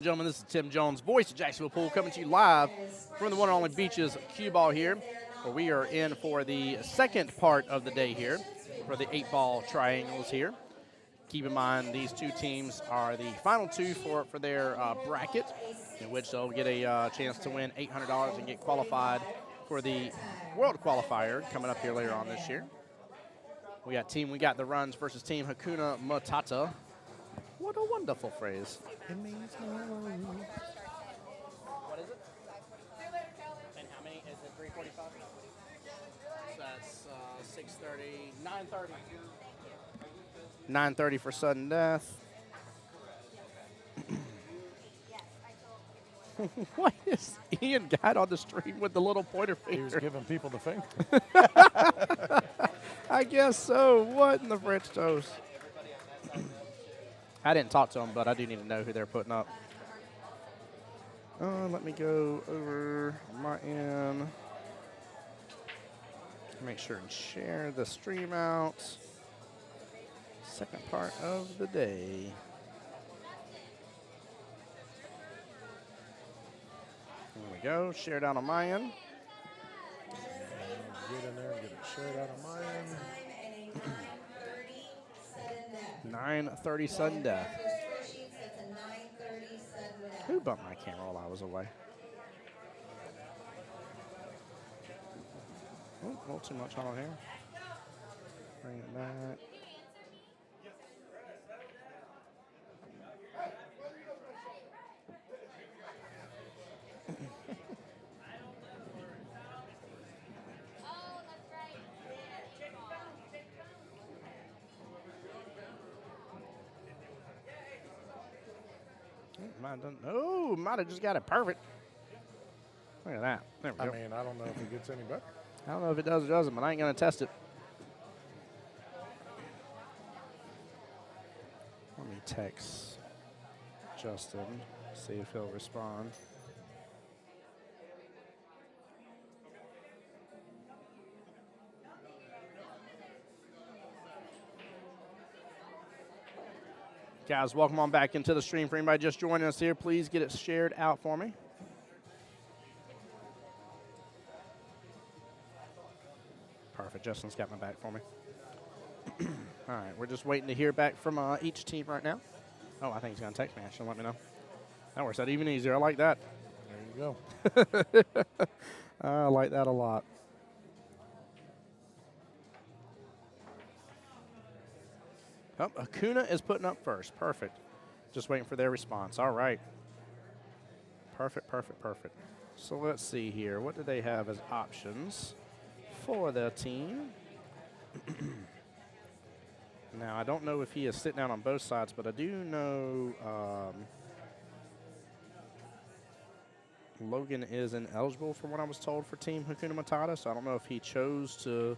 Gentlemen, this is Tim Jones, Voice of Jacksonville Pool, coming to you live from the one and only beaches Qball here, where we are in for the second part of the day here for the 8-ball triangles here. Keep in mind, these two teams are the final two for their bracket, in which they'll get a chance to win $800 and get qualified for the World Qualifier coming up here later on this year. We got the runs versus team Hakuna Matata. What a wonderful phrase. It means no. What is it? And how many? Is it 3:45? So that's 6:30, 9:30. 9:30 for sudden death. What is Ian got on the stream with the little pointer finger? He was giving people the finger. I guess so. What in the French toast? I didn't talk to them, but I do need to know who they're putting up. Let me go over my end. Make sure and share the stream out. Second part of the day. There we go. Shared out on my end. Get in there and get it shared out on my end. 9:30 sudden death. Who bumped my camera while I was away? Oh, a little too much on here. Bring it back. Might have just got it perfect. Look at that. There we go. I mean, I don't know if it gets any better. I don't know if it does or doesn't, but I ain't going to test it. Let me text Justin, see if he'll respond. Guys, welcome on back into the stream. For anybody just joining us here, please get it shared out for me. Perfect. Justin's got my back for me. All right, we're just waiting to hear back from each team right now. Oh, I think he's going to text me, actually. Let me know. That works out even easier. I like that. There you go. I like that a lot. Oh, Hakuna is putting up first. Perfect. Just waiting for their response. All right. Perfect, perfect, perfect. So let's see here. What do they have as options for their team? Now, I don't know if he is sitting down on both sides, but I do know Logan is ineligible from what I was told for Team Hakuna Matata, so I don't know if he chose to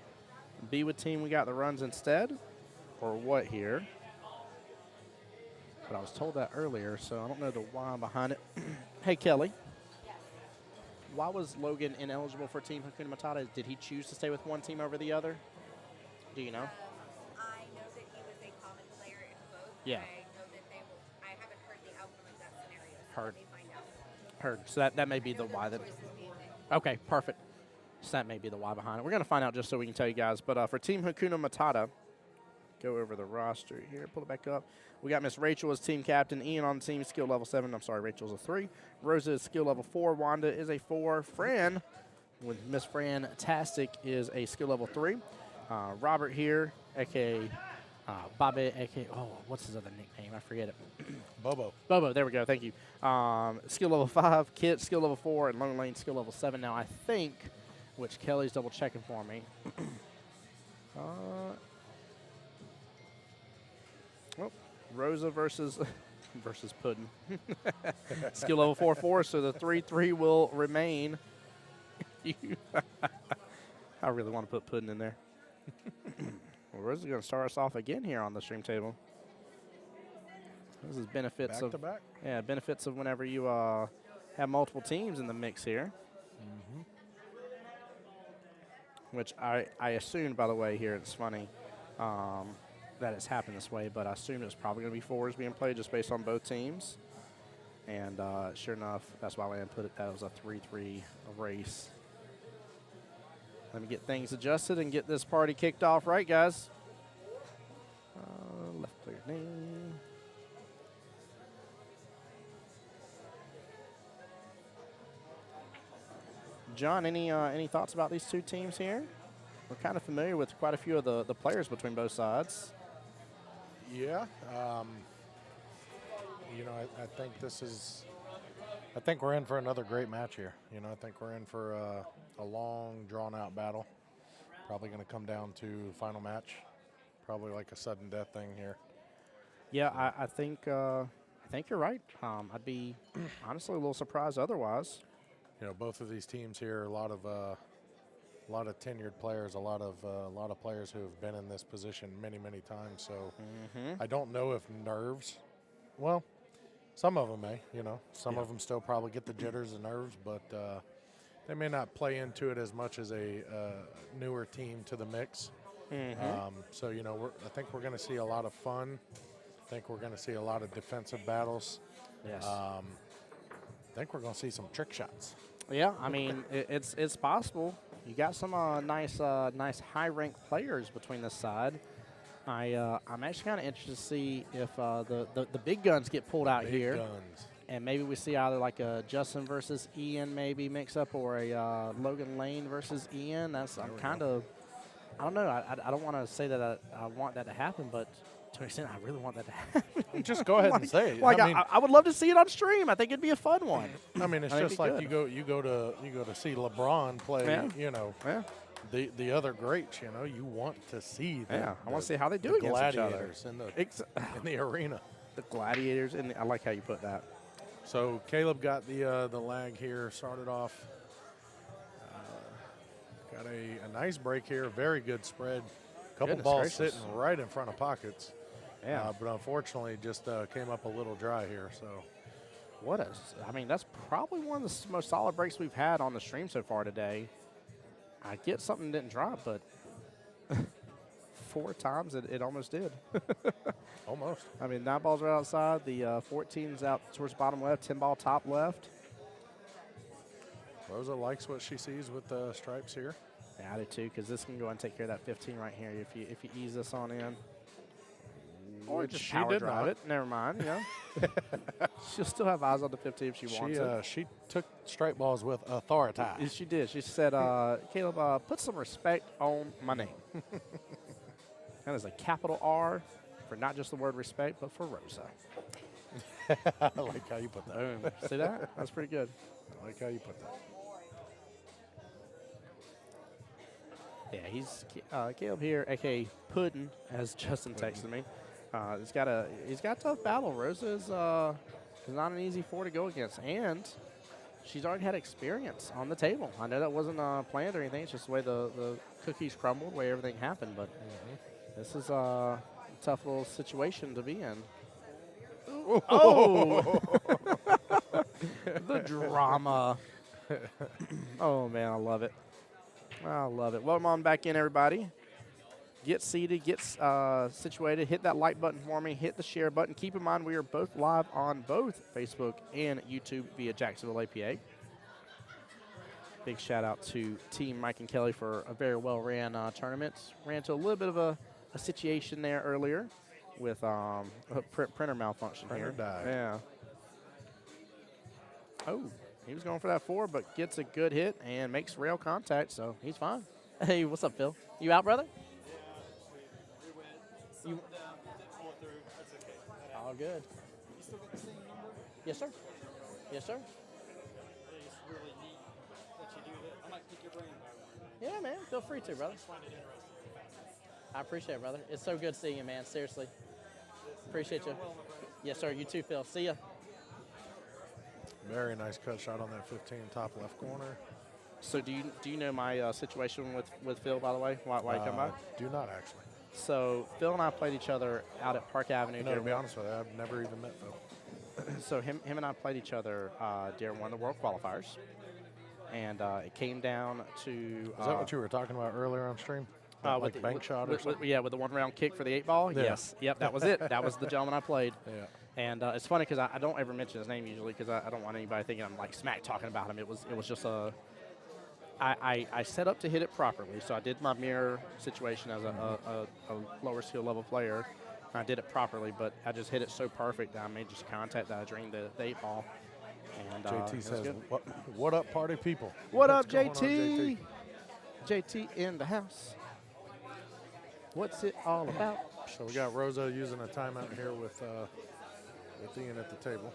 be with Team We Got the Runs instead or what here. But I was told that earlier, so I don't know the why behind it. Hey, Kelly. Yes. Why was Logan ineligible for Team Hakuna Matata? Did he choose to stay with one team over the other? Do you know? I know that he was a common player in both. Yeah. I know that I haven't heard the outcome of that scenario. So Heard. Let me find out. Heard. So that may be the why. That. Choices being made. Okay, perfect. So that may be the why behind it. We're going to find out just so we can tell you guys. But for Team Hakuna Matata, go over the roster here, pull it back up. We got Miss Rachel as team captain, Ian on team, skill level 7. I'm sorry, Rachel's a 3. Rosa is skill level 4. Wanda is a 4. Fran, with Miss Fran Tastic, is a skill level 3. Robert here, a.k.a. Bobby, a.k.a. Oh, what's his other nickname? I forget it. Bobo. Bobo, there we go, thank you. Skill level 5, Kit, skill level 4, and Lone Lane, skill level 7. Now, I think, which Kelly's double checking for me. Rosa versus Puddin. Skill level 4-4, so the 3-3 will remain. I really want to put Puddin in there. Well, Rosa's going to start us off again here on the stream table. This is benefits Back to back. Yeah, benefits of whenever you have multiple teams in the mix here. Mm-hmm. Which I assumed, by the way, here it's funny. that it's happened this way, but I assume it's probably going to be fours being played just based on both teams. And sure enough, that's why I put it. That was a 3-3 race. Let me get things adjusted and get this party kicked off right, guys. Left player name. John, any thoughts about these two teams here? We're kind of familiar with quite a few of the players between both sides. Yeah. I think I think we're in for another great match here. I think we're in for a long, drawn-out battle. Probably going to come down to the final match. Probably like a sudden death thing here. Yeah, I think you're right. I'd be honestly a little surprised otherwise. Both of these teams here, a lot of tenured players, a lot of players who have been in this position many, many times. So I don't know if nerves. Well, some of them may. Some of them still probably get the jitters and nerves, but they may not play into it as much as a newer team to the mix. So I think we're going to see a lot of fun. I think we're going to see a lot of defensive battles. Yes. I think we're going to see some trick shots. Yeah, I mean it's possible. You got some nice high-ranked players between this side. I'm actually kind of interested to see if the big guns get pulled out here. Big guns. And maybe we see either like a Justin versus Ian maybe mix up, or a Logan Lane versus Ian. I don't know. I don't want to say that I want that to happen, but to an extent, I really want that to happen. Just go ahead and say it. I would love to see it on stream. I think it'd be a fun one. I mean, it's just like you go to see LeBron play. Yeah. The other greats. You want to see. I want to see how they do against each other. Gladiators in the arena. The gladiators, I like how you put that. So Caleb got the lag here. Started off. Got a nice break here. Very good spread. Couple balls sitting right in front of pockets. Yeah. But unfortunately, just came up a little dry here. So. That's probably one of the most solid breaks we've had on the stream so far today. I get something didn't drop, but 4 times it almost did. Almost. 9 balls right outside. The 14's out towards bottom left, 10 ball top left. Rosa likes what she sees with the stripes here. Yeah, I do too, because this can go and take care of that 15 right here if you ease this on in. Or Which just she power did drive not. it. Never mind, She'll still have eyes on the 15 if she wants it. She took stripe balls with authority. She did. She said, Caleb, put some respect on my name. That is a capital R for not just the word respect, but for Rosa. I like how you put that. Boom. See that? That's pretty good. I like how you put that. Yeah, he's Caleb here, a.k.a. Puddin', as Justin texted me. He's got a tough battle. Rosa is not an easy 4 to go against, and she's already had experience on the table. I know that wasn't planned or anything. It's just the way the cookies crumbled, the way everything happened. But this is a tough little situation to be in. Oh! The drama. Oh, man, I love it. I love it. Welcome on back in, everybody. Get seated, get situated, hit that like button for me, hit the share button. Keep in mind we are both live on both Facebook and YouTube via Jacksonville APA. Big shout out to Team Mike and Kelly for a very well ran tournament. Ran into a little bit of a situation there earlier with a printer malfunction Printer here. died. Yeah. Oh, he was going for that 4, but gets a good hit and makes rail contact, so he's fine. Hey, what's up, Phil? You out, brother? You all good. You still got the same number? Yes, sir. Yes, sir. It's really neat that you do that. I might pick your brain about it. Yeah, man. Feel free to, brother. I just find it interesting and fascinating. I appreciate it, brother. It's so good seeing you, man. Seriously. Appreciate you. Well, my friend. Yes, sir. You too, Phil. See ya. Very nice cut shot on that 15 top left corner. So do you know my situation with Phil, by the way? Why you come by? Do not actually. So Phil and I played each other out at Park Avenue. No, to be honest with you, I've never even met Phil. So him and I played each other during one of the World Qualifiers, and it came down to. Is that what you were talking about earlier on stream? with Like the- bank shot or with- something? yeah, with the 1 round kick for the 8 ball. Yeah. Yes. Yep, that was it. That was the gentleman I played. Yeah. And it's funny because I don't ever mention his name usually because I don't want anybody thinking I'm like smack talking about him. It was just I set up to hit it properly. So I did my mirror situation as a lower skill level player. I did it properly, but I just hit it so perfect that I made just contact that I drained the 8-ball. And JT says, what up, party people? What What's up, going on, JT? JT in the house. What's it all about? So we got Rosa using a timeout here with Ian at the table.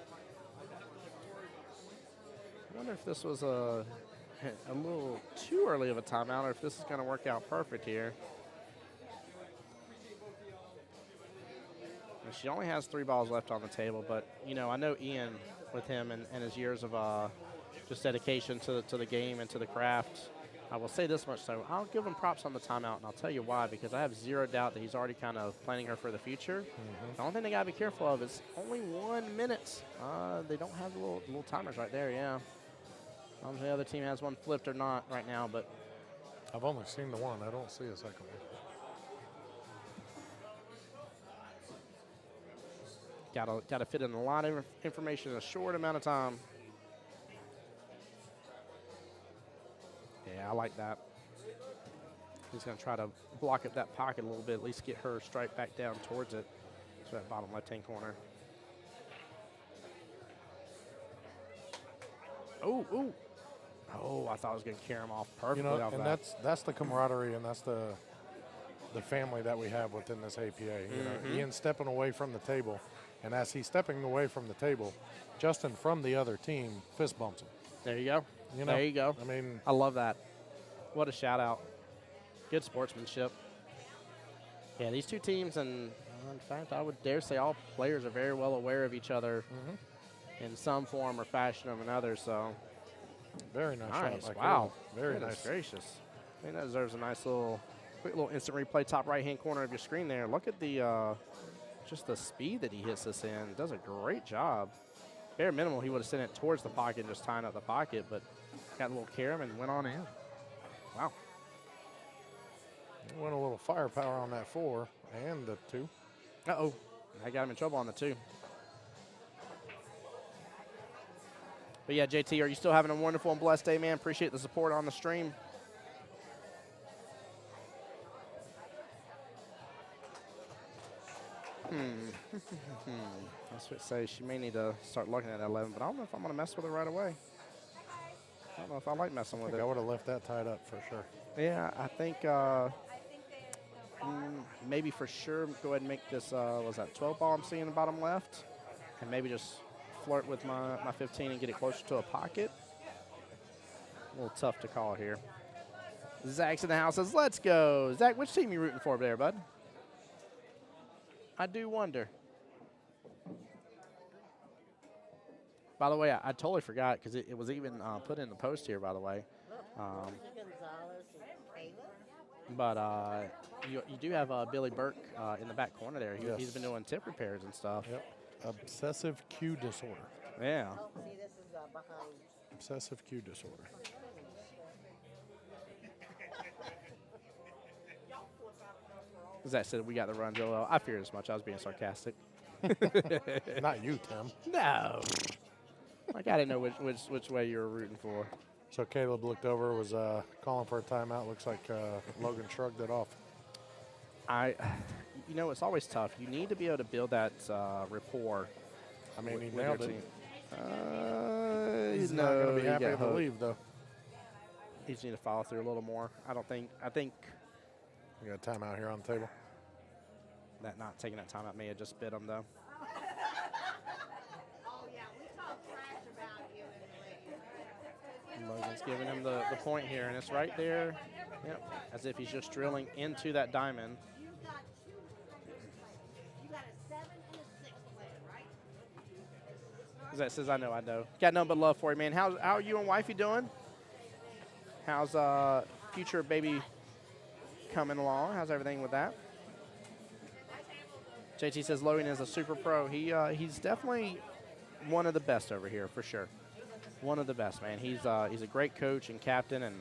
I wonder if this was a little too early of a timeout or if this is going to work out perfect here. And she only has 3 balls left on the table, but, you know, I know Ian with him and his years of just dedication to the game and to the craft. I will say this much, though. I'll give him props on the timeout, and I'll tell you why, because I have zero doubt that he's already kind of planning her for the future. The only thing they got to be careful of is only 1 minute. They don't have the little timers right there, yeah. I don't know if the other team has one flipped or not right now, but. I've only seen the one. I don't see a second one. Got to fit in a lot of information in a short amount of time. Yeah, I like that. He's going to try to block up that pocket a little bit, at least get her straight back down towards it. So that bottom left-hand corner. Oh, ooh. Oh, I thought I was going to carry him off perfectly. You know, off and that. that's the camaraderie and that's the family that we have within this APA. You know, Ian's stepping away from the table, and as he's stepping away from the table, Justin from the other team fist bumps him. There you go. You know, there you go. I mean, I love that. What a shout out. Good sportsmanship. Yeah, these two teams, and in fact, I would dare say all players are very well aware of each other in some form or fashion of another. So very nice shot. Like wow. Very Goodness nice. gracious. I think that deserves a nice quick little instant replay, top right-hand corner of your screen there. Look at the just the speed that he hits this in. Does a great job. Bare minimal, he would have sent it towards the pocket and just tying up the pocket, but got a little carom and went on in. Wow. Went a little firepower on that 4 and the 2. Uh-oh. I got him in trouble on the 2. But yeah, JT, are you still having a wonderful and blessed day, man? Appreciate the support on the stream. I was say she may need to start looking at 11, but I don't know if I'm going to mess with her right away. I don't know if I like messing with it. I would have left that tied up for sure. Yeah, I think maybe for sure go ahead and make this, was that 12 ball I'm seeing in the bottom left? And maybe just flirt with my 15 and get it closer to a pocket. A little tough to call here. Zach's in the house says, let's go. Zach, which team you rooting for there, bud? I do wonder. By the way, I totally forgot because it was even put in the post here, by the way. But you do have Billy Burke in the back corner there. He's been doing tip repairs and stuff. Yep. Obsessive cue disorder. Yeah. Oh, see, this is behind. Obsessive cue disorder. Zach said we got the run, Joel. I feared as much. I was being sarcastic. Not you, Tim. No. Like I didn't know which way you were rooting for. So Caleb looked over, was calling for a timeout. Looks like Logan shrugged it off. You know, it's always tough. You need to be able to build that rapport. I mean, he with nailed your it. team. He's not going to be happy to leave, though. He just need to follow through a little more. I think We got a timeout here on the table. that not taking that time out may have just bit him, though. Oh, yeah, we talk trash about you in the league. Logan's giving him the point here, and it's right there. Yep, as if he's just drilling into that diamond. You got two. You got a 7 and a 6 player, right? Zach says, I know. Got nothing but love for you, man. How are you and wifey doing? How's future baby coming along? How's everything with that? JT says Logan is a super pro. He's definitely one of the best over here for sure. One of the best, man. He's a great coach and captain and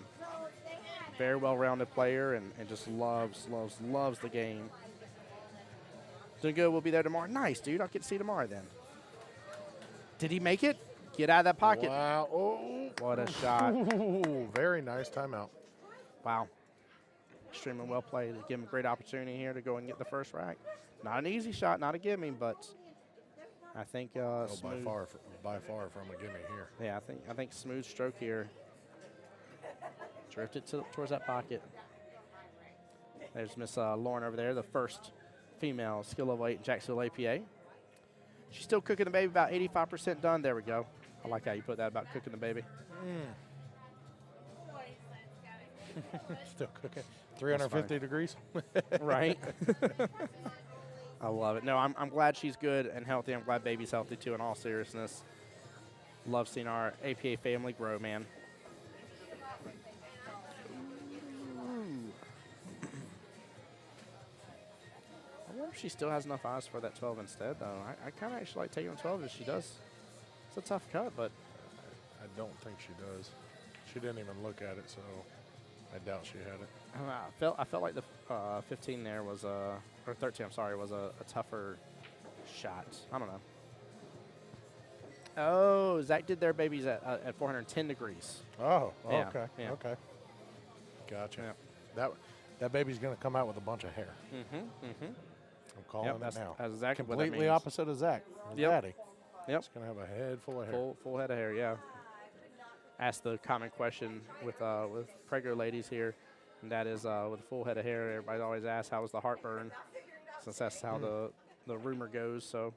very well-rounded player and just loves the game. Doing good. We'll be there tomorrow. Nice, dude. I'll get to see you tomorrow then. Did he make it? Get out of that pocket. Wow. Oh. What a shot. Ooh, very nice timeout. Wow. Extremely well played. Give him a great opportunity here to go and get the first rack. Not an easy shot, not a gimme, but I think By far from a gimme here. Yeah, I think smooth stroke here. Drifted towards that pocket. There's Miss Lauren over there, the first female skill level 8 in Jacksonville APA. She's still cooking the baby, about 85% done. There we go. I like how you put that about cooking the baby. Still cooking. 350 degrees. Right. I love it. No, I'm glad she's good and healthy. I'm glad baby's healthy too, in all seriousness. Love seeing our APA family grow, man. I wonder if she still has enough eyes for that 12 instead, though. I kind of actually like taking the 12 if she does. It's a tough cut, but I don't think she does. She didn't even look at it, so I doubt she had it. I felt like the 15 there was or 13, I'm sorry, was a tougher shot. I don't know. Oh, Zach did their babies at 410 degrees. Oh, Yeah, okay, yeah. okay. Gotcha. Yeah. That baby's going to come out with a bunch of hair. I'm calling it now. That's exactly what that Completely means. opposite of Zach, his Yep. daddy. Yep. It's going to have a head full of hair. Full head of hair, yeah. Asked the common question with pregnant ladies here, and that is with a full head of hair, everybody always asks, how was the heartburn? Since that's how the rumor goes, so.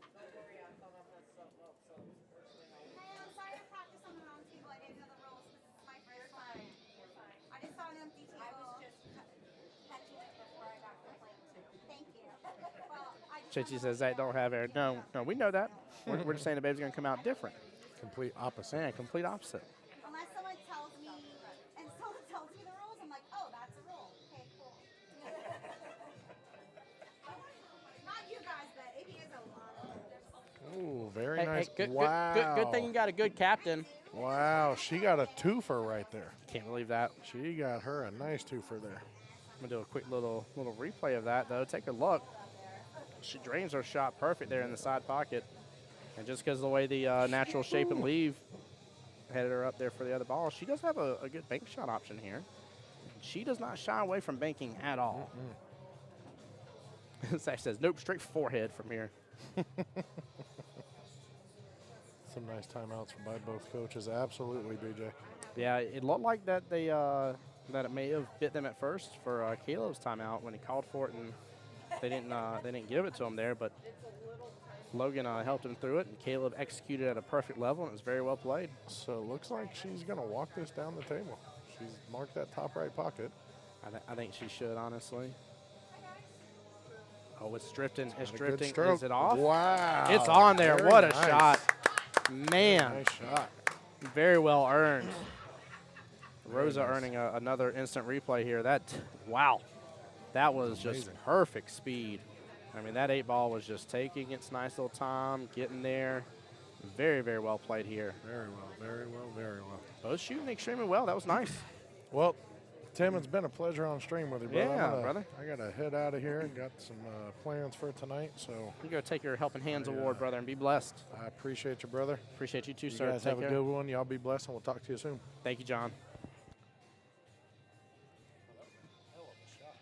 Chichi says that don't have hair. No, we know that. We're just saying the baby's going to come out different. Complete opposite. Yeah, complete opposite. Unless someone tells me, and someone tells me the rules, I'm like, oh, that's a rule. Okay, cool. Not you guys, but it is a lot. Ooh, very nice. Good, wow. good thing you got a good captain. Wow, she got a twofer right there. Can't believe that. She got her a nice twofer there. I'm going to do a quick little replay of that, though. Take a look. She drains her shot perfect there in the side pocket. And just because of the way the natural shape and leave headed her up there for the other ball, she does have a good bank shot option here. She does not shy away from banking at all. Zach says, nope, straight forehead from here. Some nice timeouts by both coaches. Absolutely, BJ. Yeah, it looked like that that it may have bit them at first for Caleb's timeout when he called for it, and they didn't give it to him there, but Logan helped him through it, and Caleb executed at a perfect level, and it was very well played. So it looks like she's going to walk this down the table. She's marked that top right pocket. I think she should, honestly. Oh, it's drifting. It's Got a good drifting. stroke. Is it off? Wow. It's on there. Very What a nice. shot. Man, Nice shot. very well earned. Rosa earning another instant replay here. Wow. That was just amazing. perfect speed. I mean, that 8-ball was just taking its nice little time, getting there. Very, very well played here. Very well, very well, very well. Both shooting extremely well. That was nice. Well, Tim, it's been a pleasure on stream with you, brother. Yeah, brother. I got to head out of here. Got some plans for tonight, so You go take your Helping Hands award, brother, and be blessed. I appreciate you, brother. Appreciate you too, You sir. guys Take have a care. good one. Y'all be blessed, and we'll talk to you soon. Thank you, John.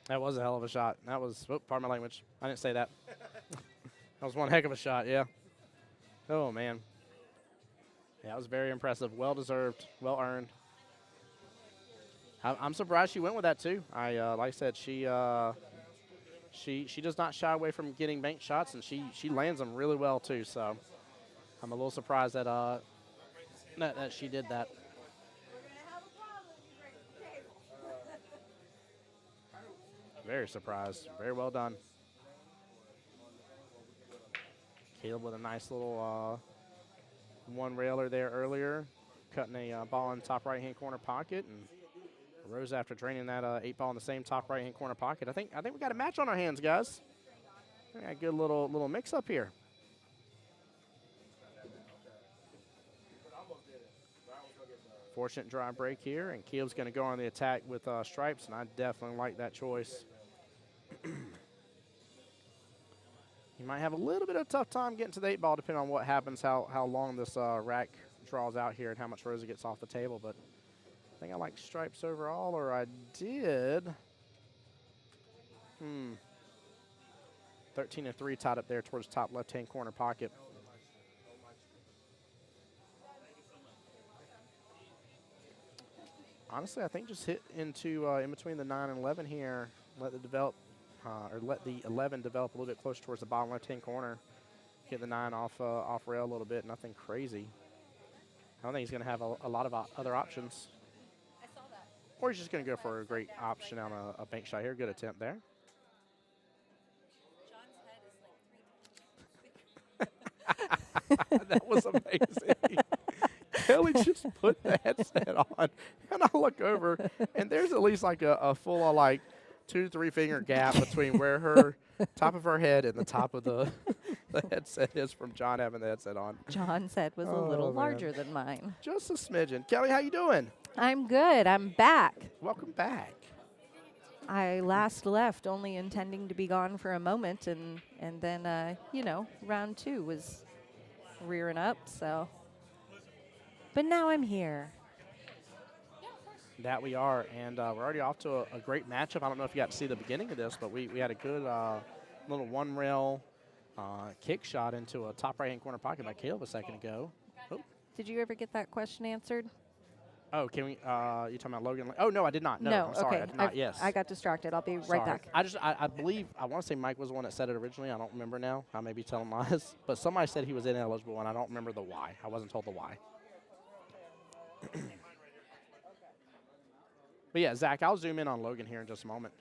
That was a hell of a shot. That was, pardon my language. I didn't say that. That was one heck of a shot, yeah. Oh, man. Yeah, it was very impressive. Well-deserved, well-earned. I'm surprised she went with that, too. Like I said, she does not shy away from getting bank shots, and she lands them really well, too. So I'm a little surprised that, that she did that. Very surprised. Very well done. Caleb with a nice little one railer there earlier, cutting a ball in the top right-hand corner pocket, and Rose after draining that 8-ball in the same top right-hand corner pocket. I think we got a match on our hands, guys. We got a good little mix-up here. Fortunate dry break here, and Caleb's going to go on the attack with stripes, and I definitely like that choice. You might have a little bit of a tough time getting to the 8-ball depending on what happens, how long this rack draws out here and how much Rosa gets off the table. But I think I like stripes overall, or I did. 13 and 3 tied up there towards the top left-hand corner pocket. Honestly, I think just hit into in between the 9 and 11 here. Let the 11 develop a little bit closer towards the bottom left-hand corner. Get the 9 off rail a little bit. Nothing crazy. I don't think he's going to have a lot of other options. I saw that. Or he's just going to go for a great option on a bank shot here. Good attempt there. John's head is like 3. That was amazing. Kelly just put the headset on, and I look over, and there's at least like a full on like 2-3 finger gap between where her top of her head and the top of the headset is from John having the headset on. John's head was a little larger than mine. Just a smidgen. Kelly, how you doing? I'm good. I'm back. Welcome back. I last left only intending to be gone for a moment, and then, round 2 was rearing up, so. But now I'm here. That we are, and we're already off to a great matchup. I don't know if you got to see the beginning of this, but we had a good little one-rail kick shot into a top right-hand corner pocket by Caleb a second ago. Oh. Did you ever get that question answered? Oh, can we? You talking about Logan? Oh no, I did not. No, I'm sorry, okay. I did not. Yes, I got distracted. I'll be Sorry. right back. I believe I want to say Mike was the one that said it originally. I don't remember now. I may be telling lies, but somebody said he was ineligible, and I don't remember the why. I wasn't told the why. But yeah, Zach, I'll zoom in on Logan here in just a moment.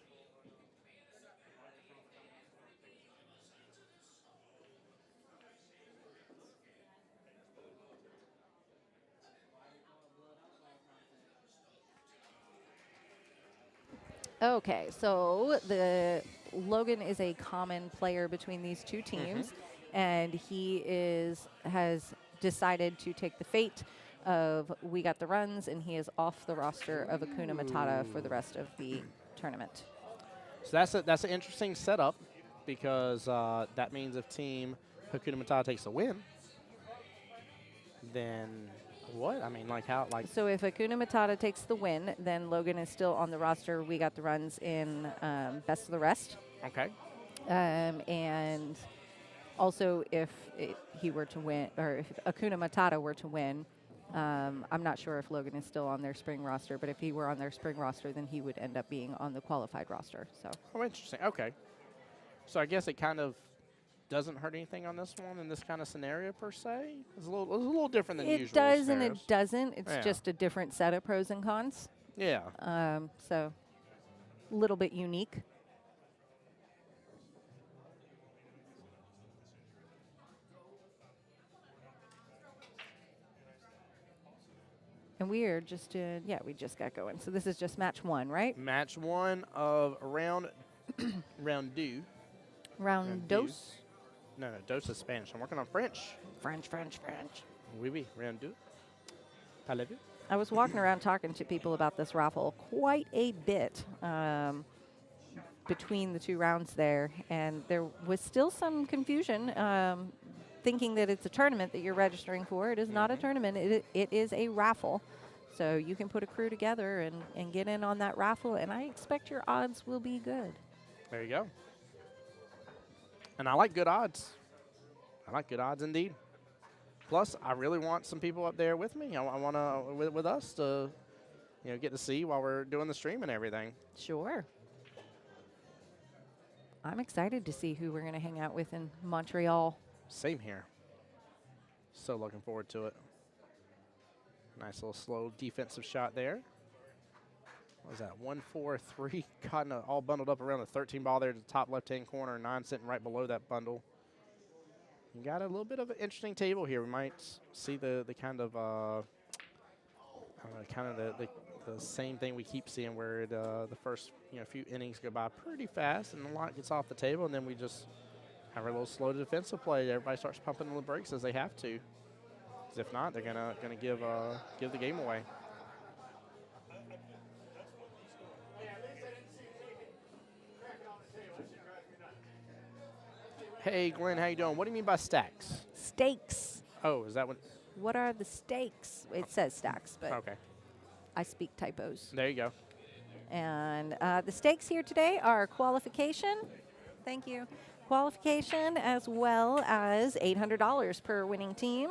Okay, so Logan is a common player between these two teams, and he has decided to take the fate of We Got the Runs, and he is off the roster of Hakuna Matata for the rest of the tournament. So that's an interesting setup, because that means if Team Hakuna Matata takes a win, then what? I mean, like how? Like So if Hakuna Matata takes the win, then Logan is still on the roster. We Got the Runs in Best of the Rest. okay. And also, if he were to win, or if Hakuna Matata were to win, I'm not sure if Logan is still on their spring roster, but if he were on their spring roster, then he would end up being on the qualified roster. So. Oh, interesting. Okay. So I guess it kind of doesn't hurt anything on this one in this kind of scenario per se. It's a little different than usual. It does scenarios. and it doesn't. It's Yeah. just a different set of pros and cons. Yeah. So a little bit unique. And we are just, we just got going. So this is just match 1, right? Match 1 of round round two. Round deux. dos. No, dos is Spanish. I'm working on French. French. Oui, oui. Round deux. Parlez-vous? I was walking around talking to people about this raffle quite a bit between the 2 rounds there, and there was still some confusion thinking that it's a tournament that you're registering for. It is not a tournament. It is a raffle. So you can put a crew together and get in on that raffle, and I expect your odds will be good. There you go. And I like good odds. I like good odds indeed. Plus, I really want some people up there with me. I want to, with us to, get to see while we're doing the stream and everything. Sure. I'm excited to see who we're going to hang out with in Montreal. Same here. So looking forward to it. Nice little slow defensive shot there. What was that? 1-4-3. Cotton all bundled up around the 13 ball there to the top left-hand corner. 9 sitting right below that bundle. You got a little bit of an interesting table here. We might see the kind of the same thing we keep seeing, where the first few innings go by pretty fast and a lot gets off the table, and then we just have a little slow defensive play. Everybody starts pumping the brakes as they have to. 'Cause if not, they're gonna give the game away. Hey, Glenn, how you doing? What do you mean by stacks? Stakes. Oh, is that what? What are the stakes? It says stacks, but Okay, I speak typos. there you go. And the stakes here today are qualification. Thank you. Qualification as well as $800 per winning team.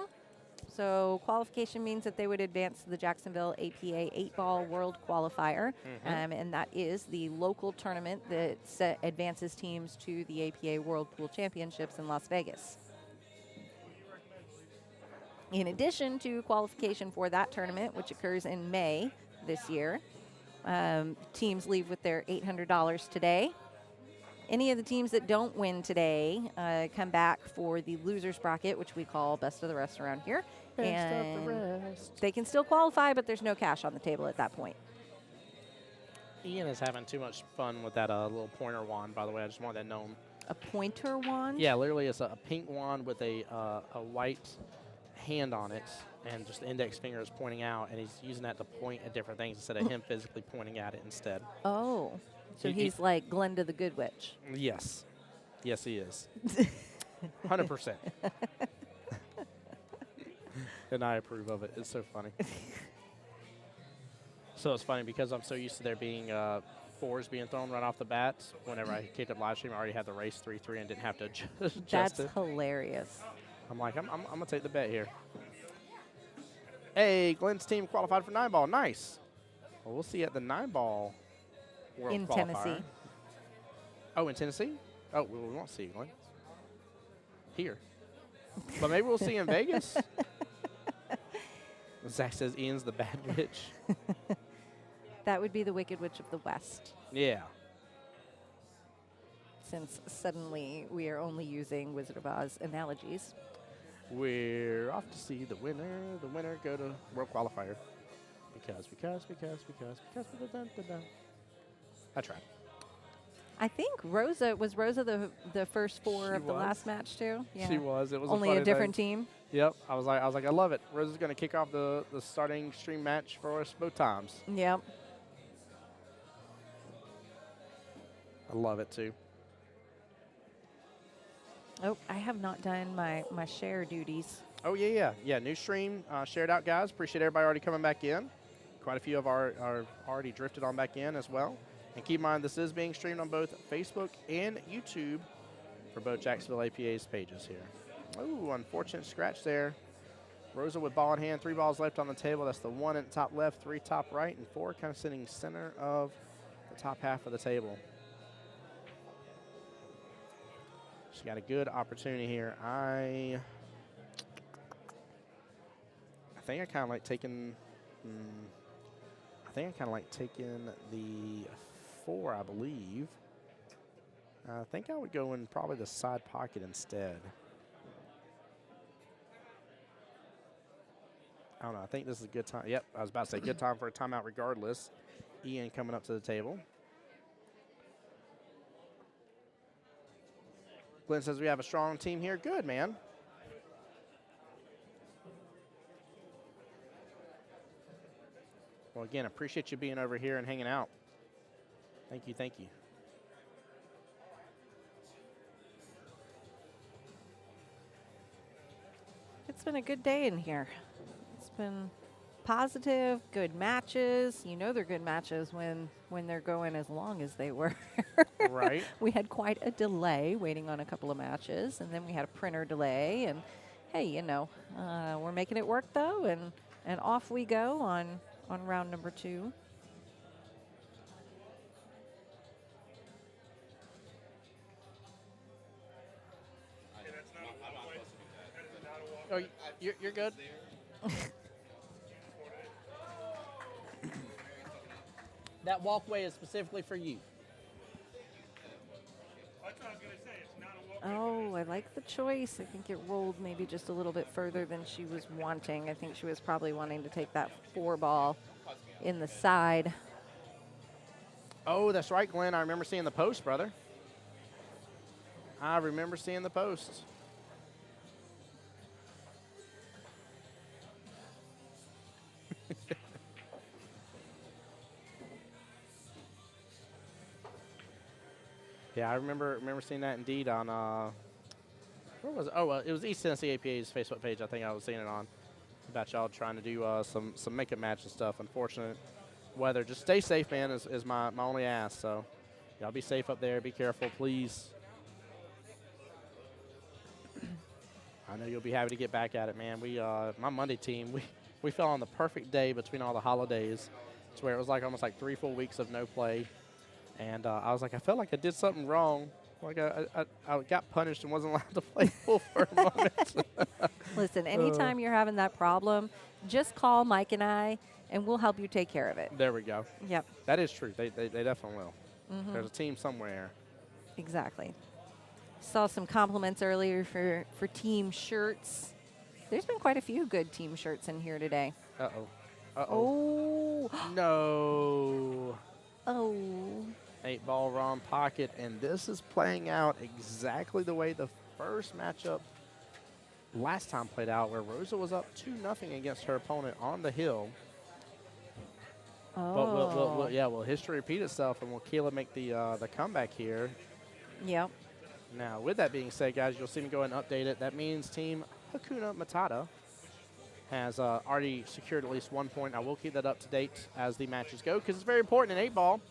So qualification means that they would advance to the Jacksonville APA 8-Ball World Qualifier, and that is the local tournament that advances teams to the APA World Pool Championships in Las Vegas. In addition to qualification for that tournament, which occurs in May this year, teams leave with their $800 today. Any of the teams that don't win today come back for the losers bracket, which we call best of the rest around here. Best of the rest. They can still qualify, but there's no cash on the table at that point. Ian is having too much fun with that little pointer wand, by the way. I just want that known. A pointer wand? Yeah, literally it's a pink wand with a white hand on it, and just the index finger is pointing out, and he's using that to point at different things instead of him physically pointing at it instead. Oh, so he's like Glenda the Good Witch. Yes. Yes, he is. 100%. And I approve of it. It's so funny. So it's funny because I'm so used to there being fours being thrown right off the bat. Whenever I kicked up live stream, I already had the race 3-3 and didn't have to adjust That's it. hilarious. I'm like, I'm going to take the bet here. Hey, Glenn's team qualified for 9-ball. Nice. Well, we'll see at the 9-ball World In Qualifier. Tennessee. Oh, in Tennessee? Oh, we won't see Glenn. Here. But maybe we'll see in Vegas. Zach says Ian's the bad witch. That would be the Wicked Witch of the West, Yeah. since suddenly we are only using Wizard of Oz analogies. We're off to see the winner. The winner go to World Qualifier. Because. I tried. I think Rosa was the first four She of the was. last match too. Yeah. She was. It was Only a a funny different thing. team. Yep. I was like, I love it. Rose is going to kick off the starting stream match for us both times. Yep. I love it too. Oh, I have not done my share duties. Oh yeah. New stream shared out, guys. Appreciate everybody already coming back in. Quite a few of our already drifted on back in as well. And keep in mind, this is being streamed on both Facebook and YouTube for both Jacksonville APA's pages here. Oh, unfortunate scratch there. Rosa with ball in hand, 3 balls left on the table. That's the 1 at the top left, 3 top right, and 4 kind of sitting center of the top half of the table. She got a good opportunity here. I think I kind of like taking. I think I kind of like taking the 4, I believe. I think I would go in probably the side pocket instead. I don't know. I think this is a good time. Yep, I was about to say good time for a timeout regardless. Ian coming up to the table. Glenn says we have a strong team here. Good, man. Well, again, appreciate you being over here and hanging out. Thank you, thank you. It's been a good day in here. It's been positive, good matches. You know they're good matches when they're going as long as they were. Right. We had quite a delay waiting on a couple of matches, and then we had a printer delay. And hey, you know, we're making it work though, and off we go on round number 2. Oh, you're good? That walkway is specifically for you. Oh, I like the choice. I think it rolled maybe just a little bit further than she was wanting. I think she was probably wanting to take that 4 ball in the side. Oh, that's right, Glenn. I remember seeing the post, brother. I remember seeing the post. Yeah, I remember seeing that indeed on Where was it? Oh, it was East Tennessee APA's Facebook page. I think I was seeing it on about y'all trying to do some makeup match and stuff. Unfortunate weather. Just stay safe, man, is my only ask. So y'all be safe up there. Be careful, please. I know you'll be happy to get back at it, man. We, my Monday team, we fell on the perfect day between all the holidays to where it was like almost like 3 full weeks of no play. And I was like, I felt like I did something wrong. Like I got punished and wasn't allowed to play pool for a moment. Listen, anytime you're having that problem, just call Mike and I, and we'll help you take care of it. There we go. Yep. That is true. They definitely will. There's a team somewhere. Exactly. Saw some compliments earlier for team shirts. There's been quite a few good team shirts in here today. Uh-oh. Uh-oh. Oh. No. Oh. 8-ball wrong pocket, and this is playing out exactly the way the first matchup last time played out, where Rosa was up 2-0 against her opponent on the hill. Oh. But will history repeat itself, and will Kayla make the comeback here? Yep. Now, with that being said, guys, you'll see me go ahead and update it. That means Team Hakuna Matata has already secured at least 1 point. I will keep that up to date as the matches go, because it's very important in 8-ball.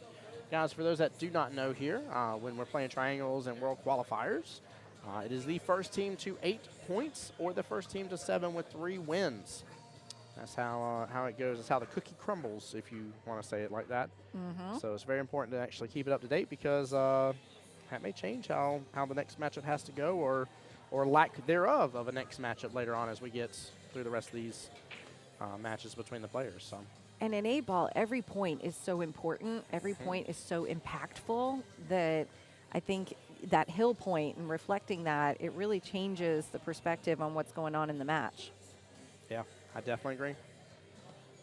Guys, for those that do not know here, when we're playing triangles and world qualifiers, it is the first team to 8 points or the first team to 7 with 3 wins. That's how it goes. It's how the cookie crumbles, if you want to say it like that. So it's very important to actually keep it up to date, because that may change how the next matchup has to go, or lack thereof of a next matchup later on as we get through the rest of these matches between the players. So. And in 8-ball, every point is so important. Every point is so impactful that I think that hill point and reflecting that, it really changes the perspective on what's going on in the match. Yeah, I definitely agree.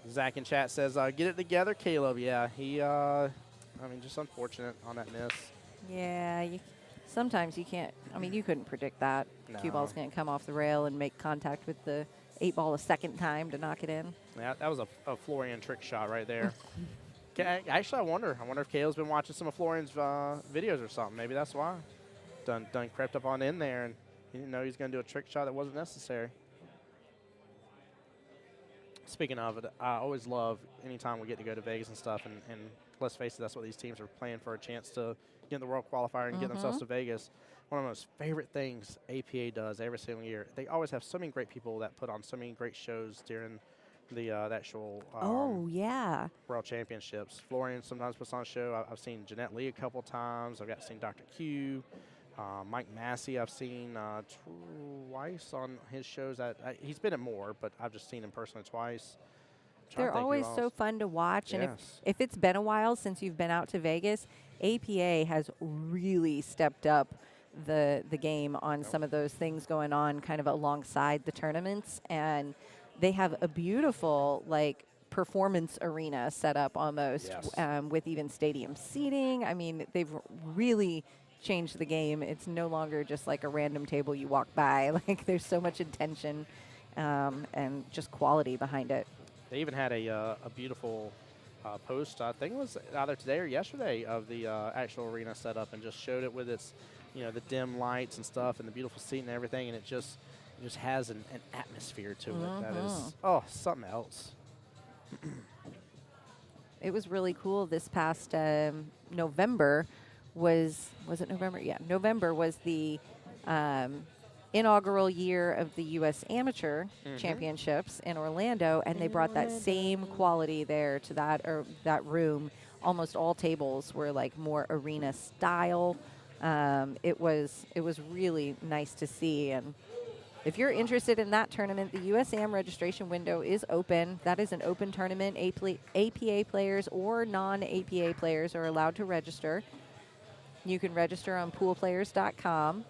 Zach in chat says, get it together, Caleb. Yeah, he, I mean, just unfortunate on that miss. Yeah, sometimes you can't. I mean, you couldn't predict that. No. Qball's going to come off the rail and make contact with the 8-ball a second time to knock it in. Yeah, that was a Florian trick shot right there. Actually, I wonder if Caleb's been watching some of Florian's videos or something. Maybe that's why. Done crept up on in there, and he didn't know he was going to do a trick shot that wasn't necessary. Speaking of it, I always love anytime we get to go to Vegas and stuff, and let's face it, that's what these teams are playing for, a chance to get in the World Qualifier and get themselves to Vegas. One of my most favorite things APA does every single year, they always have so many great people that put on so many great shows during the actual World Championships. Florian sometimes puts on a show. I've seen Jeanette Lee a couple times. I've seen Dr. Q. Mike Massey I've seen twice on his shows. He's been at more, but I've just seen him personally twice. They're always so fun to watch. And if it's been a while since you've been out to Vegas, APA has really stepped up the game on some of those things going on kind of alongside the tournaments. And they have a beautiful, like, performance arena set up almost with even stadium seating. I mean, they've really changed the game. It's no longer just like a random table you walk by. Like, there's so much intention and just quality behind it. They even had a beautiful post, I think it was either today or yesterday, of the actual arena set up, and just showed it with its, the dim lights and stuff and the beautiful seat and everything, and it just has an atmosphere to it that is, something else. It was really cool this past November. Was it November? Yeah, November was the inaugural year of the U.S. Amateur Championships in Orlando, and they brought that same quality there to that room. Almost all tables were like more arena style. It was really nice to see. And if you're interested in that tournament, the USAM registration window is open. That is an open tournament. APA players or non-APA players are allowed to register. You can register on poolplayers.com.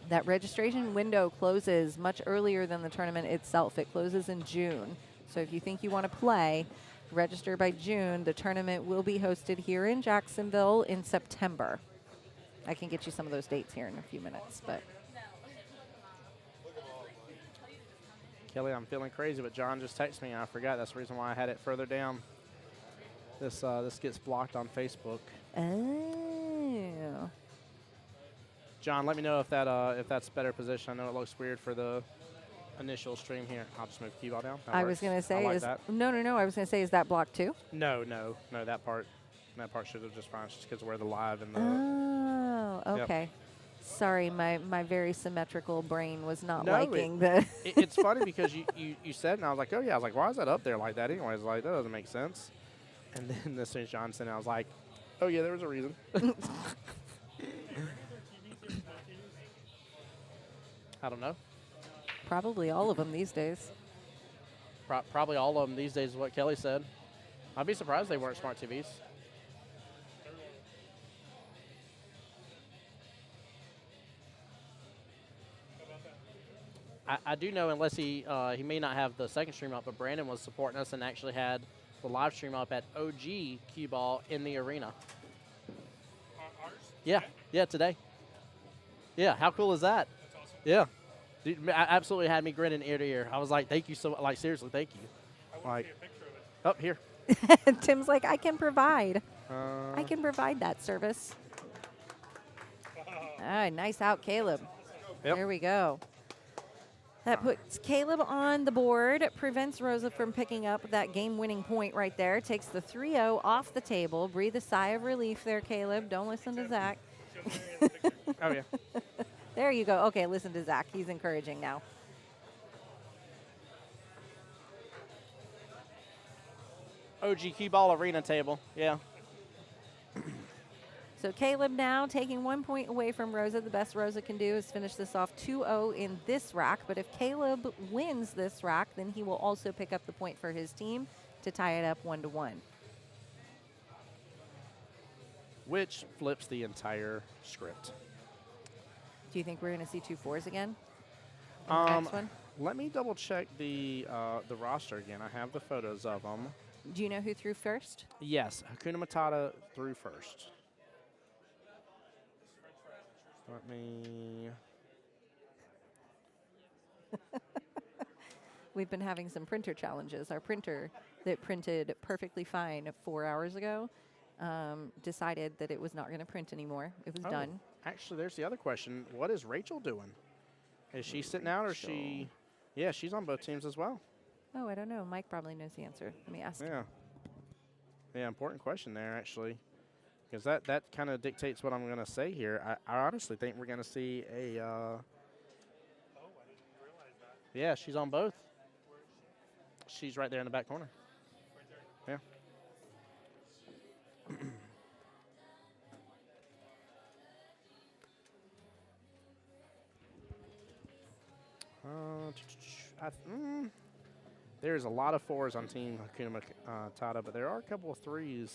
That registration window closes much earlier than the tournament itself. It closes in June. So if you think you want to play, register by June. The tournament will be hosted here in Jacksonville in September. I can get you some of those dates here in a few minutes. But Kelly, I'm feeling crazy, but John just texted me, and I forgot. That's the reason why I had it further down. This gets blocked on Facebook. Oh. John, let me know if that's better position. I know it looks weird for the initial stream here. I'll just move the Qball down. I was going to say, I like that. no. I was going to say, is that block 2? No. That part should have just fine, just because of where the live and the. Oh, okay. Yep. Sorry, my very symmetrical brain was not No, liking the. It's funny because you said, and I was like, oh yeah, I was like, why is that up there like that? Anyways, like that doesn't make sense. And then as soon as John said it, I was like, oh yeah, there was a reason. I don't know. Probably all of them these days. Probably all of them these days is what Kelly said. I'd be surprised they weren't smart TVs. I do know, unless he may not have the second stream up, but Brandon was supporting us and actually had the live stream up at OG Qball in the arena. Ours? Yeah, today. Yeah, how cool is that? That's awesome. Yeah. Dude, absolutely had me grinning ear to ear. I was like, thank you so much. Like, seriously, thank you. I want Like, to see a picture of it. oh, here. Tim's like, I can provide. Uh, I can provide that service. Ah, nice out, Caleb. Yep. There we go. That puts Caleb on the board, prevents Rosa from picking up that game-winning point right there, takes the 3-0 off the table. Breathe a sigh of relief there, Caleb. Don't listen to Zach. Oh, yeah. There you go. Okay, listen to Zach. He's encouraging now. OG Qball arena table. Yeah. So Caleb now taking 1 point away from Rosa. The best Rosa can do is finish this off 2-0 in this rack. But if Caleb wins this rack, then he will also pick up the point for his team to tie it up 1-1. Which flips the entire script. Do you think we're going to see 2 4s again? In the next one? Let me double check the roster again. I have the photos of them. Do you know who threw first? Yes, Hakuna Matata threw first. Let me. We've been having some printer challenges. Our printer that printed perfectly fine 4 hours ago decided that it was not going to print anymore. It was done. Actually, there's the other question. What is Rachel doing? Is she sitting out or is she? Yeah, she's on both teams as well. Oh, I don't know. Mike probably knows the answer. Let me ask. Yeah. Yeah, important question there, actually. Because that kind of dictates what I'm going to say here. I honestly think we're going to see a. Oh, I didn't realize that. Yeah, she's on both. Where is she? She's right there in the back corner. Right there. Yeah. There's a lot of 4s on Team Hakuna Matata, but there are a couple of 3s.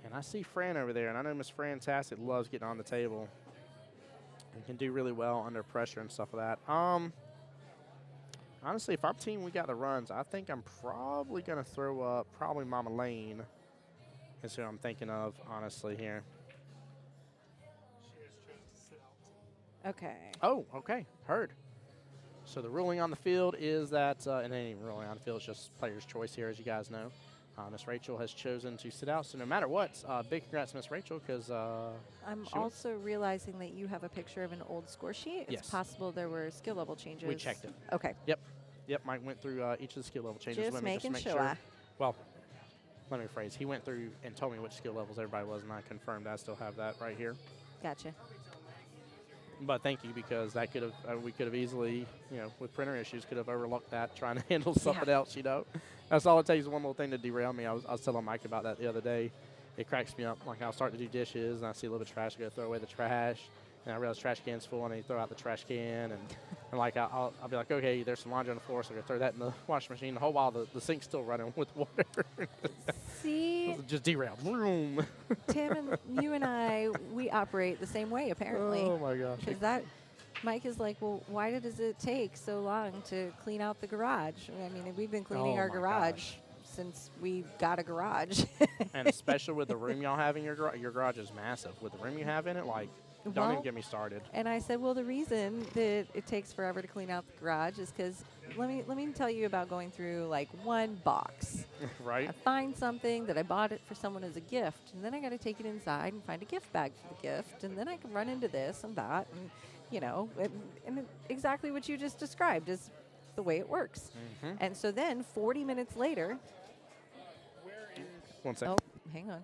And I see Fran over there, and I know Miss Fantastic loves getting on the table and can do really well under pressure and stuff like that. Honestly, if our team, we got the runs, I think I'm probably going to throw up probably Mama Lane is who I'm thinking of, honestly, here. She has chosen to sit out. Okay. Oh, okay. Heard. So the ruling on the field is that, and it ain't even ruling on the field, it's just player's choice here, as you guys know. Miss Rachel has chosen to sit out. So no matter what, big congrats, Miss Rachel, because I'm also realizing that you have a picture of an old score sheet. Yes. It's possible there were skill level changes. we checked it. Okay. Yep, Mike went through each of the skill level changes. Just Let me making make sure. Well, let me rephrase. He went through and told me which skill levels everybody was, and I confirmed I still have that right here. Gotcha. But thank you, because that could have we could have easily, with printer issues, could have overlooked that trying to handle something else. That's all it takes, one little thing to derail me. I was telling Mike about that the other day. It cracks me up. Like, I'll start to do dishes, and I see a little bit of trash. I go throw away the trash, and I realize the trash can's full, and I throw out the trash can, and like I'll be like, okay, there's some laundry on the floor, so I go throw that in the washing machine. The whole while the sink's still running with water. See, Just derailed. Vroom. Tim and you and I, we operate the same way apparently. Oh my gosh. Because that, Mike is like, well, why does it take so long to clean out the garage? I mean, we've been cleaning Oh our my garage gosh. since we got a garage. And especially with the room y'all have in your garage is massive. With the room you have in it, like, don't Well, even get me started. And I said, well, the reason that it takes forever to clean out the garage is because let me tell you about going through like one box. Right. I find something that I bought it for someone as a gift, and then I got to take it inside and find a gift bag for the gift, and then I can run into this and that, and you know, exactly what you just described is the way it works. And so then 40 minutes later, One second. oh, hang on.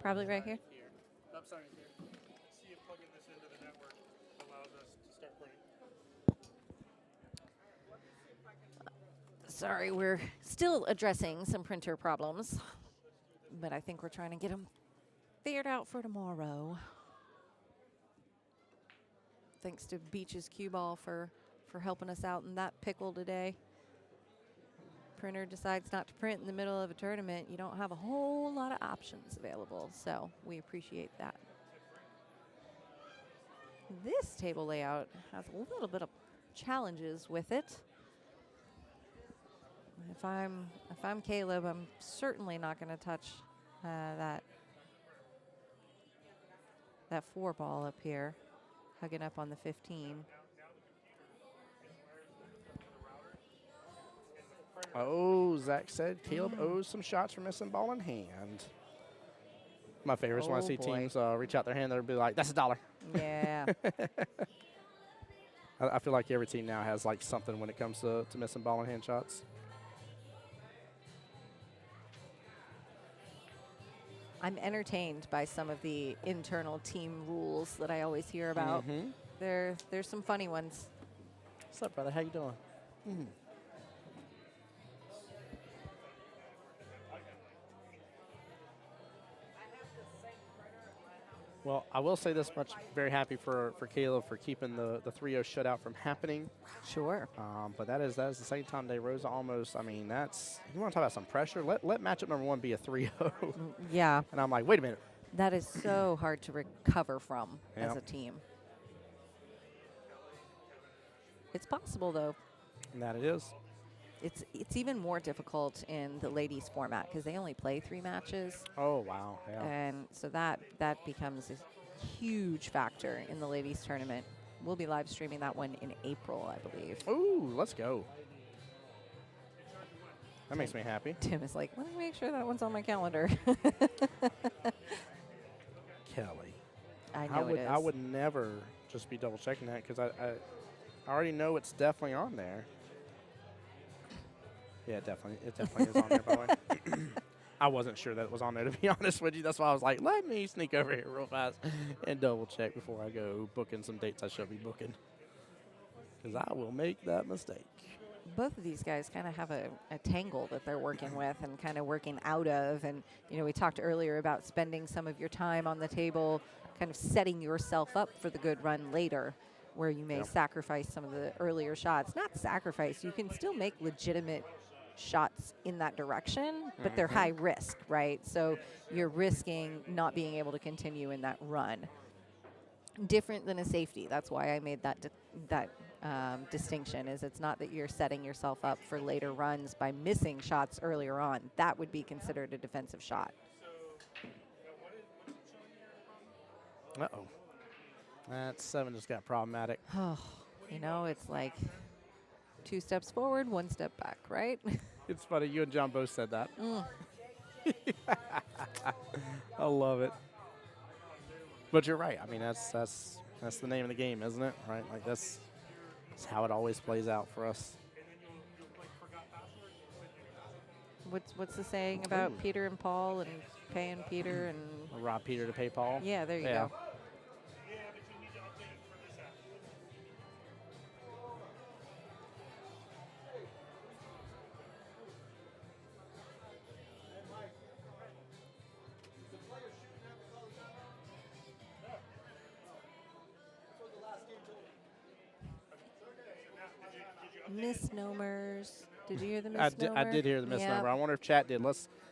Probably right here. See if plugging this into the network allows us to start printing. Sorry, we're still addressing some printer problems, but I think we're trying to get them figured out for tomorrow. Thanks to Beach's Qball for helping us out in that pickle today. Printer decides not to print in the middle of a tournament, you don't have a whole lot of options available, so we appreciate that. This table layout has a little bit of challenges with it. If I'm Caleb, I'm certainly not going to touch that 4 ball up here, hugging up on the 15. Oh, Zach said Caleb owes some shots for missing ball in hand. My favorite is when I Oh, see boy. teams reach out their hand, they'll be like, that's $1. Yeah. I feel like every team now has like something when it comes to missing ball in hand shots. I'm entertained by some of the internal team rules that I always hear about. There's some funny ones. What's up, brother? How you doing? Well, I will say this much. Very happy for Caleb for keeping the 3-0 shutout from happening. Sure. But that is the second time De Rosa almost, I mean, that's, you want to talk about some pressure? Let matchup number 1 be a 3-0. Yeah. And I'm like, wait a minute. That is so hard to recover from as Yep. a team. It's possible, though. And that it is. It's even more difficult in the ladies format because they only play 3 matches. Oh, wow. Yeah. And so that becomes a huge factor in the ladies tournament. We'll be live streaming that one in April, I believe. Ooh, let's go. That makes me happy. Tim is like, let me make sure that one's on my calendar. Kelly. I know it is. I would never just be double checking that because I already know it's definitely on there. Yeah, it definitely is on there, by the way. I wasn't sure that it was on there, to be honest with you. That's why I was like, let me sneak over here real fast and double check before I go booking some dates I should be booking. Because I will make that mistake. Both of these guys kind of have a tangle that they're working with and kind of working out of. And, you know, we talked earlier about spending some of your time on the table, kind of setting yourself up for the good run later, where you may sacrifice some of the earlier shots. Not sacrifice, you can still make legitimate shots in that direction, but they're high risk, right? So you're risking not being able to continue in that run. Different than a safety. That's why I made that distinction, is it's not that you're setting yourself up for later runs by missing shots earlier on. That would be considered a defensive shot. Uh-oh. That 7 just got problematic. Oh, you know, it's like 2 steps forward, 1 step back, right? It's funny. You and John both said that. I love it. But you're right. I mean, that's the name of the game, isn't it? Right? Like that's how it always plays out for us. What's the saying about Peter and Paul and paying Peter and Rob Peter to pay Paul. yeah, there you go. Misnomers. Did you hear the misnomer? I did hear the misnomer. I wonder if chat did.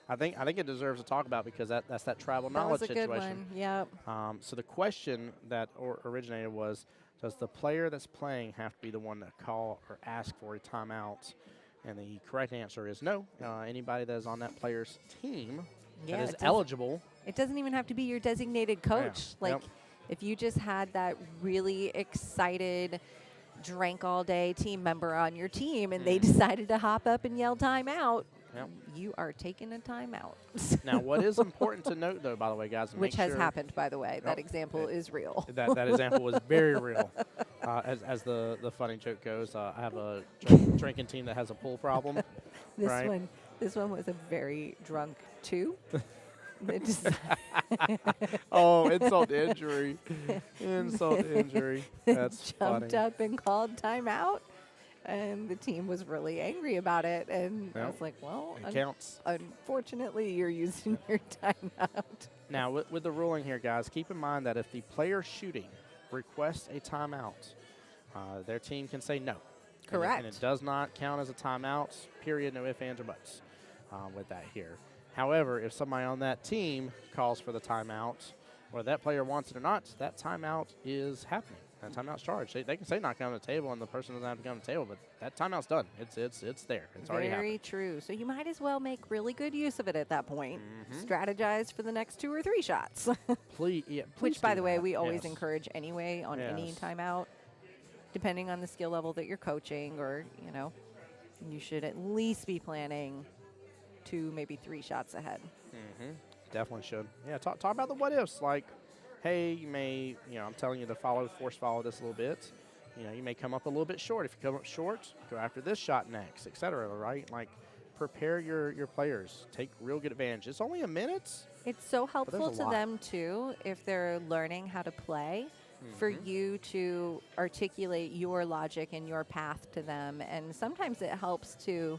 I think it deserves to talk about because that's that tribal knowledge situation. That was a good one. Yep. So the question that originated was, does the player that's playing have to be the one to call or ask for a timeout? And the correct answer is no. Anybody that is on that player's team Yeah, that it is doesn't- eligible. It doesn't even have to be your designated coach. Like, Yep. if you just had that really excited, drank all day team member on your team and they decided to hop up and yell timeout, Yep. you are taking a timeout. Now, what is important to note, though, by the way, guys, and Which make has sure happened, by the way. That Yep. example is real. that example was very real. As the funny joke goes, I have a drinking team that has a pool problem. This right. this one was a very drunk two. They just Oh, insult to injury. Insult to injury. That's jumped funny. up and called timeout, and the team was really angry about it. And I Yep. was like, well, It counts. unfortunately, you're using your timeout. Now, with the ruling here, guys, keep in mind that if the player shooting requests a timeout, their team can say no. Correct. And it does not count as a timeout, period, no ifs, ands, or buts with that here. However, if somebody on that team calls for the timeout, whether that player wants it or not, that timeout is happening. That timeout's charged. They can say not come to the table, and the person doesn't have to come to the table, but that timeout's done. It's there. It's already happened. Very true. So you might as well make really good use of it at that point. Strategize for the next 2 or 3 shots. Please, yeah, please Which, by do the way, that. we always Yes. encourage anyway on any Yes. timeout, depending on the skill level that you're coaching, or, you should at least be planning 2, maybe 3 shots ahead. Definitely should. Yeah, talk about the what ifs. Like, hey, you may, I'm telling you to force follow this a little bit. You may come up a little bit short. If you come up short, go after this shot next, et cetera, right? Like, prepare your players. Take real good advantage. It's only a minute. It's so there's helpful a to lot. them, too, if they're learning how to play, for you to articulate your logic and your path to them. And sometimes it helps to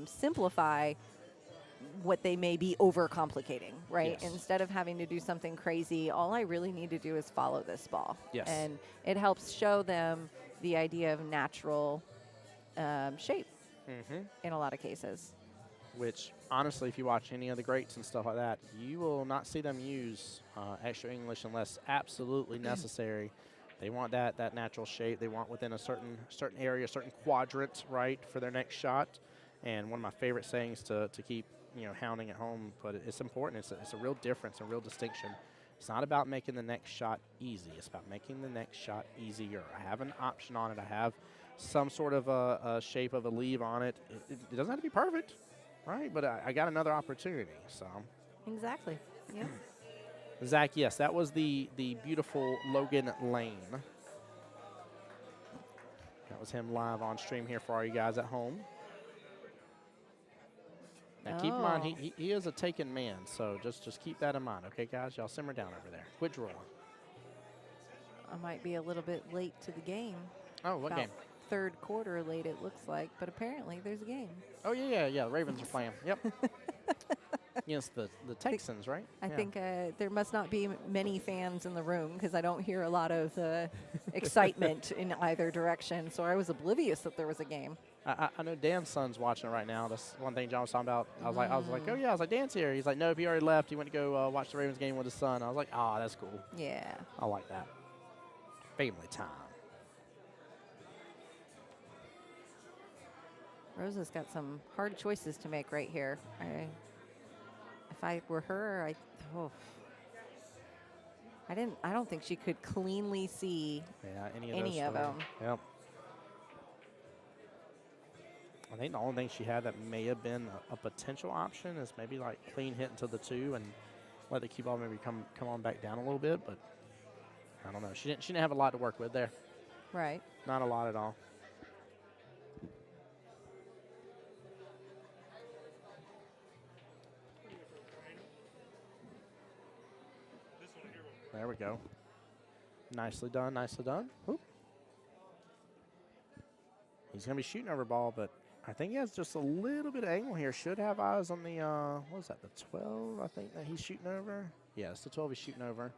simplify what they may be overcomplicating, right? Yes. Instead of having to do something crazy, all I really need to do is follow this ball. Yes. And it helps show them the idea of natural shape in a lot of cases. Which, honestly, if you watch any of the greats and stuff like that, you will not see them use extra English unless absolutely necessary. They want that natural shape. They want within a certain area, certain quadrant, right, for their next shot. And one of my favorite sayings to keep hounding at home, but it's important. It's a real difference, a real distinction. It's not about making the next shot easy. It's about making the next shot easier. I have an option on it. I have some sort of a shape of a leave on it. It doesn't have to be perfect, right? But I got another opportunity. So Exactly. Yeah. Zach, yes, that was the beautiful Logan Lane. That was him live on stream here for all you guys at home. Now, keep in mind, he is a taken man, so just keep that in mind, okay, guys? Y'all simmer down over there. Quit drooling. I might be a little bit late to the game. Oh, what About game? third quarter late, it looks like, but apparently there's a game. Oh, yeah. The Ravens are playing. Yep. Against the Texans, right? I Yeah. think there must not be many fans in the room because I don't hear a lot of excitement in either direction. So I was oblivious that there was a game. I know Dan's son's watching it right now. That's one thing John was talking about. I was like, oh, yeah. I was like, Dan's here. He's like, nope, he already left. He went to go watch the Ravens game with his son. I was like, that's cool. Yeah. I like that. Family time. Rosa's got some hard choices to make right here. If I were her, I don't think she could cleanly see any of them. Yep. I think the only thing she had that may have been a potential option is maybe like clean hit into the 2 and let the cue ball maybe come on back down a little bit, but I don't know. She didn't have a lot to work with there. Right. Not a lot at all. There we go. Nicely done, nicely done. Oop. He's going to be shooting over ball, but I think he has just a little bit of angle here. Should have eyes on the, what is that, the 12, I think, that he's shooting over? Yeah, it's the 12 he's shooting over.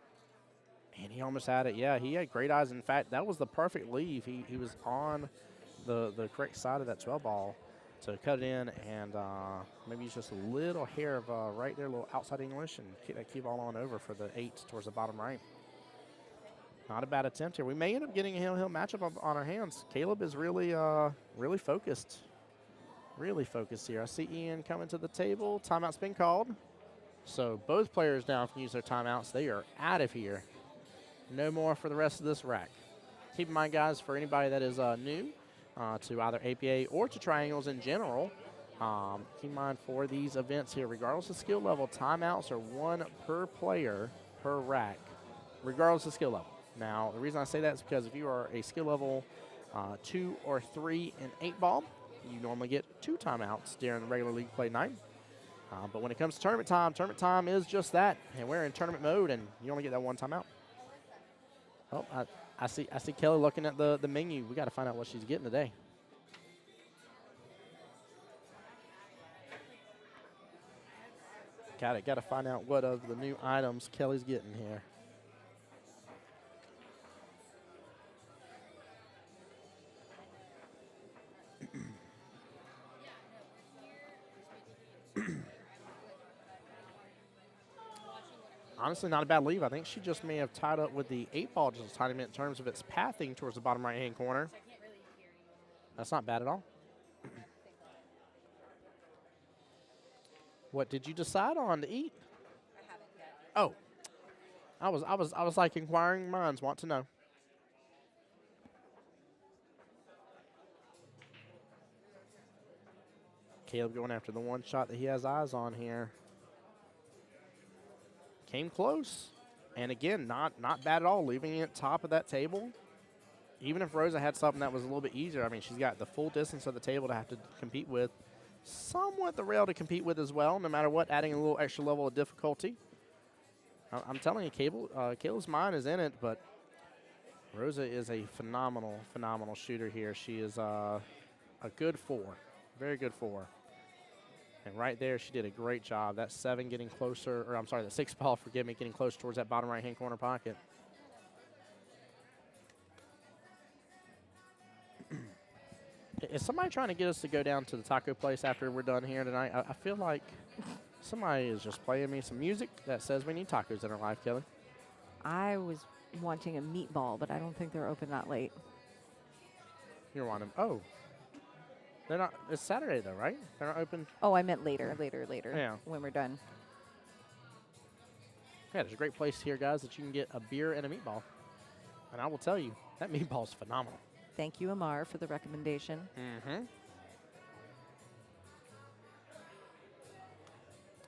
And he almost had it. Yeah, he had great eyes. In fact, that was the perfect leave. He was on the correct side of that 12 ball to cut it in, and maybe he's just a little hair of right there, a little outside English, and kick that cue ball on over for the 8 towards the bottom right. Not a bad attempt here. We may end up getting a hill matchup on our hands. Caleb is really focused. Really focused here. I see Ian coming to the table. Timeout's been called. So both players now can use their timeouts. They are out of here. No more for the rest of this rack. Keep in mind, guys, for anybody that is new to either APA or to triangles in general, keep in mind for these events here, regardless of skill level, timeouts are 1 per player per rack, regardless of skill level. Now, the reason I say that is because if you are a skill level 2 or 3 in 8-ball, you normally get 2 timeouts during the regular league play night. But when it comes to tournament time is just that, and we're in tournament mode, and you only get that 1 timeout. Oh, I see Kelly looking at the menu. We got to find out what she's getting today. Got to find out what of the new items Kelly's getting here. Honestly, not a bad leave. I think she just may have tied up with the 8-ball just a tiny bit in terms of its pathing towards the bottom right-hand corner. That's not bad at all. What did you decide on to eat? I haven't yet. Oh, I was like inquiring minds want to know. Caleb going after the one shot that he has eyes on here. Came close, and again, not bad at all, leaving it top of that table. Even if Rosa had something that was a little bit easier, I mean, she's got the full distance of the table to have to compete with, somewhat the rail to compete with as well, no matter what, adding a little extra level of difficulty. I'm telling you, Caleb's mind is in it, but Rosa is a phenomenal, phenomenal shooter here. She is a good 4, very good 4. And right there, she did a great job. That 7 getting closer, or I'm sorry, the 6-ball, forgive me, getting close towards that bottom right-hand corner pocket. Is somebody trying to get us to go down to the taco place after we're done here tonight? I feel like somebody is just playing me some music that says we need tacos in our life, Kelly. I was wanting a meatball, but I don't think they're open that late. You're wanting, oh. They're not, it's Saturday though, right? They're not open? Oh, I meant later, Yeah. when we're done. Yeah, there's a great place here, guys, that you can get a beer and a meatball. And I will tell you, that meatball is phenomenal. Thank you, Amar, for the recommendation. Mm-hmm.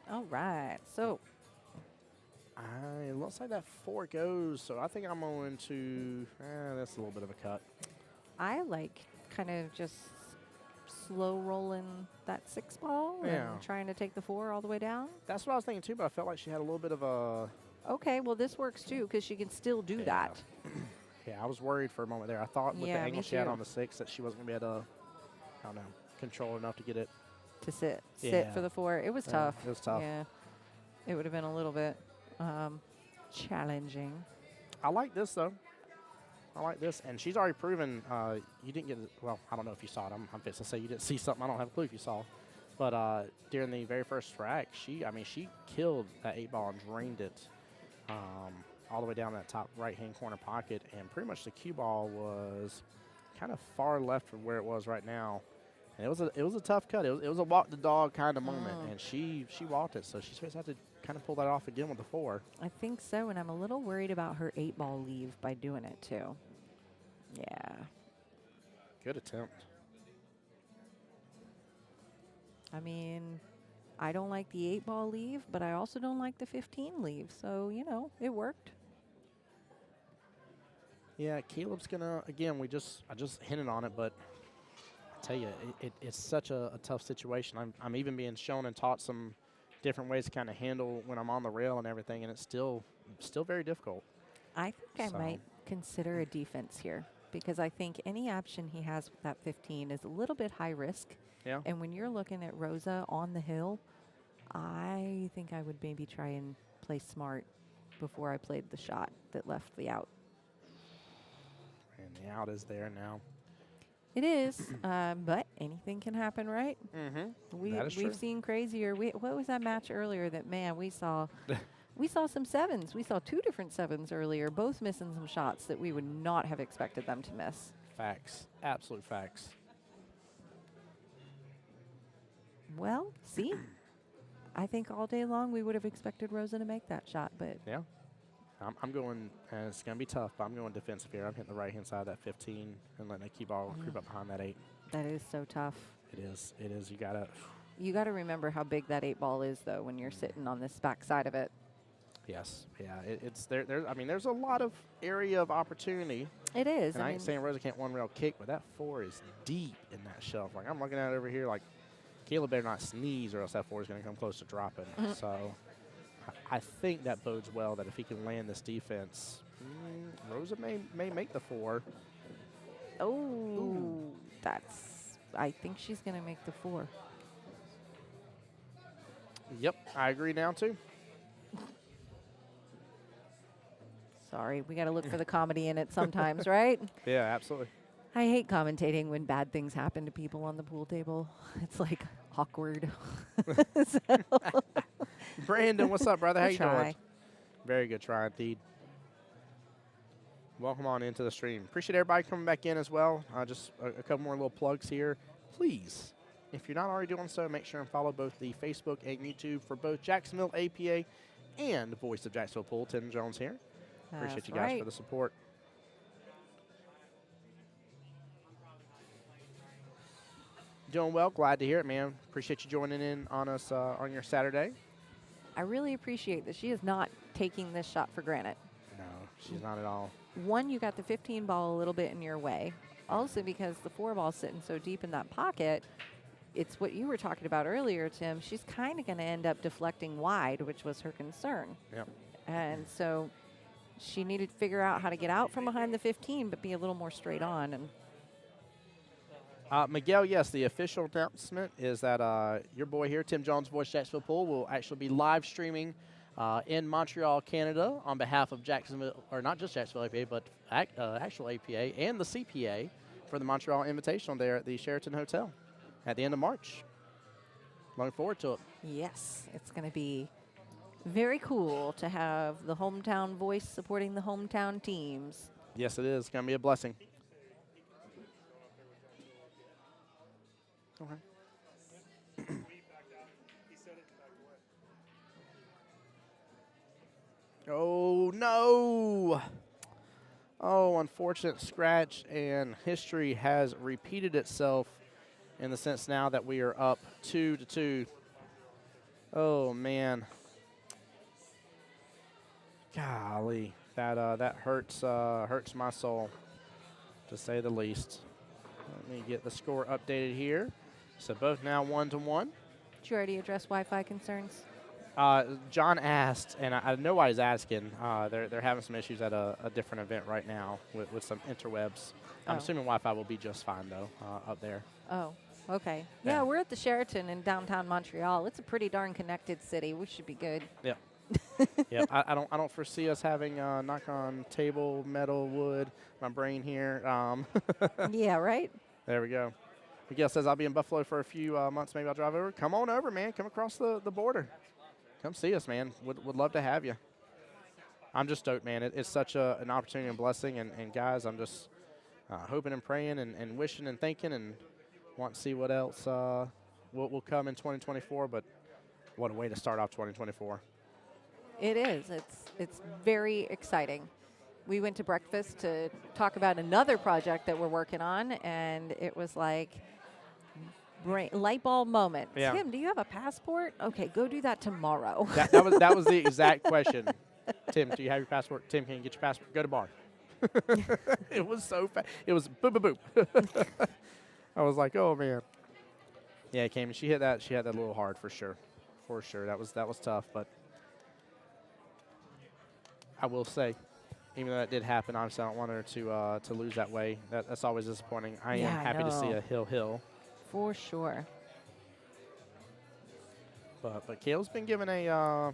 All right, so It looks like that 4 goes, so I think I'm going to, that's a little bit of a cut. I like kind of just slow rolling that 6-ball Yeah. and trying to take the 4 all the way down. That's what I was thinking too, but I felt like she had a little bit of a... Okay, well, this works too because she can still do that. Yeah, I was worried for a moment there. I thought with Yeah, the me angle she had too. on the 6 that she wasn't going to be able to, I don't know, control enough to get it. To sit Yeah. for the 4. It was Yeah, tough. it was tough. Yeah, it would have been a little bit challenging. I like this, though. I like this. And she's already proven you didn't get, well, I don't know if you saw it. I'm fixing to say you didn't see something. I don't have a clue if you saw. But during the very first rack, she killed that 8-ball and drained it all the way down that top right-hand corner pocket. And pretty much the Qball was kind of far left from where it was right now. And it was a tough cut. It was a walk the dog kind of moment, and she walked it. So she's supposed to have to kind of pull that off again with the 4. I think so, and I'm a little worried about her 8-ball leave by doing it too. Yeah. Good attempt. I mean, I don't like the 8-ball leave, but I also don't like the 15 leave. So, you know, it worked. Yeah, Caleb's gonna again. I just hinted on it, but I tell you, it's such a tough situation. I'm even being shown and taught some different ways to kind of handle when I'm on the rail and everything, and it's still very difficult. I think So- I might consider a defense here because I think any option he has with that 15 is a little bit high risk. Yeah. And when you're looking at Rosa on the hill, I think I would maybe try and play smart before I played the shot that left the out. And the out is there now. It is, but anything can happen, right? Mm-hmm. That is true. We've seen crazier. What was that match earlier that, man, we saw? We saw some 7s. We saw 2 different 7s earlier, both missing some shots that we would not have expected them to miss. Facts. Absolute facts. Well, see? I think all day long we would have expected Rosa to make that shot, but Yeah. I'm going, and it's going to be tough, but I'm going defensive here. I'm hitting the right-hand side of that 15 and letting that Qball creep up behind that 8. that is so tough. It is. It is. You got to. You got to remember how big that 8 ball is, though, when you're sitting on this back side of it. Yes. Yeah. It's there. I mean, there's a lot of area of opportunity. It is. And I I ain't mean, saying Rosa can't one rail kick, but that 4 is deep in that shelf. Like, I'm looking at it over here, like, Caleb better not sneeze or else that 4 is going to come close to dropping. So I think that bodes well that if he can land this defense, Rosa may make the 4. oh, I think she's going to make the 4. Yep, I agree now too. Sorry, we got to look for the comedy in it sometimes, right? Yeah, absolutely. I hate commentating when bad things happen to people on the pool table. It's like awkward. So, Brandon, what's up, brother? How I'll you try. doing? Very good try indeed. Welcome on into the stream. Appreciate everybody coming back in as well. Just a couple more little plugs here. Please, if you're not already doing so, make sure and follow both the Facebook and YouTube for both Jacksonville APA and Voice of Jacksonville Pool. Tim Jones here. Appreciate That's you guys right. for the support. Doing well. Glad to hear it, man. Appreciate you joining in on us on your Saturday. I really appreciate that she is not taking this shot for granted. No, she's not at all. One, you got the 15 ball a little bit in your way. Also, because the 4 ball's sitting so deep in that pocket, it's what you were talking about earlier, Tim. She's kind of going to end up deflecting wide, which was her concern. Yep. And so she needed to figure out how to get out from behind the 15, but be a little more straight on. And Miguel, yes, the official announcement is that your boy here, Tim Jones, Voice of Jacksonville Pool, will actually be live streaming in Montreal, Canada, on behalf of Jacksonville, or not just Jacksonville APA, but actual APA and the CPA for the Montreal Invitational there at the Sheraton Hotel at the end of March. Looking forward to it. yes, it's going to be very cool to have the hometown voice supporting the hometown teams. Yes, it is. It's going to be a blessing. Okay. Oh, no. Oh, unfortunate scratch, and history has repeated itself in the sense now that we are up 2-2. Oh, man. Golly, that hurts my soul, to say the least. Let me get the score updated here. So both now 1-1. Did you already address Wi-Fi concerns? John asked, and I know why he's asking. They're having some issues at a different event right now with some interwebs. I'm Oh. assuming Wi-Fi will be just fine though up there. Oh, okay. Yeah. Yeah, we're at the Sheraton in downtown Montreal. It's a pretty darn connected city. We should be good. Yep. Yep. I don't foresee us having knock on table, metal, wood. My brain here. Yeah, right? There we go. Miguel says I'll be in Buffalo for a few months. Maybe I'll drive over. Come on over, man. Come across the border. Come see us, man. Would love to have you. I'm just stoked, man. It's such an opportunity and blessing. And guys, I'm just hoping and praying and wishing and thinking and want to see what else will come in 2024. But what a way to start off 2024. It is. It's very exciting. We went to breakfast to talk about another project that we're working on, and it was like light bulb moment. Yeah. Tim, do you have a passport? Okay, go do that tomorrow. That was the exact question. Tim, do you have your passport? Tim, can you get your passport? Go to bar. It was so fast. It was boop, boop, boop. I was like, oh, man. Yeah, Cam, she hit that a little hard for sure. For sure. That was tough, but I will say, even though that did happen, obviously I don't want her to lose that way. That's always disappointing. I Yeah, am I happy to see know. a hill. For sure. But Kale's been given a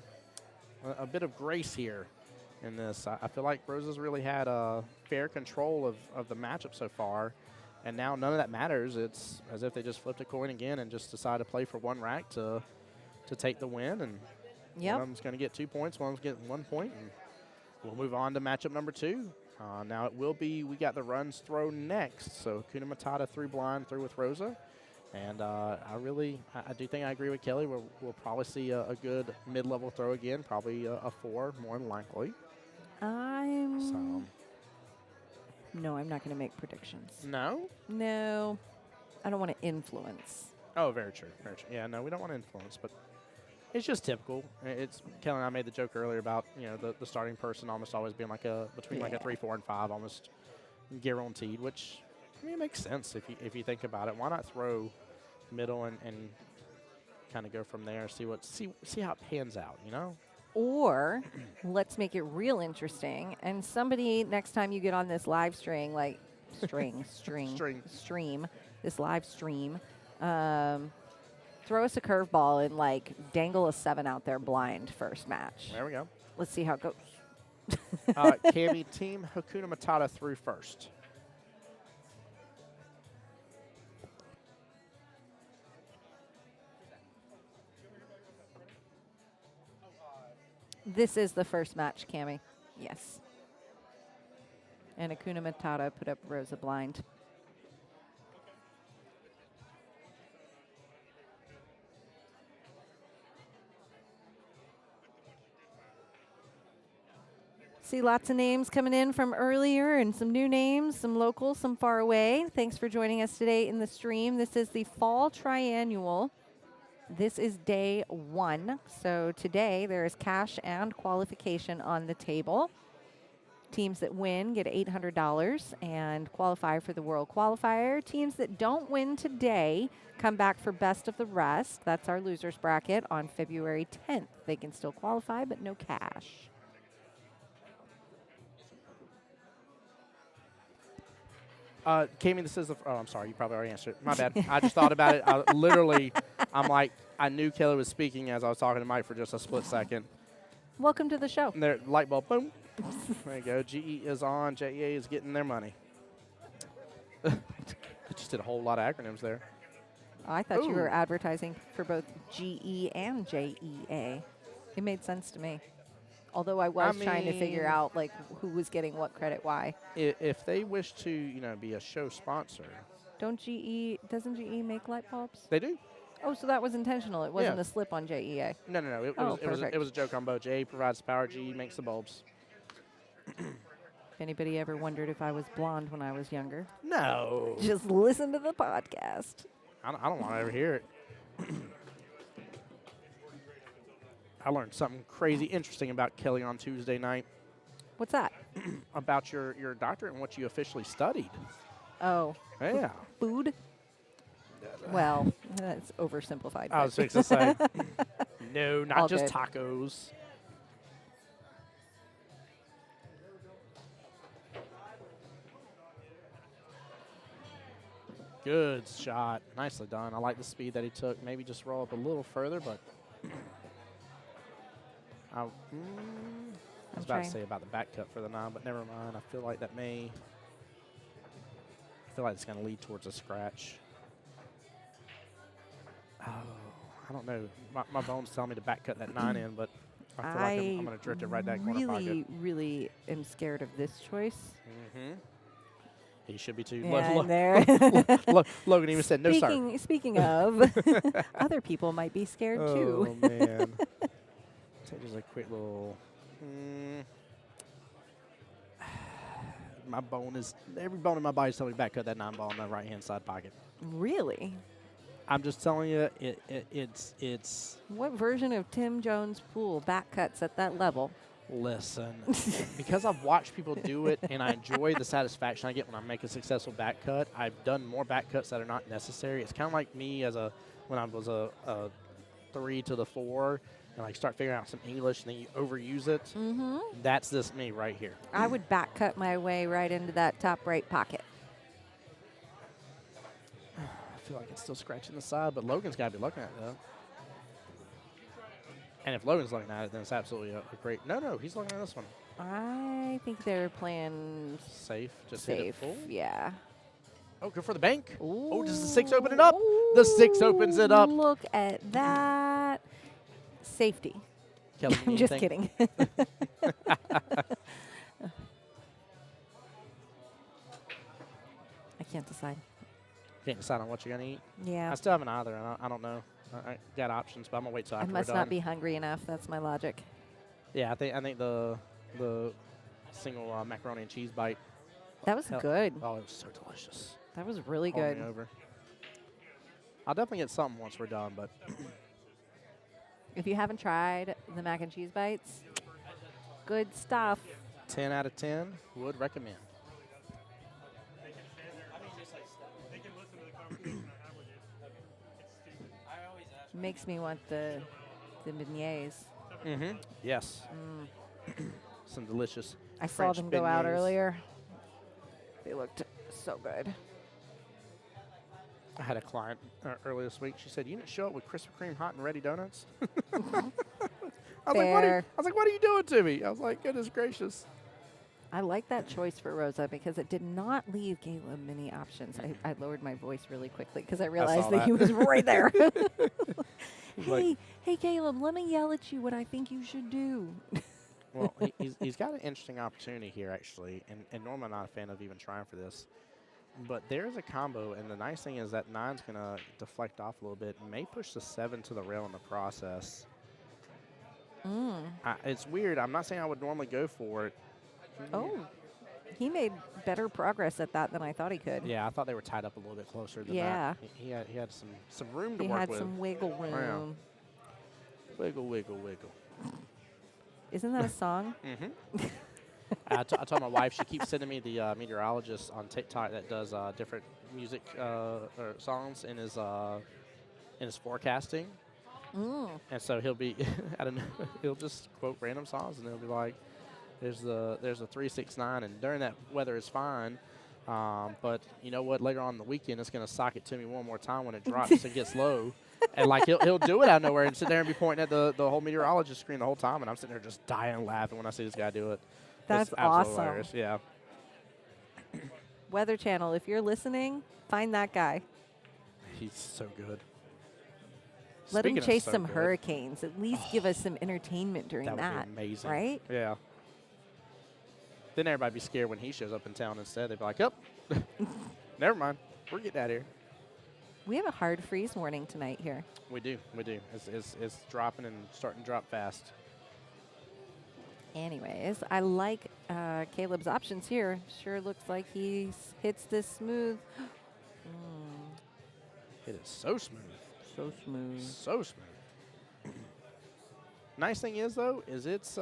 bit of grace here in this. I feel like Rosa's really had fair control of the matchup so far, and now none of that matters. It's as if they just flipped a coin again and just decided to play for one rack to take the win. And Yep. one of them's going to get 2 points, one of them's getting 1 point, and we'll move on to matchup number 2. Now it will be, we got the runs throw next. So Kuna Matata 3 blind through with Rosa. And I do think I agree with Kelly. We'll probably see a good mid-level throw again, probably a 4 more than likely. No, I'm not going to make predictions. No? No, I don't want to influence. Oh, very true. Very true. Yeah, no, we don't want to influence, but it's just typical. It's Kelly and I made the joke earlier about the starting person almost always being between like a 3, 4, and 5, almost guaranteed. Which I mean, it makes sense if you think about it. Why not throw middle and kind of go from there? See how it pans out. Or let's make it real interesting. And somebody next time you get on this live stream, this live stream. Throw us a curveball and dangle a 7 out there blind first match. There we go. Let's see how it goes. Cammy, Team Hakuna Matata through first. This is the first match, Cammy. Yes. And Hakuna Matata put up Rosa blind. See lots of names coming in from earlier and some new names, some local, some far away. Thanks for joining us today in the stream. This is the Fall Triannual. This is day 1. So today there is cash and qualification on the table. Teams that win get $800 and qualify for the World Qualifier. Teams that don't win today come back for best of the rest. That's our losers bracket on February 10th. They can still qualify, but no cash. Cammy, this is I'm sorry, you probably already answered it. My bad. I just thought about it. I'm like, I knew Kelly was speaking as I was talking to Mike for just a split second. Welcome to the show. And there, light bulb, boom. There you go. GE is on. JEA is getting their money. Just did a whole lot of acronyms there. I thought you were advertising for both GE and JEA. It made sense to me. Although I was trying to figure out who was getting what credit, why. If they wish to, be a show sponsor. Doesn't GE make light bulbs? They do. Oh, so that was intentional. It wasn't a slip on JEA. No. It was a joke on both. JE provides the power, GE makes the bulbs. If anybody ever wondered if I was blonde when I was younger. No. Just listen to the podcast. I don't want to ever hear it. I learned something crazy interesting about Kelly on Tuesday night. What's that? About your doctorate and what you officially studied. Oh. Yeah. Food? Well, that's oversimplified. I was fixing to say. No, not All just good. tacos. Good shot. Nicely done. I like the speed that he took. Maybe just roll up a little further, but I was about to say about the back cut for the 9, but never mind. I feel like it's going to lead towards a scratch. Oh, I don't know. My bones tell me to back cut that 9 in, but I feel like I'm going to drift it right that corner pocket. Really am scared of this choice. Mm-hmm. He should be too. Logan even said no, sir. Speaking of, other people might be scared too. Oh, man. Take just a quick little. Every bone in my body is telling me back cut that 9 ball in the right-hand side pocket. Really? I'm just telling you, it's. What version of Tim Jones' pool back cuts at that level? Listen, because I've watched people do it and I enjoy the satisfaction I get when I make a successful back cut. I've done more back cuts that are not necessary. It's kind of like me when I was a 3 to the 4 and start figuring out some English and then you overuse it. Mm-hmm. That's this me right here. I would back cut my way right into that top right pocket. I feel like it's still scratching the side, but Logan's got to be looking at it, though. And if Logan's looking at it, then it's absolutely a great. No, he's looking at this one. I think they're playing safe. Just hit it full. Yeah. Oh, good for the bank. Ooh. Oh, does the 6 open it up? The 6 opens it up. Look at that. Safety. Kelly, I'm just kidding. I can't decide. Can't decide on what you're going to eat. Yeah. I still haven't either, and I don't know. I got options, but I'm going to wait till I after must we're done. not be hungry enough. That's my logic. Yeah, I think the single macaroni and cheese bite. That was good. Oh, it was so delicious. That was really Hold good. me over. I'll definitely get something once we're done, but If you haven't tried the mac and cheese bites, good stuff. 10 out of 10 would recommend. Makes me want the beignets. Mm-hmm. Yes. Some delicious I saw French them go out beignets. earlier. They looked so good. I had a client earlier this week. She said, "You didn't show up with Krispy Kreme hot and ready donuts." I was Fair. like, "What are you doing to me?" I was like, "Goodness gracious." I like that choice for Rosa because it did not leave Caleb many options. I lowered my voice really quickly because I realized that he was right there. Hey, Caleb, let me yell at you what I think you should do. Well, he's got an interesting opportunity here, actually, and normally I'm not a fan of even trying for this. But there's a combo, and the nice thing is that 9's going to deflect off a little bit and may push the 7 to the rail in the process. It's weird. I'm not saying I would normally go for it. Oh, he made better progress at that than I thought he could. Yeah, I thought they were tied up a little bit closer than Yeah. that. He had some room to He work had with. some wiggle room. Wiggle, wiggle, wiggle. Isn't that a song? Mm-hmm. I told my wife, she keeps sending me the meteorologist on TikTok that does different music or songs in his forecasting. And so he'll be, I don't know, he'll just quote random songs, and he'll be like, there's a 369, and during that weather is fine. But you know what? Later on in the weekend, it's going to sock it to me one more time when it drops and gets low. And like he'll do it out of nowhere and sit there and be pointing at the whole meteorologist screen the whole time, and I'm sitting there just dying laughing when I see this guy do it. That's It's absolutely awesome. hilarious. Yeah. Weather Channel, if you're listening, find that guy. He's so good. Let him Speaking of chase so some good, hurricanes. At least give us some entertainment during That that. would be amazing. Right? Yeah. Then everybody be scared when he shows up in town instead. They'd be like, oh, never mind. We're getting out of here. We have a hard freeze warning tonight here. We do. It's dropping and starting to drop fast. Anyways, I like Caleb's options here. Sure looks like he hits this smooth. It is so smooth. So smooth. So smooth. Nice thing is, though, is it's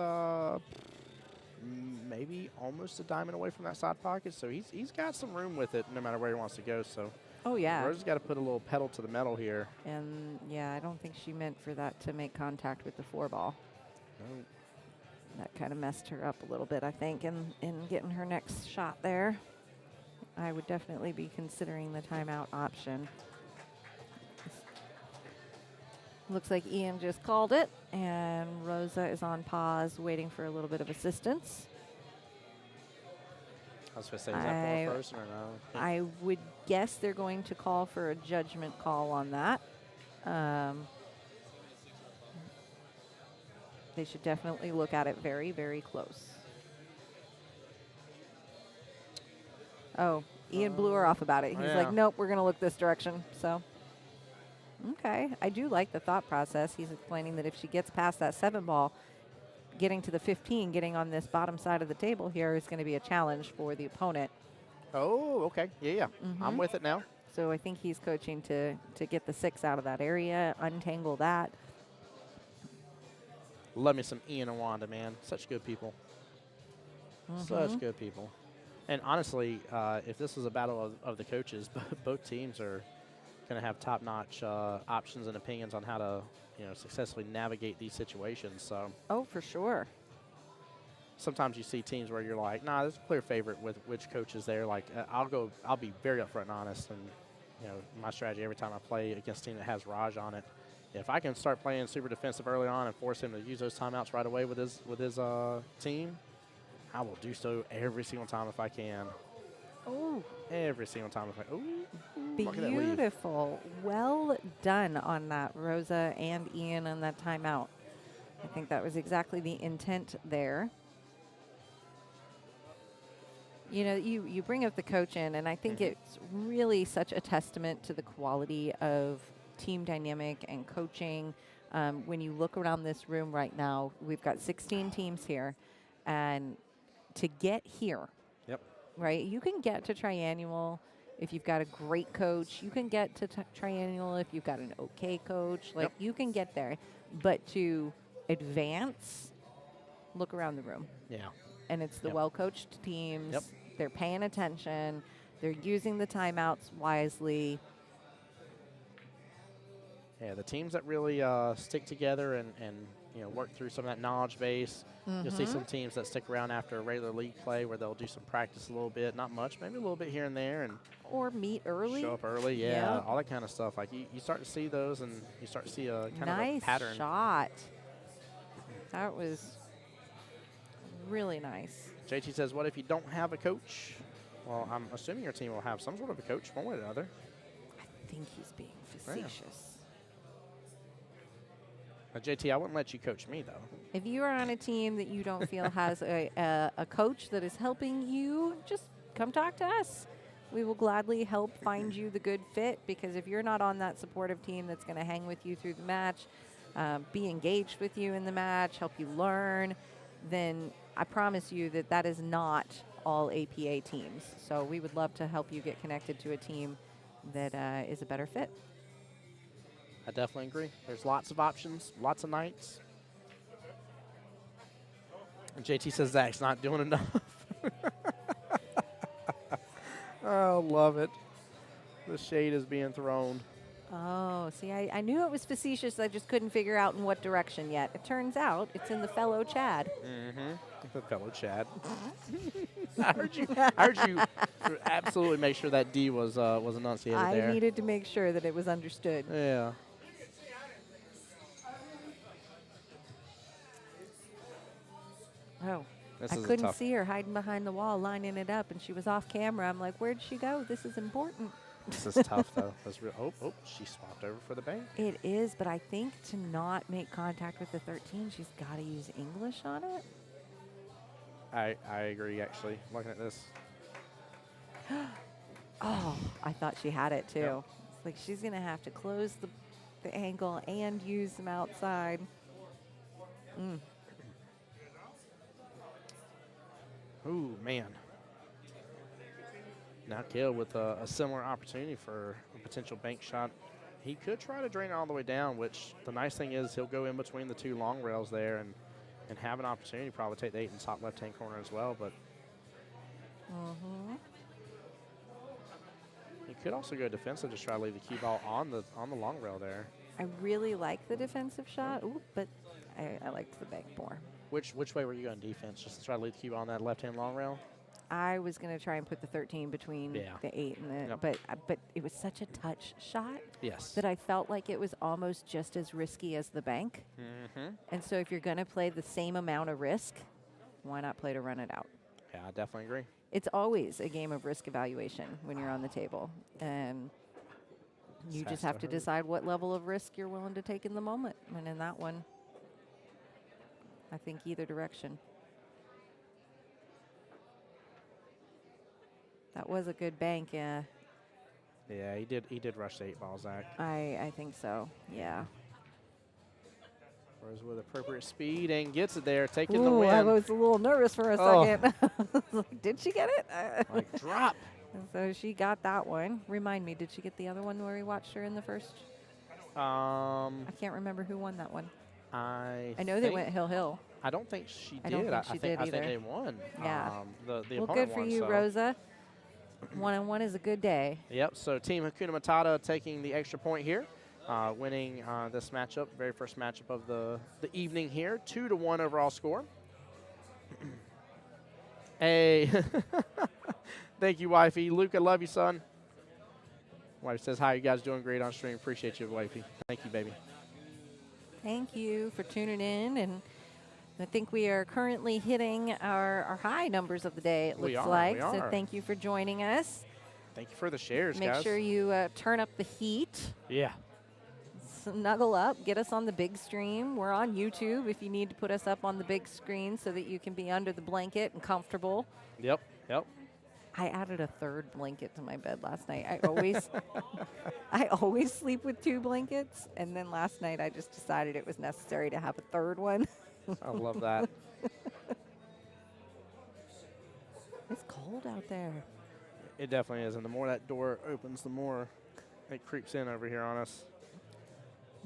maybe almost a diamond away from that side pocket, so he's got some room with it no matter where he wants to go. So Oh, yeah. Rosa's got to put a little pedal to the metal here. And, yeah, I don't think she meant for that to make contact with the 4-ball. No. That kind of messed her up a little bit, I think, in getting her next shot there. I would definitely be considering the timeout option. Looks like Ian just called it, and Rosa is on pause, waiting for a little bit of assistance. I was going to say, is that ball frozen or no? I would guess they're going to call for a judgment call on that. They should definitely look at it very, very close. Oh, Ian blew her off about it. He's like, nope, we're going to look this direction. So, okay. I do like the thought process. He's explaining that if she gets past that 7-ball, getting to the 15, getting on this bottom side of the table here is going to be a challenge for the opponent. Oh, okay. Yeah. I'm with it now. So I think he's coaching to get the 6 out of that area, untangle that. Love me some Ian and Wanda, man. Such good people. Such good people. And honestly, if this was a battle of the coaches, both teams are going to have top-notch options and opinions on how to, successfully navigate these situations. So, Oh, for sure. sometimes you see teams where you're like, nah, there's a clear favorite with which coach is there. Like, I'll be very upfront and honest, and my strategy every time I play against a team that has Raj on it. If I can start playing super defensive early on and force him to use those timeouts right away with his team, I will do so every single time if I can. Oh, Every single time if I look at that lead. beautiful. Well done on that, Rosa and Ian, on that timeout. I think that was exactly the intent there. You know, you bring up the coach in, and I think it's really such a testament to the quality of team dynamic and coaching. When you look around this room right now, we've got 16 teams here, and to get here, Yep. right, you can get to triannual if you've got a great coach. You can get to triannual if you've got an okay coach. Like, you can get there. But to advance, look around the room. Yeah. And it's the Yep. well-coached teams. Yep. They're paying attention. They're using the timeouts wisely. Yeah, the teams that really stick together and you know, work through some of that knowledge base. You'll see some teams that stick around after a regular league play where they'll do some practice a little bit, not much, maybe a little bit here and there, and Or meet early. show up early. Yeah, Yeah. all that kind of stuff. Like you start to see those, and you start to see a kind of a Nice pattern. shot. That was really nice. JT says, "What if you don't have a coach?" Well, I'm assuming your team will have some sort of a coach, one way or another. I think he's being facetious. JT, I wouldn't let you coach me though. If you are on a team that you don't feel has a coach that is helping you, just come talk to us. We will gladly help find you the good fit, because if you're not on that supportive team that's going to hang with you through the match, be engaged with you in the match, help you learn, then I promise you that that is not all APA teams. So we would love to help you get connected to a team that is a better fit. I definitely agree. There's lots of options, lots of nights. And JT says Zach's not doing enough. Oh, love it. The shade is being thrown. Oh, see, I knew it was facetious. I just couldn't figure out in what direction yet. It turns out it's in the fellow Chad. The fellow Chad. I heard you absolutely make sure that D was enunciated there. I needed to make sure that it was understood. Yeah. Oh, This I is a couldn't tough- see her hiding behind the wall, lining it up, and she was off camera. I'm like, where'd she go? This is important. This is tough, though. That's real. Oh, she swapped over for the bank. It is, but I think to not make contact with the 13, she's got to use English on it. I agree, actually. Looking at this. Oh, I thought she had it, too. Yep. It's like she's going to have to close the ankle and use them outside. Ooh, man. Now Kale with a similar opportunity for a potential bank shot. He could try to drain it all the way down, which the nice thing is he'll go in between the two long rails there and have an opportunity to probably take the 8 in the top left-hand corner as well. But he could also go defensive, just try to leave the cue ball on the long rail there. I really like the defensive shot, but I liked the bank more. Which way were you going defense? Just to try to leave the cue ball on that left-hand long rail? I was going to try and put the 13 between the 8 and the, but it was such a touch shot Yes. that I felt like it was almost just as risky as the bank. And so if you're going to play the same amount of risk, why not play to run it out? Yeah, I definitely agree. It's always a game of risk evaluation when you're on the table. And you just have to decide what level of risk you're willing to take in the moment. And in that one, I think either direction. That was a good bank, yeah. Yeah, he did rush the 8 ball, Zach. I think so, yeah. Throws with appropriate speed and gets it there, taking the Ooh, win. I was a little nervous for a second. Like, did she get it? Like, drop. And so she got that one. Remind me, did she get the other one where we watched her in the first? I can't remember who won that one. I know they went hill. I don't think she did. I don't think she did I think either. they won. Yeah. The Well, opponent good for won, you, so. Rosa. 1-on-1 is a good day. Yep, so Team Hakuna Matata taking the extra point here, winning this matchup, very first matchup of the evening here, 2-1 overall score. Hey, thank you, wifey. Luke, I love you, son. Wife says, hi, you guys doing great on stream. Appreciate you, wifey. Thank you, baby. Thank you for tuning in, and I think we are currently hitting our high numbers of the day, it looks like. We So are. thank you for joining us. Thank you for the shares, Make guys. sure you turn up the heat. Yeah. Snuggle up, get us on the big stream. We're on YouTube if you need to put us up on the big screen so that you can be under the blanket and comfortable. Yep. I added a third blanket to my bed last night. I always sleep with 2 blankets, and then last night I just decided it was necessary to have a third one. I love that. It's cold out there. It definitely is, and the more that door opens, the more it creeps in over here on us.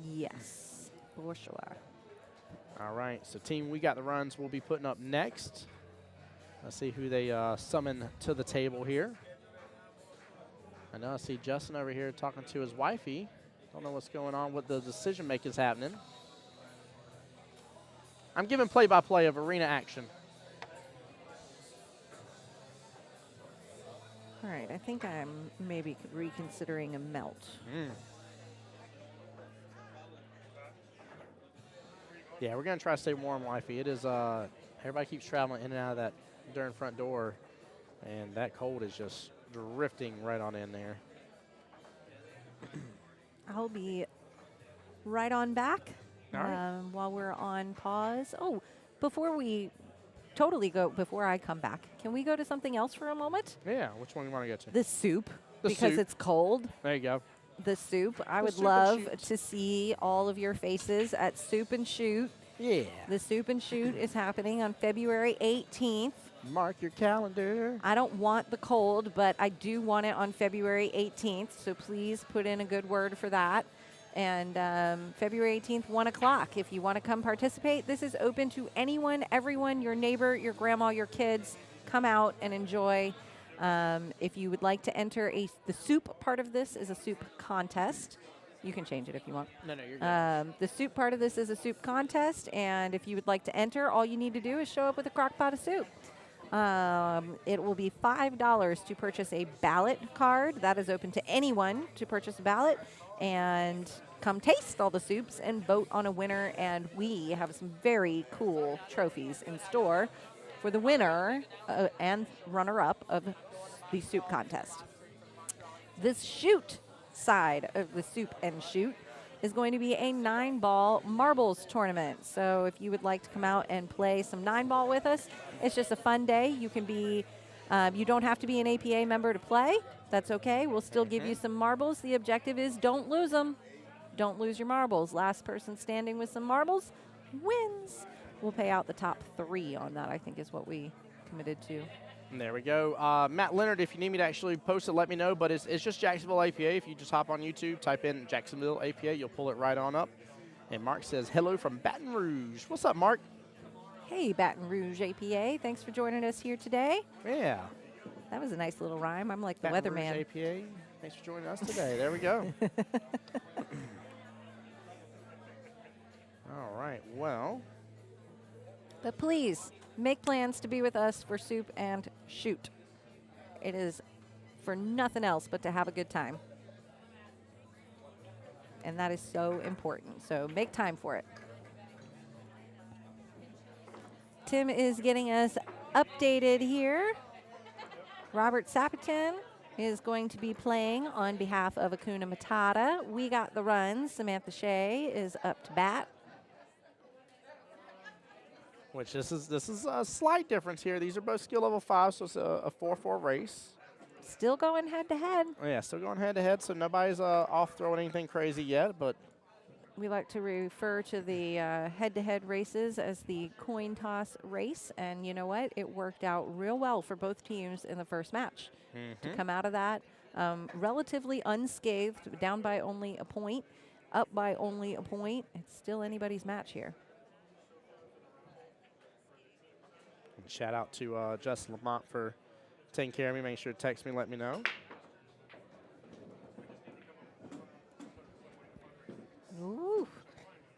Yes, for sure. All right, so team We Got the Runs will be putting up next. Let's see who they summon to the table here. I know I see Justin over here talking to his wifey. Don't know what's going on with the decision making's happening. I'm giving play-by-play of arena action. All right, I think I'm maybe reconsidering a melt. Yeah, we're going to try to stay warm, wifey. It is, everybody keeps traveling in and out of that darn front door, and that cold is just drifting right on in there. I'll be right on back All right. while we're on pause. Oh, before I come back, can we go to something else for a moment? Yeah, which one do you want to go to? The soup, The because soup. it's cold. There you go. The soup. I The would soup and love shoots. to see all of your faces at Soup and Shoot. Yeah. The Soup and Shoot is happening on February 18th. Mark your calendar. I don't want the cold, but I do want it on February 18th, so please put in a good word for that. And February 18th, 1 o'clock. If you want to come participate, this is open to anyone, everyone, your neighbor, your grandma, your kids. Come out and enjoy. If you would like to enter the soup part of this is a soup contest. You can change it if you want. No, you're good. The soup part of this is a soup contest, and if you would like to enter, all you need to do is show up with a crock pot of soup. It will be $5 to purchase a ballot card. That is open to anyone to purchase a ballot, and come taste all the soups and vote on a winner. And we have some very cool trophies in store for the winner and runner-up of the soup contest. This shoot side of the Soup and Shoot is going to be a 9-ball marbles tournament. So if you would like to come out and play some 9-ball with us, it's just a fun day. You can be, you don't have to be an APA member to play. That's okay. We'll still give you some marbles. The objective is don't lose them. Don't lose your marbles. Last person standing with some marbles wins. We'll pay out the top 3 on that, I think is what we committed to. And there we go. Matt Leonard, if you need me to actually post it, let me know. But it's just Jacksonville APA. If you just hop on YouTube, type in Jacksonville APA, you'll pull it right on up. And Mark says, hello from Baton Rouge. What's up, Mark? Hey, Baton Rouge APA. Thanks for joining us here today. Yeah. That was a nice little rhyme. I'm like the Baton Rouge weatherman. APA, thanks for joining us today. There we go. All right, well. But please, make plans to be with us for Soup and Shoot. It is for nothing else but to have a good time. And that is so important. So make time for it. Tim is getting us updated here. Robert Sapitan is going to be playing on behalf of Akuna Matata. We got the runs. Samantha Shea is up to bat. Which this is a slight difference here. These are both skill level 5, so it's a 4-4 race. Still going head to head. Oh, yeah, still going head to head, so nobody's off throwing anything crazy yet, but We like to refer to the head-to-head races as the coin toss race, and you know what? It worked out real well for both teams in the first match to come out of that relatively unscathed, down by only a point, up by only a point. It's still anybody's match here. And shout out to Justin Lamont for taking care of me. Make sure to text me, let me know. Ooh,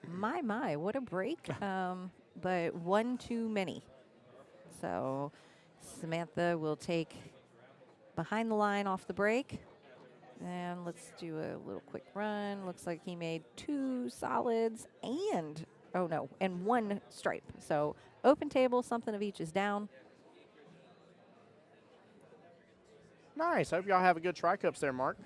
my, what a break. But one too many. So Samantha will take behind the line off the break. And let's do a little quick run. Looks like he made 2 solids and, oh no, and 1 stripe. So open table, something of each is down. Nice. I hope y'all have a good tri-cups there, Mark.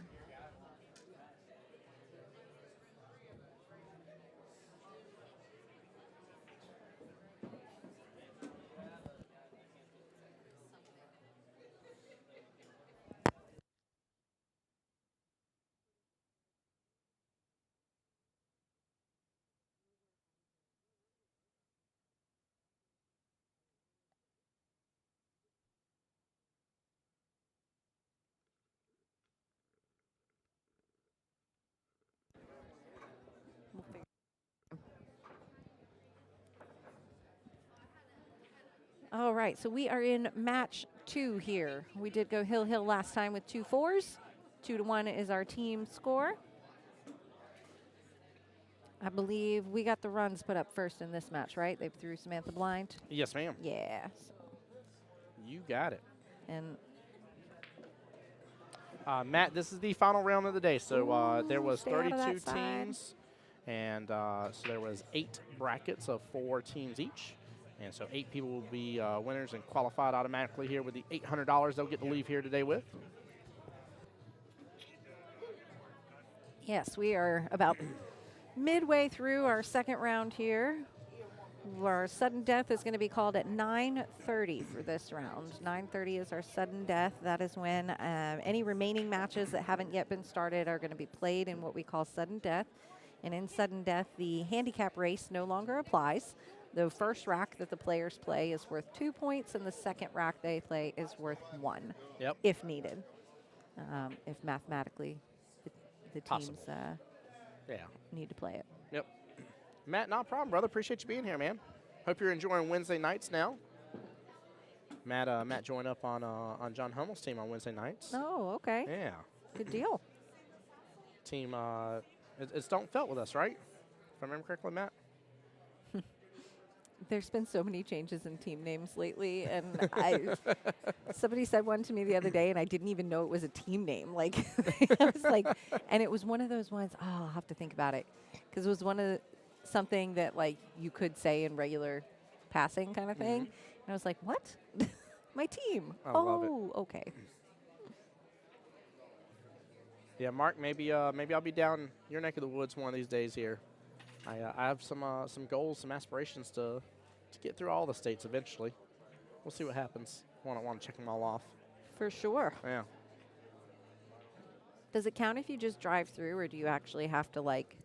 All right, so we are in match 2 here. We did go hill last time with 2 4s. 2-1 is our team score. I believe we got the runs put up first in this match, right? They threw Samantha blind. Yes, ma'am. Yeah. So, You got it. and Matt, this is the final round of the day. So there was stay out of that 32 side. teams, and so there was 8 brackets of 4 teams each. And so 8 people will be winners and qualified automatically here with the $800 they'll get to leave here today with. yes, we are about midway through our second round here. Our sudden death is going to be called at 9:30 for this round. 9:30 is our sudden death. That is when any remaining matches that haven't yet been started are going to be played in what we call sudden death. And in sudden death, the handicap race no longer applies. The first rack that the players play is worth 2 points, and the second rack they play is worth 1, Yep. if needed. If mathematically the teams Possible. Yeah. need to play it. Yep. Matt, not a problem, brother. Appreciate you being here, man. Hope you're enjoying Wednesday nights now. Matt joined up on John Hummel's team on Wednesday nights. Oh, okay. Yeah. Good deal. Team, it's Don't Felt with us, right? If I remember correctly, Matt? There's been so many changes in team names lately, and somebody said one to me the other day, and I didn't even know it was a team name. Like, I was like, and it was one of those ones. Oh, I'll have to think about it, because it was something that like you could say in regular passing kind of thing, and I was like, what? My team? I love it. Okay. Yeah, Mark, maybe I'll be down your neck of the woods one of these days here. I have some goals, some aspirations to get through all the states eventually. We'll see what happens. I want to check them all off. For sure. Yeah. Does it count if you just drive through, or do you actually have to like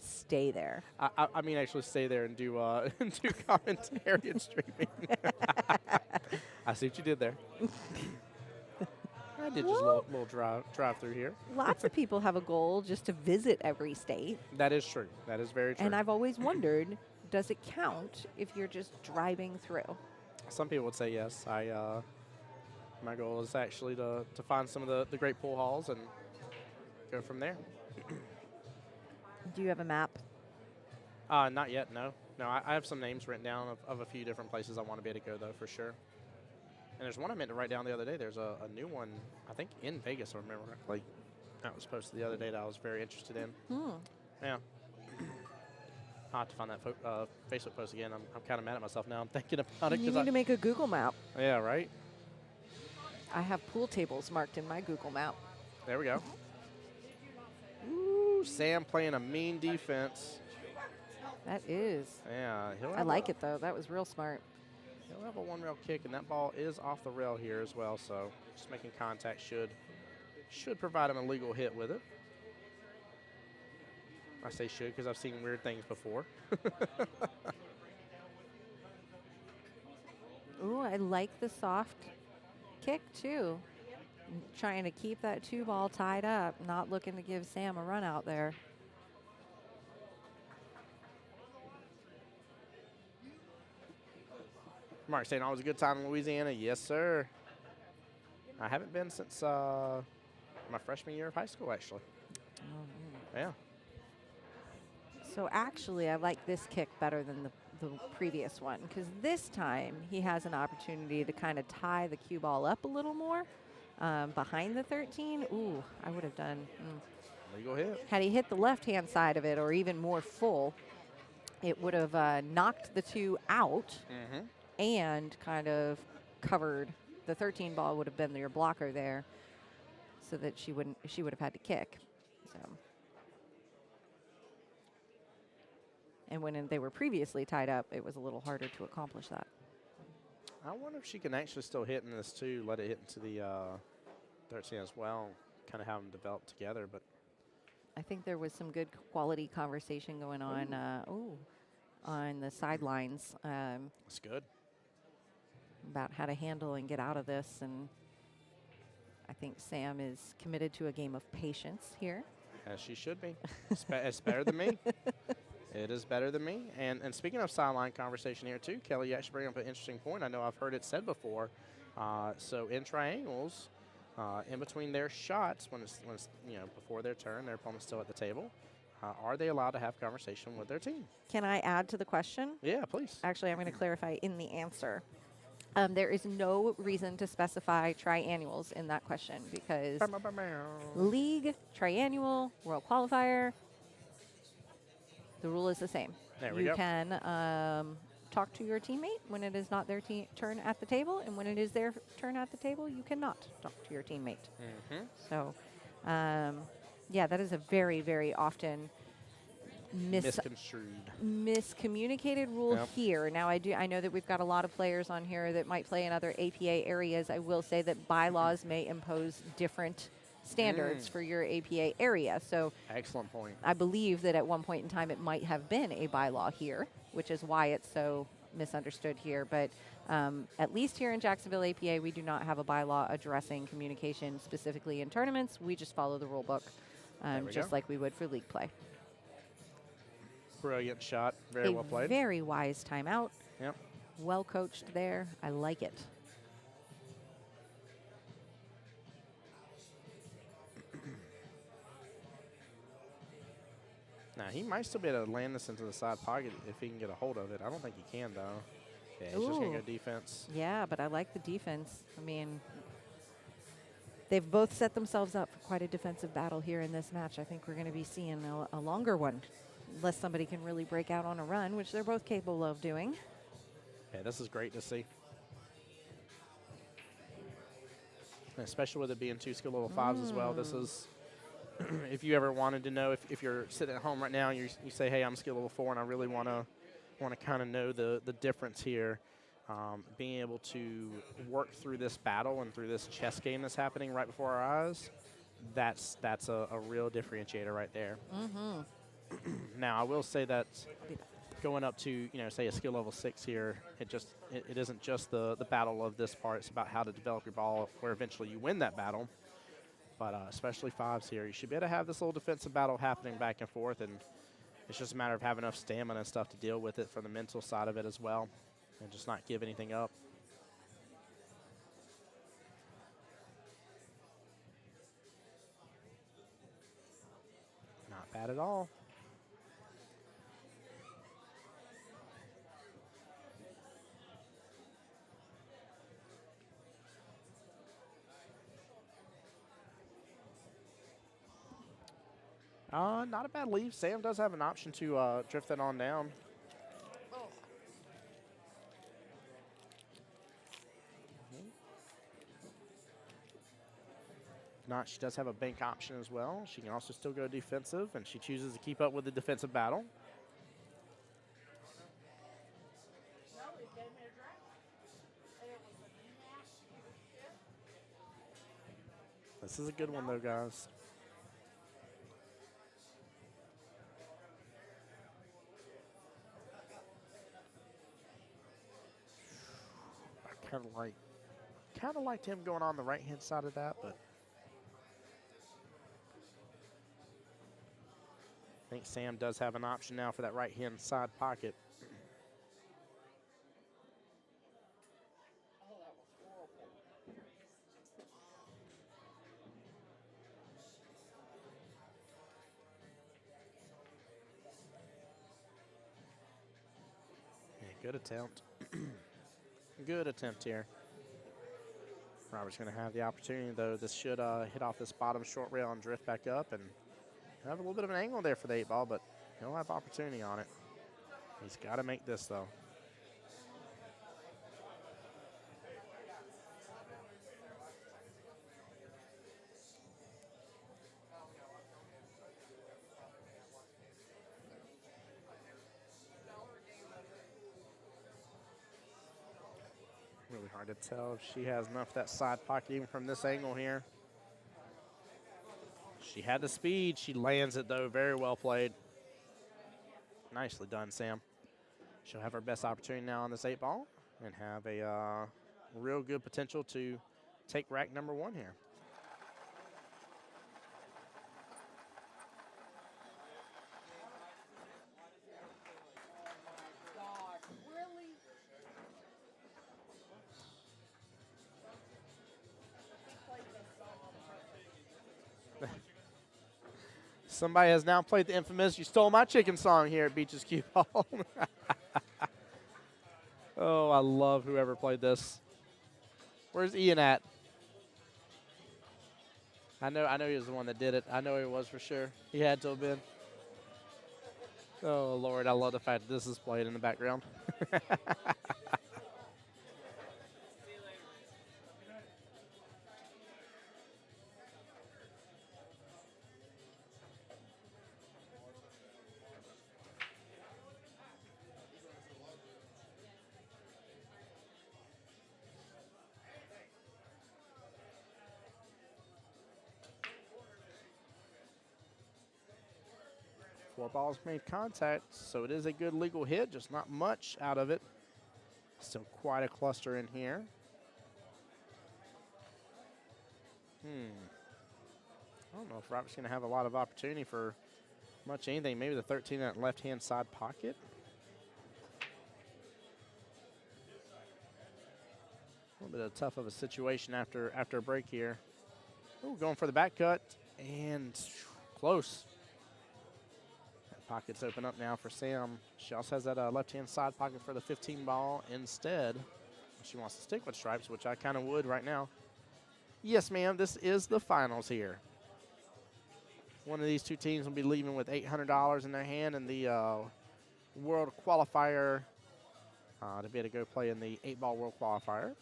stay there? I mean, actually stay there and do do commentary and streaming. I see what you did there. I did just a little drive through here. Lots of people have a goal just to visit every state. That is true. That is very true. And I've always wondered, does it count if you're just driving through? Some people would say yes. My goal is actually to find some of the great pool halls and go from there. Do you have a map? Not yet, no. No, I have some names written down of a few different places I want to be able to go, though, for sure. And there's one I meant to write down the other day. There's a new one, I think, in Vegas, if I remember correctly. That was posted the other day that I was very interested in. Yeah. I'll have to find that Facebook post again. I'm kind of mad at myself now. I'm thinking about it. You need to make a Google map. Yeah, right? I have pool tables marked in my Google map. There we go. Ooh, Sam playing a mean defense. That is. Yeah. I like it, though. That was real smart. He'll have a one-rail kick, and that ball is off the rail here as well, so just making contact should provide him a legal hit with it. I say should because I've seen weird things before. Ooh, I like the soft kick, too. Trying to keep that 2 ball tied up, not looking to give Sam a run out there. Mark saying always a good time in Louisiana. Yes, sir. I haven't been since my freshman year of high school, actually. Yeah. So actually, I like this kick better than the previous one, because this time he has an opportunity to kind of tie the cue ball up a little more behind the 13. Ooh, I would have done. Legal hit. Had he hit the left-hand side of it, or even more full, it would have knocked the 2 out and kind of covered. The 13 ball would have been your blocker there, so that she would have had to kick. So. And when they were previously tied up, it was a little harder to accomplish that. I wonder if she can actually still hit in this too, let it hit into the 13 as well, kind of have them develop together. But I think there was some good quality conversation going on on the sidelines. That's good. About how to handle and get out of this. And I think Sam is committed to a game of patience here. As she should be. It's better than me. It is better than me. And speaking of sideline conversation here too, Kelly, you actually bring up an interesting point. I know I've heard it said before. So in triangles, in between their shots, when it's before their turn, their opponent's still at the table. Are they allowed to have conversation with their team? Can I add to the question? Yeah, please. Actually, I'm going to clarify in the answer. There is no reason to specify triannuals in that question because league, triannual, world qualifier, the rule is the same. There we you go. can talk to your teammate when it is not their turn at the table, and when it is their turn at the table, you cannot talk to your teammate. Mm-hmm. So, yeah, that is a very, very often miscommunicated rule here. Now, I know that we've got a lot of players on here that might play in other APA areas. I will say that bylaws may impose different standards for your APA area. So, excellent point. I believe that at one point in time it might have been a bylaw here, which is why it's so misunderstood here. But at least here in Jacksonville APA, we do not have a bylaw addressing communication specifically in tournaments. We just follow the rule book just like we would for league play. Brilliant shot. Very well played. Very wise timeout. Yep. Well coached there. I like it. Now, he might still be able to land this into the side pocket if he can get a hold of it. I don't think he can, though. Yeah, he's just going to go defense. Yeah, but I like the defense. I mean, they've both set themselves up for quite a defensive battle here in this match. I think we're going to be seeing a longer one, unless somebody can really break out on a run, which they're both capable of doing. Yeah, this is great to see. Especially with it being 2 skill level 5s as well. This is, if you ever wanted to know, if you're sitting at home right now and you say, hey, I'm skill level 4 and I really want to kind of know the difference here, being able to work through this battle and through this chess game that's happening right before our eyes, that's a real differentiator right there. Now, I will say that going up to, say a skill level 6 here, it isn't just the battle of this part. It's about how to develop your ball where eventually you win that battle. But especially 5s here, you should be able to have this little defensive battle happening back and forth, and it's just a matter of having enough stamina and stuff to deal with it from the mental side of it as well, and just not give anything up. Not bad at all. Not a bad leave. Sam does have an option to drift that on down. If not, she does have a bank option as well. She can also still go defensive, and she chooses to keep up with the defensive battle. This is a good one, though, guys. Kind of liked him going on the right-hand side of that, but I think Sam does have an option now for that right-hand side pocket. Yeah, good attempt. Good attempt here. Robert's going to have the opportunity, though. This should hit off this bottom short rail and drift back up, and have a little bit of an angle there for the 8-ball, but he'll have opportunity on it. He's got to make this, though. Really hard to tell if she has enough of that side pocket even from this angle here. She had the speed. She lands it, though. Very well played. Nicely done, Sam. She'll have her best opportunity now on this 8-ball and have a real good potential to take rack number 1 here. Somebody has now played the infamous "You Stole My Chicken" song here at Beaches Qball. Oh, I love whoever played this. Where's Ian at? I know he was the one that did it. I know he was for sure. He had to have been. Oh, Lord, I love the fact that this is played in the background. Four balls made contact, so it is a good legal hit, just not much out of it. Still quite a cluster in here. I don't know if Robert's going to have a lot of opportunity for much anything. Maybe the 13 in that left-hand side pocket. A little bit of tough of a situation after a break here. Ooh, going for the back cut, and close. Pockets open up now for Sam. She also has that left-hand side pocket for the 15 ball instead. She wants to stick with stripes, which I kind of would right now. Yes, ma'am, this is the finals here. One of these two teams will be leaving with $800 in their hand in the World Qualifier to be able to go play in the 8-Ball World Qualifier.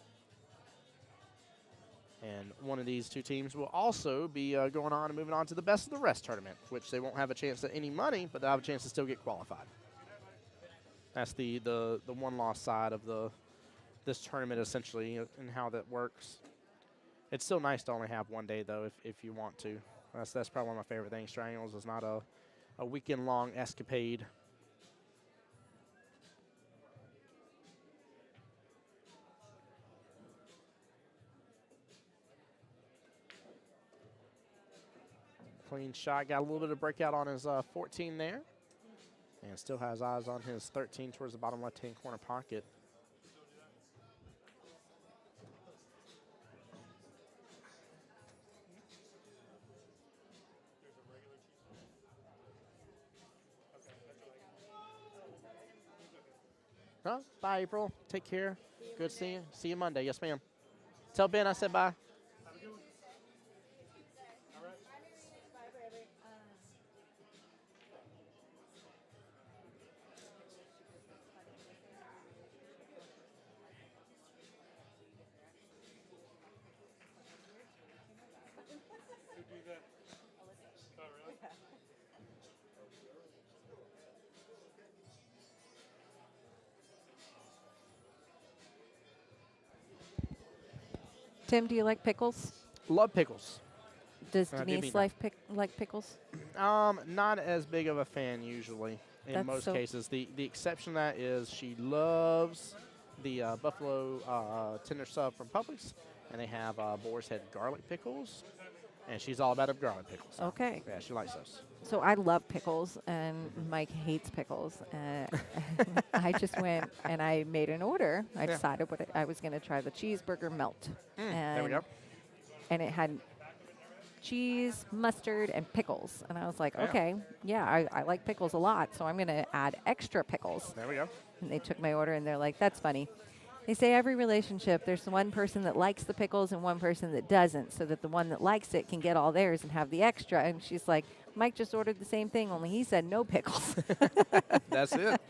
And one of these two teams will also be going on and moving on to the Best of the Rest tournament, which they won't have a chance at any money, but they'll have a chance to still get qualified. That's the one-loss side of this tournament, essentially, and how that works. It's still nice to only have one day, though, if you want to. That's probably one of my favorite things. Triangles is not a weekend-long escapade. Clean shot, got a little bit of breakout on his 14 there. And still has eyes on his 13 towards the bottom left-hand corner pocket. Huh? Bye, April. Take care. Good seeing you. See you Monday. Yes, ma'am. Tell Ben I said bye. Tim, do you like pickles? Love pickles. Does I do Denise mean like pickles? Not as big of a fan usually. In That's most so- cases, the exception to that is she loves the buffalo tender sub from Publix, and they have boar's head garlic pickles, and she's all about her garlic pickles. Okay. Yeah, she likes those. So I love pickles, and Mike hates pickles. I just went and I made an order. I decided I was going to try the cheeseburger melt. There we go. And it had cheese, mustard, and pickles. And I was like, Yeah. okay, yeah, I like pickles a lot, so I'm going to add extra pickles. There we go. And they took my order, and they're like, that's funny. They say every relationship, there's one person that likes the pickles and one person that doesn't, so that the one that likes it can get all theirs and have the extra. And she's like, Mike just ordered the same thing, only he said no pickles. That's it.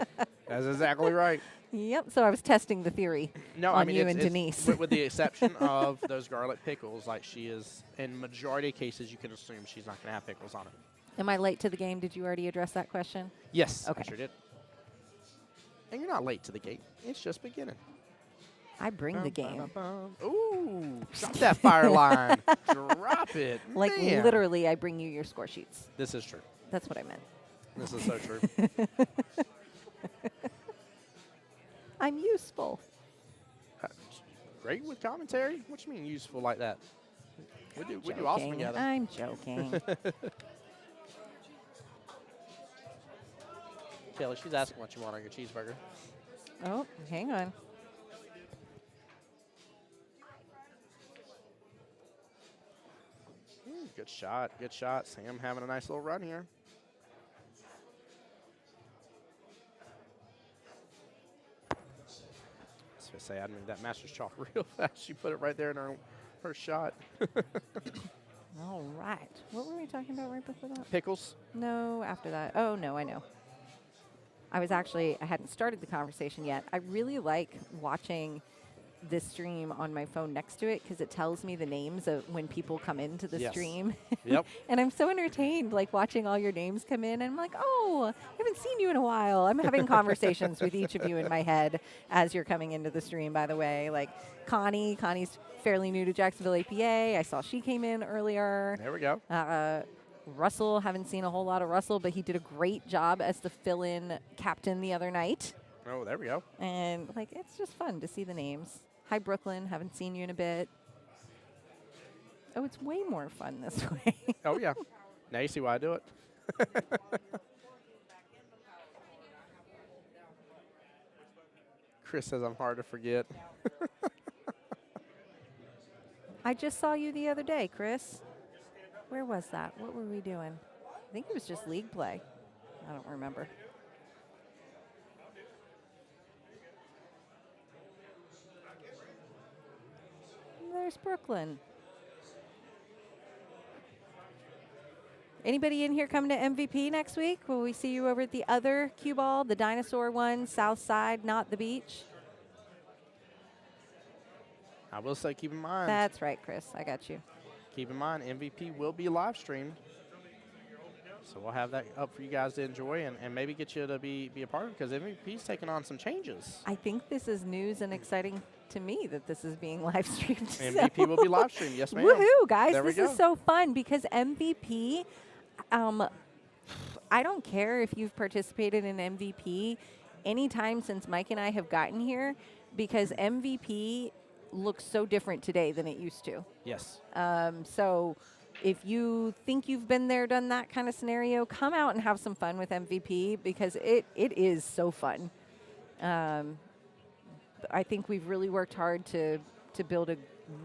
That's exactly right. Yep, so I was testing the theory on you and Denise. With the exception of those garlic pickles, like she is, in majority of cases, you can assume she's not going to have pickles on it. Am I late to the game? Did you already address that question? Yes, Okay. I sure did. And you're not late to the game. It's just beginning. I bring the game. Ooh, drop that fire line. Drop it. Like Man. literally, I bring you your score sheets. This is true. That's what I meant. This is so true. I'm useful. Great with commentary? What you mean useful like that? We do awesome Joking. together. I'm joking. Kelly, she's asking what you want on your cheeseburger. Oh, hang on. Good shot. Good shot. Sam having a nice little run here. I was going to say, I made that master's chalk real fast. She put it right there in her shot. All right. What were we talking about right before that? Pickles. No, after that. Oh, no, I know. I hadn't started the conversation yet. I really like watching this stream on my phone next to it because it tells me the names of when people come into the stream. Yep. And I'm so entertained, like watching all your names come in. And I'm like, oh, I haven't seen you in a while. I'm having conversations with each of you in my head as you're coming into the stream, by the way. Like Connie's fairly new to Jacksonville APA. I saw she came in earlier. There we go. Russell, haven't seen a whole lot of Russell, but he did a great job as the fill-in captain the other night. Oh, there we go. And, like, it's just fun to see the names. Hi, Brooklyn. Haven't seen you in a bit. Oh, it's way more fun this way. Oh, yeah. Now you see why I do it. Chris says I'm hard to forget. I just saw you the other day, Chris. Where was that? What were we doing? I think it was just league play. I don't remember. There's Brooklyn. Anybody in here coming to MVP next week? Will we see you over at the other Qball, the dinosaur one, south side, not the beach? I will say, keep in mind. That's right, Chris. I got you. Keep in mind, MVP will be live streamed. So we'll have that up for you guys to enjoy and maybe get you to be a part of it because MVP's taking on some changes. I think this is news and exciting to me that this is being live streamed. MVP will be live streamed. Yes, ma'am. Woohoo, guys. There we This go. is so fun because MVP, I don't care if you've participated in MVP anytime since Mike and I have gotten here because MVP looks so different today than it used to. Yes. So if you think you've been there, done that kind of scenario, come out and have some fun with MVP because it is so fun. I think we've really worked hard to build a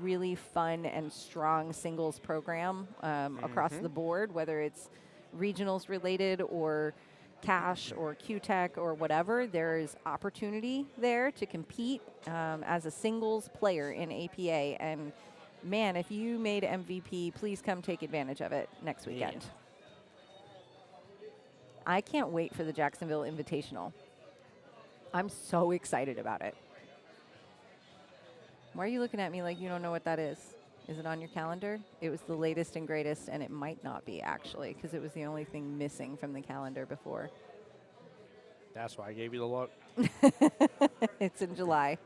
really fun and strong singles program across the board, whether it's regionals related or cash or Q-Tech or whatever. There's opportunity there to compete as a singles player in APA. And man, if you made MVP, please come take advantage of it next weekend. Yeah. I can't wait for the Jacksonville Invitational. I'm so excited about it. Why are you looking at me like you don't know what that is? Is it on your calendar? It was the latest and greatest, and it might not be, actually, because it was the only thing missing from the calendar before. That's why I gave you the look. It's in July.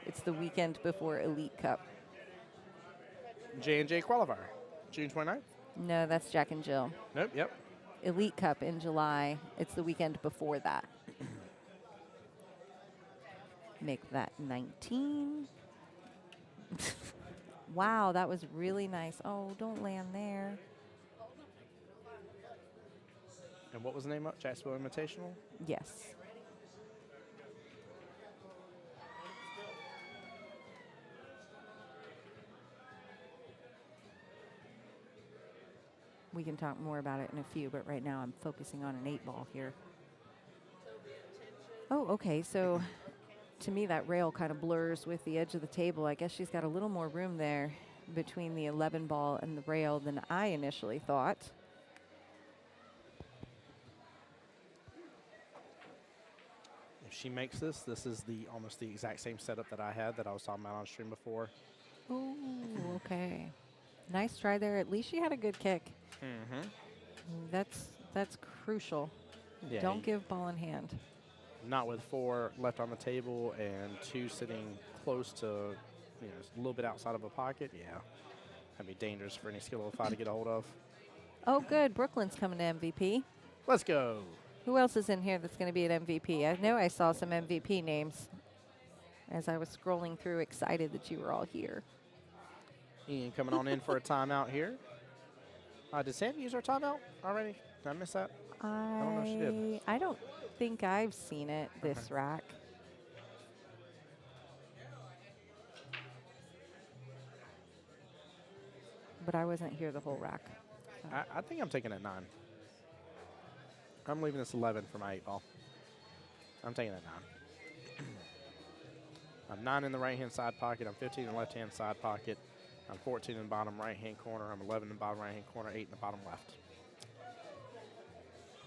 It's the weekend before Elite Cup. J&J Qualifier, June 29th? No, that's Jack and Jill. Nope, yep. Elite Cup in July. It's the weekend before that. Make that 19. Wow, that was really nice. Oh, don't land there. And what was the name of it? Jacksonville Invitational? Yes. We can talk more about it in a few, but right now I'm focusing on an 8-ball here. Oh, okay, so to me that rail kind of blurs with the edge of the table. I guess she's got a little more room there between the 11-ball and the rail than I initially thought. If she makes this, this is almost the exact same setup that I had that I was talking about on stream before. Oh, okay. Nice try there. At least she had a good kick. Mm-hmm. That's crucial. Yeah, Don't give ball in hand. Not with 4 left on the table and 2 sitting close to, a little bit outside of a pocket. Yeah, that'd be dangerous for any skillify to get a hold of. Oh, good. Brooklyn's coming to MVP. Let's go. Who else is in here that's going to be at MVP? I know I saw some MVP names as I was scrolling through, excited that you were all here. Ian coming on in for a timeout here. Did Sam use our timeout already? Did I miss that? I don't know if she did. I don't think I've seen it this rack. But I wasn't here the whole rack. I think I'm taking it 9. I'm leaving this 11 for my 8-ball. I'm taking it 9. I'm 9 in the right-hand side pocket. I'm 15 in the left-hand side pocket. I'm 14 in the bottom right-hand corner. I'm 11 in the bottom right-hand corner, 8 in the bottom left.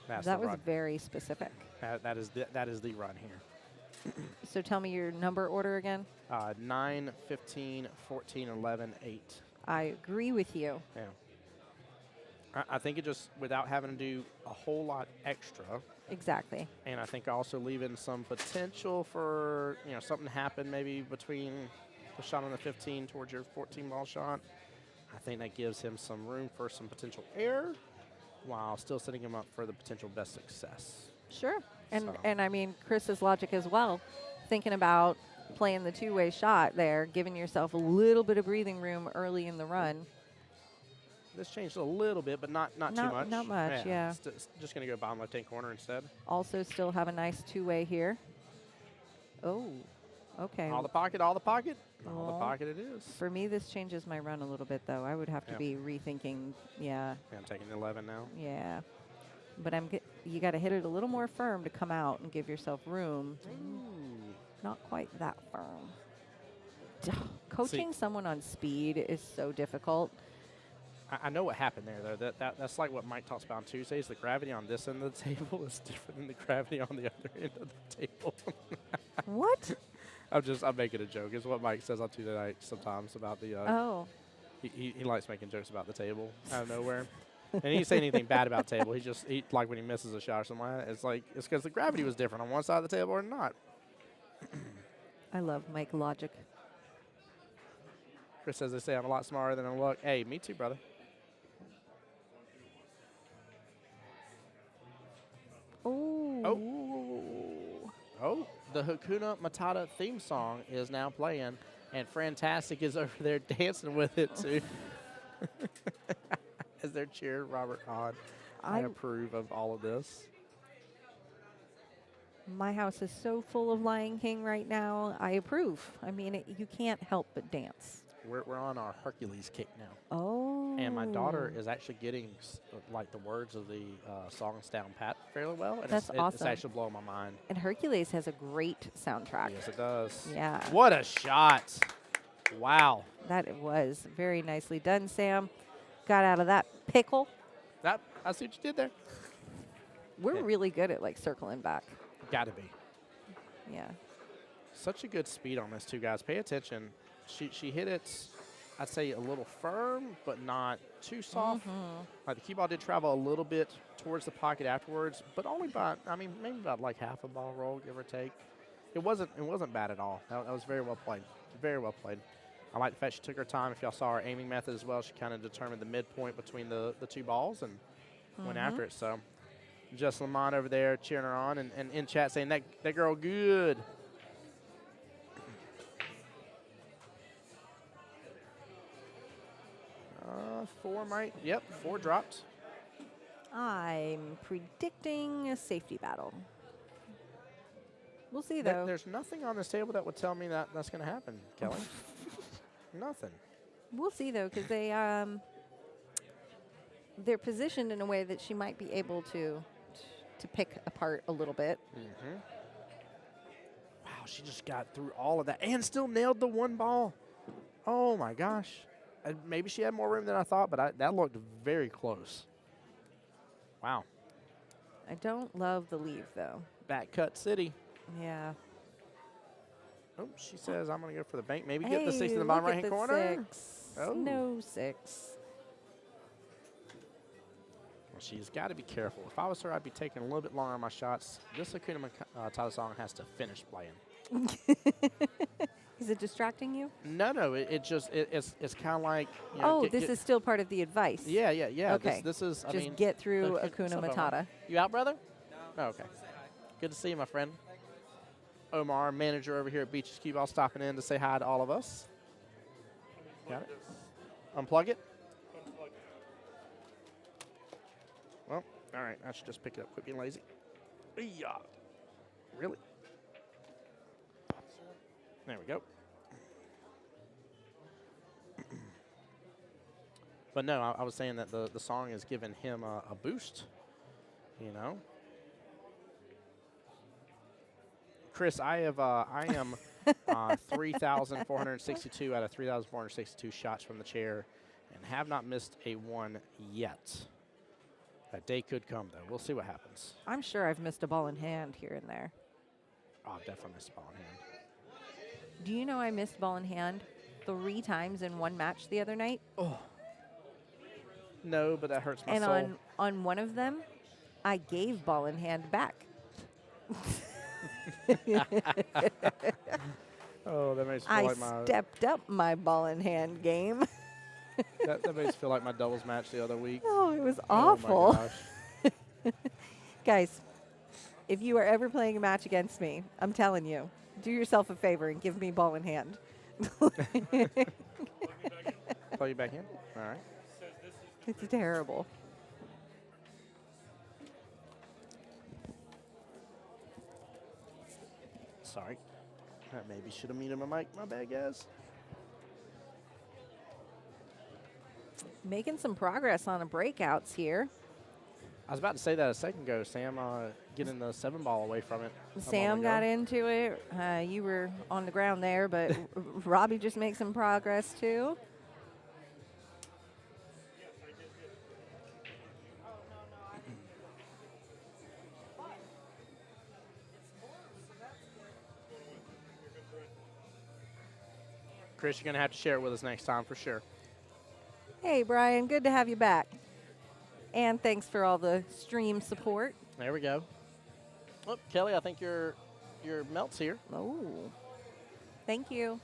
That's That the was run. very specific. That is the run here. So tell me your number order again. 9, 15, 14, 11, 8. I agree with you. Yeah. I think it just, without having to do a whole lot extra, Exactly. and I think also leaving some potential for, something to happen maybe between the shot on the 15 towards your 14 ball shot. I think that gives him some room for some potential error while still setting him up for the potential best success. Sure. And So. and I mean Chris's logic as well, thinking about playing the two-way shot there, giving yourself a little bit of breathing room early in the run. This changed a little bit, but not too much. Not much, yeah. Just going to go bottom left-hand corner instead. Also still have a nice two-way here. Oh, okay. All the pocket, all the pocket. All the Well, pocket it is. For me, this changes my run a little bit, though. I would have to Yeah. be rethinking, yeah. Yeah, I'm taking 11 now. Yeah. But you got to hit it a little more firm to come out and give yourself room. Ooh. Not quite that firm. Coaching someone on speed is so difficult. I know what happened there, though. That's like what Mike talks about on Tuesdays. The gravity on this end of the table is different than the gravity on the other end of the table. What? I'm making a joke. It's what Mike says on Tuesday night sometimes about the. Oh. He likes making jokes about the table out of nowhere. And he didn't say anything bad about table. He like when he misses a shot or something like that. It's because the gravity was different on one side of the table or not. I love Mike logic. Chris says they say I'm a lot smarter than I look. Hey, me too, brother. Oh, the Hakuna Matata theme song is now playing, and Fantastic is over there dancing with it too. As they're cheering Robert on. I approve of all of this. My house is so full of Lion King right now. I approve. I mean, you can't help but dance. We're on our Hercules kick now. Oh. And my daughter is actually getting like the words of the songs down pat fairly well. And That's it's awesome. actually blowing my mind. And Hercules has a great soundtrack. Yes, it does. Yeah. What a shot. Wow. That it was. Very nicely done, Sam. Got out of that pickle. I see what you did there. We're Yeah. really good at like circling back. Gotta be. Yeah. Such a good speed on this too, guys. Pay attention. She hit it, I'd say a little firm, but not too soft. Like the cue ball did travel a little bit towards the pocket afterwards, but only by, maybe about like half a ball roll, give or take. It wasn't bad at all. That was very well played. Very well played. I like the fact she took her time. If y'all saw her aiming method as well, she kind of determined the midpoint between the two balls and went after it. So Jess Lamont over there cheering her on and in chat saying, that girl good. Four dropped. I'm predicting a safety battle. We'll see, though. There's nothing on this table that would tell me that that's going to happen, Kelly. Nothing. We'll see, though, because they're positioned in a way that she might be able to pick apart a little bit. Wow, she just got through all of that and still nailed the one ball. Oh, my gosh. Maybe she had more room than I thought, but that looked very close. Wow. I don't love the leave, though. Back cut city. Yeah. Oh, she says, I'm going to go for the bank. Maybe Hey, get the 6 in the bottom look at right-hand the corner. 6. Oh. No 6. Well, she's got to be careful. If I was her, I'd be taking a little bit longer on my shots. This Hakuna Matata song has to finish playing. Is it distracting you? No. It's kind of like. This is still part of the advice. Yeah. Okay. This is. Just get through the Hakuna Hakuna Matata. You out, brother? No. Oh, okay. Good to see you, my friend. Omar, manager over here at Beaches Qball, stopping in to say hi to all of us. Got it? Unplug it? Well, all right. I should just pick it up. Quit being lazy. Yeah. Really? There we go. But no, I was saying that the song has given him a boost, you know. Chris, I am 3,462 out of 3,462 shots from the chair and have not missed a one yet. That day could come, though. We'll see what happens. I'm sure I've missed a ball in hand here and there. Oh, I've definitely missed a ball in hand. Do you know I missed ball in hand 3 times in one match the other night? Oh. No, but that hurts my And soul. on one of them, I gave ball in hand back. Oh, that makes me feel I like my stepped up my ball in hand game. that makes me feel like my doubles match the other week. Oh, it was Oh my awful. gosh. Guys, if you are ever playing a match against me, I'm telling you, do yourself a favor and give me ball in hand. Play you back in? All right. It's terrible. Sorry. I maybe should have muted my mic. My bad, guys. Making some progress on the breakouts here. I was about to say that a second ago. Sam getting the 7-ball away from it. Sam got into it. You were on the ground there, but Robbie just makes some progress too. Chris, you're going to have to share it with us next time for sure. Hey, Brian, good to have you back. And thanks for all the stream support. There we go. Oh, Kelly, I think your melt's here. Oh, thank you.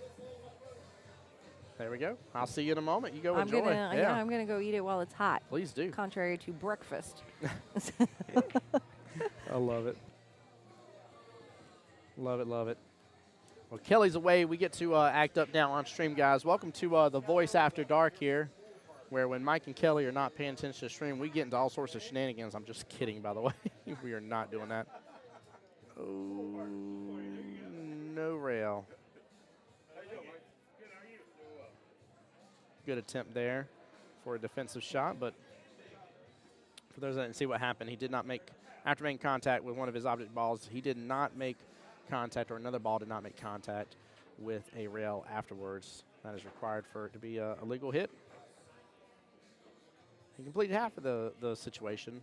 There we go. I'll see you in a moment. You go I'm enjoy. gonna, I'm gonna go eat it while it's hot. Please do. Contrary to breakfast. I love it. Love it, love it. Well, Kelly's away. We get to act up now on stream, guys. Welcome to the Voice After Dark here, where when Mike and Kelly are not paying attention to the stream, we get into all sorts of shenanigans. I'm just kidding, by the way. We are not doing that. Oh, no rail. Good attempt there for a defensive shot, but for those that didn't see what happened, he did not make, after making contact with one of his object balls, he did not make contact, or another ball did not make contact with a rail afterwards. That is required for it to be a legal hit. He completed half of the situation.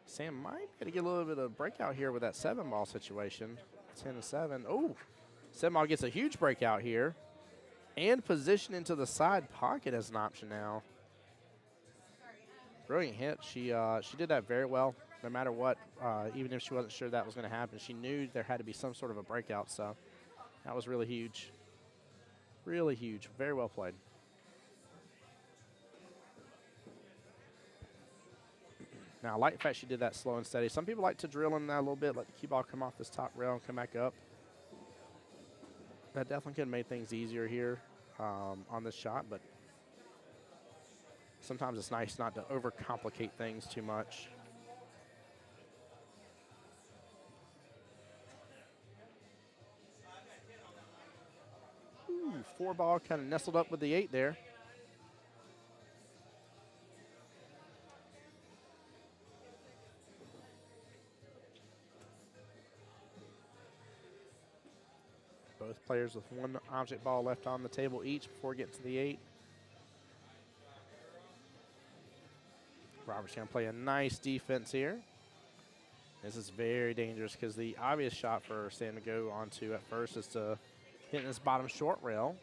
Sam might be able to get a little bit of breakout here with that 7-ball situation. 10-7. Oh, 7-ball gets a huge breakout here. And position into the side pocket as an option now. Brilliant hit. She did that very well. No matter what, even if she wasn't sure that was going to happen, she knew there had to be some sort of a breakout. So that was really huge. Really huge. Very well played. Now, I like the fact she did that slow and steady. Some people like to drill in that a little bit, let the cue ball come off this top rail and come back up. That definitely could have made things easier here on this shot, but sometimes it's nice not to overcomplicate things too much. Ooh, 4-ball kind of nestled up with the 8 there. Both players with one object ball left on the table each before getting to the 8. Robert's going to play a nice defense here. This is very dangerous because the obvious shot for Sam to go onto at first is to hit this bottom short rail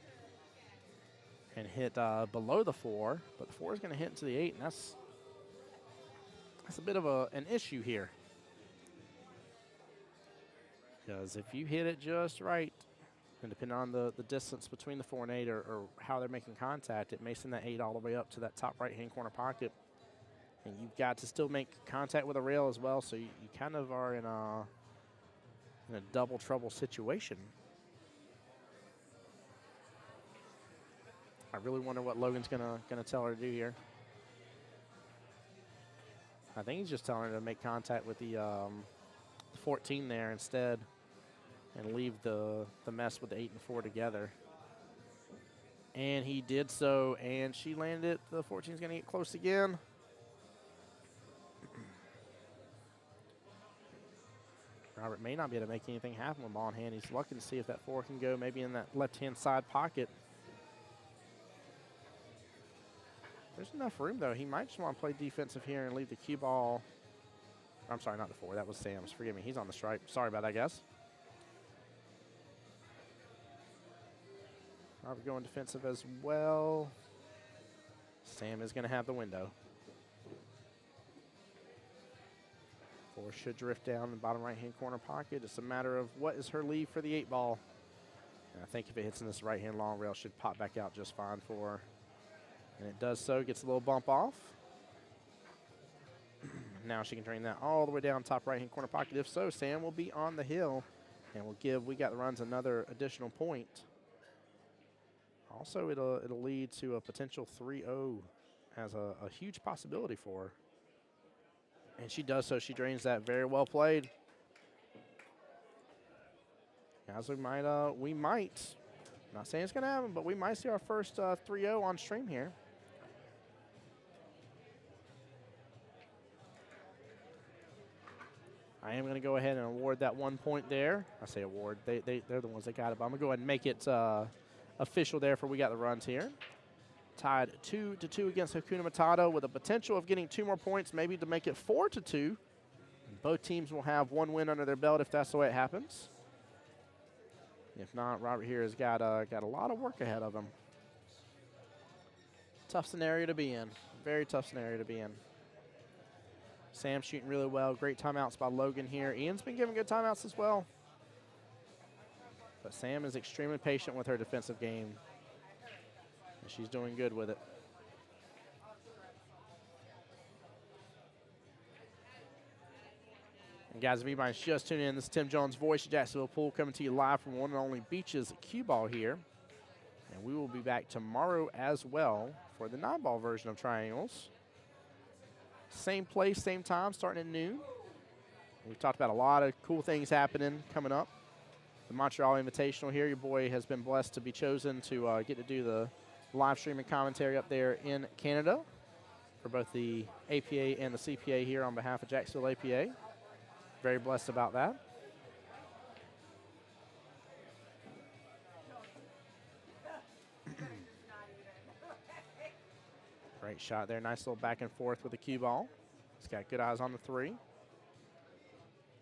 and hit below the 4, but the 4 is going to hit into the 8, and that's a bit of an issue here. Because if you hit it just right, and depending on the distance between the 4 and 8 or how they're making contact, it may send that 8 all the way up to that top right-hand corner pocket. And you've got to still make contact with a rail as well, so you kind of are in a double trouble situation. I really wonder what Logan's gonna tell her to do here. I think he's just telling her to make contact with the 14 there instead, and leave the mess with the 8 and 4 together. And he did so, and she landed it. The 14's going to get close again. Robert may not be able to make anything happen with ball in hand. He's looking to see if that 4 can go maybe in that left-hand side pocket. There's enough room, though. He might just want to play defensive here and leave the cue ball. I'm sorry, not the 4. That was Sam's. Forgive me. He's on the stripe. Sorry about that, guys. Robert going defensive as well. Sam is going to have the window. 4 should drift down in the bottom right-hand corner pocket. It's a matter of what is her lead for the 8 ball. And I think if it hits in this right-hand long rail, it should pop back out just fine for her. And it does so, gets a little bump off. Now she can drain that all the way down top right-hand corner pocket. If so, Sam will be on the hill and will give We Got the Runs another additional point. Also, it'll lead to a potential 3-0 as a huge possibility for her. And she does so. She drains that. Very well played. As we might, not saying it's going to happen, but we might see our first 3-0 on stream here. I am going to go ahead and award that 1 point there. I say award. They're the ones that got it, but I'm going to go ahead and make it official there for We Got the Runs here. Tied 2-2 against Hakuna Matata with a potential of getting 2 more points, maybe to make it 4-2. And both teams will have 1 win under their belt if that's the way it happens. If not, Robert here has got a lot of work ahead of him. Tough scenario to be in. Very tough scenario to be in. Sam shooting really well. Great timeouts by Logan here. Ian's been giving good timeouts as well. But Sam is extremely patient with her defensive game. And she's doing good with it. And guys, if anybody's just tuning in, this is Tim Jones, Voice of Jacksonville Pool, coming to you live from one and only Beaches Qball here. And we will be back tomorrow as well for the 9-ball version of Triangles. Same place, same time, starting at noon. We've talked about a lot of cool things happening coming up. The Montreal Invitational here. Your boy has been blessed to be chosen to get to do the live stream and commentary up there in Canada for both the APA and the CPA here on behalf of Jacksonville APA. Very blessed about that. Great shot there. Nice little back and forth with the cue ball. He's got good eyes on the 3.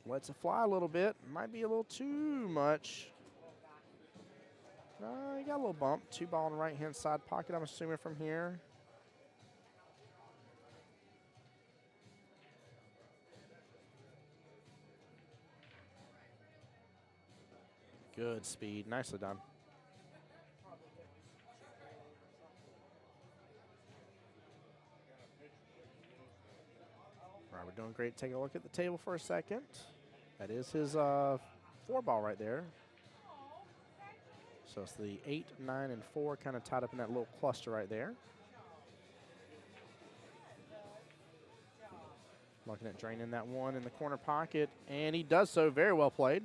Lets it fly a little bit. Might be a little too much. He got a little bump. 2 ball in the right-hand side pocket, I'm assuming, from here. Good speed. Nicely done. We're doing great. Take a look at the table for a second. That is his 4 ball right there. So it's the 8, 9, and 4 kind of tied up in that little cluster right there. Looking at draining that 1 in the corner pocket, and he does so. Very well played.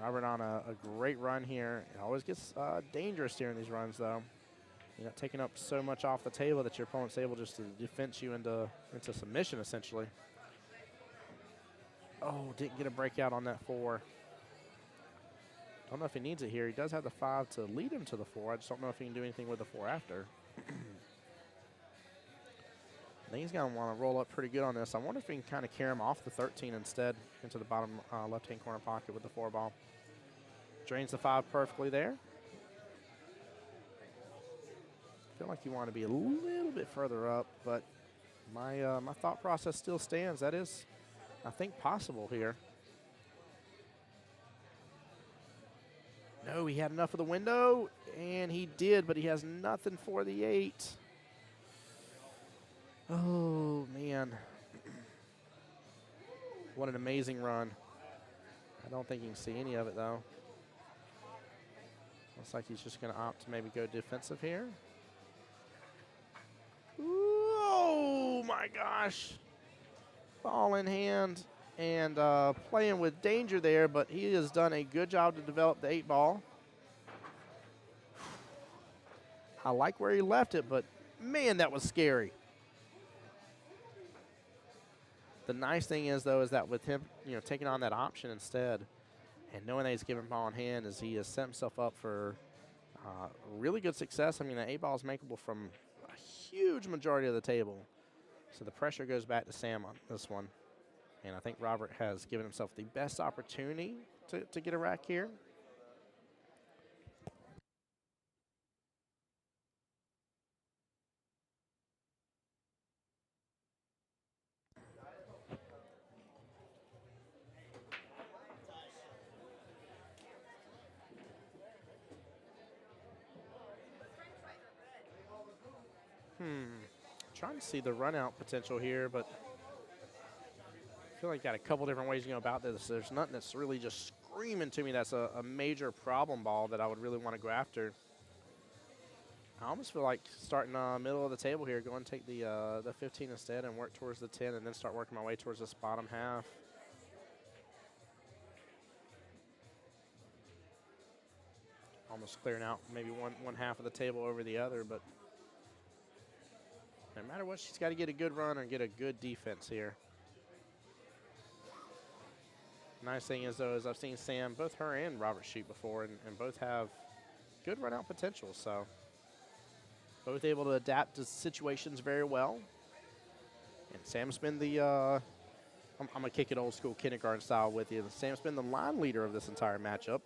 Robert on a great run here. It always gets dangerous here in these runs, though. You're not taking up so much off the table that your opponent's able just to defense you into submission, essentially. Oh, didn't get a breakout on that 4. Don't know if he needs it here. He does have the 5 to lead him to the 4. I just don't know if he can do anything with the 4 after. I think he's going to want to roll up pretty good on this. I wonder if he can kind of carry him off the 13 instead into the bottom left-hand corner pocket with the 4 ball. Drains the 5 perfectly there. I feel like you want to be a little bit further up, but my thought process still stands. That is, I think, possible here. No, he had enough of the window, and he did, but he has nothing for the 8. Oh, man. What an amazing run. I don't think you can see any of it, though. Looks like he's just going to opt to maybe go defensive here. Oh, my gosh. Ball in hand and playing with danger there, but he has done a good job to develop the 8 ball. I like where he left it, but man, that was scary. The nice thing is, though, is that with him, taking on that option instead and knowing that he's given ball in hand, is he has set himself up for really good success. I mean, the 8-ball is makeable from a huge majority of the table. So the pressure goes back to Sam on this one. And I think Robert has given himself the best opportunity to get a rack here. Trying to see the run out potential here, but I feel like got a couple different ways to go about this. There's nothing that's really just screaming to me that's a major problem ball that I would really want to go after. I almost feel like starting middle of the table here, go and take the 15 instead and work towards the 10 and then start working my way towards this bottom half. Almost clearing out maybe one half of the table over the other, but no matter what, she's got to get a good run or get a good defense here. Nice thing is, though, is I've seen Sam, both her and Robert shoot before, and both have good run out potential. So both able to adapt to situations very well. And Sam's been the, I'm going to kick it old school kindergarten style with you. Sam's been the line leader of this entire matchup.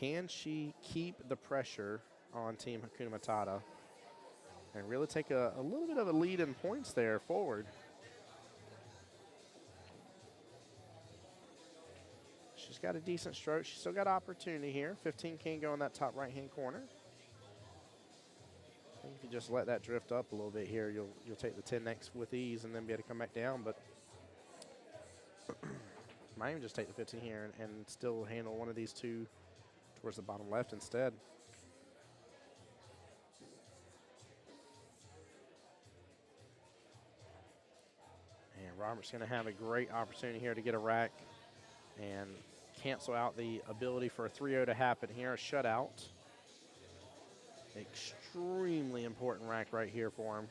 Can she keep the pressure on Team Hakuna Matata and really take a little bit of a lead in points there forward? She's got a decent stroke. She's still got opportunity here. 15 can go in that top right-hand corner. I think if you just let that drift up a little bit here, you'll take the 10 next with ease and then be able to come back down. But might even just take the 15 here and still handle one of these two towards the bottom left instead. And Robert's going to have a great opportunity here to get a rack and cancel out the ability for a 3-0 to happen here, a shutout. Extremely important rack right here for him.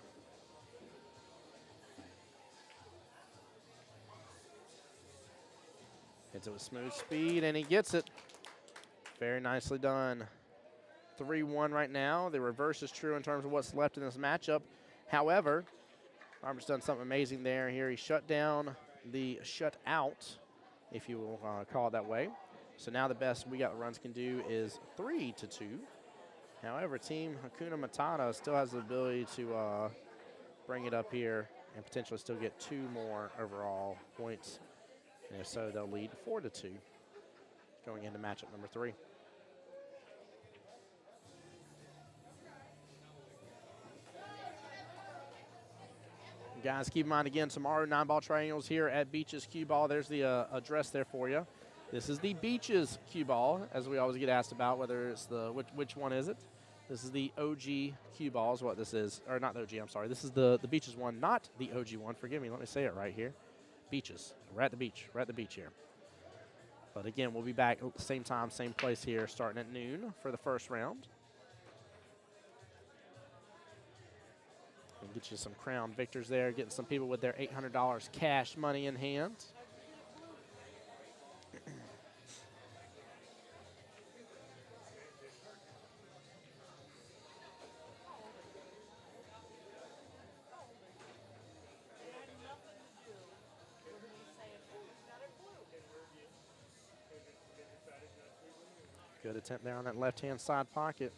Hits it with smooth speed, and he gets it. Very nicely done. 3-1 right now. The reverse is true in terms of what's left in this matchup. However, Robert's done something amazing there. Here he shut down the shutout, if you will call it that way. So now the best We Got Runs can do is 3-2. However, Team Hakuna Matata still has the ability to bring it up here and potentially still get 2 more overall points. And if so, they'll lead 4-2 going into matchup number 3. Guys, keep in mind again, tomorrow 9-ball triangles here at Beaches Qball. There's the address there for you. This is the Beaches Qball, as we always get asked about, whether it's the which one is it. This is the OG Qball is what this is, or not the OG, I'm sorry. This is the Beaches one, not the OG one. Forgive me, let me say it right here. Beaches. We're at the beach. We're at the beach here. But again, we'll be back at the same time, same place here, starting at noon for the first round. And get you some crown victors there, getting some people with their $800 cash money in hand. Good attempt there on that left-hand side pocket.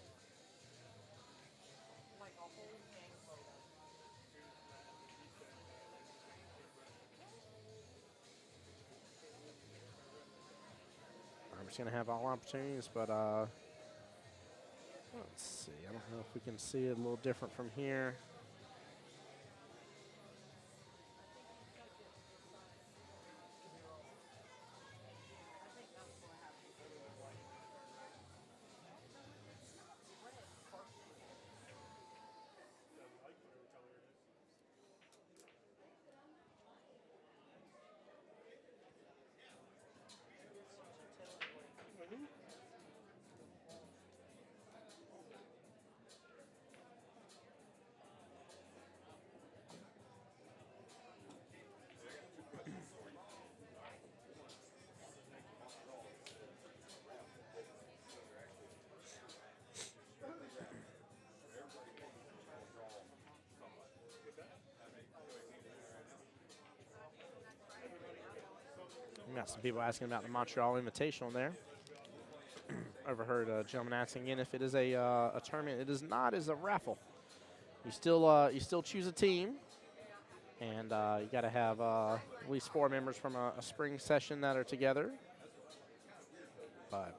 I'm just going to have all opportunities, but let's see. I don't know if we can see it a little different from here. We got some people asking about the Montreal Invitational there. Overheard a gentleman asking again if it is a tournament. It is not. It's a raffle. You still choose a team, and you got to have at least 4 members from a spring session that are together. But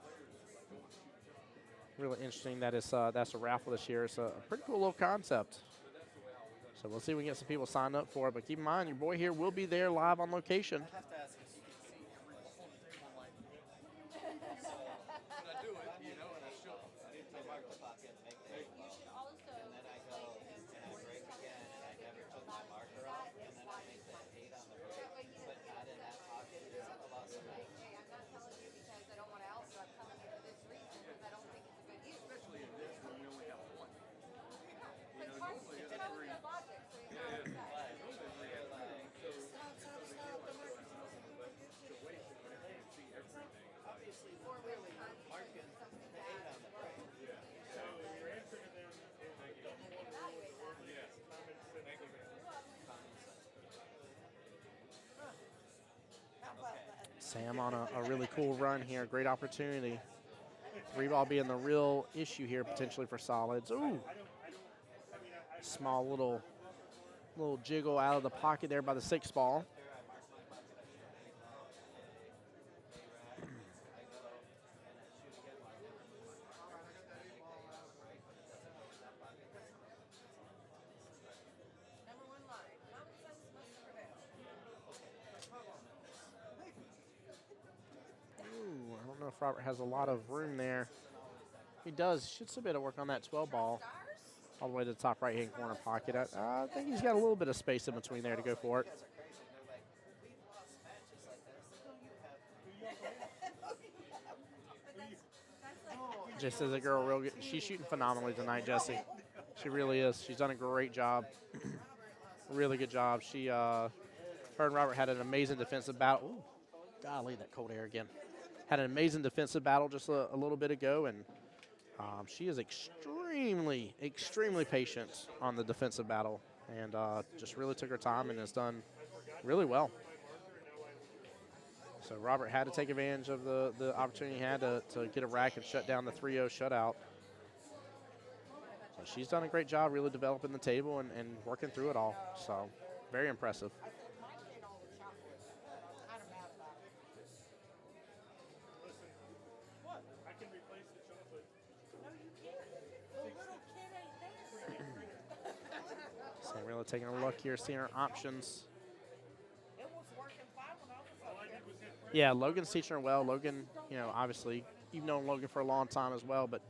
really interesting that that's a raffle this year. It's a pretty cool little concept. So we'll see if we can get some people signed up for it. But keep in mind, your boy here will be there live on location. Sam on a really cool run here. Great opportunity. 3-ball being the real issue here potentially for Solids. Ooh. Small little jiggle out of the pocket there by the 6-ball. I don't know if Robert has a lot of room there. He does. Should still be able to work on that 12 ball all the way to the top right-hand corner pocket. I think he's got a little bit of space in between there to go for it. Jesse's a girl real good. She's shooting phenomenally tonight, Jesse. She really is. She's done a great job. Really good job. Her and Robert had an amazing defensive battle. Ooh, golly, that cold air again. Had an amazing defensive battle just a little bit ago, and she is extremely, extremely patient on the defensive battle, and just really took her time and has done really well. So Robert had to take advantage of the opportunity he had to get a rack and shut down the 3-0 shutout. So she's done a great job really developing the table and working through it all. So very impressive. So really taking a look here, seeing our options. Yeah, Logan's teaching her well. Logan, obviously, you've known Logan for a long time as well, but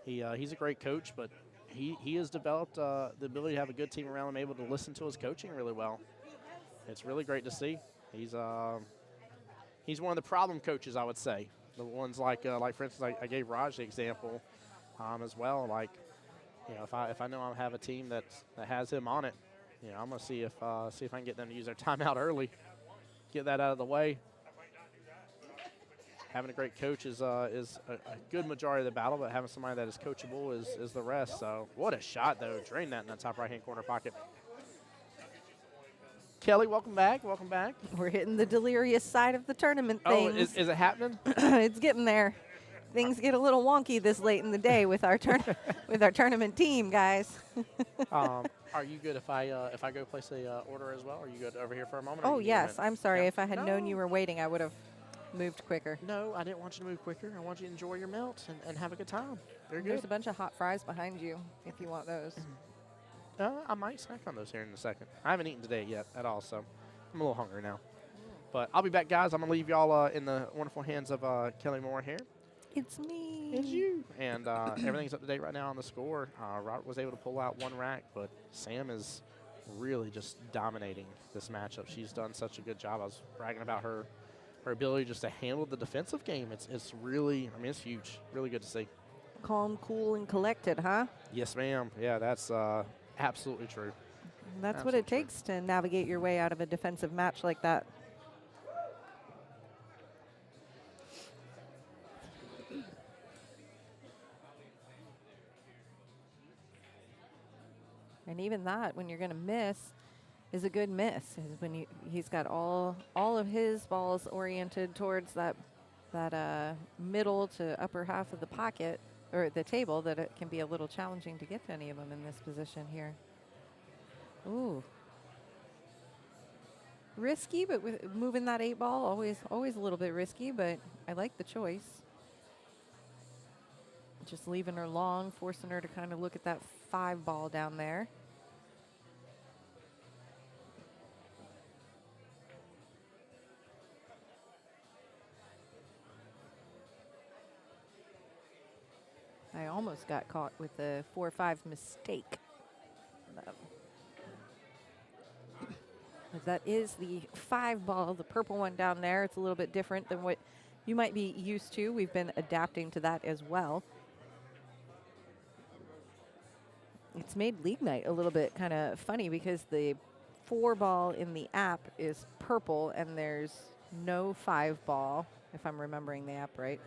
he's a great coach, but he has developed the ability to have a good team around him, able to listen to his coaching really well. It's really great to see. He's one of the problem coaches, I would say. The ones like for instance, I gave Raj the example as well. Like, if I know I have a team that has him on it, I'm gonna see if I can get them to use their timeout early, get that out of the way. Having a great coach is a good majority of the battle, but having somebody that is coachable is the rest. So what a shot, though. Drain that in the top right-hand corner pocket. Kelly, welcome back. Welcome back. We're hitting the delirious side of the tournament Oh, things. is it happening? It's getting there. Things get a little wonky this late in the day with our with our tournament team, guys. Are you good if I go place a order as well? Are you good over here for a moment? Oh, yes. I'm sorry. Yeah. If I had known you were waiting, I would have moved quicker. No, I didn't want you to move quicker. I want you to enjoy your melt and have a good time. Very There's good. a bunch of hot fries behind you if you want those. I might snack on those here in a second. I haven't eaten today yet at all, so I'm a little hungry now. But I'll be back, guys. I'm going to leave y'all in the wonderful hands of Kelly Moore here. It's me. It's you. And everything's up to date right now on the score. Robert was able to pull out one rack, but Sam is really just dominating this matchup. She's done such a good job. I was bragging about her ability just to handle the defensive game. It's really, it's huge. Really good to see. Calm, cool, and collected, huh? Yes, ma'am. Yeah, that's absolutely true. That's what it takes to navigate your way out of a defensive match like that. And even that, when you're going to miss, is a good miss. Is when he's got all of his balls oriented towards that middle to upper half of the pocket or the table, that it can be a little challenging to get to any of them in this position here. Ooh. Risky, but with moving that 8-ball, always a little bit risky, but I like the choice. Just leaving her long, forcing her to kind of look at that 5-ball down there. I almost got caught with the 4-5 mistake. That is the 5-ball, the purple one down there. It's a little bit different than what you might be used to. We've been adapting to that as well. It's made league night a little bit kind of funny because the 4-ball in the app is purple and there's no 5-ball, if I'm remembering the app right.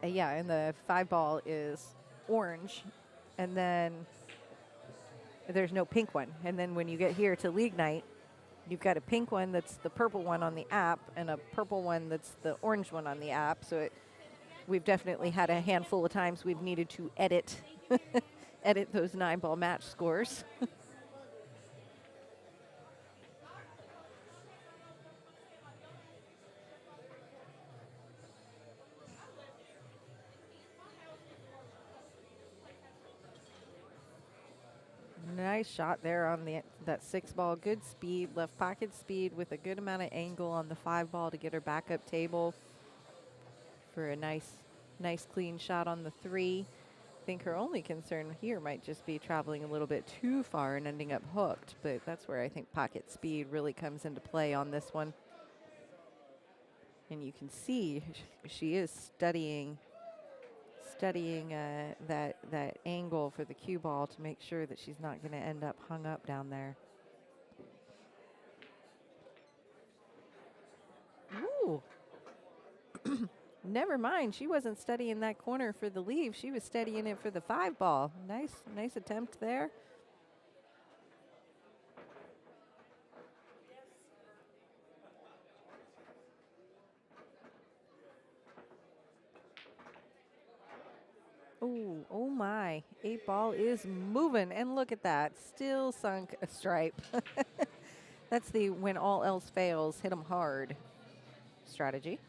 Yeah, and the 5-ball is orange, and then there's no pink one. And then when you get here to league night, you've got a pink one that's the purple one on the app and a purple one that's the orange one on the app. So we've definitely had a handful of times we've needed to edit edit those 9-ball match scores. Nice shot there on that 6-ball. Good speed, left pocket speed with a good amount of angle on the 5-ball to get her back up table for a nice clean shot on the 3. I think her only concern here might just be traveling a little bit too far and ending up hooked, but that's where I think pocket speed really comes into play on this one. And you can see she is studying that angle for the cue ball to make sure that she's not going to end up hung up down there. Ooh. Never mind. She wasn't studying that corner for the leave. She was studying it for the 5-ball. Nice attempt there. Ooh, oh my. 8-ball is moving, and look at that. Still sunk a stripe. That's the when all else fails, hit them hard strategy.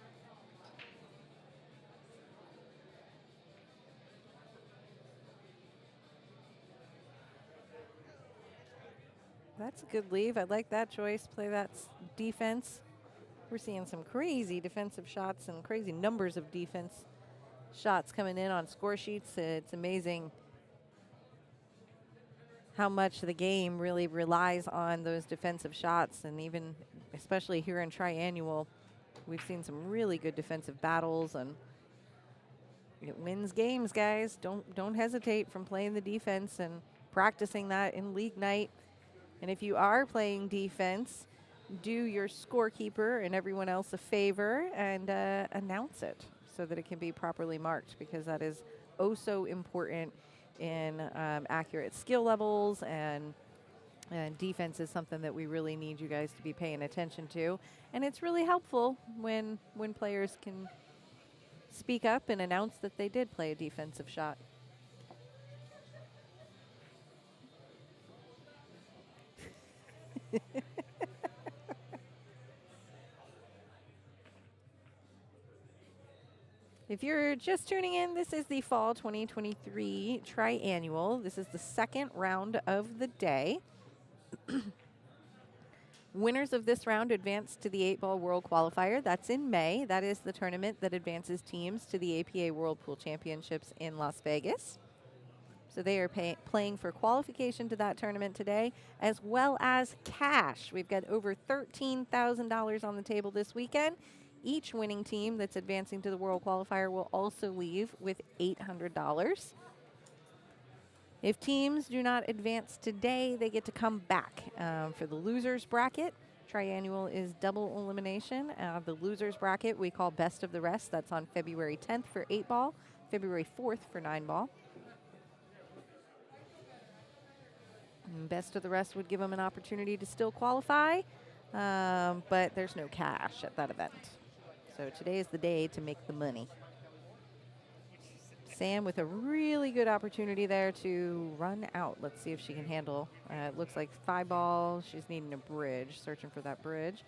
That's a good leave. I like that choice. Play that defense. We're seeing some crazy defensive shots and crazy numbers of defense shots coming in on score sheets. It's amazing how much the game really relies on those defensive shots, and even especially here in Triannual, we've seen some really good defensive battles, and it wins games, guys. Don't hesitate from playing the defense and practicing that in league night. And if you are playing defense, do your scorekeeper and everyone else a favor and announce it so that it can be properly marked, because that is oh so important in accurate skill levels, and defense is something that we really need you guys to be paying attention to. And it's really helpful when players can speak up and announce that they did play a defensive shot. If you're just tuning in, this is the Fall 2023 Triannual. This is the second round of the day. Winners of this round advance to the Ball World Qualifier. That's in May. That is the tournament that advances teams to the APA World Pool Championships in Las Vegas. So they are playing for qualification to that tournament today, as well as cash. We've got over $13,000 on the table this weekend. Each winning team that's advancing to the World Qualifier will also leave with $800. If teams do not advance today, they get to come back for the losers bracket. Triannual is double elimination. The losers bracket we call best of the rest. That's on February 10th for 8-ball, February 4th for 9-ball. Best of the rest would give them an opportunity to still qualify, but there's no cash at that event. So today is the day to make the money. Sam with a really good opportunity there to run out. Let's see if she can handle. It looks like 5 ball. She's needing a bridge, searching for that bridge.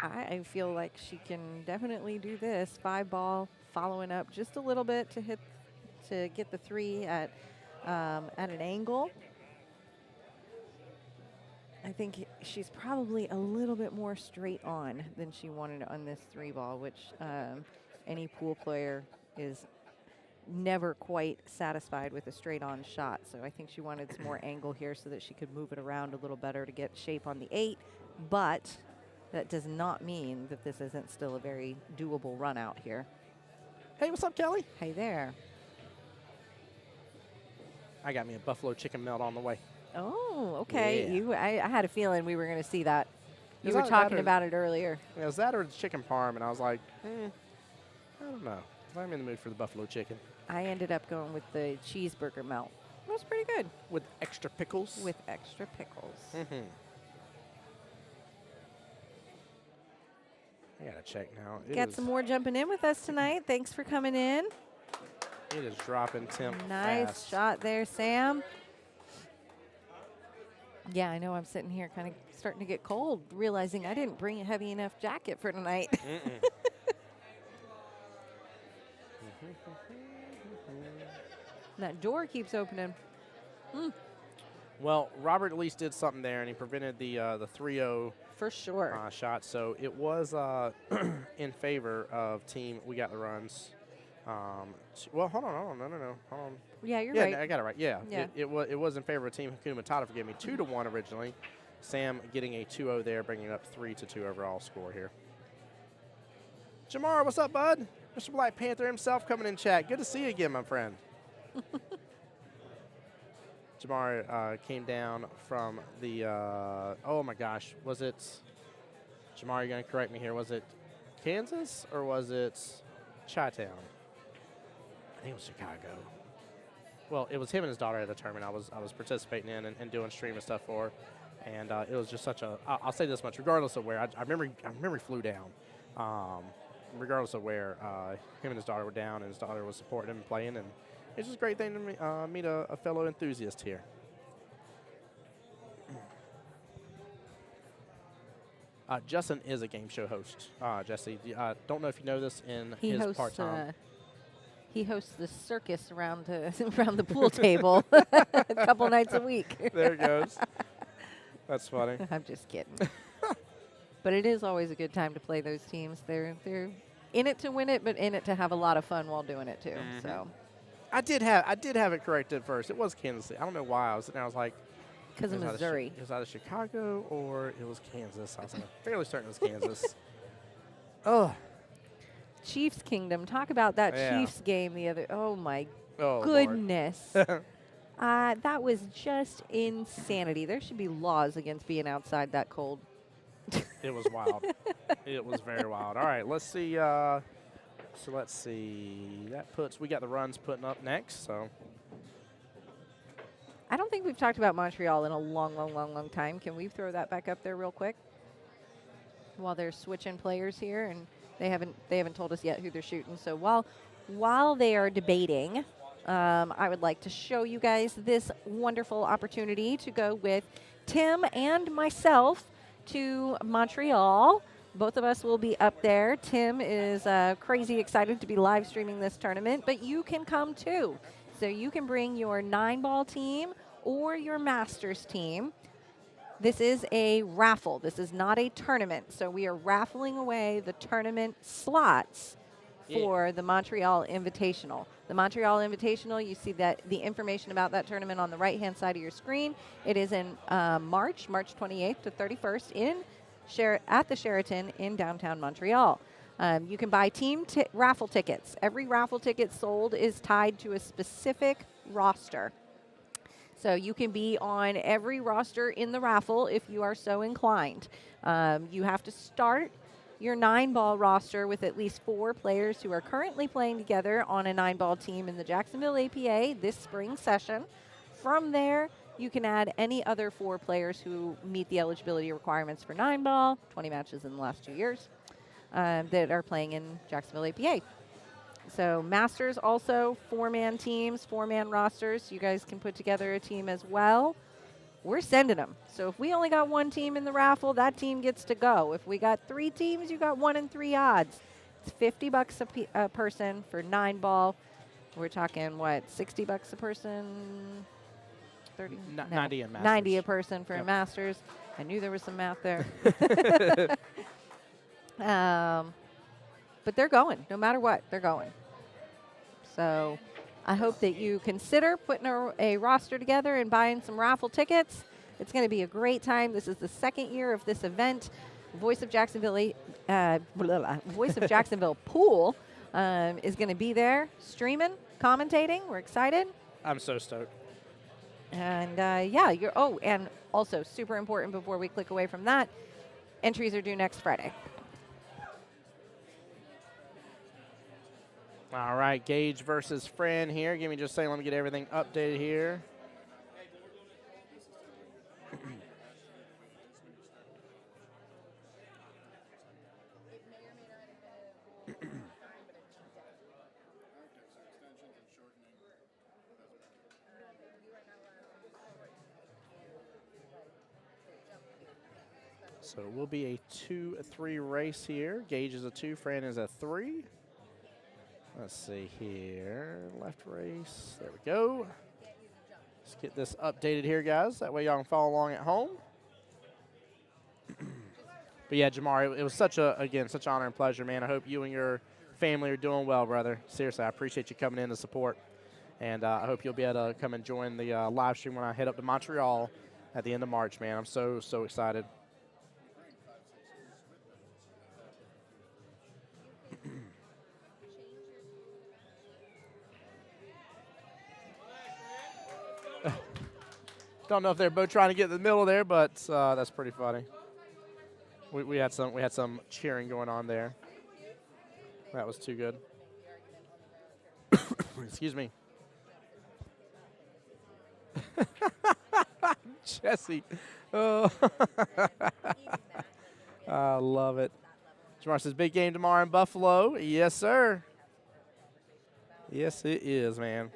I feel like she can definitely do this. 5 ball, following up just a little bit to get the 3 at an angle. I think she's probably a little bit more straight on than she wanted on this 3 ball, which any pool player is never quite satisfied with a straight on shot. So I think she wanted some more angle here so that she could move it around a little better to get shape on the 8. But that does not mean that this isn't still a very doable run out here. Hey, what's up, Kelly? Hey there. I got me a buffalo chicken melt on the way. Oh, okay. Yeah. I had a feeling we were going to see that. You Is were that talking or- about it earlier. It was that or the chicken parm, and I was like, I don't know. I'm in the mood for the buffalo chicken. I ended up going with the cheeseburger melt. It was pretty good. With extra pickles? With extra pickles. Mm-hmm. I gotta check now. Got some more jumping in with us tonight. Thanks for coming in. It is dropping temp Nice fast. shot there, Sam. Yeah, I know I'm sitting here kind of starting to get cold, realizing I didn't bring a heavy enough jacket for tonight. That door keeps opening. Well, Robert at least did something there, and he prevented the 3-0 For sure. shot. So it was in favor of team. We got the runs. Well, hold on, no, hold on. Yeah, you're Yeah, right. I got it right. Yeah, Yeah. It was in favor of Team Hakuna Matata for giving me 2-1 originally. Sam getting a 2-0 there, bringing up 3-2 overall score here. Jamar, what's up, bud? Mr. Black Panther himself coming in chat. Good to see you again, my friend. Jamar came down from the, oh my gosh, was it, Jamar, you're going to correct me here, was it Kansas or was it Chi-Town? I think it was Chicago. Well, it was him and his daughter at the tournament I was participating in and doing streaming stuff for. And it was just such a, I'll say this much, regardless of where, I remember he flew down. Regardless of where him and his daughter were down, and his daughter was supporting him and playing, and it's just a great thing to meet a fellow enthusiast here. Justin is a game show host, Jesse. Don't know if you know this in his part-time. He hosts the circus around the pool table a couple nights a week. There it goes. That's funny. I'm just kidding. But it is always a good time to play those teams. They're in it to win it, but in it to have a lot of fun while doing it too. So I did have it corrected first. It was Kansas City. I don't know why I was sitting there. I was like, because of Missouri. It was either Chicago or it was Kansas. I was fairly certain it was Kansas. Oh, Chiefs Kingdom. Talk about that Yeah. Chiefs game the other. Oh my Lord. goodness. That was just insanity. There should be laws against being outside that cold. It was wild. It was very wild. All right, let's see. So let's see. We got the runs putting up next. So I don't think we've talked about Montreal in a long time. Can we throw that back up there real quick? While they're switching players here, and they haven't told us yet who they're shooting. So while they are debating, I would like to show you guys this wonderful opportunity to go with Tim and myself to Montreal. Both of us will be up there. Tim is crazy excited to be live streaming this tournament, but you can come too. So you can bring your 9-ball team or your Masters team. This is a raffle. This is not a tournament. So we are raffling away the tournament slots for the Montreal Invitational. The Montreal Invitational, you see that the information about that tournament on the right-hand side of your screen. It is in March 28th to 31st at the Sheraton in downtown Montreal. You can buy team raffle tickets. Every raffle ticket sold is tied to a specific roster. So you can be on every roster in the raffle if you are so inclined. You have to start your 9-ball roster with at least 4 players who are currently playing together on a 9-ball team in the Jacksonville APA this spring session. From there, you can add any other 4 players who meet the eligibility requirements for 9-ball, 20 matches in the last 2 years, that are playing in Jacksonville APA. So Masters also 4-man teams, 4-man rosters. You guys can put together a team as well. We're sending them. So if we only got 1 team in the raffle, that team gets to go. If we got 3 teams, you got 1 in 3 odds. It's $50 a person for 9-ball. We're talking, what, $60 a person? 30? No. 90 in Masters. 90 a person for Yep. a Masters. I knew there was some math there. But they're going. No matter what, they're going. So I hope that you consider putting a roster together and buying some raffle tickets. It's going to be a great time. This is the 2nd year of this event. Voice of Jacksonville Pool is going to be there, streaming, commentating. We're excited. I'm so stoked. And and also super important before we click away from that, entries are due next Friday. All right, Gage versus Fran here. Give me just a second. Let me get everything updated here. So it will be a 2-3 race here. Gage is a 2, Fran is a 3. Let's see here, left race, there we go. Let's get this updated here, guys. That way y'all can follow along at home. But yeah, Jamar, it was such an honor and pleasure, man. I hope you and your family are doing well, brother. Seriously, I appreciate you coming in to support. And I hope you'll be able to come and join the live stream when I head up to Montreal at the end of March, man. I'm so excited. Don't know if they're both trying to get in the middle there, but that's pretty funny. We had some cheering going on there. That was too good. Excuse me. Jesse. Oh. I love it. Jamar says, big game tomorrow in Buffalo. Yes, sir. Yes, it is, man.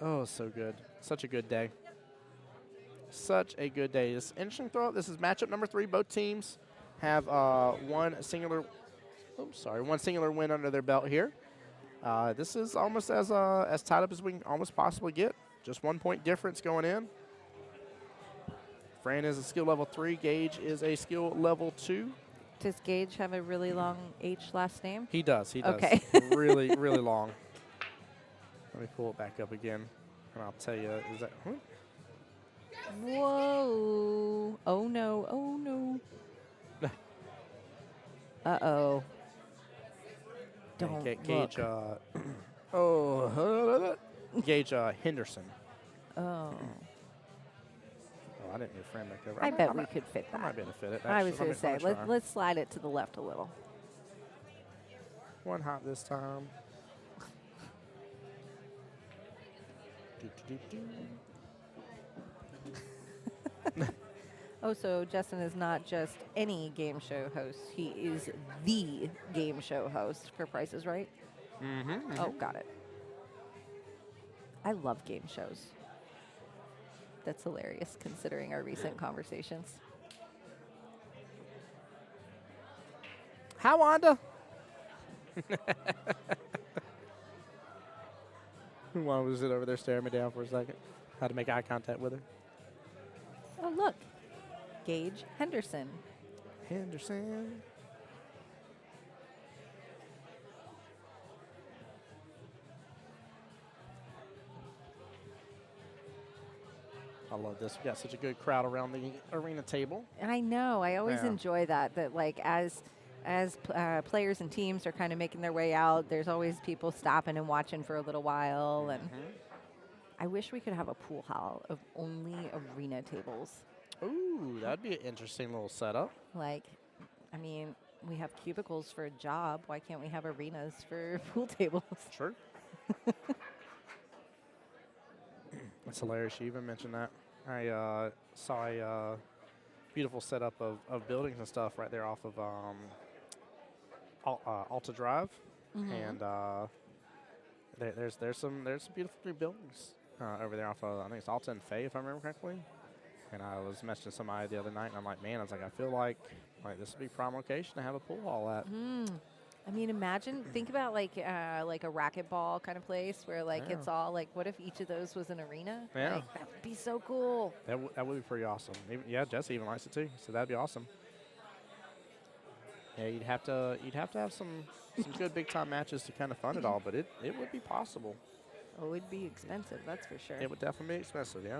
Oh, so good. Such a good day. Such a good day. This interesting throw. This is matchup number 3. Both teams have one singular win under their belt here. This is almost as tied up as we can almost possibly get. Just 1 point difference going in. Fran is a skill level 3. Gage is a skill level 2. Does Gage have a really long H last name? He does. He does. Okay. Really, really long. Let me pull it back up again, and I'll tell you. Is that? Huh? Whoa. Oh, no. Oh, no. Uh-oh. Don't Gage, look. Gage Henderson. Oh. Oh, I didn't need a frame back over. I bet we could fit I that. might be able to fit it. I was actually. going to say, Let me try. let's slide it to the left a little. One hop this time. Oh, so Justin is not just any game show host. He is the game show host for Price is Right. Mm-hmm. Oh, got it. I love game shows. That's hilarious considering our recent conversations. Hi, Wanda. Wanda was over there staring me down for a second. Had to make eye contact with her. Oh, look. Gage Henderson. Henderson. I love this. We got such a good crowd around the arena table. I know. I always Yeah. enjoy that. That like as players and teams are kind of making their way out, there's always people stopping and watching for a little while. And I wish we could have a pool hall of only arena tables. Ooh, that'd be an interesting little setup. Like, I mean, we have cubicles for a job. Why can't we have arenas for pool tables? Sure. It's hilarious you even mentioned that. I saw a beautiful setup of buildings and stuff right there off of Alta Drive, and there's some beautiful new buildings over there off of, I think it's Alta and Fay, if I remember correctly. And I was messaging to somebody the other night, and I'm like, man, I was like, I feel like this would be prime location to have a pool hall at. I mean, think about like a racquetball kind of place where like it's all like, what if each of those was an arena? Yeah. Like, that would be so cool. That would be pretty awesome. Even, yeah, Jesse even likes it too, so that'd be awesome. Yeah, you'd have to have some good big time matches to kind of fund it all, but it would be possible. Oh, it would be expensive, that's for sure. It would definitely be expensive, yeah.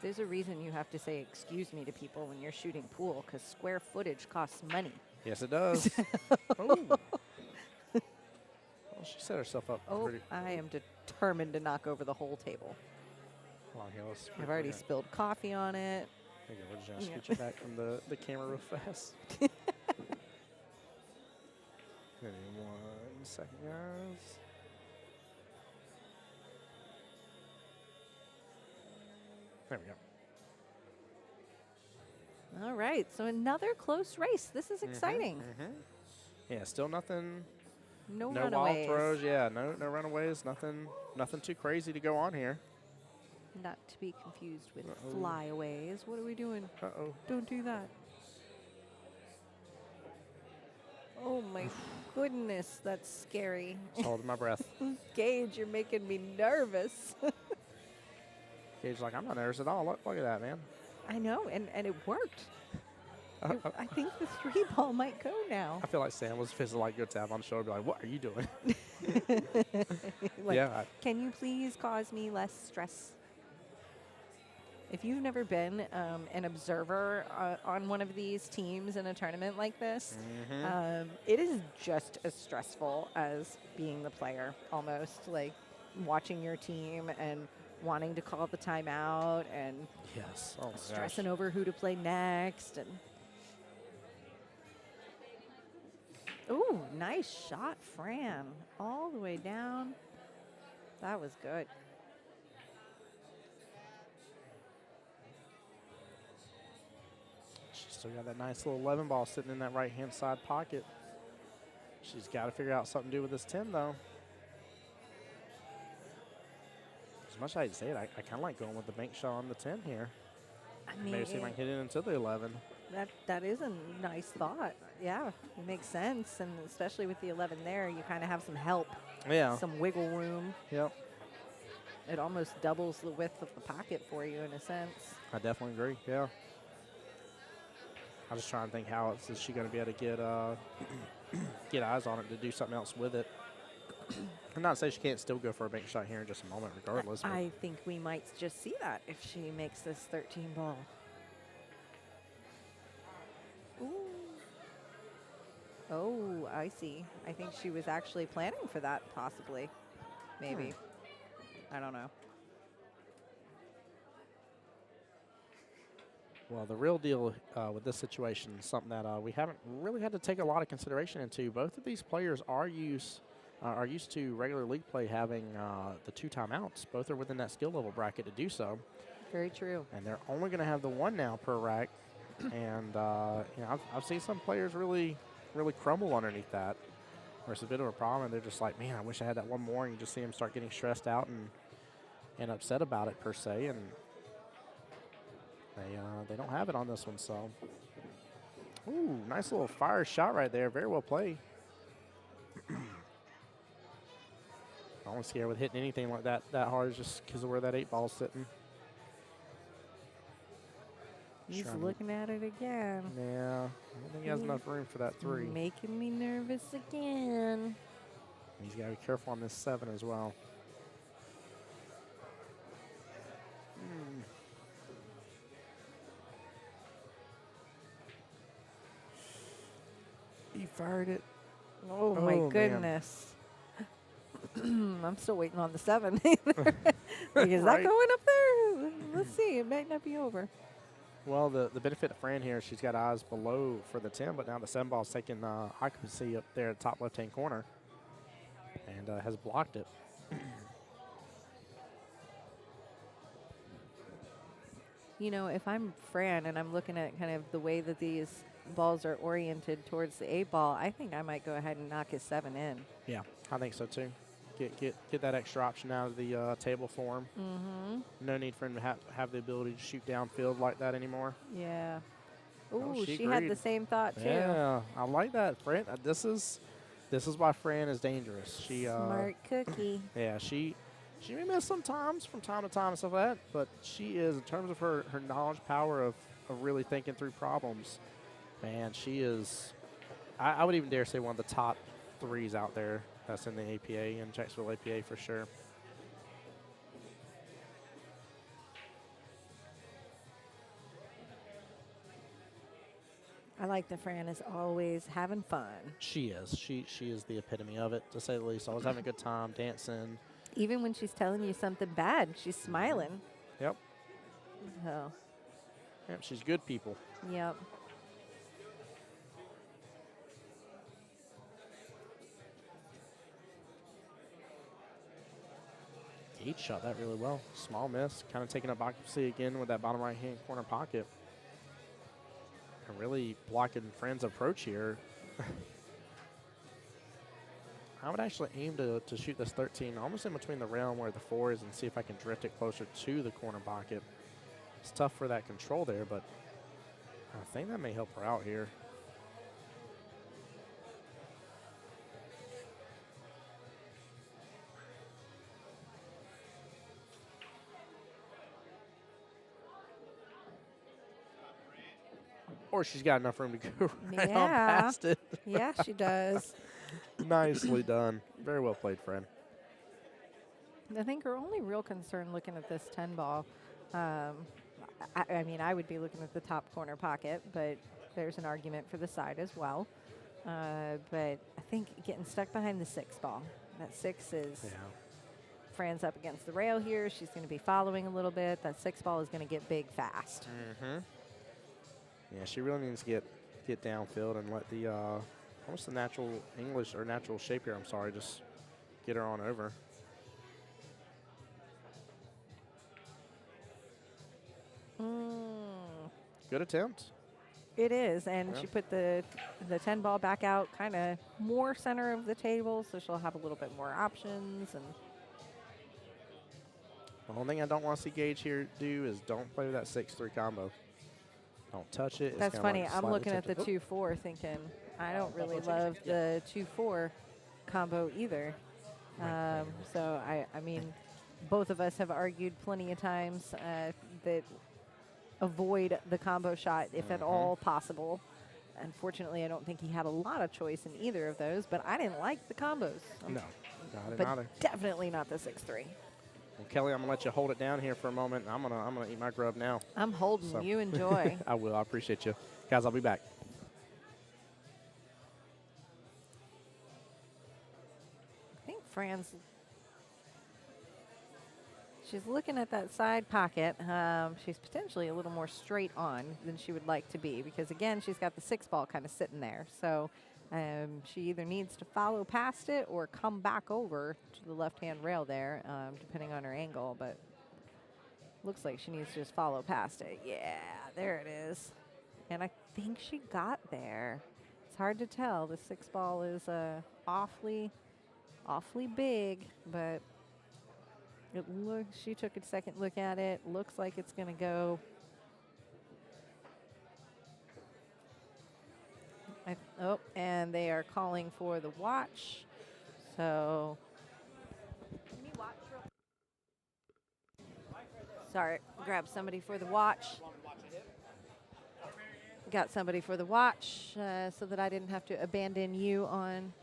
There's a reason you have to say excuse me to people when you're shooting pool, because square footage costs money. Yes, it does. Oh. Well, she set herself up. Oh, pretty. I am determined to knock over the whole table. Hold on here, let's I've already spilled coffee on it. There you go. We're just going to scoot you back from the camera real fast. Give me 1 second, guys. There we go. All right, so another close race. This is exciting. Yeah, still nothing. No No runaways. wild throws. Yeah, no runaways. Nothing too crazy to go on here. Not to be confused with flyaways. What are we doing? Uh-oh. Don't do that. Oh my goodness, that's scary. Just holding my breath. Gage, you're making me nervous. Gage's like, I'm not nervous at all. Look at that, man. I know, and it worked. I think the 3-ball might go now. I feel like Sam was fizzing like good tap on the shoulder, be like, what are you doing? Like, yeah. Can you please cause me less stress? If you've never been an observer on one of these teams in a tournament like this, it is just as stressful as being the player, almost. Like watching your team and wanting to call the timeout and Yes. Oh my stressing gosh. over who to play next. And ooh, nice shot, Fran. All the way down. That was good. She's still got that nice little 11 ball sitting in that right-hand side pocket. She's got to figure out something to do with this 10, though. As much as I hate to say it, I kind of like going with the bank shot on the 10 here. I mean, Maybe see if I can hit it into the 11. that is a nice thought. Yeah, it makes sense, and especially with the 11 there, you kind of have some help, Yeah. some wiggle room. Yep. It almost doubles the width of the pocket for you in a sense. I definitely agree. Yeah. I'm just trying to think how else is she going to be able to get get eyes on it to do something else with it. I'm not saying she can't still go for a bank shot here in just a moment, regardless. but- I think we might just see that if she makes this 13 ball. Ooh. Oh, I see. I think she was actually planning for that, possibly. Maybe. I don't know. Well, the real deal with this situation is something that we haven't really had to take a lot of consideration into. Both of these players are used to regular league play having the 2 timeouts. Both are within that skill level bracket to do so. Very true. And they're only going to have the 1 now per rack. And you know, I've seen some players really crumble underneath that, where it's a bit of a problem. And they're just like, man, I wish I had that 1 more. And you just see them start getting stressed out and upset about it per se. And they don't have it on this one. So, ooh, nice little fire shot right there. Very well played. I don't scare with hitting anything like that hard just because of where that 8 ball's sitting. He's Trying to- looking at it again. Yeah, I don't think he has enough room for that 3. Making me nervous again. He's got to be careful on this 7 as well. He fired it. Oh, Oh, my man. goodness. I'm still waiting on the 7. Like, is that Right. going up there? Let's see. It might not be over. Well, the benefit of Fran here, she's got eyes below for the 10, but now the 7 ball's taking occupancy up there at the top left-hand corner and has blocked it. You know, if I'm Fran and I'm looking at kind of the way that these balls are oriented towards the 8-ball, I think I might go ahead and knock his 7 in. Yeah, I think so too. Get that extra option out of the table for him. No need for him to have the ability to shoot downfield like that anymore. Yeah. Oh, Ooh, she she had agreed. the same thought too. Yeah, I like that, Fran. This is why Fran is dangerous. She Smart cookie. yeah, she may miss sometimes from time to time and stuff like that, but she is, in terms of her knowledge power of really thinking through problems, man, she is, I would even dare say one of the top 3s out there that's in the APA, in Jacksonville APA for sure. I like that Fran is always having fun. She is. She is the epitome of it, to say the least. Always having a good time, dancing. Even when she's telling you something bad, she's smiling. Yep. So, Yep, she's good people. yep. Gage shot that really well. Small miss, kind of taking up occupancy again with that bottom right-hand corner pocket. And really blocking Fran's approach here. I would actually aim to shoot this 13 almost in between the rail and where the 4 is and see if I can drift it closer to the corner pocket. It's tough for that control there, but I think that may help her out here. Or she's got enough room to go right on Yeah. past it. Yeah, she does. Nicely done. Very well played, Fran. I think her only real concern looking at this 10 ball, I mean, I would be looking at the top corner pocket, but there's an argument for the side as well. But I think getting stuck behind the 6 ball, that 6 is, Fran's up against the rail here. She's going to be following a little bit. That 6 ball is going to get big fast. Yeah, she really needs to get downfield and let the almost the natural English or natural shape here, I'm sorry, just get her on over. Good attempt. It is, and she put the 10 ball back out kind of more center of the table, so she'll have a little bit more options. And The only thing I don't want to see Gage here do is don't play with that 6-3 combo. Don't touch it. It's that's kinda funny. like I'm slightly looking at the tempted. 2-4 thinking, I don't really love the 2-4 combo either. So, I mean, both of us have argued plenty of times that avoid the combo shot if at all possible. Unfortunately, I don't think he had a lot of choice in either of those, but I didn't like the combos. No, got it. But Not a. definitely not the 6-3. Well, Kelly, I'm gonna let you hold it down here for a moment. I'm gonna eat my grub now. I'm holding. So- You enjoy. I will. I appreciate you, guys. I'll be back. I think Fran's. She's looking at that side pocket. She's potentially a little more straight on than she would like to be because, again, she's got the 6 ball kind of sitting there. So she either needs to follow past it or come back over to the left-hand rail there, depending on her angle. But looks like she needs to just follow past it. Yeah, there it is. And I think she got there. It's hard to tell. The 6 ball is awfully big, but it looks, she took a second look at it. Looks like it's going to go. Oh, and they are calling for the watch. So, sorry, grab somebody for the watch. Got somebody for the watch so that I didn't have to abandon you on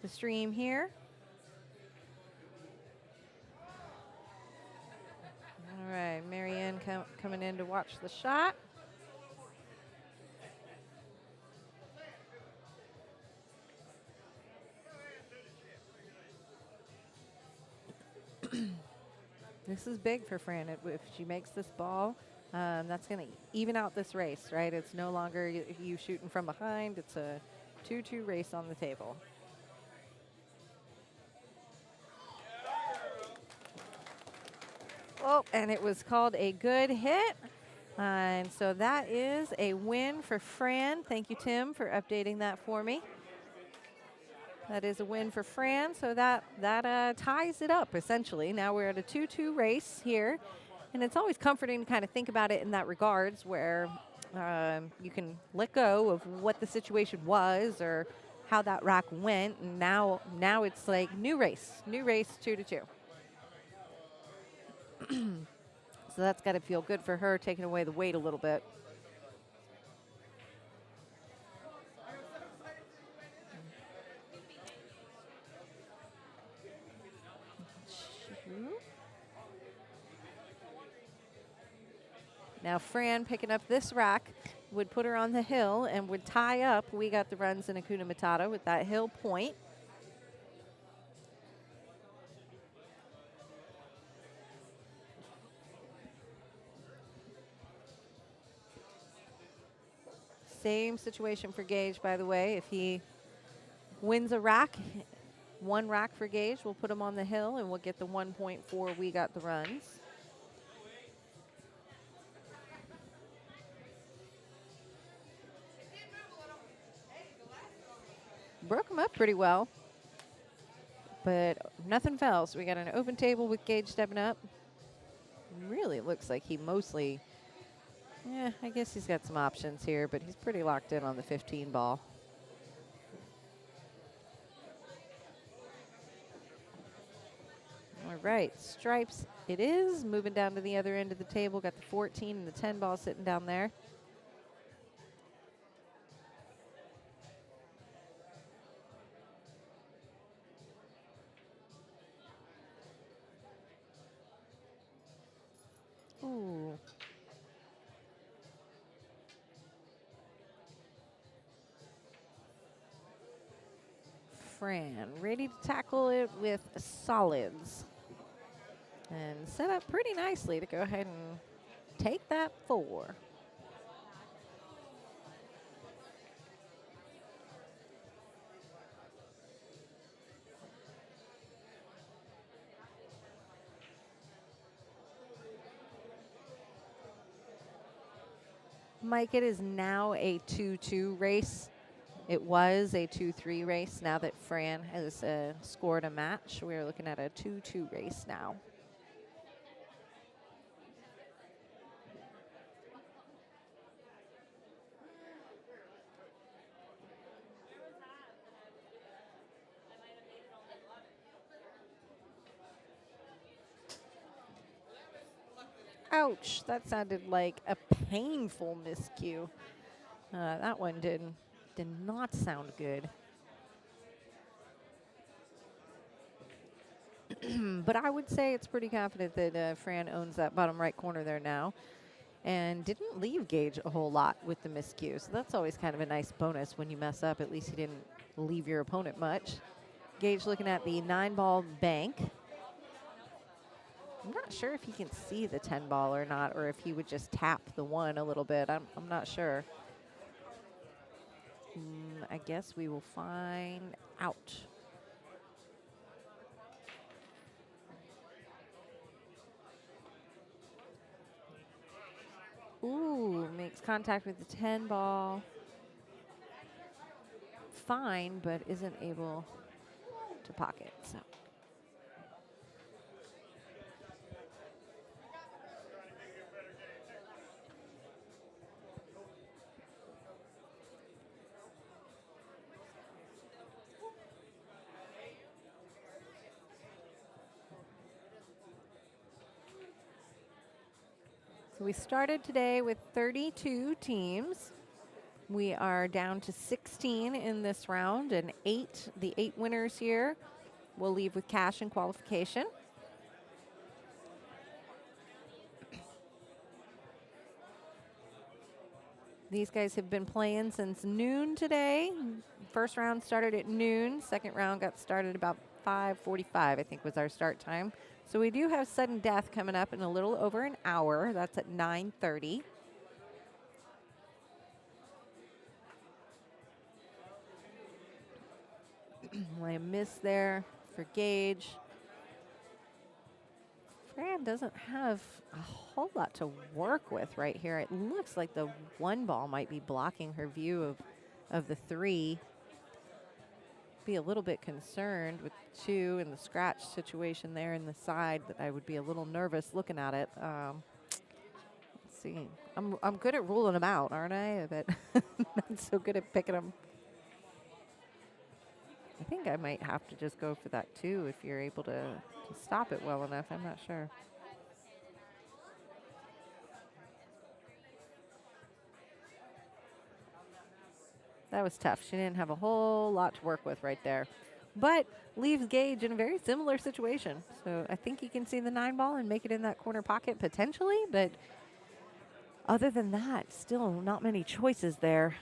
the stream here. All right, Marianne coming in to watch the shot. This is big for Fran. If she makes this ball, that's going to even out this race, right? It's no longer you shooting from behind. It's a 2-2 race on the table. Oh, and it was called a good hit. And so that is a win for Fran. Thank you, Tim, for updating that for me. That is a win for Fran, so that ties it up, essentially. Now we're at a 2-2 race here, and it's always comforting to kind of think about it in that regards, where you can let go of what the situation was or how that rack went, and now it's like new race, 2-2. So that's got to feel good for her, taking away the weight a little bit. Now Fran picking up this rack would put her on the hill and would tie up. We got the runs in Hakuna Matata with that hill point. Same situation for Gage, by the way. If he wins a rack, one rack for Gage, we'll put him on the hill and we'll get the 1.4. We got the runs. Broke him up pretty well, but nothing fell. So we got an open table with Gage stepping up. Really looks like he mostly, yeah, I guess he's got some options here, but he's pretty locked in on the 15 ball. All right, stripes it is. Moving down to the other end of the table. Got the 14 and the 10 ball sitting down there. Ooh. Fran, ready to tackle it with solids. And set up pretty nicely to go ahead and take that 4. Mike, it is now a 2-2 race. It was a 2-3 race. Now that Fran has scored a match, we're looking at a 2-2 race now. Ouch, that sounded like a painful miscue. That one did not sound good. But I would say it's pretty confident that Fran owns that bottom right corner there now. And didn't leave Gage a whole lot with the miscue. So that's always kind of a nice bonus when you mess up. At least he didn't leave your opponent much. Gage looking at the 9-ball bank. I'm not sure if he can see the 10 ball or not, or if he would just tap the 1 a little bit. I'm not sure. I guess we will find out. Ooh, makes contact with the 10 ball. Fine, but isn't able to pocket, so. So we started today with 32 teams. We are down to 16 in this round, and the 8 winners here will leave with cash and qualification. These guys have been playing since noon today. First round started at noon. Second round got started about 5:45, I think was our start time. So we do have sudden death coming up in a little over an hour. That's at 9:30. I miss there for Gage. Fran doesn't have a whole lot to work with right here. It looks like the one ball might be blocking her view of the three. Be a little bit concerned with two and the scratch situation there in the side that I would be a little nervous looking at it. Let's see. I'm good at ruling them out, aren't I? But not so good at picking them. I think I might have to just go for that two if you're able to stop it well enough. I'm not sure. That was tough. She didn't have a whole lot to work with right there. But leaves Gage in a very similar situation. So I think you can see the 9-ball and make it in that corner pocket potentially. But other than that, still not many choices there.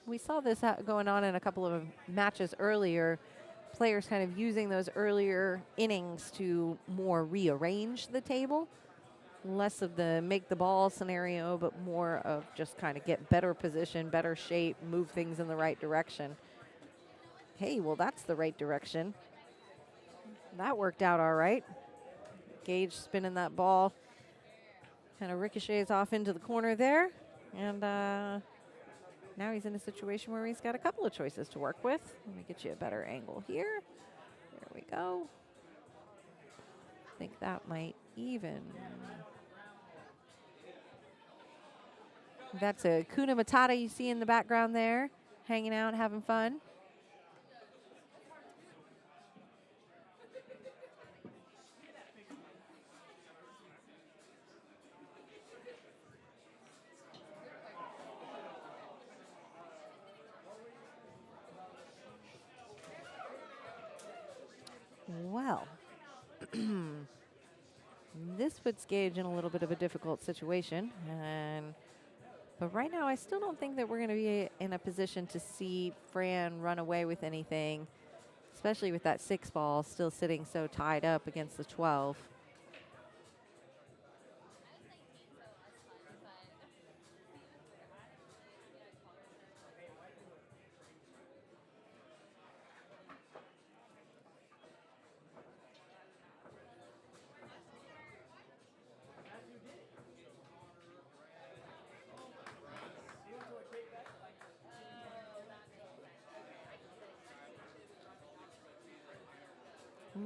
We saw this going on in a couple of matches earlier. Players kind of using those earlier innings to more rearrange the table. Less of the make the ball scenario, but more of just kind of get better position, better shape, move things in the right direction. Hey, well, that's the right direction. That worked out all right. Gage spinning that ball. Kind of ricochets off into the corner there. And now he's in a situation where he's got a couple of choices to work with. Let me get you a better angle here. There we go. I think that might even. That's a Kuna Matata you see in the background there, hanging out, having fun. Well, this puts Gage in a little bit of a difficult situation. But right now, I still don't think that we're going to be in a position to see Fran run away with anything, especially with that 6-ball still sitting so tied up against the 12.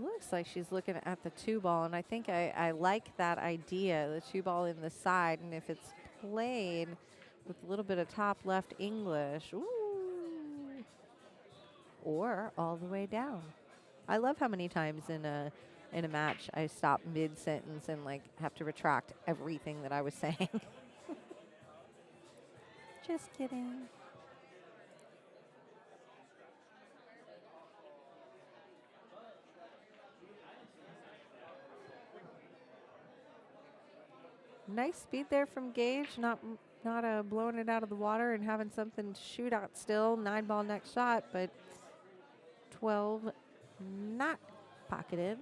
Looks like she's looking at the 2-ball, and I think I like that idea, the 2-ball in the side, and if it's played with a little bit of top left English, ooh, or all the way down. I love how many times in a match I stop mid-sentence and like have to retract everything that I was saying. Just kidding. Nice speed there from Gage, not blowing it out of the water and having something to shoot out still. 9-ball next shot, but 12 not pocketed.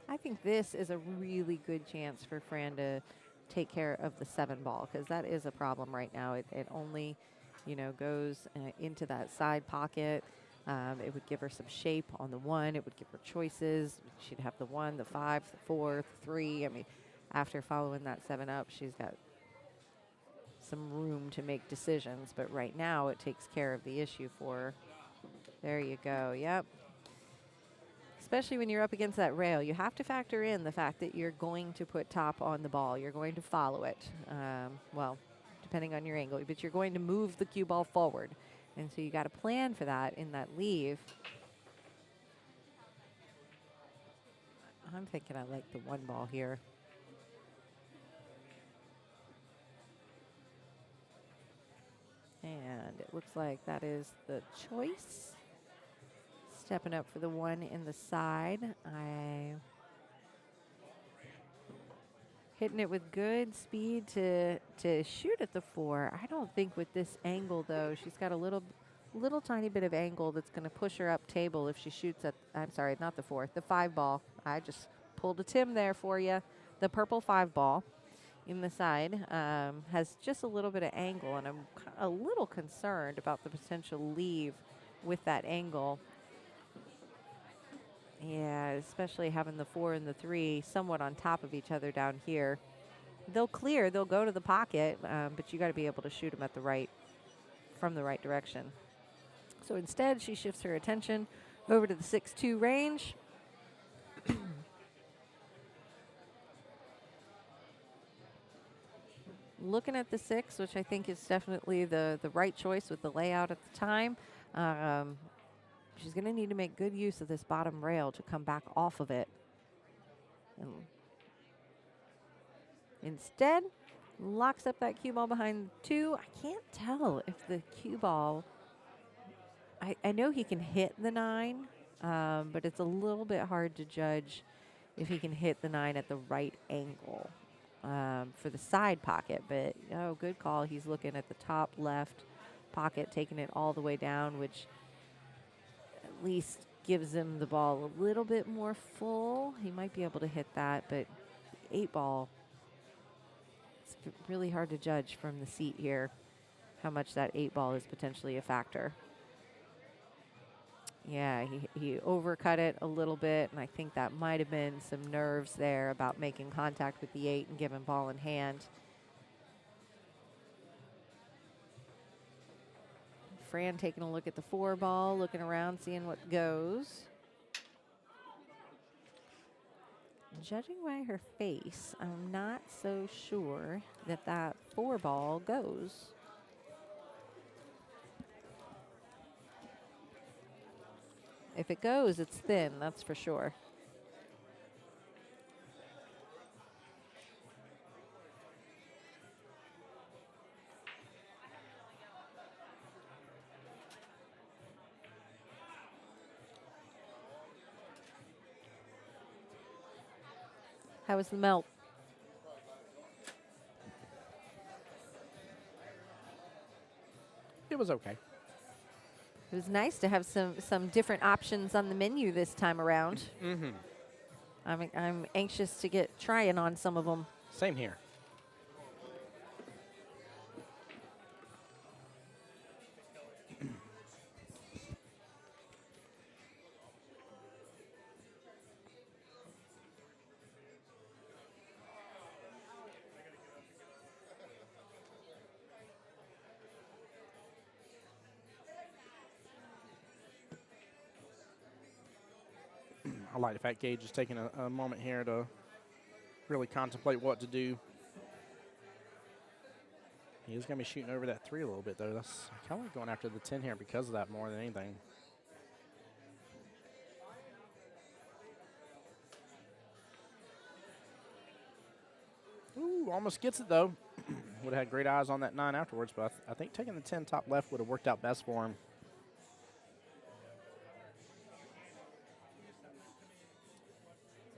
I think this is a really good chance for Fran to take care of the 7-ball, because that is a problem right now. It only goes into that side pocket. It would give her some shape on the 1. It would give her choices. She'd have the 1, the 5, the 4, the 3. I mean, after following that 7 up, she's got some room to make decisions. But right now, it takes care of the issue for her. There you go. Yep. Especially when you're up against that rail, you have to factor in the fact that you're going to put top on the ball. You're going to follow it. Well, depending on your angle, but you're going to move the cue ball forward. And so you got to plan for that in that leave. I'm thinking I like the 1-ball here. And it looks like that is the choice. Stepping up for the 1 in the side. Hitting it with good speed to shoot at the 4. I don't think with this angle, though, she's got a little tiny bit of angle that's going to push her up table if she shoots at, I'm sorry, not the 4, the 5-ball. I just pulled a Tim there for you. The purple 5 ball in the side has just a little bit of angle, and I'm a little concerned about the potential leave with that angle. Yeah, especially having the 4 and the 3 somewhat on top of each other down here. They'll clear, they'll go to the pocket, but you got to be able to shoot them at the right, from the right direction. So instead, she shifts her attention over to the 6-2 range. Looking at the 6, which I think is definitely the right choice with the layout at the time. She's going to need to make good use of this bottom rail to come back off of it. And instead, locks up that cue ball behind 2. I can't tell if the cue ball, I know he can hit the 9, but it's a little bit hard to judge if he can hit the 9 at the right angle for the side pocket. But, oh, good call. He's looking at the top left pocket, taking it all the way down, which at least gives him the ball a little bit more full. He might be able to hit that, but 8 ball, it's really hard to judge from the seat here how much that 8 ball is potentially a factor. Yeah, he overcut it a little bit, and I think that might have been some nerves there about making contact with the 8 and giving ball in hand. Fran taking a look at the 4 ball, looking around, seeing what goes. Judging by her face, I'm not so sure that that 4 ball goes. If it goes, it's thin, that's for sure. How was the melt? It was okay. It was nice to have some different options on the menu this time around. Mm-hmm. I'm anxious to get trying on some of them. Same here. I like the fact Gage is taking a moment here to really contemplate what to do. He's going to be shooting over that 3 a little bit, though. That's kind of like going after the 10 here because of that more than anything. Ooh, almost gets it, though. Would have had great eyes on that 9 afterwards, but I think taking the 10 top left would have worked out best for him.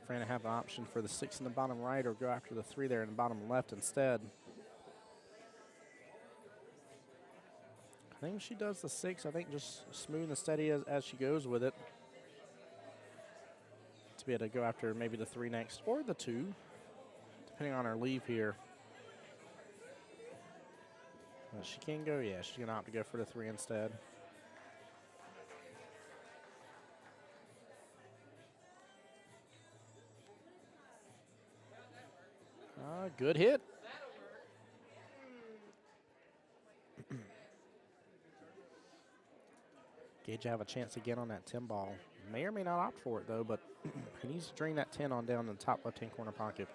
Fran have an option for the 6 in the bottom right or go after the 3 there in the bottom left instead. I think she does the 6. I think just smooth and steady as she goes with it. To be able to go after maybe the 3 next or the 2, depending on her leave here. But she can go, yeah, she's going to opt to go for the 3 instead. Good hit. Gage have a chance again on that 10 ball. May or may not opt for it, though, but he needs to drain that 10 on down in the top left-hand corner pocket.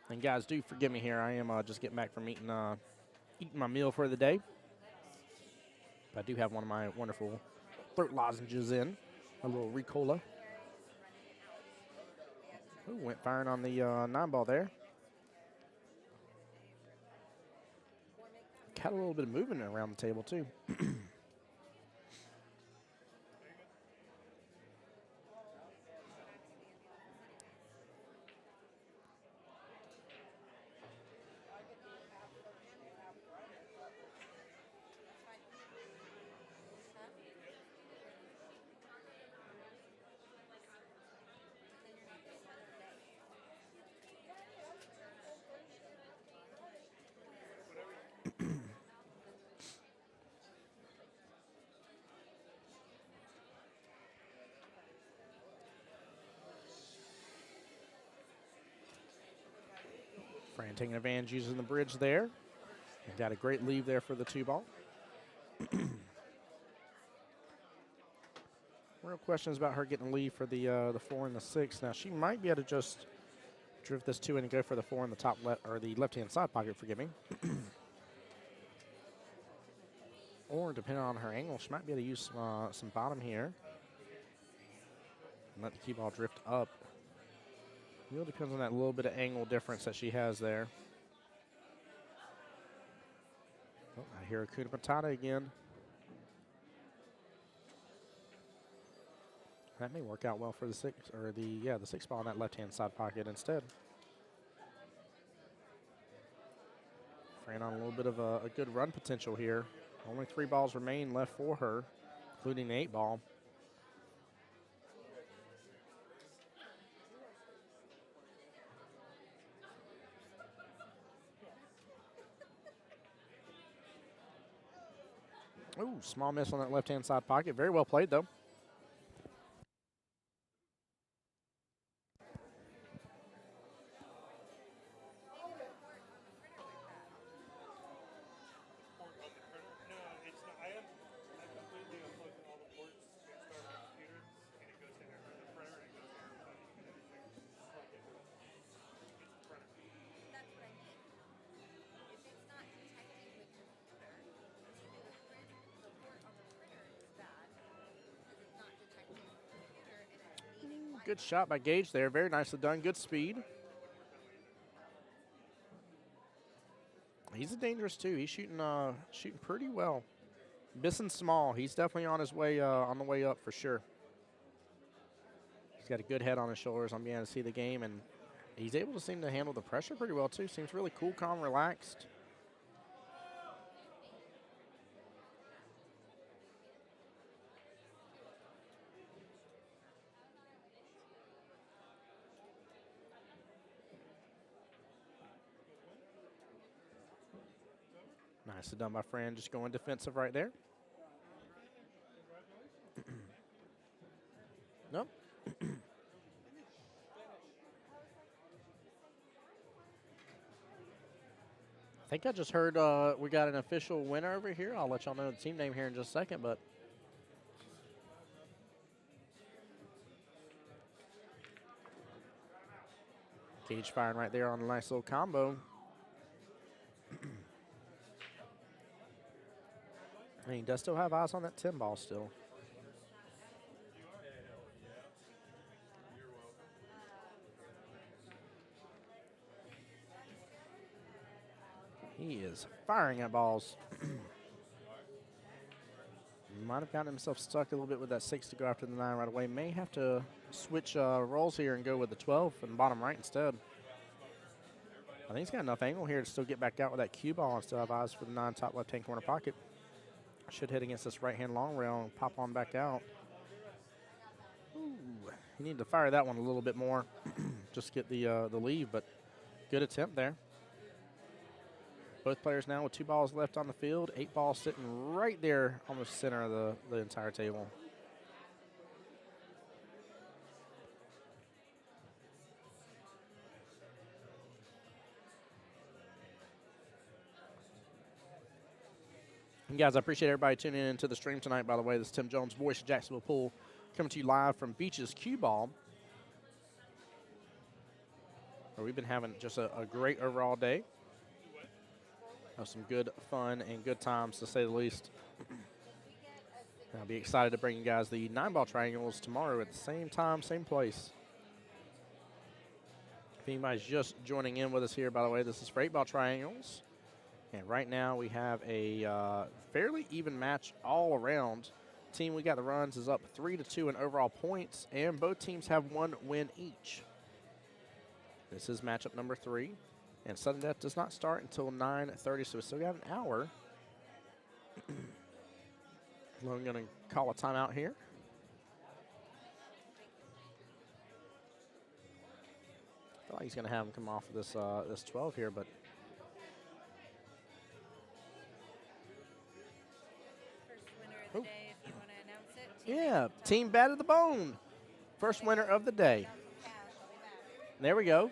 And guys, do forgive me here. I am just getting back from eating my meal for the day. But I do have one of my wonderful throat lozenges in, a little Ricola. Ooh, went firing on the 9 ball there. Got a little bit of movement around the table, too. Fran taking advantage using the bridge there. And got a great leave there for the 2-ball. Real questions about her getting a lead for the 4 and the 6. Now she might be able to just drift this 2 in and go for the 4 in the top left or the left-hand side pocket. Forgive me. Or depending on her angle, she might be able to use some bottom here and let the cue ball drift up. It really depends on that little bit of angle difference that she has there. Oh, I hear Akuna Matata again. That may work out well for the 6 or the 6 ball in that left-hand side pocket instead. Fran on a little bit of a good run potential here. Only 3 balls remain left for her, including the 8 ball. Ooh, small miss on that left-hand side pocket. Very well played, though. Good shot by Gage there. Very nicely done. Good speed. He's a dangerous too. He's shooting pretty well. Bisson small. He's definitely on his way on the way up for sure. He's got a good head on his shoulders. I'm being able to see the game, and he's able to seem to handle the pressure pretty well too. Seems really cool, calm, relaxed. Nicely done by Fran, just going defensive right there. Nope. I think I just heard we got an official winner over here. I'll let y'all know the team name here in just a second, but Gage firing right there on a nice little combo. And he does still have eyes on that 10 ball still. He is firing at balls. Might have gotten himself stuck a little bit with that 6 to go after the 9 right away. May have to switch roles here and go with the 12 in the bottom right instead. I think he's got enough angle here to still get back out with that cue ball and still have eyes for the 9 top left-hand corner pocket. Should hit against this right-hand long rail and pop on back out. Ooh, you need to fire that one a little bit more. Just get the leave, but good attempt there. Both players now with 2 balls left on the field. 8 balls sitting right there on the center of the entire table. And guys, I appreciate everybody tuning in to the stream tonight. By the way, this is Tim Jones, Voice of Jacksonville Pool, coming to you live from Beach's Qball. We've been having just a great overall day. Some good fun and good times, to say the least. I'll be excited to bring you guys the 9-ball triangles tomorrow at the same time, same place. If anybody's just joining in with us here, by the way, this is for 8-ball triangles. And right now we have a fairly even match all around. Team we got the runs is up 3-2 in overall points, and both teams have 1 win each. This is matchup number 3. And sudden death does not start until 9:30, so we still got an hour. I'm going to call a timeout here. I feel like he's going to have him come off of this 12 here, but First winner of the day, if you want to announce it. yeah, team batted the bone. First winner of the day. There we go.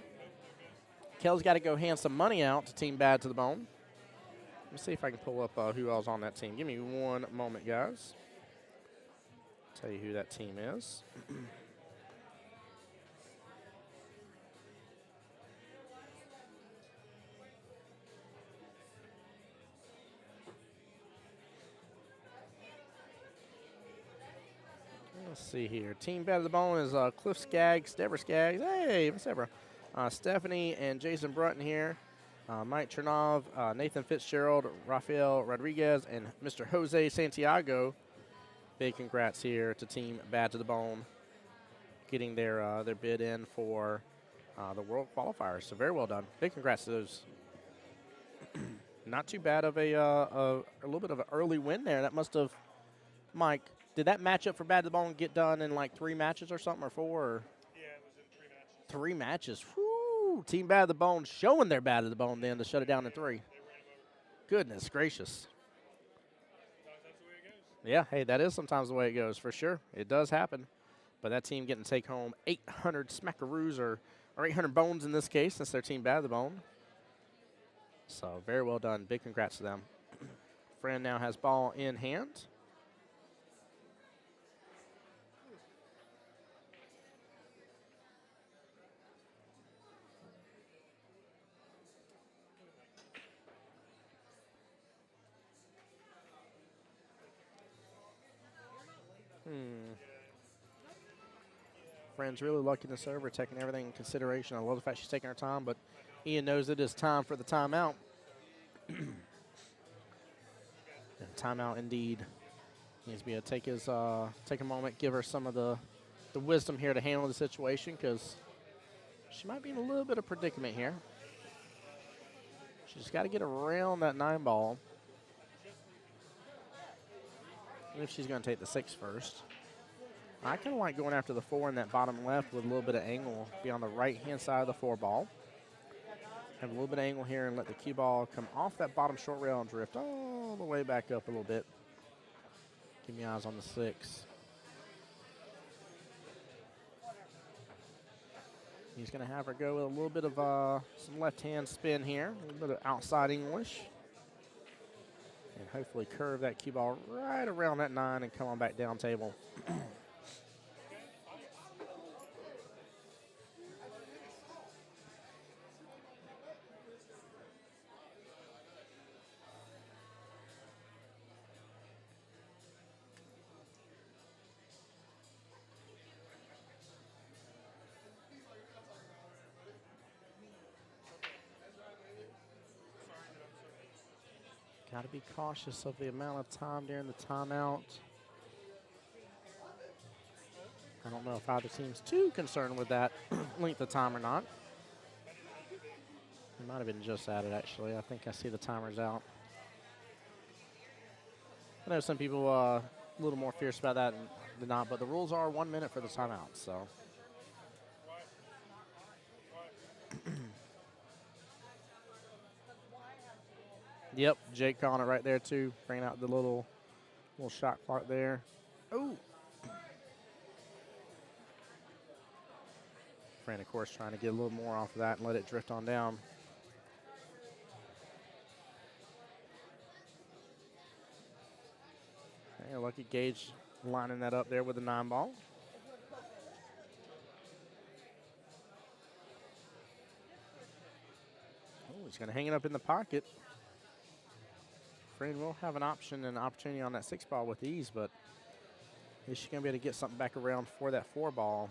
Kel's got to go hand some money out to Team Bad to the Bone. Let me see if I can pull up who else on that team. Give me one moment, guys. Tell you who that team is. Let's see here. Team Bad to the Bone is Cliff Skaggs, Deborah Skaggs. Hey, Miss Deborah. Stephanie and Jason Brunton here. Mike Chernov, Nathan Fitzgerald, Rafael Rodriguez, and Mr. Jose Santiago. Big congrats here to Team Bad to the Bone, getting their bid in for the World Qualifier. So very well done. Big congrats to those. Not too bad of a little bit of an early win there. That must have, Mike. Did that matchup for Bad to the Bone get done in like 3 matches or something, or 4? Or? Yeah, it was in 3 matches. 3 matches. Whoo! Team Bad to the Bone showing their Bad to the Bone then to shut it down in 3. Goodness gracious. That's the way it goes. Yeah, hey, that is sometimes the way it goes, for sure. It does happen. But that team getting to take home 800 smackaroos or 800 bones in this case, since they're Team Bad to the Bone. So very well done. Big congrats to them. Fran now has ball in hand. Friend's really lucky to serve her, taking everything in consideration. I love the fact she's taking her time, but Ian knows it is time for the timeout. Timeout indeed. Needs to be able to take a moment, give her some of the wisdom here to handle the situation, because she might be in a little bit of predicament here. She's got to get around that 9 ball. If she's going to take the 6 first. I kind of like going after the 4 in that bottom left with a little bit of angle. Be on the right-hand side of the 4 ball. Have a little bit of angle here and let the cue ball come off that bottom short rail and drift all the way back up a little bit. Keep your eyes on the 6. He's going to have her go with a little bit of some left-hand spin here. A little bit of outside English. And hopefully curve that cue ball right around that 9 and come on back down table. Got to be cautious of the amount of time during the timeout. I don't know if either team's too concerned with that length of time or not. It might have been just at it, actually. I think I see the timers out. I know some people a little more fierce about that than not, but the rules are 1 minute for the timeout, so. Yep, Jake calling it right there too, bringing out the little shot clock there. Ooh. Fran, of course, trying to get a little more off of that and let it drift on down. Hey, lucky Gage lining that up there with the 9 ball. Oh, he's going to hang it up in the pocket. Fran will have an option and an opportunity on that 6 ball with ease, but is she going to be able to get something back around for that 4 ball?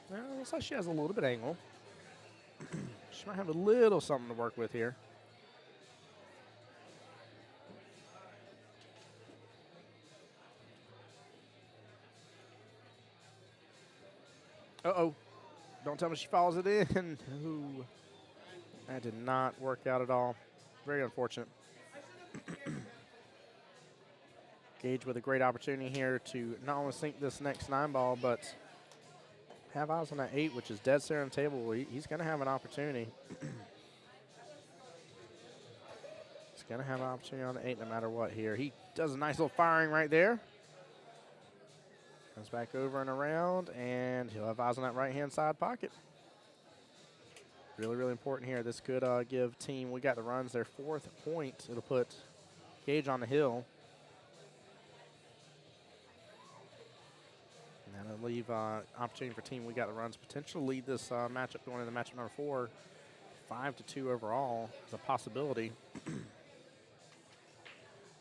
Well, it looks like she has a little bit of angle. She might have a little something to work with here. Uh-oh. Don't tell me she follows it in. Ooh. That did not work out at all. Very unfortunate. Gage with a great opportunity here to not only sink this next 9 ball, but have eyes on that 8, which is dead center on the table. He's going to have an opportunity. He's going to have an opportunity on the 8 no matter what here. He does a nice little firing right there. Comes back over and around, and he'll have eyes on that right-hand side pocket. Really, really important here. This could give team We Got the Runs their 4th point. It'll put Gage on the hill. And that'll leave opportunity for team We Got the Runs potentially lead this matchup going into matchup number 4. 5-2 overall is a possibility.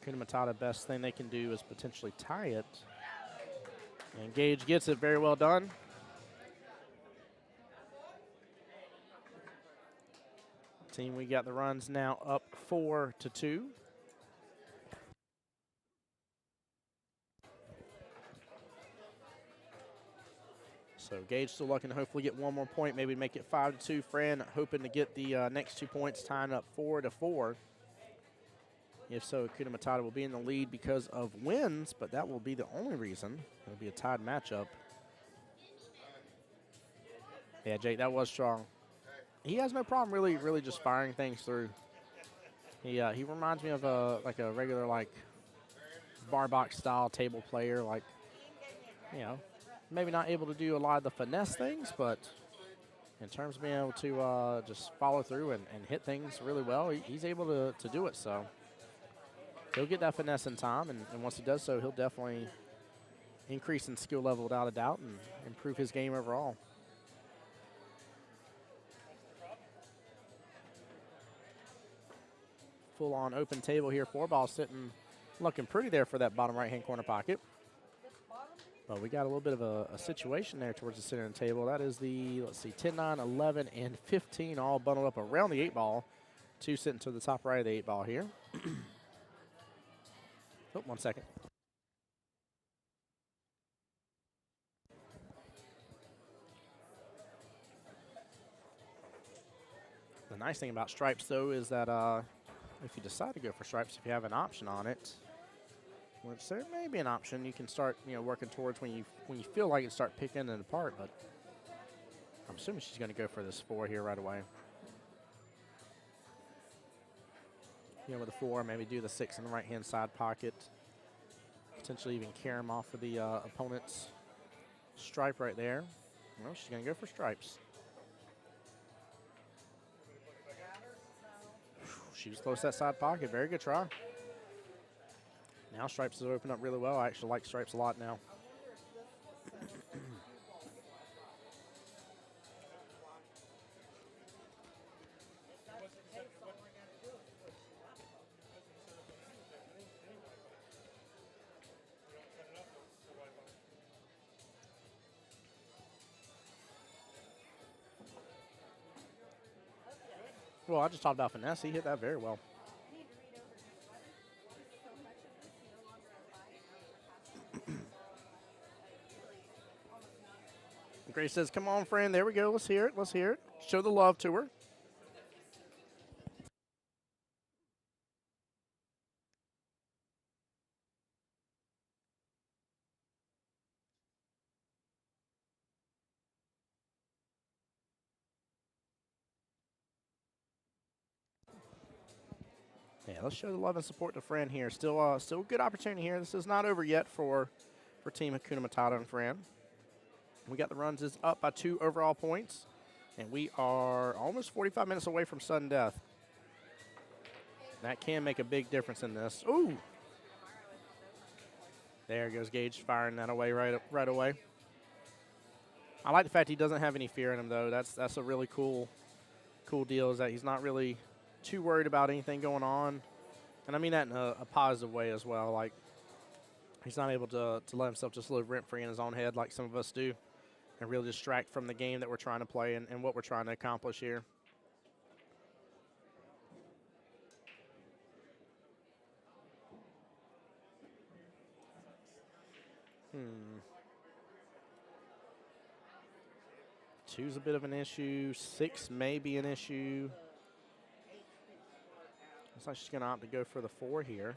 Kuna Matata, best thing they can do is potentially tie it. And Gage gets it. Very well done. Team We Got the Runs now up 4-2. So Gage still looking to hopefully get one more point, maybe make it 5-2. Fran hoping to get the next 2 points, tying up 4-4. If so, Kuna Matata will be in the lead because of wins, but that will be the only reason. It'll be a tied matchup. Yeah, Jake, that was strong. He has no problem really just firing things through. He reminds me of a regular bar box style table player, maybe not able to do a lot of the finesse things, but in terms of being able to just follow through and hit things really well, he's able to do it. So he'll get that finesse in time, and once he does so, he'll definitely increase in skill level without a doubt and improve his game overall. Full-on open table here. 4-ball sitting, looking pretty there for that bottom right-hand corner pocket. But we got a little bit of a situation there towards the center of the table. That is the, 10, 9, 11, and 15 all bundled up around the 8-ball. 2 sitting to the top right of the 8-ball here. Oh, 1 second. The nice thing about stripes, though, is that if you decide to go for stripes, if you have an option on it, which there may be an option, you can start working towards when you feel like it, start picking it apart. But I'm assuming she's going to go for this 4 here right away. With the 4, maybe do the 6 in the right-hand side pocket. Potentially even carry him off of the opponent's stripe right there. Well, she's going to go for stripes. She was close to that side pocket. Very good try. Now stripes has opened up really well. I actually like stripes a lot now. Well, I just talked about finesse. He hit that very well. Grace says, come on, friend. There we go. Let's hear it. Let's hear it. Show the love to her. Yeah, let's show the love and support to Fran here. Still a good opportunity here. This is not over yet for Team Kuna Matata and Fran. We got the runs is up by 2 overall points, and we are almost 45 minutes away from sudden death. That can make a big difference in this. Ooh! There goes Gage firing that away right away. I like the fact he doesn't have any fear in him, though. That's a really cool deal, is that he's not really too worried about anything going on. And I mean that in a positive way as well. Like, he's not able to let himself just live rent-free in his own head like some of us do and really distract from the game that we're trying to play and what we're trying to accomplish here. Two's a bit of an issue. 6 may be an issue. Looks like she's going to opt to go for the 4 here.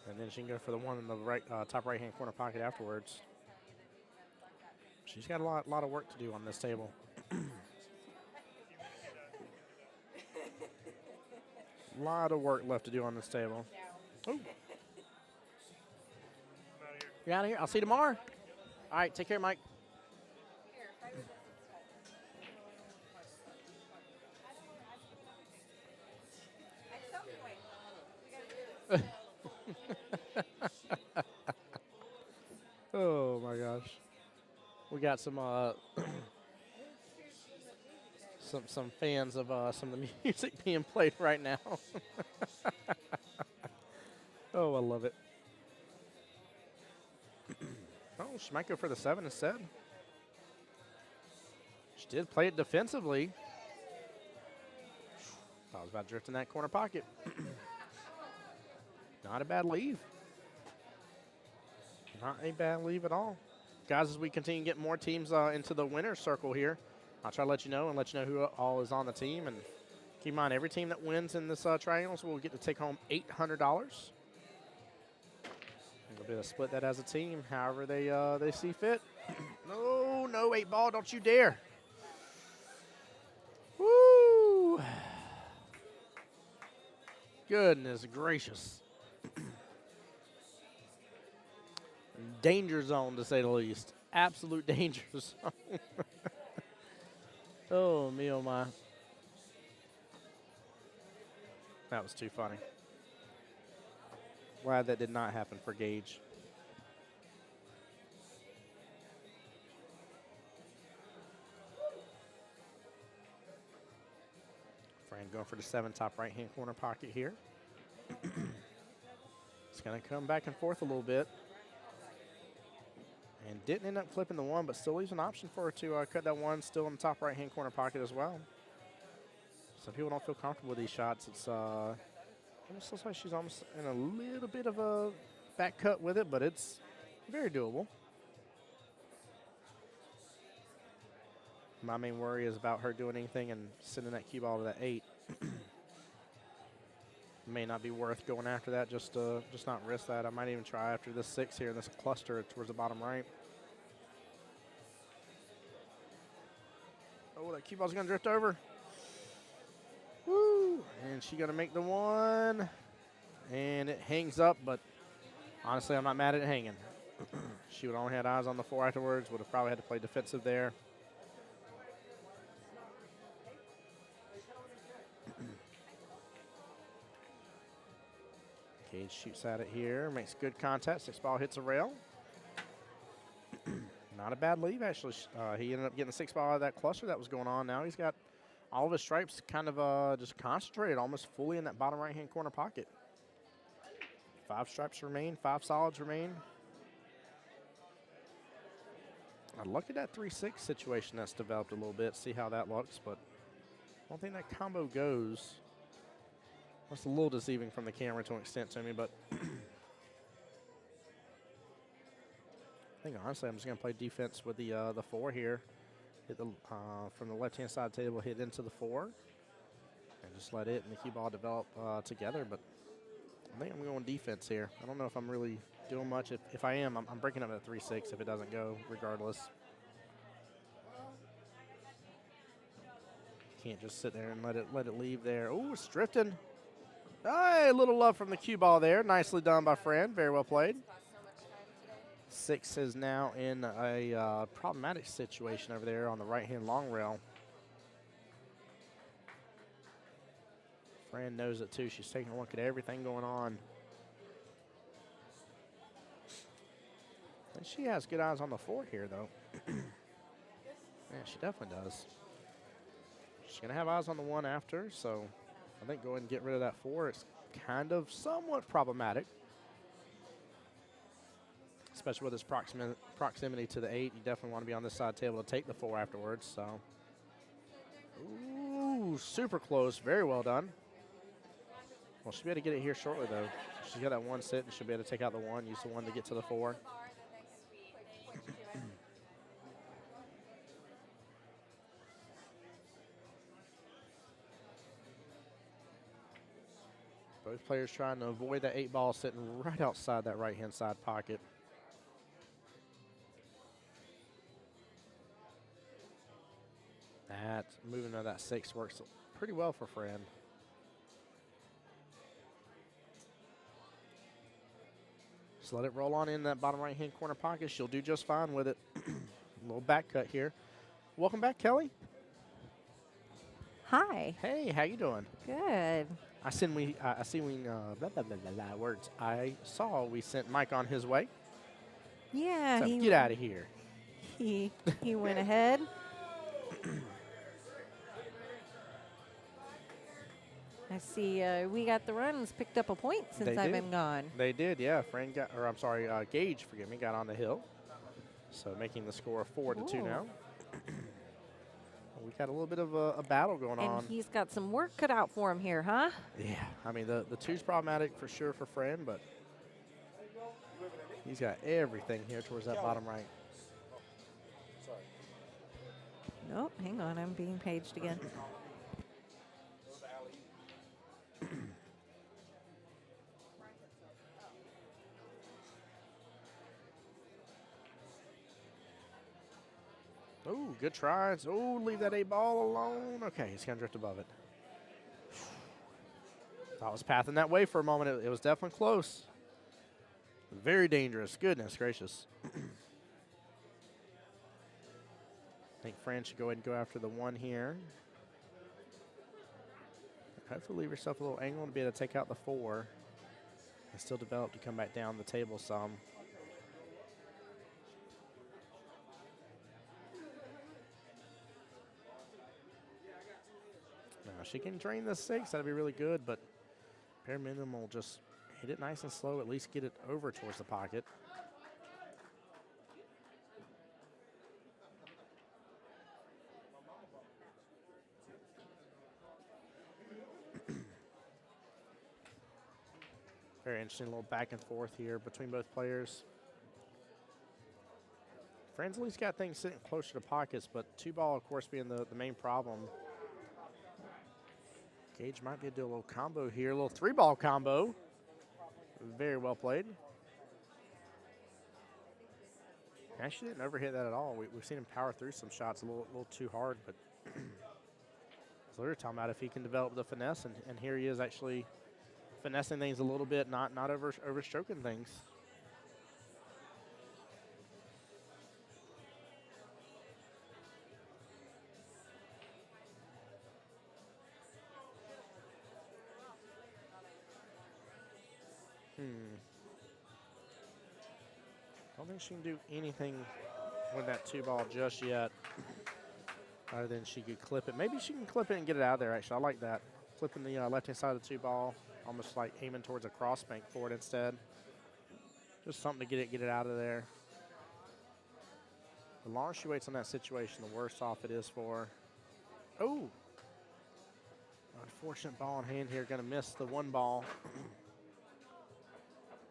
And then she can go for the 1 in the top right-hand corner pocket afterwards. She's got a lot of work to do on this table. A lot of work left to do on this table. Oh. You're out of here. I'll see you tomorrow. All right, take care, Mike. Oh my gosh. We got some some fans of some of the music being played right now. Oh, I love it. Oh, she might go for the 7 instead. She did play it defensively. I was about to drift in that corner pocket. Not a bad leave. Not a bad leave at all. Guys, as we continue to get more teams into the winner's circle here, I'll try to let you know who all is on the team. And keep in mind, every team that wins in this triangles will get to take home $800. We'll be able to split that as a team, however they see fit. No, 8 ball, don't you dare. Woo! Goodness gracious. Danger zone, to say the least. Absolute danger zone. Oh, me, oh, my. That was too funny. Glad that did not happen for Gage. Fran going for the 7 top right-hand corner pocket here. It's going to come back and forth a little bit. And didn't end up flipping the 1, but still leaves an option for her to cut that 1 still in the top right-hand corner pocket as well. Some people don't feel comfortable with these shots. It's almost looks like she's almost in a little bit of a back cut with it, but it's very doable. My main worry is about her doing anything and sending that cue ball to that 8. May not be worth going after that, just not risk that. I might even try after this 6 here in this cluster towards the bottom right. Oh, that cue ball's gonna drift over. Woo! And she's gonna make the 1. And it hangs up, but honestly, I'm not mad at it hanging. She would only had eyes on the 4 afterwards, would have probably had to play defensive there. Gage shoots at it here, makes good contact. 6 ball hits a rail. Not a bad leave, actually. He ended up getting a 6 ball out of that cluster that was going on. Now he's got all of his stripes kind of just concentrated almost fully in that bottom right-hand corner pocket. 5 stripes remain, 5 solids remain. I'd look at that 3-6 situation that's developed a little bit, see how that looks, but I don't think that combo goes. That's a little deceiving from the camera to an extent to me, but I think honestly I'm just going to play defense with the 4 here. Hit the from the left-hand side of the table, hit into the 4, and just let it and the cue ball develop together. But I think I'm going defense here. I don't know if I'm really doing much. If I am, I'm breaking up at 3-6 if it doesn't go, regardless. Can't just sit there and let it leave there. Oh, it's drifting. Hey, a little love from the cue ball there. Nicely done by Fran. Very well played. 6 is now in a problematic situation over there on the right-hand long rail. Fran knows it too. She's taking a look at everything going on. And she has good eyes on the 4 here, though. Yeah, she definitely does. She's going to have eyes on the 1 after, so I think go ahead and get rid of that 4. It's kind of somewhat problematic, especially with its proximity to the 8. You definitely want to be on this side table to take the 4 afterwards. So, ooh, super close. Very well done. Well, she'll be able to get it here shortly, though. She's got that 1 sit, and she'll be able to take out the 1, use the 1 to get to the 4. Both players trying to avoid that 8 ball sitting right outside that right-hand side pocket. That moving to that 6 works pretty well for Fran. Just let it roll on in that bottom right-hand corner pocket. She'll do just fine with it. A little back cut here. Welcome back, Kelly. Hi. Hey, how you doing? Good. I see we blah, blah, blah, blah, blah, words. I saw we sent Mike on his way. Yeah, So get out of here. he went ahead. I see we got the runs, picked up a point since They I've did. been gone. They did, yeah. Gage, forgive me, got on the hill. So making the score 4-2 Ooh. now. We got a little bit of a battle going on. And he's got some work cut out for him here, huh? Yeah, I mean, the two's problematic for sure for Fran, but he's got everything here towards that bottom right. Nope, hang on, I'm being paged again. Oh, good tries. Oh, leave that 8-ball alone. Okay, he's going to drift above it. Thought it was pathing that way for a moment. It was definitely close. Very dangerous. Goodness gracious. I think Fran should go ahead and go after the 1 here. Hopefully leave yourself a little angle to be able to take out the 4. And still develop to come back down the table some. Now she can drain the 6. That'd be really good, but bare minimum will just hit it nice and slow, at least get it over towards the pocket. Very interesting little back and forth here between both players. Fran's at least got things sitting closer to pockets, but 2-ball, of course, being the main problem. Gage might be able to do a little combo here, a little 3-ball combo. Very well played. Actually didn't overhit that at all. We've seen him power through some shots a little too hard, but so we were talking about if he can develop the finesse, and here he is actually finessing things a little bit, not overstroking things. Don't think she can do anything with that 2-ball just yet, other than she could clip it. Maybe she can clip it and get it out of there, actually. I like that. Flipping the left-hand side of the 2-ball, almost like aiming towards a cross bank for it instead. Just something to get it out of there. The longer she waits on that situation, the worse off it is for her. Oh! Unfortunate ball in hand here, gonna miss the 1-ball.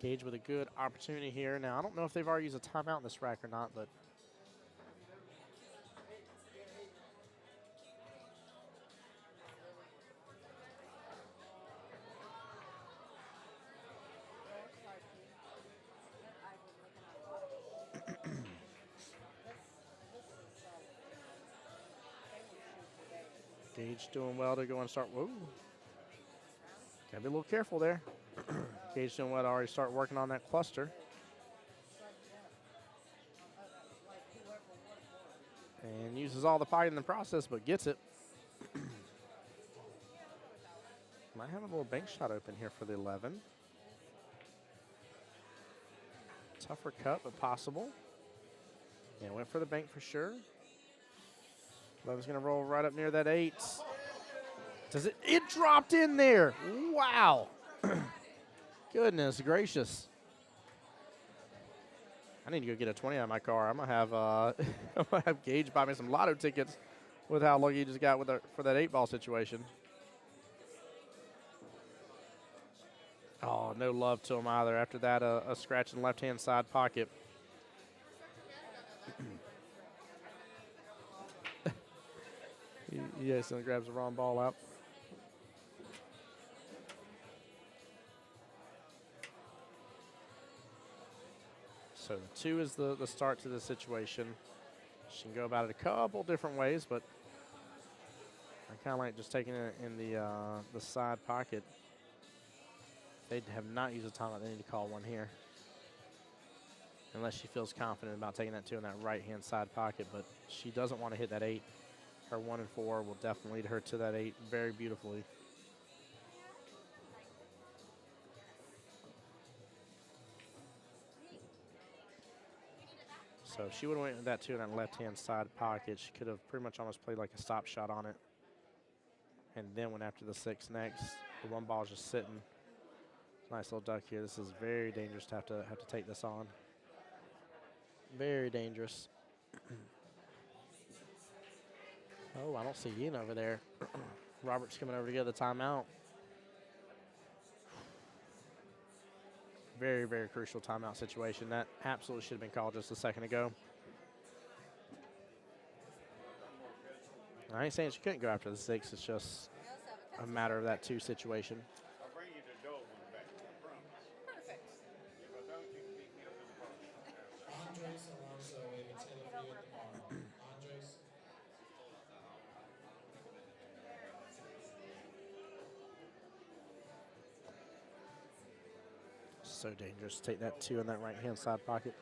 Gage with a good opportunity here. Now, I don't know if they've already used a timeout in this rack or not, but Gage doing well to go and start. Whoa. Gotta be a little careful there. Gage doing well to already start working on that cluster. And uses all the pocket in the process, but gets it. Might have a little bank shot open here for the 11. Tougher cut, but possible. Yeah, went for the bank for sure. 11's gonna roll right up near that 8. Does it? It dropped in there. Wow. Goodness gracious. I need to go get a 20 out of my car. I'm gonna have Gage buy me some lotto tickets with how lucky he just got for that 8-ball situation. Oh, no love to him either. After that, a scratch in the left-hand side pocket. He accidentally grabs the wrong ball out. So the 2 is the start to the situation. She can go about it a couple different ways, but I kind of like just taking it in the side pocket. They have not used a timeout. They need to call one here. unless she feels confident about taking that 2 in that right-hand side pocket. But she doesn't want to hit that 8. Her 1 and 4 will definitely lead her to that 8 very beautifully. So if she would have went with that 2 in that left-hand side pocket, she could have pretty much almost played like a stop shot on it. And then went after the 6 next. The 1 ball is just sitting. Nice little duck here. This is very dangerous to have to take this on. Very dangerous. Oh, I don't see Ian over there. Robert's coming over to get the timeout. Very, very crucial timeout situation. That absolutely should have been called just a second ago. I ain't saying she couldn't go after the 6. It's just a matter of that 2 situation. I'll bring you the dough one back. I promise. Perfect. If I don't, you can beat me up in the bar. Andres Alonso awaits interview tomorrow. Andres. So dangerous. Take that 2 in that right-hand side pocket.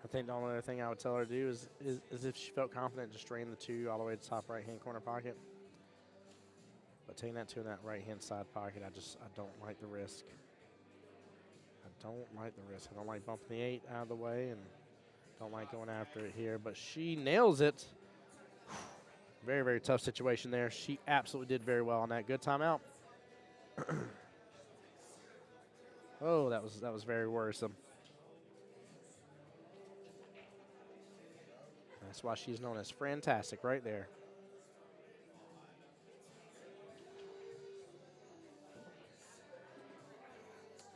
I think the only other thing I would tell her to do is if she felt confident, just drain the 2 all the way to the top right-hand corner pocket. But taking that 2 in that right-hand side pocket, I don't like the risk. I don't like the risk. I don't like bumping the 8 out of the way, and don't like going after it here. But she nails it. Very, very tough situation there. She absolutely did very well on that. Good timeout. Oh, that was very worrisome. That's why she's known as Fantastic right there.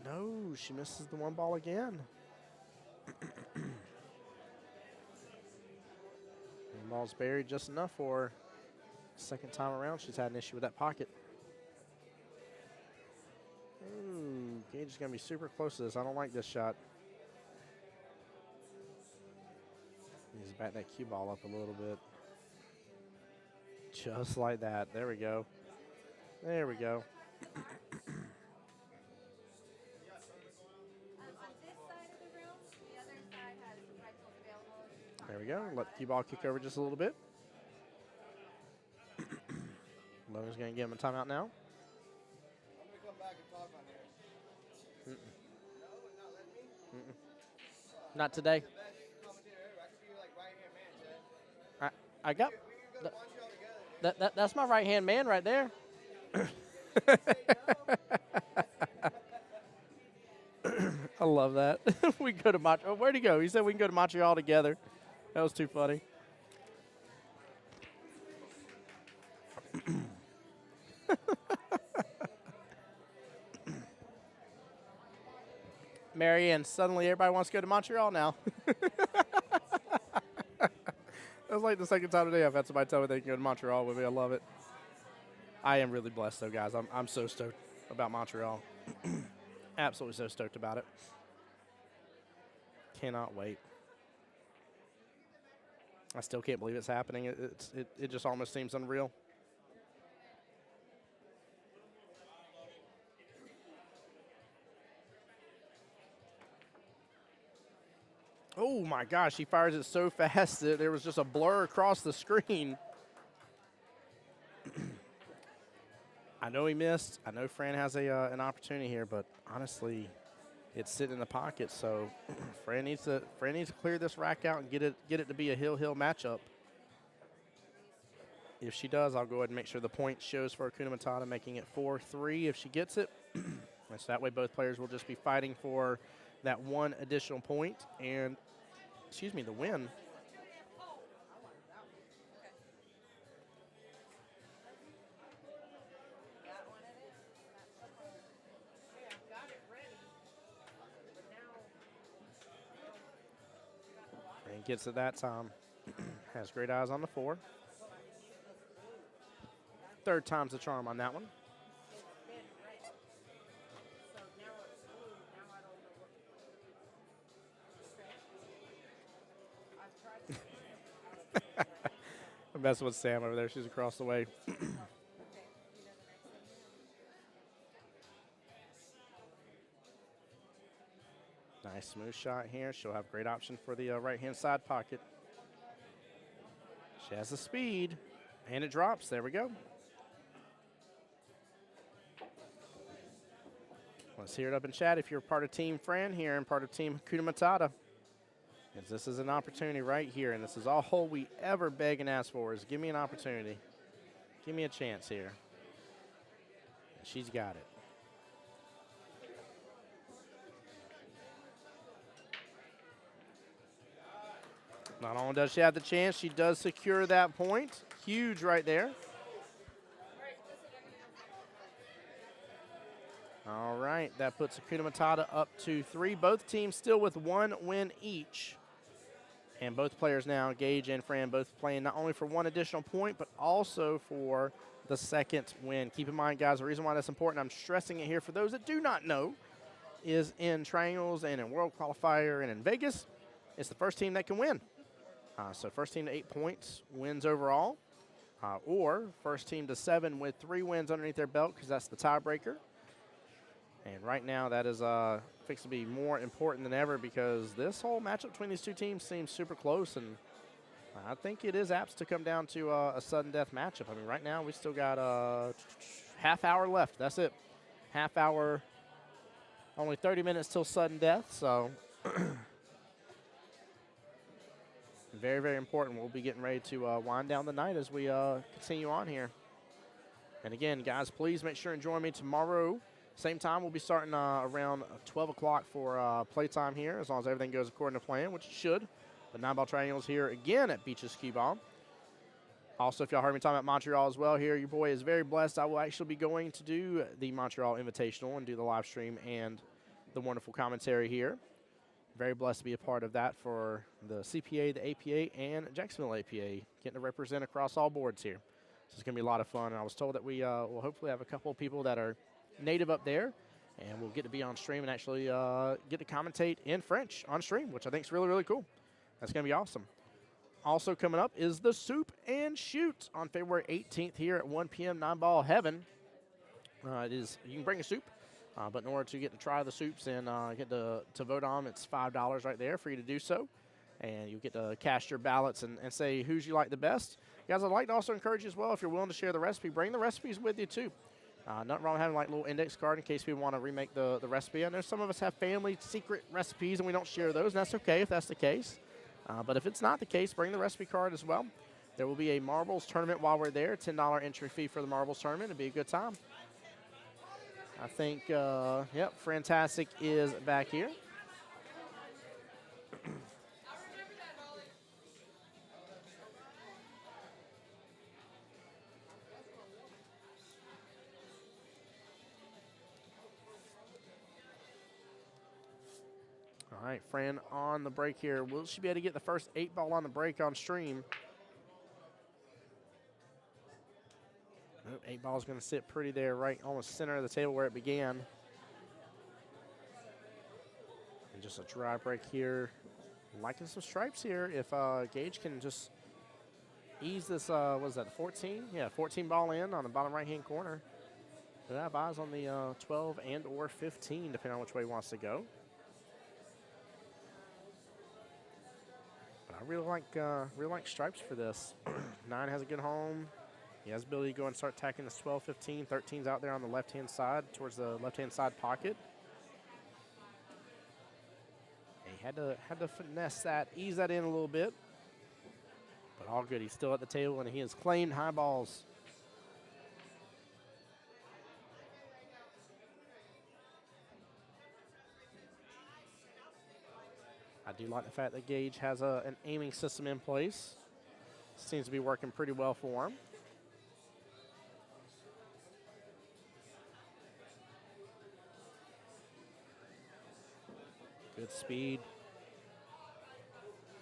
No, she misses the 1 ball again. 1 ball's buried just enough for her. Second time around, she's had an issue with that pocket. Ooh, Gage is going to be super close to this. I don't like this shot. He's back that cue ball up a little bit. Just like that. There we go. There we go. On this side of the room, the other side has rentals available. There we go. Let the cue ball kick over just a little bit. Logan's going to give him a timeout now. I'm gonna come back and talk on here. Mm-mm. No, not letting me. Mm-mm. Not today. The best commentator ever. I could be your like right hand man, Chad. I got. We can go to Montreal together. That's my right-hand man right there. I love that. We can go to Montreal. Where'd he go? He said we can go to Montreal together. That was too funny. Marianne, suddenly everybody wants to go to Montreal now. That's like the second time today I've had somebody tell me they can go to Montreal with me. I love it. I am really blessed, though, guys. I'm so stoked about Montreal. Absolutely so stoked about it. Cannot wait. I still can't believe it's happening. It just almost seems unreal. Oh, my gosh. He fires it so fast that there was just a blur across the screen. I know he missed. I know Fran has an opportunity here, but honestly, it's sitting in the pocket. So Fran needs to clear this rack out and get it to be a hill matchup. If she does, I'll go ahead and make sure the point shows for Akuna Matata, making it 4-3 if she gets it. And so that way both players will just be fighting for that 1 additional point and, the win. And gets it that time. Has great eyes on the 4. Third time's the charm on that one. I'm messing with Sam over there. She's across the way. Nice smooth shot here. She'll have great option for the right-hand side pocket. She has the speed, and it drops. There we go. Let's hear it up in chat if you're part of Team Fran here and part of Team Hakuna Matata. Because this is an opportunity right here, and this is all we ever beg and ask for is give me an opportunity. Give me a chance here. And she's got it. Not only does she have the chance, she does secure that point. Huge right there. All right, that puts Hakuna Matata up to 3. Both teams still with 1 win each. And both players now, Gage and Fran, both playing not only for 1 additional point, but also for the 2nd win. Keep in mind, guys, the reason why that's important, I'm stressing it here for those that do not know, is in triangles and in World Qualifier and in Vegas, it's the first team that can win. So first team to 8 points wins overall, or first team to 7 with 3 wins underneath their belt, because that's the tiebreaker. And right now that is fixed to be more important than ever, because this whole matchup between these two teams seems super close, and I think it is apt to come down to a sudden death matchup. I mean, right now we still got a half hour left. That's it. Half hour, only 30 minutes till sudden death, so very, very important. We'll be getting ready to wind down the night as we continue on here. And again, guys, please make sure and join me tomorrow. Same time, we'll be starting around 12 o'clock for playtime here, as long as everything goes according to plan, which it should. The 9-ball triangles here again at Beaches Qball. Also, if y'all heard me talking about Montreal as well here, your boy is very blessed. I will actually be going to do the Montreal Invitational and do the live stream and the wonderful commentary here. Very blessed to be a part of that for the CPA, the APA, and Jacksonville APA, getting to represent across all boards here. So it's going to be a lot of fun. And I was told that we will hopefully have a couple of people that are native up there, and we'll get to be on stream and actually get to commentate in French on stream, which I think is really, really cool. That's going to be awesome. Also coming up is the Soup and Shoot on February 18th here at 1 p.m. 9-ball heaven. You can bring a soup. But in order to get to try the soups and get to vote on them, it's $5 right there for you to do so. And you get to cast your ballots and say who's you like the best. Guys, I'd like to also encourage you as well, if you're willing to share the recipe, bring the recipes with you too. Nothing wrong with having like a little index card in case people want to remake the recipe. I know some of us have family secret recipes and we don't share those, and that's okay if that's the case. But if it's not the case, bring the recipe card as well. There will be a marbles tournament while we're there, $10 entry fee for the marbles tournament. It'll be a good time. I think, yep, Fantastic is back here. All right, Fran on the break here. Will she be able to get the first 8-ball on the break on stream? 8-ball is going to sit pretty there, right almost center of the table where it began. And just a dry break here. Liking some stripes here. If Gage can just ease this, what is that, 14? Yeah, 14 ball in on the bottom right-hand corner. We'll have eyes on the 12 and or 15, depending on which way he wants to go. But I really like stripes for this. 9 has a good home. He has the ability to go and start attacking this 12, 15. 13's out there on the left-hand side, towards the left-hand side pocket. And he had to finesse that, ease that in a little bit. But all good. He's still at the table, and he has claimed high balls. I do like the fact that Gage has an aiming system in place. Seems to be working pretty well for him. Good speed.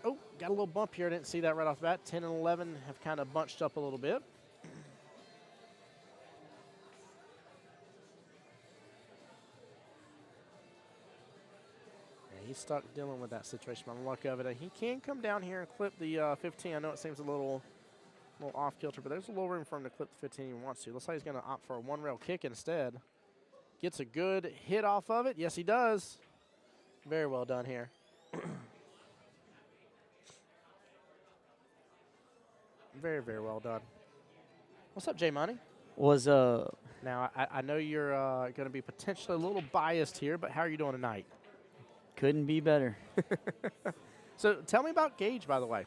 Oh, got a little bump here. I didn't see that right off the bat. 10 and 11 have kind of bunched up a little bit. And he's stuck dealing with that situation by the luck of it. And he can come down here and clip the 15. I know it seems a little A little off kilter, but there's a little room for him to clip the 15 if he wants to. Looks like he's going to opt for a one-rail kick instead. Gets a good hit off of it. Yes, he does. Very well done here. Very, very well done. What's up, Jay Money? Was Now, I know you're going to be potentially a little biased here, but how are you doing tonight? couldn't be better. So tell me about Gage, by the way.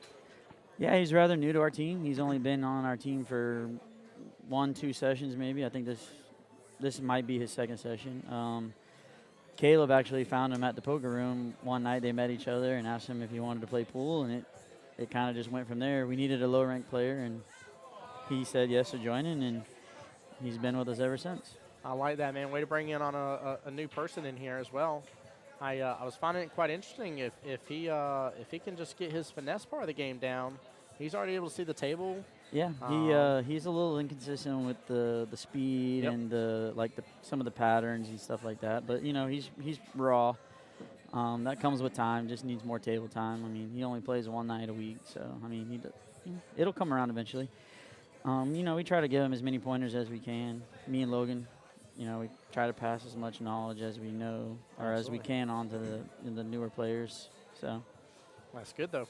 Yeah, he's rather new to our team. He's only been on our team for 1-2 sessions maybe. I think this might be his second session. Caleb actually found him at the poker room one night. They met each other and asked him if he wanted to play pool, and it kind of just went from there. We needed a low-ranked player, and he said yes to joining, and he's been with us ever since. I like that, man. Way to bring in on a new person in here as well. I was finding it quite interesting if he can just get his finesse part of the game down. He's already able to see the table. Yeah, he's a little inconsistent with the speed Yep. and some of the patterns and stuff like that. But he's raw. That comes with time. Just needs more table time. I mean, he only plays one night a week, so I mean, it'll come around eventually. We try to give him as many pointers as we can. Me and Logan, we try to pass as much knowledge as we know or as we can on to the newer players. So That's good, though.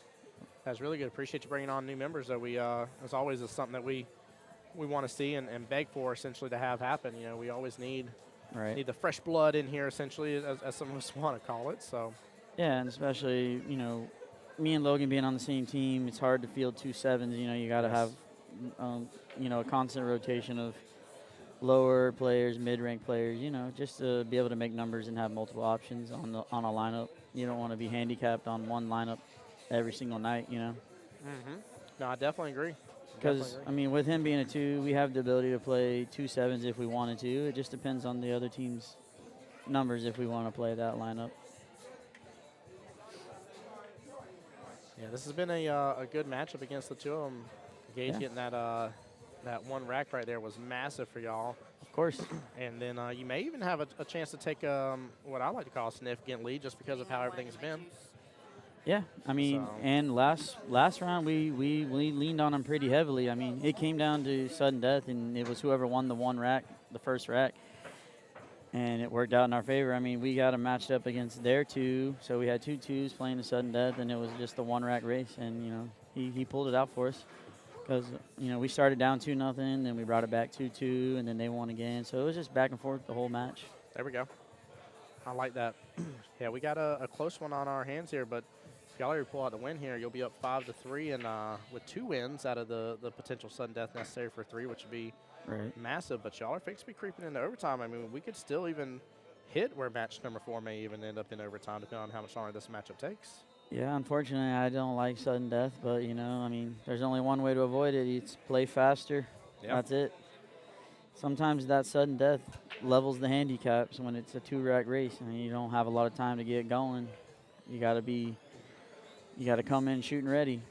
That's really good. Appreciate you bringing on new members, though. We, as always, is something that we want to see and beg for, essentially, to have happen. We always need the fresh blood in here, essentially, as some of us want to call it. So. Yeah, and especially, me and Logan being on the same team, it's hard to field 2 sevens. You got to have, a constant rotation of lower players, mid-ranked players, just to be able to make numbers and have multiple options on a lineup. You don't want to be handicapped on one lineup every single night, Mm-hmm. No, I definitely agree. Because, with him being a 2, we have the ability to play 2 sevens if we wanted to. It just depends on the other team's numbers if we want to play that lineup. Yeah, this has been a good matchup against the two of them. Gage getting that one rack right there was massive for y'all. Of course. And then you may even have a chance to take what I like to call a significant lead just because of how everything's been. Yeah, and last round we leaned on them pretty heavily. It came down to sudden death, and it was whoever won the first rack, and it worked out in our favor. We got them matched up against their 2, so we had 2 2s playing the sudden death, and it was just a 1 rack race, and he pulled it out for us because we started down 2-0, then we brought it back 2-2, and then they won again. So it was just back and forth the whole match. There we go. I like that. Yeah, we got a close one on our hands here, but if y'all ever pull out the win here, you'll be up 5-3, and with 2 wins out of the potential sudden death necessary for 3, which would be massive. But y'all are fixed to be creeping into overtime. We could still even hit where match number 4 may even end up in overtime, depending on how much longer this matchup takes. Yeah, unfortunately, I don't like sudden death, but there's only one way to avoid it. It's play faster. Yep. That's it. Sometimes that sudden death levels the handicaps when it's a 2-rack race. You don't have a lot of time to get going. You got to come in shooting ready.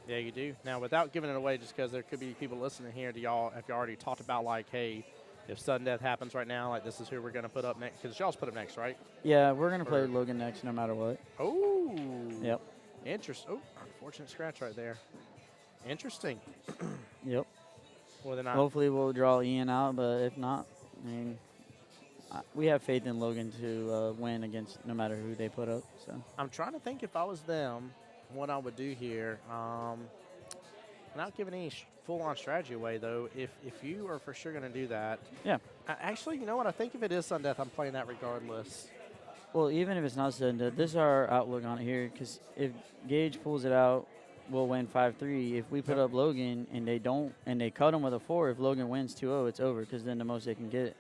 Yeah, you do. Now, without giving it away, just because there could be people listening here, have y'all already talked about, hey, if sudden death happens right now, this is who we're going to put up next? Because y'all's put up next, right? Yeah, we're going to play Logan next no matter what. Oh. Yep. Interesting. Oh, unfortunate scratch right there. Interesting. Yep. Well, then hopefully we'll draw Ian out, but if not, we have faith in Logan to win against no matter who they put up. So I'm trying to think if I was them, what I would do here. Not giving any full-on strategy away, though. If you are for sure going to do that. Yeah. Actually, you know what? I think if it is sudden death, I'm playing that regardless. Well, even if it's not sudden death, this is our outlook on it here. Because if Gage pulls it out, we'll win 5-3. If we put up Logan and they don't, and they cut him with a 4, if Logan wins 2-0, it's over. Because then the most they can get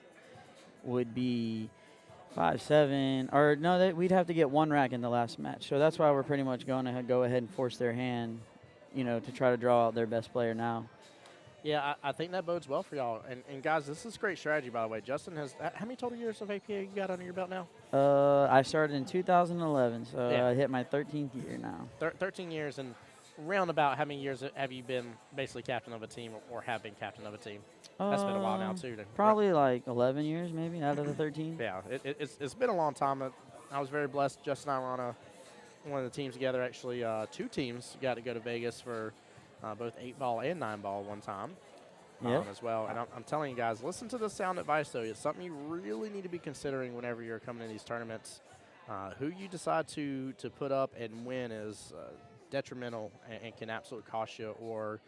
would be 5-7. Or no, we'd have to get 1 rack in the last match. So that's why we're pretty much going to go ahead and force their hand, to try to draw out their best player now. Yeah, I think that bodes well for y'all. And guys, this is great strategy, by the way. Justin has how many total years of APA you got under your belt now? I started in 2011, so I hit my 13th year now. 13 years, and roundabout how many years have you been basically captain of a team or have been captain of a team? That's been a while now, too. Probably like 11 years, maybe, out of the 13. Yeah, it's been a long time. I was very blessed. Justin and I were on one of the teams together, actually. 2 teams got to go to Vegas for both 8-ball and 9-ball one time Yep. as well. And I'm telling you guys, listen to the sound advice, though. It's something you really need to be considering whenever you're coming to these tournaments. Who you decide to put up and win is detrimental and can absolutely cost you or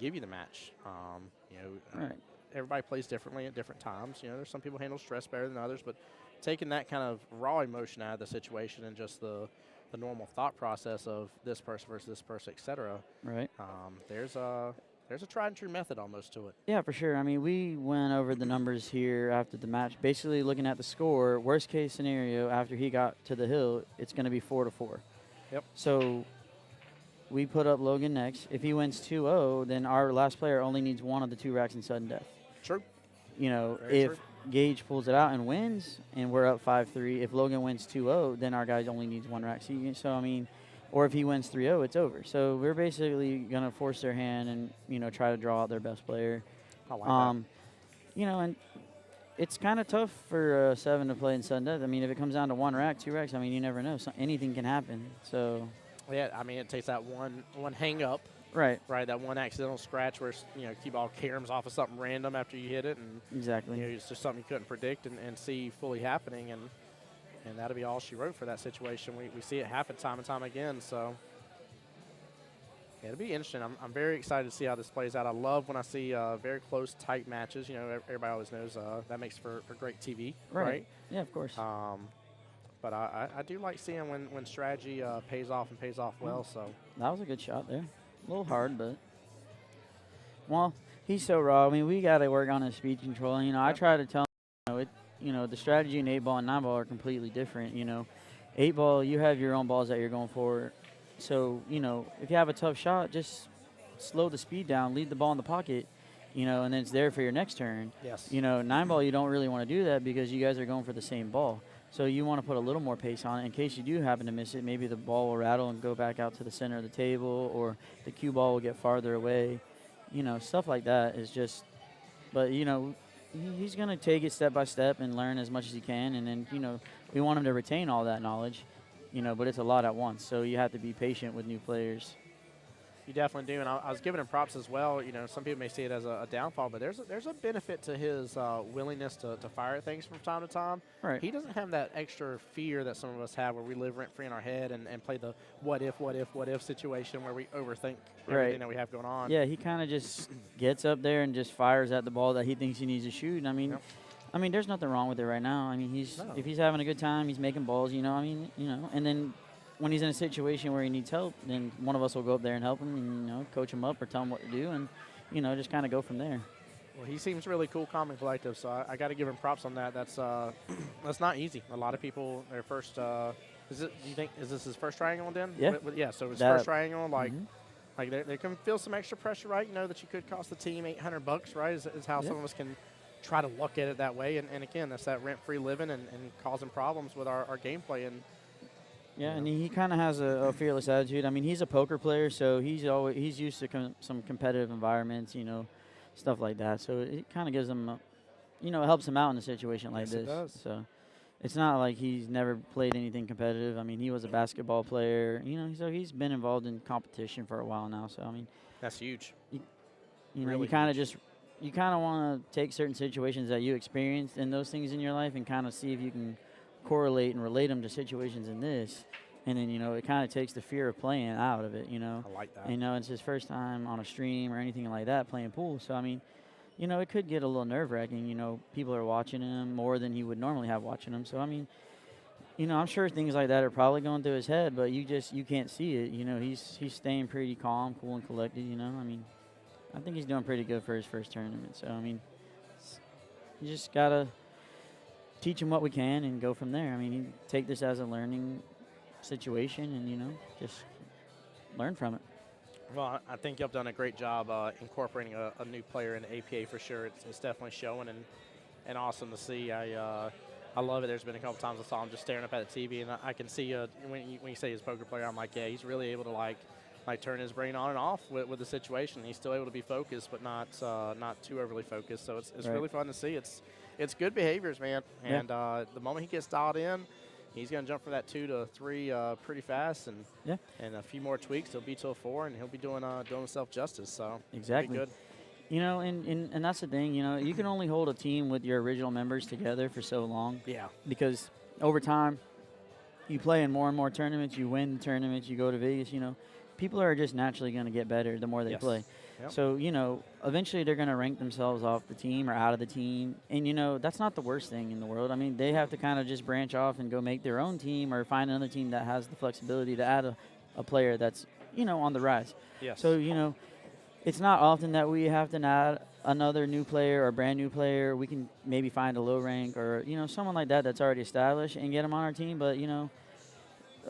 give you the match. Right. Everybody plays differently at different times. There's some people handle stress better than others, but taking that kind of raw emotion out of the situation and just the normal thought process of this person versus this person, et cetera, Right. there's a tried and true method almost to it. Yeah, for sure. I mean, we went over the numbers here after the match, basically looking at the score. Worst case scenario, after he got to the hill, it's going to be 4-4. Yep. So we put up Logan next. If he wins 2-0, then our last player only needs one of the 2 racks in sudden death. True. If true. Gage pulls it out and wins, and we're up 5-3, if Logan wins 2-0, then our guy only needs 1 rack. So, I mean, or if he wins 3-0, it's over. So we're basically going to force their hand and, try to draw out their best player. I like that. And it's kind of tough for 7 to play in sudden death. I mean, if it comes down to 1 rack, 2 racks, I mean, you never know. So anything can happen. So Yeah, I mean, it takes that one hang up, right, that one accidental scratch where Qball caroms off of something random after you hit it, and exactly. it's just something you couldn't predict and see fully happening, and that'll be all she wrote for that situation. We see it happen time and time again, so yeah, it'll be interesting. I'm very excited to see how this plays out. I love when I see very close, tight matches. Everybody always knows that makes for great TV, right? Yeah, of course. But I do like seeing when strategy pays off and pays off well. So That was a good shot there. A little hard, but well, he's so raw. I mean, we got to work on his speed control. I try to tell him, the strategy in 8-ball and 9-ball are completely different. 8-ball, you have your own balls that you're going for. So, if you have a tough shot, just slow the speed down, leave the ball in the pocket, and then it's there for your next turn. Yes. 9-ball, you don't really want to do that because you guys are going for the same ball. So you want to put a little more pace on it in case you do happen to miss it. Maybe the ball will rattle and go back out to the center of the table, or the cue ball will get farther away. Stuff like that is just – but, he's going to take it step by step and learn as much as he can. And then, we want him to retain all that knowledge, but it's a lot at once. So you have to be patient with new players. You definitely do, and I was giving him props as well. Some people may see it as a downfall, but there's a benefit to his willingness to fire at things from time to time. Right. He doesn't have that extra fear that some of us have, where we live rent free in our head and play the what if situation where we overthink everything that we have going on. Yeah, he kind of just gets up there and just fires at the ball that he thinks he needs to shoot. And I mean, there's nothing wrong with it right now. I mean, if he's having a good time, he's making balls. And then when he's in a situation where he needs help, then one of us will go up there and help him and, coach him up or tell him what to do and, just kind of go from there. Well, he seems really cool, calm, and collective, so I got to give him props on that. That's not easy. A lot of people, their first do you think, is this his first triangle then? Yeah. So his first triangle, like they can feel some extra pressure, right? That you could cost the team $800, right? Is how some of us can try to look at it that way. And again, that's that rent-free living and causing problems with our gameplay. And yeah, and he kind of has a fearless attitude. I mean, he's a poker player, so he's used to some competitive environments, stuff like that. So it kind of gives him, it helps him out in a situation like this. It does. So it's not like he's never played anything competitive. I mean, he was a basketball player, so he's been involved in competition for a while now. So I mean, that's huge. You kind of want to take certain situations that you experienced and those things in your life and kind of see if you can correlate and relate them to situations in this, and then it kind of takes the fear of playing out of it. I like that. It's his first time on a stream or anything like that playing pool, so I mean, it could get a little nerve-wracking. People are watching him more than he would normally have watching him, so I mean, I'm sure things like that are probably going through his head, but you can't see it. He's staying pretty calm, cool, and collected. I mean, I think he's doing pretty good for his first tournament. So I mean, you just gotta teach him what we can and go from there. I mean, you take this as a learning situation and, just learn from it. Well, I think you've done a great job incorporating a new player in the APA for sure. It's definitely showing and awesome to see. I love it. There's been a couple times I saw him just staring up at the TV, and I can see when you say he's a poker player, I'm like, yeah, he's really able to like turn his brain on and off with the situation. He's still able to be focused, but not too overly focused. So it's really fun to see. It's good behaviors, man. And the moment he gets dialed in, he's going to jump from that 2 to 3 pretty fast, and Yeah. and a few more tweaks, he'll be to a 4, and he'll be doing himself justice. So Exactly. it'll be good. You know, and that's the thing. You know, you can only hold a team with your original members together for so long. Yeah. Because over time, you play in more and more tournaments. You win tournaments. You go to Vegas. You know, people are just naturally going to get better the more they Yes. play. Yep. So, you know, eventually they're going to rank themselves off the team or out of the team. And, you know, that's not the worst thing in the world. I mean, they have to kind of just branch off and go make their own team or find another team that has the flexibility to add a player that's, you know, on the rise. Yes. So, you know, it's not often that we have to add another new player or a brand new player. We can maybe find a low rank or, you know, someone like that that's already established and get them on our team. But, you know,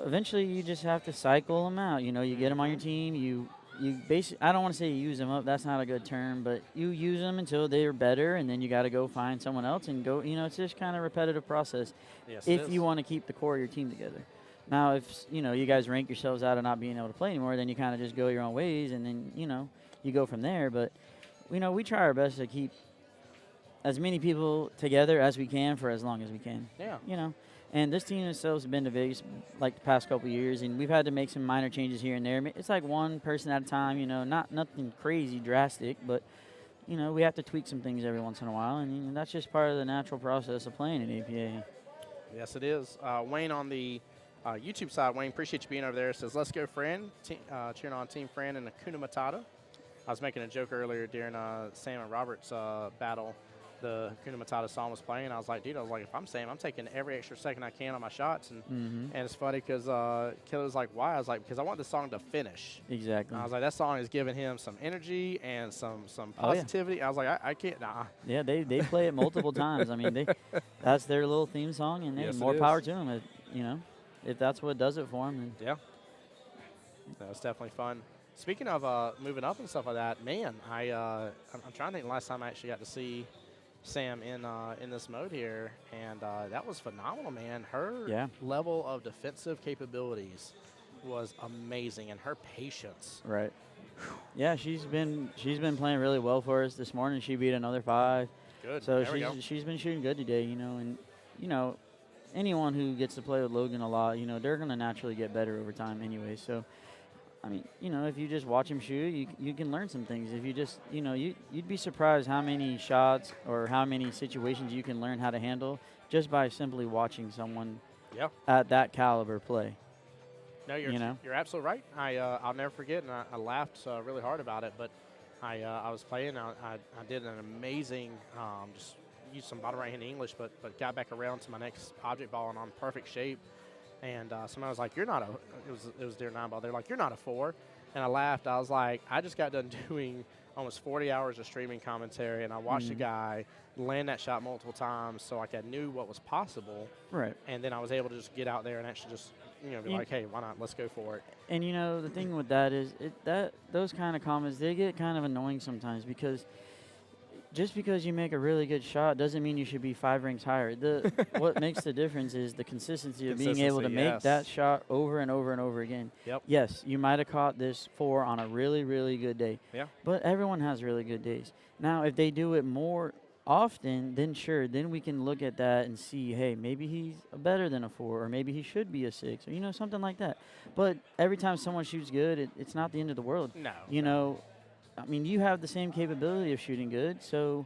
eventually you just have to cycle them out. You know, you get them on your team. You basically, I don't want to say you use them up. That's not a good term. But you use them until they're better, and then you got to go find someone else and go. You know, it's just kind of repetitive process Yes, it if is. you want to keep the core of your team together. Now, if, you know, you guys rank yourselves out of not being able to play anymore, then you kind of just go your own ways, and then, you know, you go from there. But, you know, we try our best to keep as many people together as we can for as long as we can. Yeah. You know, and this team itself has been to Vegas like the past couple of years, and we've had to make some minor changes here and there. It's like one person at a time, you know, nothing crazy drastic, but, you know, we have to tweak some things every once in a while, and you know, that's just part of the natural process of playing at APA. Yes, it is. Wayne on the YouTube side, Wayne, appreciate you being over there. Says, let's go, friend. Cheering on Team Friend and Hakuna Matata. I was making a joke earlier during Sam and Robert's battle. The Hakuna Matata song was playing. I was like, dude, if I'm Sam, I'm taking every extra second I can on my shots. And it's funny because Killer was like, why? I was like, because I want the song to finish. Exactly. And I was like, that song is giving him some energy and some Oh, yeah. positivity. I was like, I can't, nah. Yeah, they play it multiple times. I mean, that's their little theme song, and hey, Yes, it more is. power to them. You know, if that's what does it for them. Then Yeah. That was definitely fun. Speaking of moving up and stuff like that, man, I'm trying to think the last time I actually got to see Sam in this mode here, and that was phenomenal, man. Her level of defensive capabilities was amazing, and her patience. Right. Yeah, she's been playing really well for us this morning. She beat another 5. Good. So There we go. she's been shooting good today, you know, and you know, anyone who gets to play with Logan a lot, you know, they're gonna naturally get better over time anyway. So I mean, you know, if you just watch him shoot, you can learn some things. If you just, you know, you'd be surprised how many shots or how many situations you can learn how to handle just by simply watching someone at that caliber play. No, you're absolutely right. I'll never forget, and I laughed really hard about it. But I was playing. I did an amazing, just used some bottom right hand English, but got back around to my next object ball and on perfect shape. And somebody was like, "You're not a." It was their 9 ball. They're like, "You're not a 4." And I laughed. I was like, "I just got done doing almost 40 hours of streaming commentary, and I watched a guy land that shot multiple times, so like I knew what was possible. Right. And then I was able to just get out there and actually just be like, hey, why not? Let's go for it. And you know the thing with that is those kind of comments, they get kind of annoying sometimes because just because you make a really good shot doesn't mean you should be 5 ranks higher. What makes the difference is the consistency of being able to make that shot over and over and over again. Yep. Yes, you might have caught this 4 on a really, really good day. Yeah. But everyone has really good days. Now, if they do it more often, then sure, then we can look at that and see, hey, maybe he's better than a 4, or maybe he should be a 6, or something like that. But every time someone shoots good, it's not the end of the world. No. I mean, you have the same capability of shooting good, so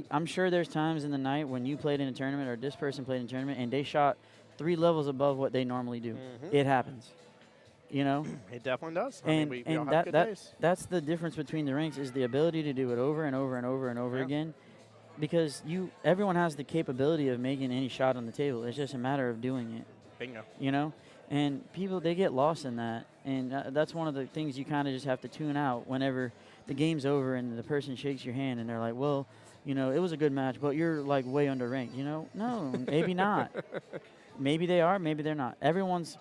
I'm sure there's times in the night when you played in a tournament or this person played in a tournament and they shot 3 levels above what they normally do. Mm-hmm. It happens, It definitely does. And, we and all have good days. that's the difference between the ranks is the ability to do it over and over and over and over again, because everyone has the capability of making any shot on the table. It's just a matter of doing it. Bingo. And people, they get lost in that. And that's one of the things you kind of just have to tune out whenever the game's over and the person shakes your hand and they're like, well, it was a good match, but you're like way underranked. No, maybe not. Maybe they are, maybe they're not. Everyone's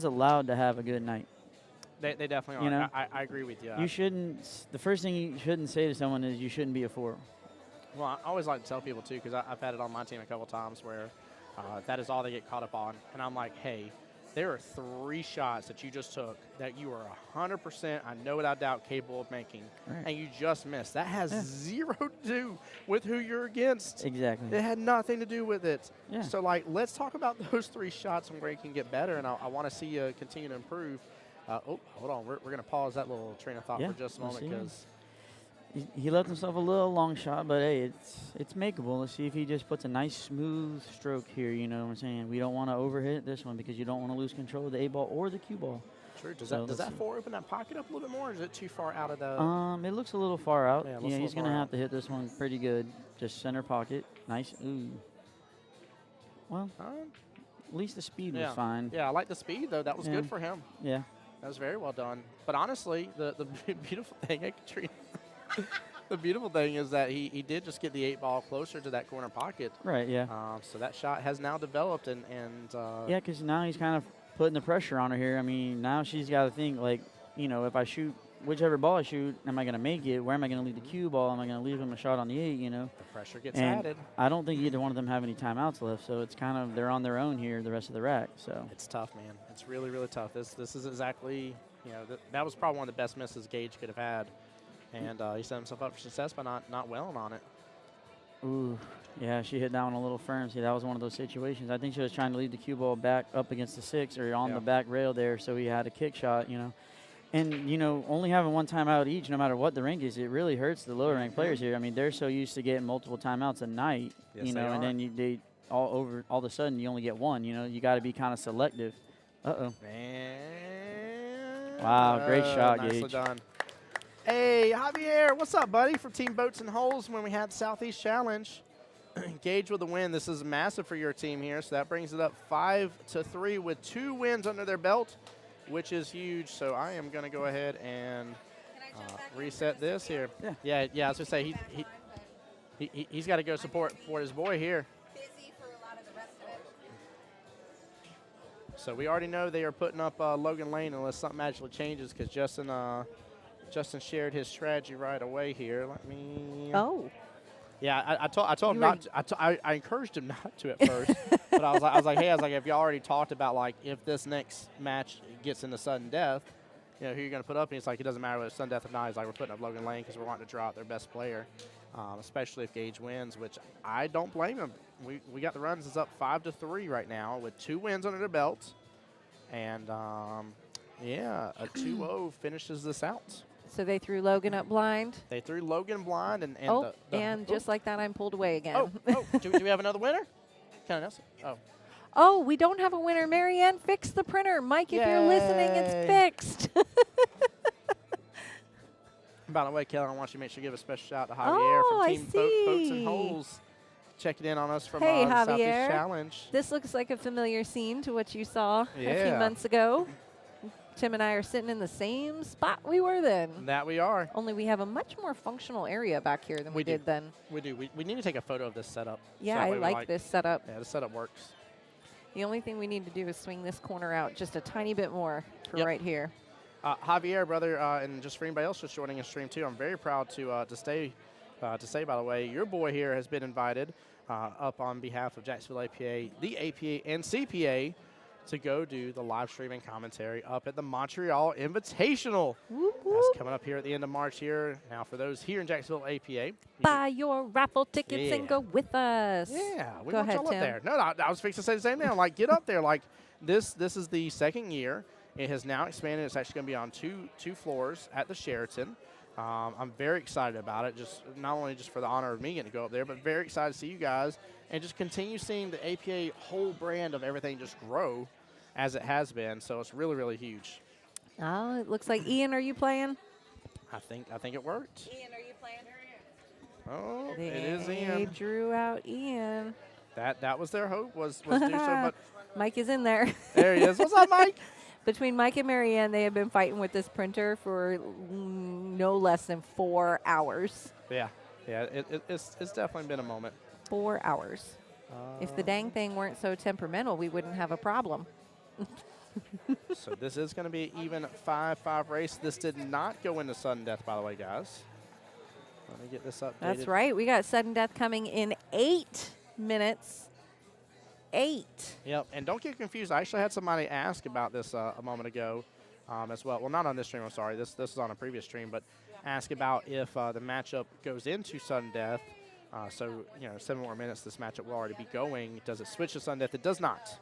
allowed to have a good night. They definitely are. I agree with you. You shouldn't. The first thing you shouldn't say to someone is you shouldn't be a 4. Well, I always like to tell people, too, because I've had it on my team a couple times where that is all they get caught up on. And I'm like, hey, there are 3 shots that you just took that you are 100%, I know without doubt, capable of making, Right. and you just missed. That has zero to do with who you're against. Exactly. It had nothing to do with it. Yeah. So, like, let's talk about those 3 shots and where you can get better, and I want to see you continue to improve. Oh, hold on. We're going to pause that little train of thought Yeah, for just a we'll moment see. because He left himself a little long shot, but hey, it's makeable. Let's see if he just puts a nice smooth stroke here. You know what I'm saying? We don't want to overhit this one because you don't want to lose control of the A ball or the cue ball. true. Does So that let's see. 4 open that pocket up a little bit more, or is it too far out of the? It looks a little far out. Yeah, it Yeah, looks a he's little gonna far have out. to hit this one pretty good. Just center pocket. Nice. Ooh. Well, at least the speed was fine. Yeah, I like the speed though. That was Yeah. good for him. Yeah. That was very well done. But honestly, the beautiful thing, Katrina, the beautiful thing is that he did just get the 8 ball closer to that corner pocket. Right. Yeah. So that shot has now developed, and Yeah, because now he's kind of putting the pressure on her here. I mean, now she's got to think, like, you know, if I shoot whichever ball I shoot, am I going to make it? Where am I going to leave the cue ball? Am I going to leave him a shot on the 8, you know? the pressure gets And added. I don't think either one of them have any timeouts left, so it's kind of, they're on their own here the rest of the rack. So It's tough, man. It's really, really tough. This is exactly, you know, that was probably one of the best misses Gage could have had. And he set himself up for success by not welling on it. ooh, yeah, she hit that one a little firm. See, that was one of those situations. I think she was trying to leave the cue ball back up against the 6 or on Yeah. the back rail there, so he had a kick shot, you know. And, you know, only having one timeout each, no matter what the rank is, it really hurts the lower ranked players here. I mean, they're so used to getting multiple timeouts a night, Yes, you they know, and are. then they all of a sudden you only get one, you know. You got to be kind of selective. Uh-oh. Man. Wow, great shot, Nicely Gage. done. Hey, Javier, what's up, buddy? From Team Boats and Holes when we had Southeast Challenge. Gage with the win. This is massive for your team here, so that brings it up 5-3 with 2 wins under their belt, which is huge. So I am going to go ahead and reset this here. Yeah. I was going to say he's got to go support his boy here. Busy for a lot of the rest of it. So we already know they are putting up Logan Lane unless something magically changes, because Justin shared his strategy right away here. Let me. Oh. Yeah, I told him You not. I encouraged him not to at first, but I was like, hey, if you already talked about, like, if this next match gets into sudden death, you know, who you're going to put up? And he's like, it doesn't matter whether it's sudden death or not. He's like, we're putting up Logan Lane because we're wanting to draw out their best player, especially if Gage wins, which I don't blame him. We got the runs. It's up 5-3 right now with 2 wins under their belt, and yeah, a 2-0 finishes this out. So they threw Logan up blind. They threw Logan blind, and Just like that, I'm pulled away again. do we have another winner? Kind of Oh. Oh, we don't have a winner. Marianne, fix the printer. Mike, if you're listening, it's Yay. fixed. By the way, Kelly, I want you to make sure you give a special shout out to Javier Oh, I from Team Boats see. and Holes, checking in on us from Hey, the Southeast Javier. Challenge. This looks like a familiar scene to what you saw a few Yeah. months ago. Tim and I are sitting in the same spot we were then. That we are. Only we have a much more functional area back here than we do. did then. We do. We need to take a photo of this setup. so Yeah, that I way we like this setup. Yeah, the setup works. The only thing we need to do is swing this corner out just a tiny bit more for Yep. right here. Javier, brother, and just for anybody else just joining us stream too, I'm very proud to say, by the way, your boy here has been invited up on behalf of Jacksonville APA, the APA, and CPA to go do the live streaming commentary up at the Montreal Invitational. Whoop, That's whoop. coming up here at the end of March here. Now, for those here in Jacksonville APA, you Buy your raffle tickets and Yeah. go with us. Yeah, we Go want ahead, y'all up Tim. there. No, I was fixing to say the same thing. I'm like, get up there. Like, this is the second year. It has now expanded. It's actually going to be on two floors at the Sheraton. I'm very excited about it, just not only just for the honor of me getting to go up there, but very excited to see you guys and just continue seeing the APA whole brand of everything just grow as it has been. So it's really, really huge. Oh, it looks like Ian, are you playing? I think it worked. Ian, are you playing? Oh, it is They Ian. drew out Ian. That was their hope was do so, but Mike is in there. there he is. What's up, Mike? Between Mike and Marianne, they have been fighting with this printer for no less than 4 hours. Yeah, it's definitely been a moment. 4 hours. If the dang thing weren't so temperamental, we wouldn't have a problem. So this is going to be an even 5-5 race. This did not go into sudden death, by the way, guys. Let me get this updated. That's right. We got sudden death coming in 8 minutes. 8. Yep, and don't get confused. I actually had somebody ask about this a moment ago as well. Well, not on this stream, I'm sorry. This is on a previous stream, but ask about if the matchup goes into sudden death. So, 7 more minutes, this matchup will already be going. Does it switch to sudden death? It does not.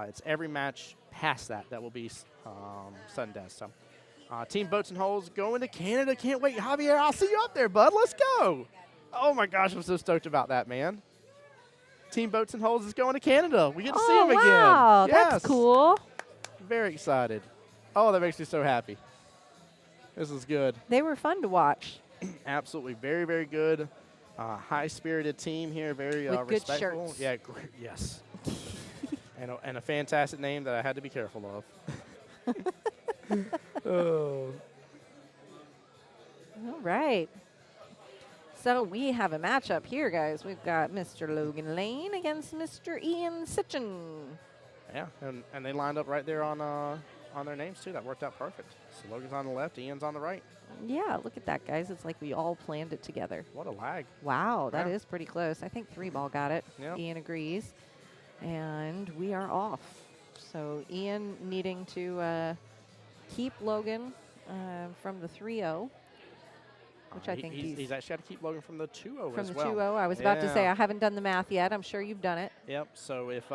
It's every match past that will be sudden death. So, Team Boats and Holes going to Canada. Can't wait. Javier, I'll see you up there, bud. Let's go. Oh, my gosh, I'm so stoked about that, man. Team Boats and Holes is going to Canada. We get to see them again. Wow, Yes. that's cool. Very excited. Oh, that makes me so happy. This is good. They were fun to watch. Absolutely. Very, very good. High-spirited team here. Very With good respectful. shirts. Yeah, yes. and a fantastic name that I had to be careful of. Oh. All right. So we have a matchup here, guys. We've got Mr. Logan Lane against Mr. Ian Sitchin. Yeah, and they lined up right there on their names, too. That worked out perfect. So Logan's on the left, Ian's on the right. Yeah, look at that, guys. It's like we all planned it together. What a lag. Wow, that Yeah. is pretty close. I think 3-ball got it. Yep. Ian agrees. And we are off. So Ian needing to keep Logan from the 3-0, which I think he's actually had to keep Logan from the 2-0 from as the well. 2-0. I was about to say Yeah. I haven't done the math yet. I'm sure you've done it. Yep. So if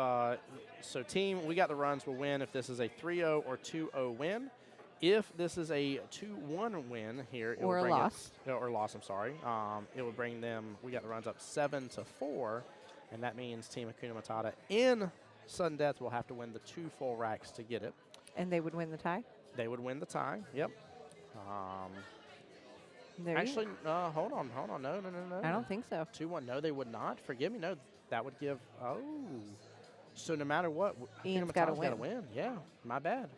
team, we got the runs will win if this is a 3-0 or 2-0 win. If this is a 2-1 win here, it Or will a bring loss. or loss. I'm sorry. It will bring them. We got the runs up 7-4, and that means Team Hakuna Matata in sudden death will have to win the 2 full racks to get it. And they would win the tie? They would win the tie. Yep. There you Actually, hold on. No. I don't think so. 2-1. No, they would not. Forgive me. No, that would give. Oh. So no matter what, Ian's Hakuna gotta Matata's got to win. Yeah. My bad.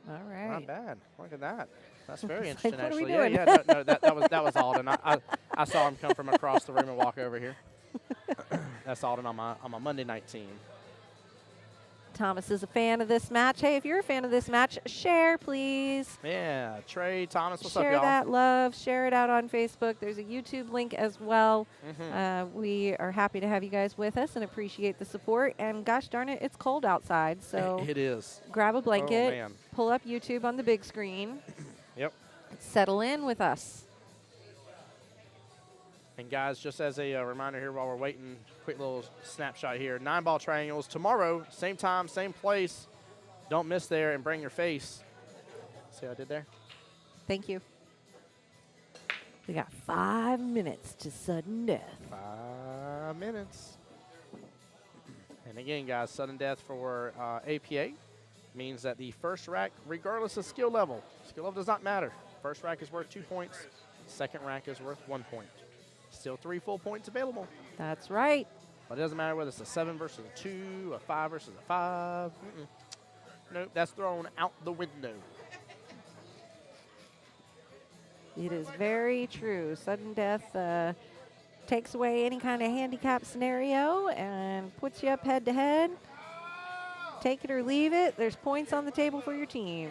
All right. Not bad. Look at that. That's very It's interesting, like, what are we actually. doing? Yeah. No, that was Alden. I saw him come from across the room and walk over here. That's Alden on my Monday night team. Thomas is a fan of this match. Hey, if you're a fan of this match, share, please. Yeah. Trey, Thomas, what's up, Share y'all? that love. Share it out on Facebook. There's a YouTube link as well. Mm-hmm. We are happy to have you guys with us and appreciate the support. And gosh darn it, it's cold outside. So It is. grab a blanket, man. pull up YouTube on the big screen, Yep. settle in with us. And guys, just as a reminder here while we're waiting, quick little snapshot here. 9-ball triangles tomorrow, same time, same place. Don't miss there and bring your face. See what I did there? Thank you. We got 5 minutes to sudden death. 5 minutes. And again, guys, sudden death for APA means that the first rack, regardless of skill level does not matter. First rack is worth 2 points. Second rack is worth 1 point. Still 3 full points available. That's right. But it doesn't matter whether it's a 7 versus a 2, a 5 versus a 5. Nope, that's thrown out the window. It is very true. Sudden death takes away any kind of handicap scenario and puts you up head to head. Take it or leave it. There's points on the table for your team.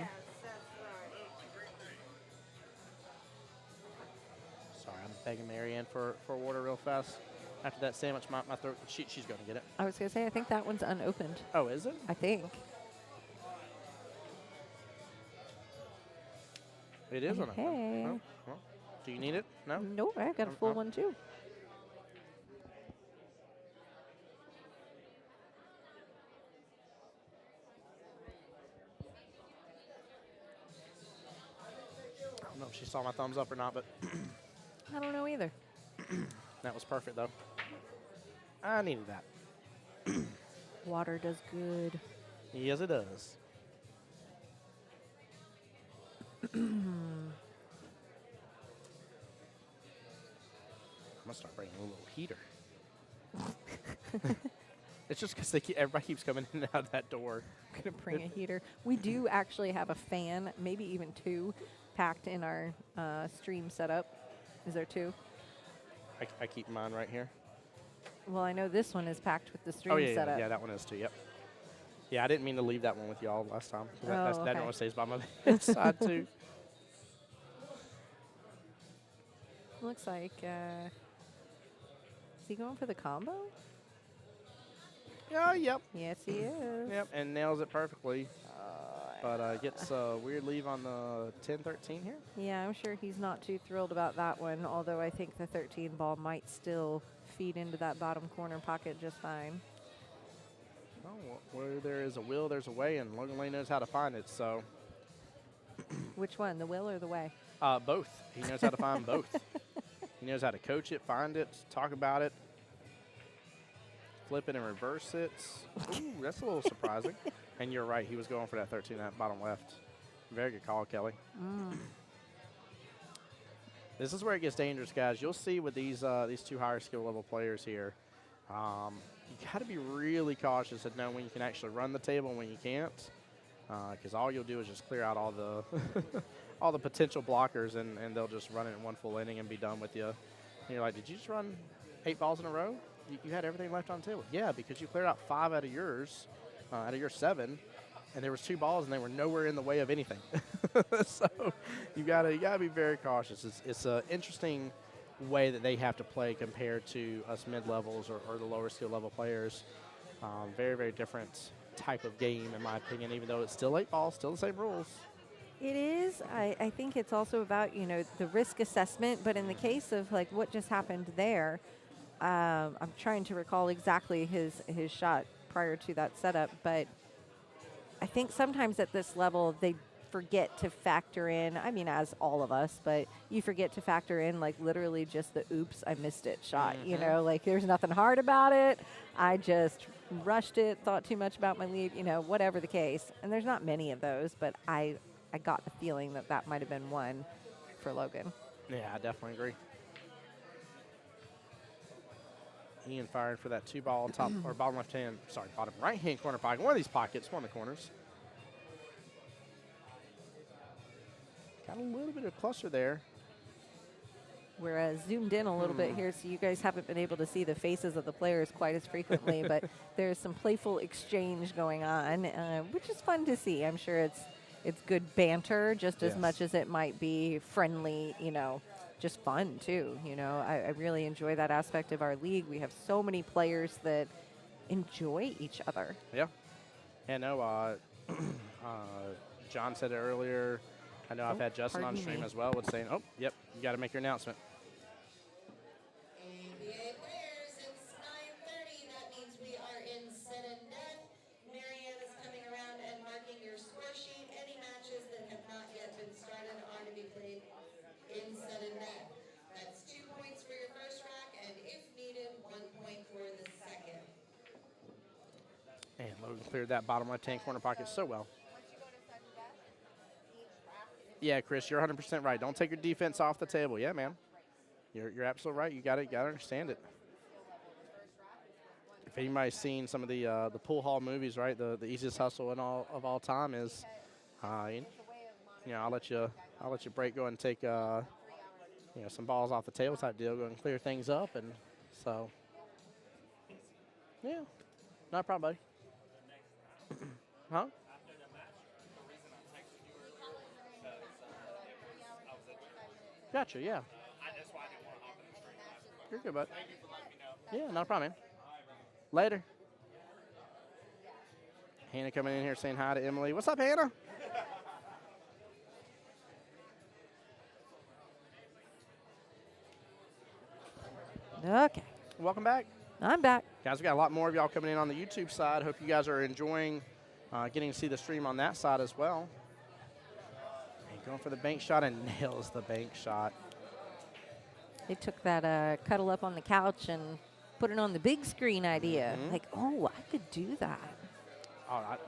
Sorry, I'm begging Marianne for water real fast. After that sandwich, my throat, she's going to get it. I was going to say, I think that one's unopened. Oh, is it? I think. It is unopened. Hey. Oh, well, do you need it? No? Nope, I've got a full one too. I don't know if she saw my thumbs up or not, but I don't know either. that was perfect, though. I needed that. Water does good. Yes, it does. I'm going to start bringing a little heater. It's just because everybody keeps coming in and out of that door. Gonna bring a heater. We do actually have a fan, maybe even 2, packed in our stream setup. Is there 2? I keep mine right here. Well, I know this one is packed with the stream Oh, yeah, setup. yeah, that one is too, yep. Yeah, I didn't mean to leave that one with y'all last time. That okay. one stays by my bedside, too. Looks like, is he going for the combo? Oh, yep. Yes, he is. Yep, and nails it perfectly. But gets a weird leave on the 10-13 here. Yeah, I'm sure he's not too thrilled about that one, although I think the 13 ball might still feed into that bottom corner pocket just fine. Oh, where there is a will, there's a way, and Logan Lane knows how to find it, so. Which one, the will or the way? Both. He knows how to find both. He knows how to coach it, find it, talk about it, flip it and reverse it. Ooh, that's a little surprising. And you're right, he was going for that 13 at bottom left. Very good call, Kelly. This is where it gets dangerous, guys. You'll see with these two higher skill level players here, you got to be really cautious and know when you can actually run the table and when you can't, because all you'll do is just clear out all the all the potential blockers, and they'll just run it in one full inning and be done with you. And you're like, did you just run 8 balls in a row? You had everything left on the table. Yeah, because you cleared out 5 out of yours. Out of your 7, and there was 2 balls, and they were nowhere in the way of anything. So you gotta be very cautious. It's an interesting way that they have to play compared to us mid-levels or the lower skill level players. Very, very different type of game, in my opinion, even though it's still 8 balls, still the same rules. It is. I think it's also about, the risk assessment, but in the case of like what just happened there, I'm trying to recall exactly his shot prior to that setup, but I think sometimes at this level they forget to factor in, I mean, as all of us, but you forget to factor in like literally just the oops, I missed it shot. Like there's nothing hard about it. I just rushed it, thought too much about my lead, whatever the case. And there's not many of those, but I got the feeling that might have been one for Logan. Yeah, I definitely agree. Ian firing for that 2-ball top or bottom bottom right-hand corner pocket. One of these pockets, one of the corners. Got a little bit of cluster there. We're zoomed in a little bit here, so you guys haven't been able to see the faces of the players quite as frequently, but there's some playful exchange going on, which is fun to see. I'm sure it's good banter just as much as it might be friendly, just fun too. I really enjoy that aspect of our league. We have so many players that enjoy each other. Yeah. And no, John said it earlier. I know I've had Justin on stream as well with saying, oh, yep, you got to make your announcement. APA players, it's 9:30. That means we are in sudden death. Marianne is coming around and marking your score sheet. Any matches that have not yet been started are to be played in sudden death. That's 2 points for your first rack, and if needed, 1 point for the second. And Logan cleared that bottom left-hand corner pocket so well. Yeah, Chris, you're 100% right. Don't take your defense off the table. Yeah, man. You're absolutely right. You got to understand it. If anybody's seen some of the pool hall movies, right, the easiest hustle of all time is, I'll let you break, go and take some balls off the table type deal, go and clear things up, and so yeah, not a problem, buddy. Huh? Gotcha, yeah. That's why I didn't want to hop in the stream last night. You're good, bud. Thank you for letting me know. Yeah, not a problem, man. Later. Hannah coming in here saying hi to Emily. What's up, Hannah? Okay. Welcome back. I'm back. Guys, we got a lot more of y'all coming in on the YouTube side. Hope you guys are enjoying getting to see the stream on that side as well. And going for the bank shot and nails the bank shot. They took that cuddle up on the couch and put it on the big screen idea. Like, oh, I could do that.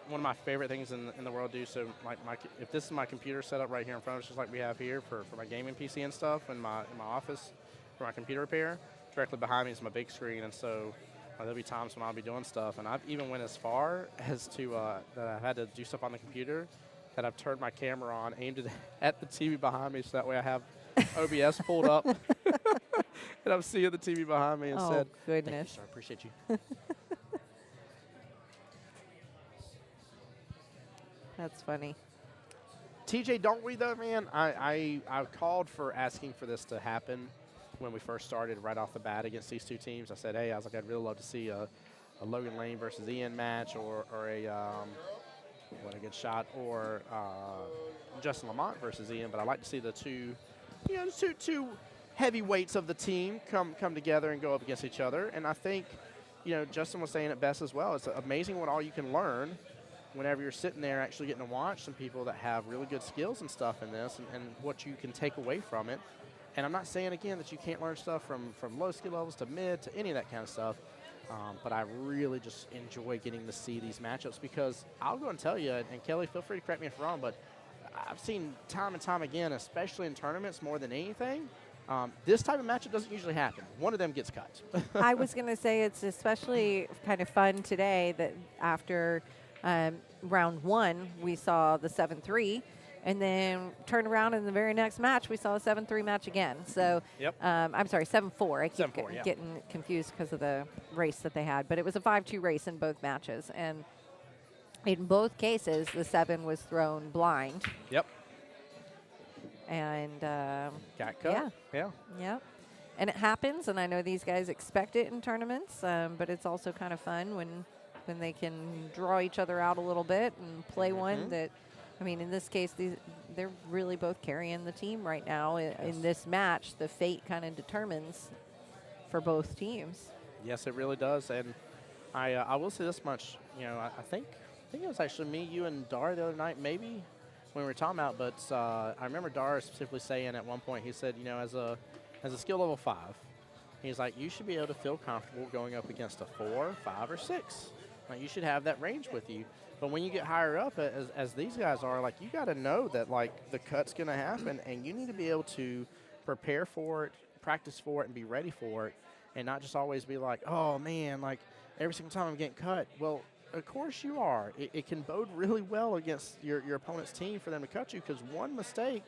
One of my favorite things in the world to do. So, if this is my computer set up right here in front of us, just like we have here for my gaming PC and stuff, in my office for my computer repair, directly behind me is my big screen, and so there'll be times when I'll be doing stuff, and I've even went as far as to that I've had to do stuff on the computer that I've turned my camera on, aimed it at the TV behind me, so that way I have OBS pulled up, and I'm seeing the TV behind me and said, goodness. "Thank you, sir. I appreciate you." That's funny. TJ, don't we though, man? I called for asking for this to happen when we first started right off the bat against these two teams. I said, hey, I'd really love to see a Logan Lane versus Ian match, or a what a good shot, or Justin Lamont versus Ian. But I like to see the two, you know, two heavyweights of the team come together and go up against each other. And I think, you know, Justin was saying it best as well. It's amazing what all you can learn whenever you're sitting there actually getting to watch some people that have really good skills and stuff in this, and what you can take away from it. And I'm not saying, again, that you can't learn stuff from low skill levels to mid to any of that kind of stuff. But I really just enjoy getting to see these matchups, because I'll go and tell you, and Kelly, feel free to correct me if I'm wrong, but I've seen time and time again, especially in tournaments more than anything, this type of matchup doesn't usually happen. One of them gets cut. I was going to say it's especially kind of fun today that after round 1, we saw the 7-3. And then turn around in the very next match, we saw a 7-3 match again. So, Yep. I'm sorry, 7-4. I keep 7-4, yeah. getting confused because of the race that they had. But it was a 5-2 race in both matches. And in both cases, the 7 was thrown blind. Yep. And Got cut. Yeah. Yep. And it happens, and I know these guys expect it in tournaments, but it's also kind of fun when they can draw each other out a little bit and play one that, I mean, in this case, they're really both carrying the team right now. In this match, the fate kind of determines for both teams. Yes, it really does. And I will say this much. You know, I think it was actually me, you, and Dar the other night, maybe, when we were talking about. But I remember Dar specifically saying at one point, he said, you know, as a skill level 5, he's like, you should be able to feel comfortable going up against a 4, 5, or 6. Like, you should have that range with you. But when you get higher up, as these guys are, like, you got to know that, like, the cut's going to happen, and you need to be able to prepare for it, practice for it, and be ready for it, and not just always be like, oh, man, like, every single time I'm getting cut. Well, of course you are. It can bode really well against your opponent's team for them to cut you, because one mistake,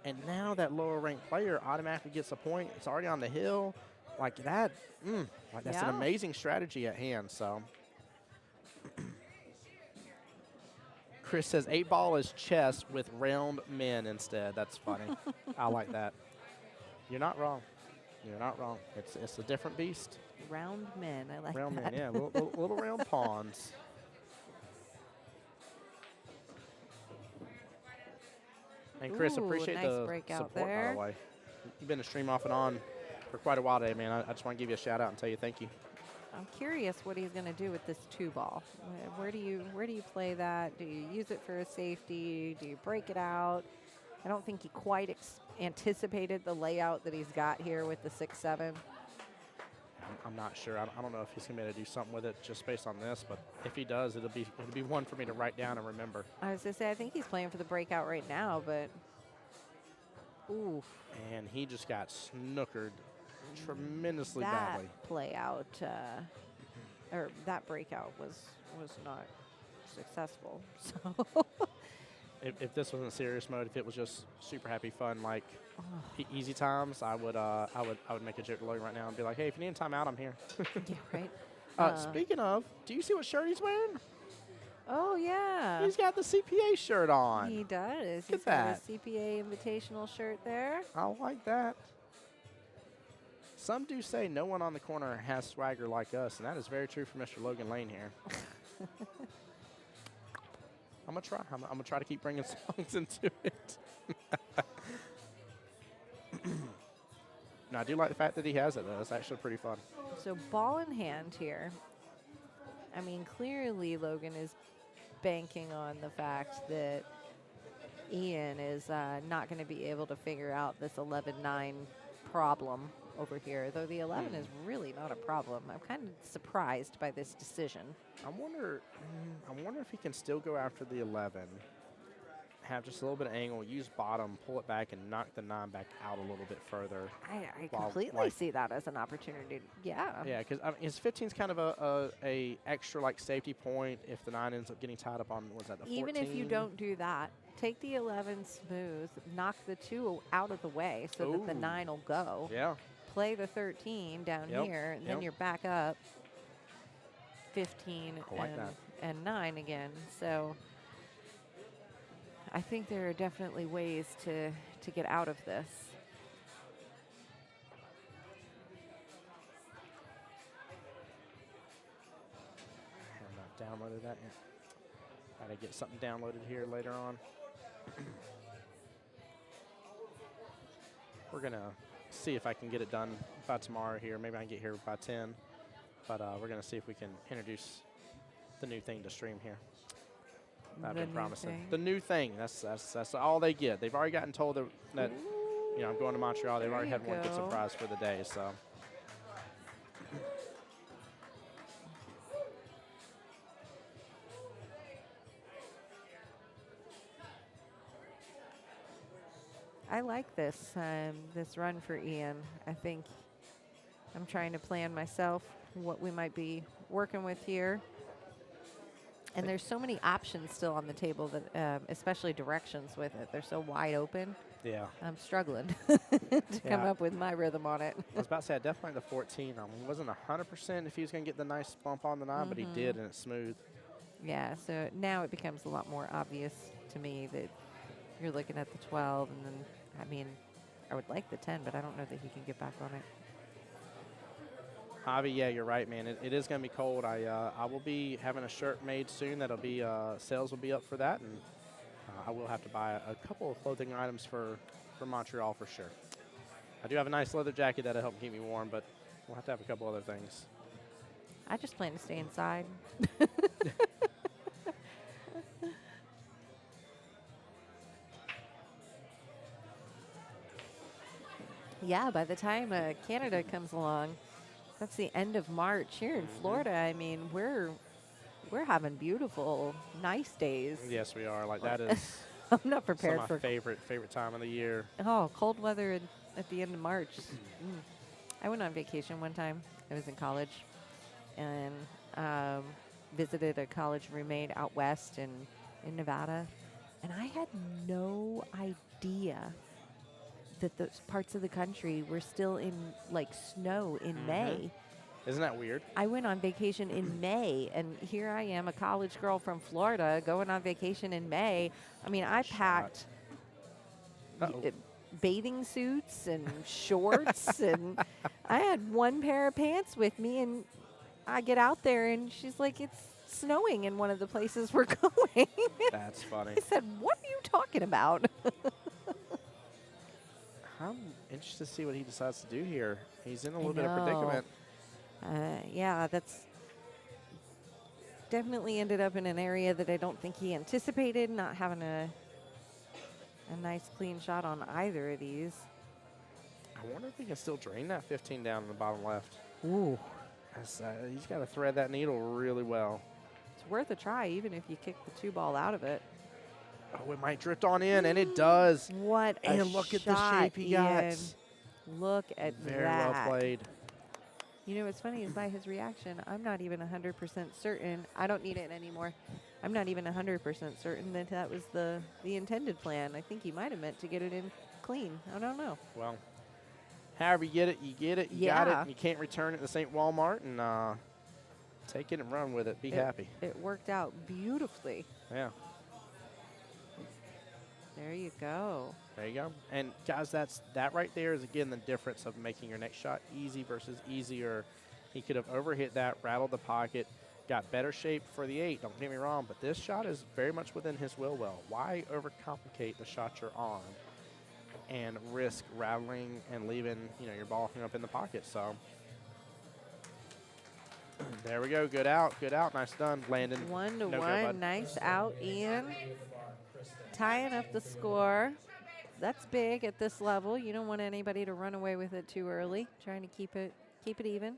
and now that lower-ranked player automatically gets a point. It's already on the hill. Like, that, like, that's an amazing strategy at hand, so. Chris says 8-ball is chess with round men instead. That's funny. I like that. You're not wrong. You're not wrong. It's a different beast. Round men, I like Round that. men, yeah, little round pawns. And Chris, Ooh, appreciate nice the breakout support, there. by the way. You've been a stream off and on for quite a while today, man. I just want to give you a shout out and tell you thank you. I'm curious what he's going to do with this 2-ball. Where do you play that? Do you use it for a safety? Do you break it out? I don't think he quite anticipated the layout that he's got here with the 6-7. I'm not sure. I don't know if he's going to be able to do something with it just based on this, but if he does, it'll be one for me to write down and remember. I was going to say, I think he's playing for the breakout right now, but ooh. And he just got snookered tremendously that badly. Play out, or that breakout was not successful. So If this wasn't serious mode, if it was just super happy fun, like easy times, I would make a joke to Logan right now and be like, hey, if you need a timeout, I'm here. yeah, right. Speaking of, do you see what shirt he's wearing? Oh yeah, He's got the CPA shirt on. he does. Look He's at got a CPA invitational shirt there. I like that. Some do say no one on the corner has swagger like us, and that is very true for Mr. Logan Lane here. I'm gonna try. I'm gonna try to keep bringing songs into it. No, I do like the fact that he has it, though. It's actually pretty fun. So ball in hand here. I mean, clearly Logan is banking on the fact that Ian is not going to be able to figure out this 11-9 problem over here, though the 11 is really not a problem. I'm kind of surprised by this decision. I wonder if he can still go after the 11, have just a little bit of angle, use bottom, pull it back, and knock the 9 back out a little bit further. I While, completely like, see that as an opportunity. Yeah. Yeah, because his 15 is kind of a extra like safety point if the 9 ends up getting tied up on, what's that, the 14? Even if you don't do that, take the 11 smooth, knock the 2 out of the way so that the 9 will go. Yeah. Play the 13 down here, and then you're back up 15 and 9 again. So I think there are definitely ways to get out of this. that. Try to get something downloaded here later on. We're going to see if I can get it done by tomorrow here. Maybe I can get here by 10. But we're going to see if we can introduce the new thing to stream here. I've been promising. The new thing. That's all they get. They've already gotten told that you know, I'm going to Montreal. They've already had one good surprise for the day. So. I like this this run for Ian. I think I'm trying to plan myself what we might be working with here. And there's so many options still on the table that, especially directions with it. They're so wide open. Yeah. I'm struggling to come up with my rhythm on it. I was about to say, I definitely like the 14. I wasn't 100% if he was going to get the nice bump on the 9, but he did, and it's smooth. Yeah, so now it becomes a lot more obvious to me that you're looking at the 12, and then, I mean, I would like the 10, but I don't know that he can get back on it. Javi, yeah, you're right, man. It is going to be cold. I will be having a shirt made soon. That'll be sales will be up for that, and I will have to buy a couple of clothing items for Montreal for sure. I do have a nice leather jacket that'll help keep me warm, but we'll have to have a couple other things. I just plan to stay inside. Yeah, by the time Canada comes along, that's the end of March here in Florida. I mean, we're having beautiful, nice days. Yes, we are. Like that is. I'm not prepared some of my favorite time of the year. Oh, cold weather at the end of March. I went on vacation one time. I was in college, and visited a college roommate out west in Nevada, and I had no idea that those parts of the country were still in like snow in May. Isn't that weird? I went on vacation in May, and here I am, a college girl from Florida, going on vacation in May. I mean, I packed bathing suits and shorts, and I had one pair of pants with me, and I get out there, and she's like, it's snowing in one of the places we're going. That's funny. I said, what are you talking about? I'm interested to see what he decides to do here. He's in a little bit of predicament. Yeah, that's definitely ended up in an area that I don't think he anticipated, not having a nice clean shot on either of these. I wonder if he can still drain that 15 down in the bottom left. Ooh. He's got to thread that needle really well. It's worth a try, even if you kick the 2-ball out of it. Oh, it might drift on in, and it does. What and a look shot, at the shape he got. Ian. Look at Very that. well played. You know what's funny is by his reaction, I'm not even 100% certain. I don't need it anymore. I'm not even 100% certain that that was the intended plan. I think he might have meant to get it in clean. I don't know. Well, however you get it, you get it. You got it. You can't return it to St. Walmart, and take it and run with it. Be happy. It worked out beautifully. Yeah. There you go. There you go. And guys, that right there is again the difference of making your next shot easy versus easier. He could have overhit that, rattled the pocket, got better shape for the 8. Don't get me wrong, but this shot is very much within his will. Why overcomplicate the shot you're on and risk rattling and leaving your ball hung up in the pocket? So there we go. Good out. Good out. Nice done, Landon. 1-1. Nice out, Ian. Tying up the score. That's big at this level. You don't want anybody to run away with it too early. Trying to keep it even.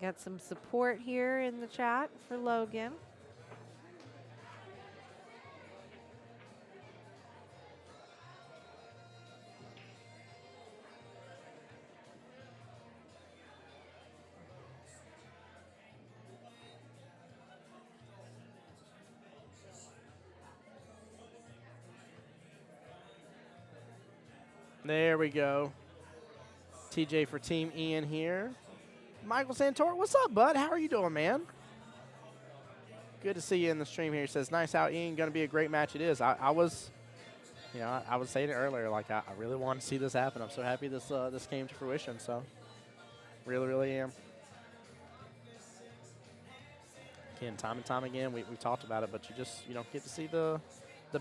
Got some support here in the chat for Logan. There we go. TJ for Team Ian here. Michael Santor, what's up, bud? How are you doing, man? Good to see you in the stream here. He says, nice out, Ian. Going to be a great match. It is. I was You know, I was saying it earlier, like I really want to see this happen. I'm so happy this this came to fruition. So, really, really am. Again, time and time again, we talked about it, but you just get to see the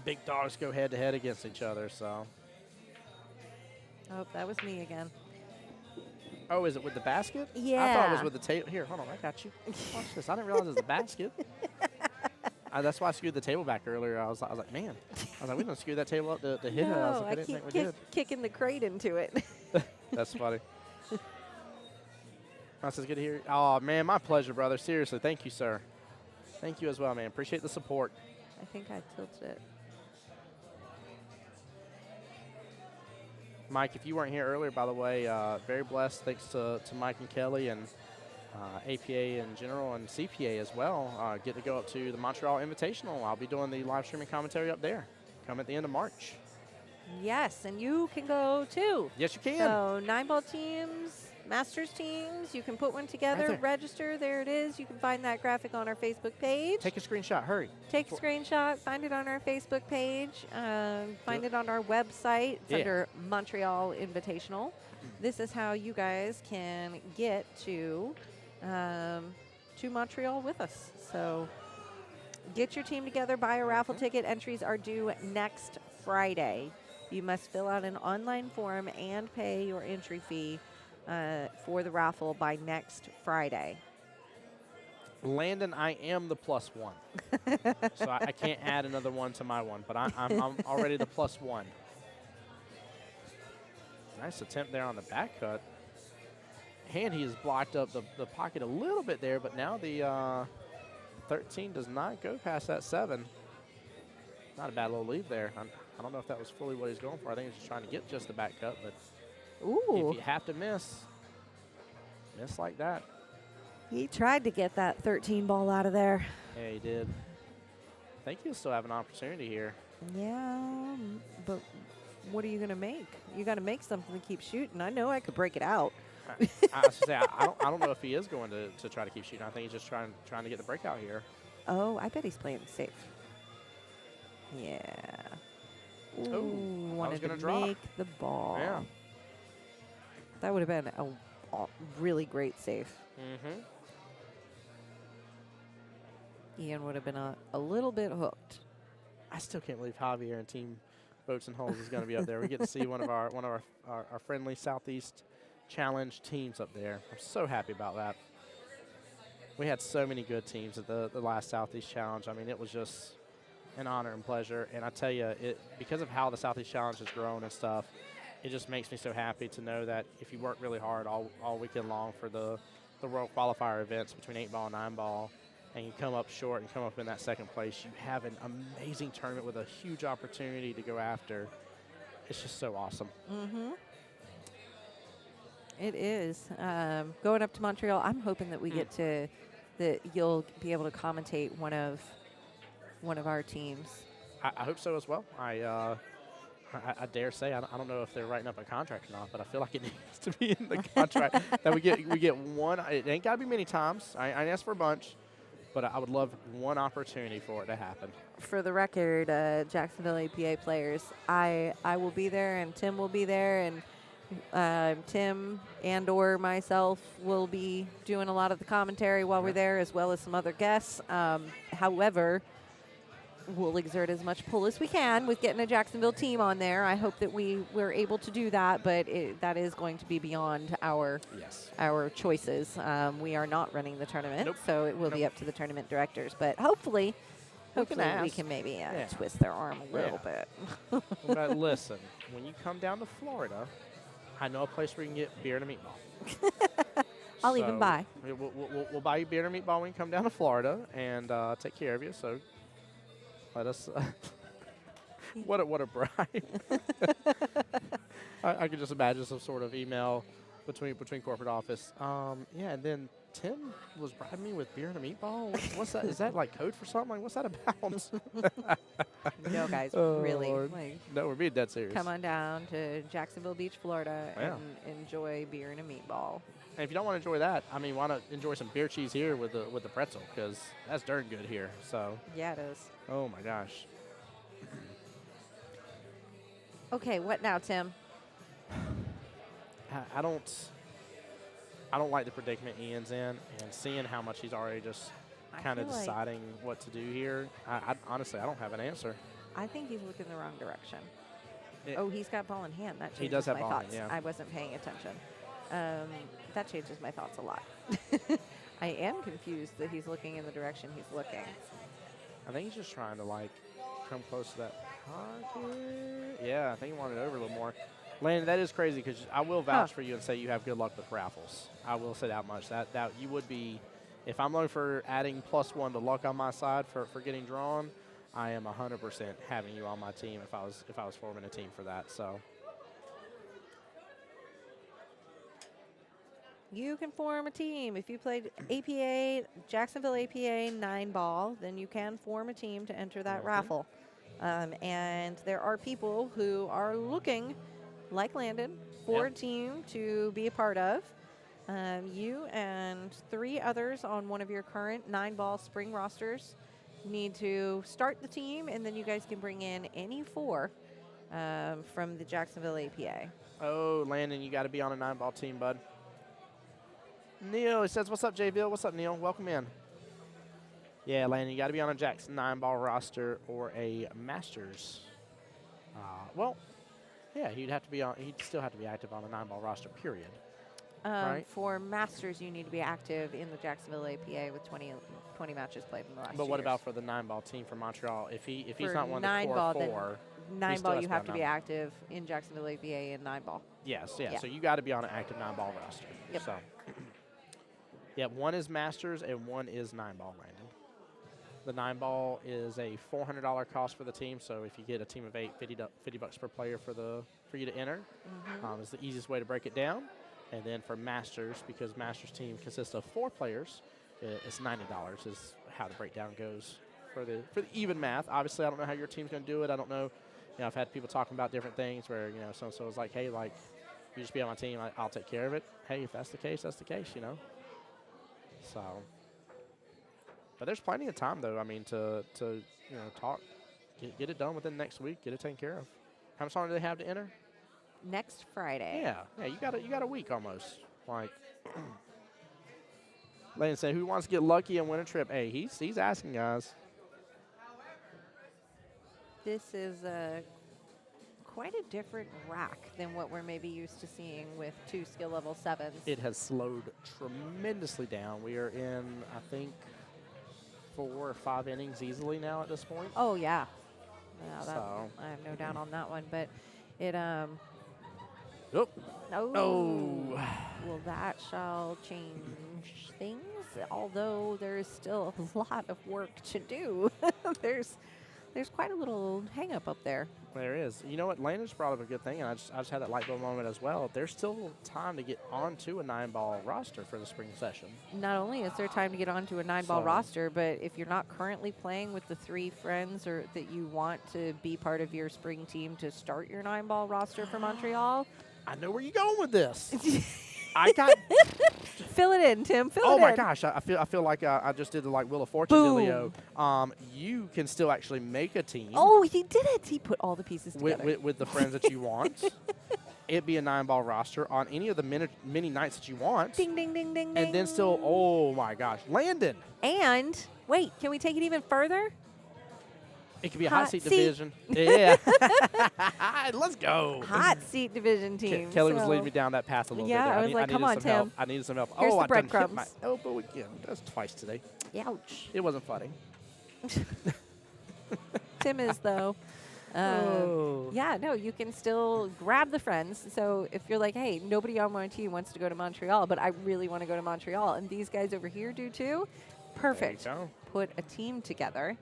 big dogs go head to head against each other. So. Oh, that was me again. Oh, is it with the basket? Yeah. I thought it was with the table. Here, hold on, I got you. Watch this. I didn't realize it was a basket. That's why I screwed the table back earlier. I was like, man. I was like, we didn't screw that table up to hit it. I was No, like, I didn't keep think we did. kicking the crate into it. That's funny. That's good to hear. Oh, man, my pleasure, brother. Seriously, thank you, sir. Thank you as well, man. Appreciate the support. I think I tilted it. Mike, if you weren't here earlier, by the way, very blessed. Thanks to Mike and Kelly and APA in general and CPA as well. Get to go up to the Montreal Invitational. I'll be doing the live streaming commentary up there. Come at the end of March. Yes, and you can go too. Yes, you can. So 9-ball teams, Masters teams, you can put one together, there. register. There it is. You can find that graphic on our Facebook page. Take a screenshot. Hurry. Take a screenshot, find it on our Facebook page, find it on our website. It's under Montreal Invitational. This is how you guys can get to Montreal with us. So get your team together, buy a raffle ticket. Entries are due next Friday. You must fill out an online form and pay your entry fee for the raffle by next Friday. Landon, I am the +1. So I can't add another one to my one, but I'm already the +1. Nice attempt there on the back cut. And he has blocked up the pocket a little bit there, but now the 13 does not go past that 7. Not a bad little lead there. I don't know if that was fully what he's going for. I think he's just trying to get just the back cut, but if you have to miss like that. He tried to get that 13 ball out of there. Yeah, he did. I think he'll still have an opportunity here. Yeah, but what are you going to make? You got to make something to keep shooting. I know I could break it out. I was say I don't know if he is going to try to keep shooting. I think he's just trying to get the breakout here. Oh, I bet he's playing safe. Yeah. Ooh, wanted to drop. make the ball. Yeah. That would have been a really great save. Mm-hmm. Ian would have been a little bit hooked. I still can't believe Javier and Team Boats and Holes is going to be up there. We get to see one of our friendly Southeast Challenge teams up there. I'm so happy about that. We had so many good teams at the last Southeast Challenge. I mean, it was just an honor and pleasure. And I tell you, because of how the Southeast Challenge has grown and stuff, it just makes me so happy to know that if you work really hard all weekend long for the World Qualifier events between 8-ball and 9-ball, and you come up short and come up in that second place, you have an amazing tournament with a huge opportunity to go after. It's just so awesome. Mm-hmm. It is. Going up to Montreal, I'm hoping that we get to, that you'll be able to commentate one of our teams. I hope so as well. I dare say, I don't know if they're writing up a contract or not, but I feel like it needs to be in the contract that we get one. It ain't got to be many times. I ain't asked for a bunch, but I would love one opportunity for it to happen. For the record, Jacksonville APA players, I will be there, and Tim will be there, and Tim and or myself will be doing a lot of the commentary while we're there, as well as some other guests. However, we'll exert as much pull as we can with getting a Jacksonville team on there. I hope that we're able to do that, but that is going to be beyond our choices. We are not running the tournament, so it will be up to the tournament directors. But hopefully we can maybe twist their arm a little bit. But listen, when you come down to Florida, I know a place where you can get beer and a meatball. I'll even buy. We'll buy you beer and a meatball when you come down to Florida and take care of you. So let us. What a bribe! I could just imagine some sort of email between corporate office. Yeah, and then Tim was bribing me with beer and a meatball. What's that? Is that like code for something? Like, what's that about? No, guys, really. Like, no, we're being dead serious. Come on down to Jacksonville Beach, Florida, and enjoy beer and a meatball. And if you don't want to enjoy that, I mean, why not enjoy some beer cheese here with the pretzel? Because that's darn good here. So yeah, it is. Oh my gosh. Okay, what now, Tim? I don't like the predicament Ian's in, and seeing how much he's already just kind of feel like- deciding what to do here. Honestly, I don't have an answer. I think he's looking the wrong direction. It- Oh, he's got ball in hand. That changes He does have my ball in thoughts. hand, yeah. I wasn't paying attention. That changes my thoughts a lot. I am confused that he's looking in the direction he's looking. I think he's just trying to like come close to that pocket. Yeah, I think he wanted it over a little more. Landon, that is crazy because I will vouch for you and say you have good luck with raffles. I will say that much. That you would be, if I'm looking for adding +1 to luck on my side for getting drawn, I am 100% having you on my team if I was forming a team for that. So. You can form a team. If you played APA, Jacksonville APA 9-ball, then you can form a team to enter that raffle. And there are people who are looking, like Landon, for a team to be a part of. You and 3 others on one of your current 9-ball spring rosters need to start the team, and then you guys can bring in any 4 from the Jacksonville APA. Oh, Landon, you got to be on a 9-ball team, bud. Neil, he says, what's up, Jayville? What's up, Neil? Welcome in. Yeah, Landon, you got to be on a Jackson 9-ball roster or a Masters. Well, yeah, he'd still have to be active on a 9-ball roster, period. Right? For Masters, you need to be active in the Jacksonville APA with 20 matches played in the last But what 2 about years. for the 9-ball team from Montreal? If he's For not one of the 9-ball, core then 4, 9-ball, you have to on be 9-ball. active in Jacksonville APA and 9-ball. Yes, Yeah. So you got to be on an active 9-ball roster. Yep. So, yeah, 1 is Masters and 1 is 9-ball, Landon. The 9-ball is a $400 cost for the team. So if you get a team of 8, $50 per player for you to enter. Is the easiest way to break it down. And then for Masters, because Masters team consists of 4 players, it's $90 is how the breakdown goes for the even math. Obviously, I don't know how your team's going to do it. I don't know. I've had people talking about different things where so-and-so is like, hey, like you just be on my team, I'll take care of it. Hey, if that's the case, that's the case, So, but there's plenty of time though. I mean, to talk, get it done within next week, get it taken care of. How much time do they have to enter? Next Friday. Yeah, you got a week almost. Like, Landon said, who wants to get lucky and win a trip? Hey, he's asking, guys. This is quite a different rack than what we're maybe used to seeing with 2 skill level 7s. It has slowed tremendously down. We are in, I think, 4 or 5 innings easily now at this point. Oh, yeah. So. I have no doubt on that one. But it, Oh. well, that shall change things, although there is still a lot of work to do. There's quite a little hang-up up there. There is. You know what? Landon's brought up a good thing, and I just had that light bulb moment as well. There's still time to get onto a 9-ball roster for the spring session. Not only is there time to get onto a 9-ball So. roster, but if you're not currently playing with the 3 friends or that you want to be part of your spring team to start your 9-ball roster for Montreal. I know where you're going with this. I got. Fill it in, Tim. Fill it in. Oh my gosh! I feel like I just did the Wheel of Fortune Boom. dealio. You can still actually make a team. Oh, he did it. He put all the pieces together. With the friends that you want. It'd be a 9-ball roster on any of the mini nights that you want. Ding, ding, ding, ding, ding. And then still, oh my gosh, Landon. And wait, can we take it even further? It could be a Hot hot seat seat. division. Yeah. Let's go. Hot seat division team. Kelly was So- leading me down that path a little Yeah, bit. I was like, needed come on, some help. Tim. I needed some help. Here's the I done hit breadcrumbs. my elbow again. That's twice today. Ouch. It wasn't funny. Tim is, though. Oh. Yeah, no, you can still grab the friends. So if you're like, hey, nobody on my team wants to go to Montreal, but I really want to go to Montreal, and these guys over here do too, perfect. There you go. Put a team together,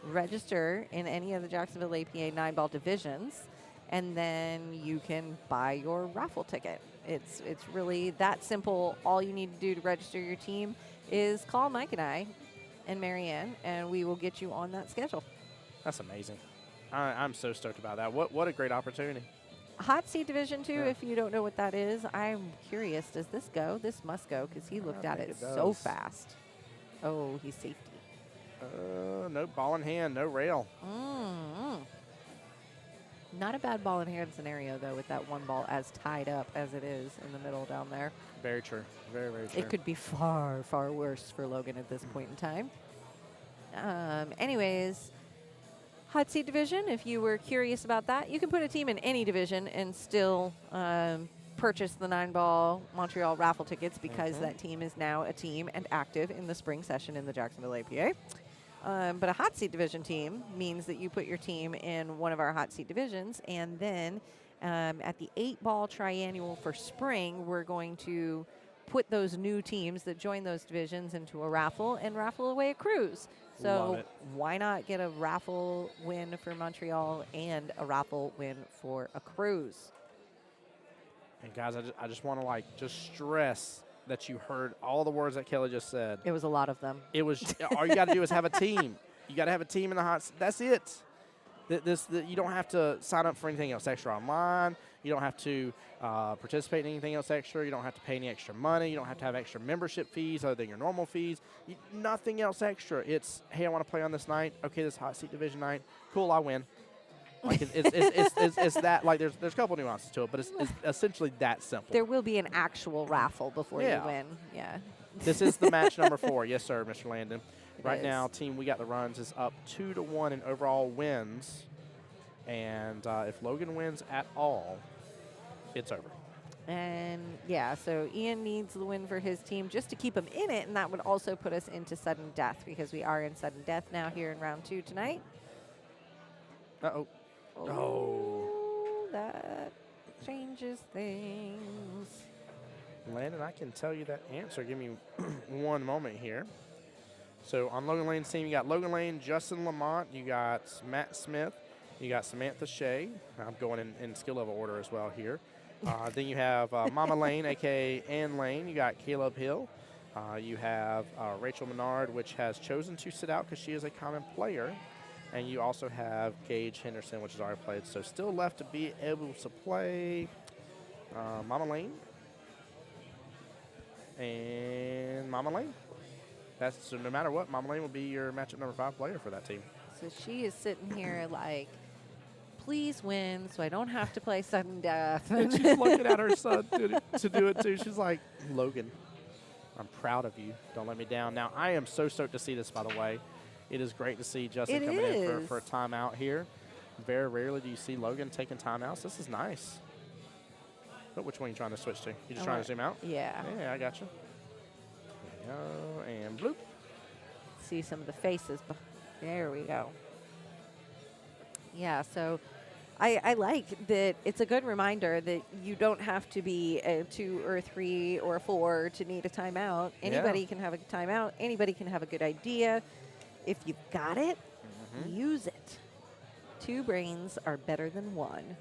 register in any of the Jacksonville APA 9-ball divisions, and then you can buy your raffle ticket. It's really that simple. All you need to do to register your team is call Mike and I and Marianne, and we will get you on that schedule. That's amazing. I'm so stoked about that. What a great opportunity. Hot seat division 2, Yeah. if you don't know what that is, I'm curious. Does this go? This must go because he looked at think it it so does. fast. Oh, he's safety. No ball in hand, no rail. Not a bad ball in hand scenario, though, with that one ball as tied up as it is in the middle down there. Very true. Very, very true. It could be far, far worse for Logan at this point in time. Anyways, hot seat division, if you were curious about that, you can put a team in any division and still purchase the 9-ball Montreal raffle tickets because that team is now a team and active in the spring session in the Jacksonville APA. But a hot seat division team means that you put your team in one of our hot seat divisions, and then at the 8-ball triannual for spring, we're going to put those new teams that join those divisions into a raffle and raffle away a cruise. So why not get a raffle win for Montreal and a raffle win for a cruise? And guys, I just want to just stress that you heard all the words that Kelly just said. It was a lot of them. It was all you got to do is have a team. You got to have a team in the hot. That's it. You don't have to sign up for anything else extra online. You don't have to participate in anything else extra. You don't have to pay any extra money. You don't have to have extra membership fees other than your normal fees. Nothing else extra. It's, hey, I want to play on this night. Okay, this hot seat division night. Cool, I win. Like it's that, like there's a couple nuances to it, but it's essentially that simple. There will be an actual raffle before you win. Yeah. This is the match number 4. Yes, sir, Mr. Landon. It Right is. now, Team We Got the Runs is up 2-1 in overall wins. And if Logan wins at all, it's over. And, yeah, so Ian needs the win for his team just to keep him in it, and that would also put us into sudden death because we are in sudden death now here in round 2 tonight. Uh-oh. Oh. That changes things. Landon, I can tell you that answer. Give me one moment here. So on Logan Lane's team, you got Logan Lane, Justin Lamont, you got Matt Smith, you got Samantha Shea. I'm going in skill level order as well here. Then you have Mama Lane, a.k.a. Ann Lane. You got Caleb Hill. You have Rachel Menard, which has chosen to sit out because she is a common player. And you also have Gage Henderson, which has already played. So still left to be able to play Mama Lane and Mama Lane. So no matter what, Mama Lane will be your matchup number 5 player for that team. So she is sitting here like, please win so I don't have to play sudden death. And she's looking at her son to do it too. She's like, Logan, I'm proud of you. Don't let me down. Now, I am so stoked to see this, by the way. It is great to see Justin coming in for a timeout here. Very rarely do you see Logan taking timeouts. This is nice. But which one are you trying to switch to? You just trying to zoom out? Yeah. Yeah, I got you. There we go. And bloop. See some of the faces. There we go. Yeah, so I like that it's a good reminder that you don't have to be a 2 or a 3 or a 4 to need a timeout. Anybody can have a timeout. Anybody can have a good idea. If you've got it, use it. 2 brains are better than 1.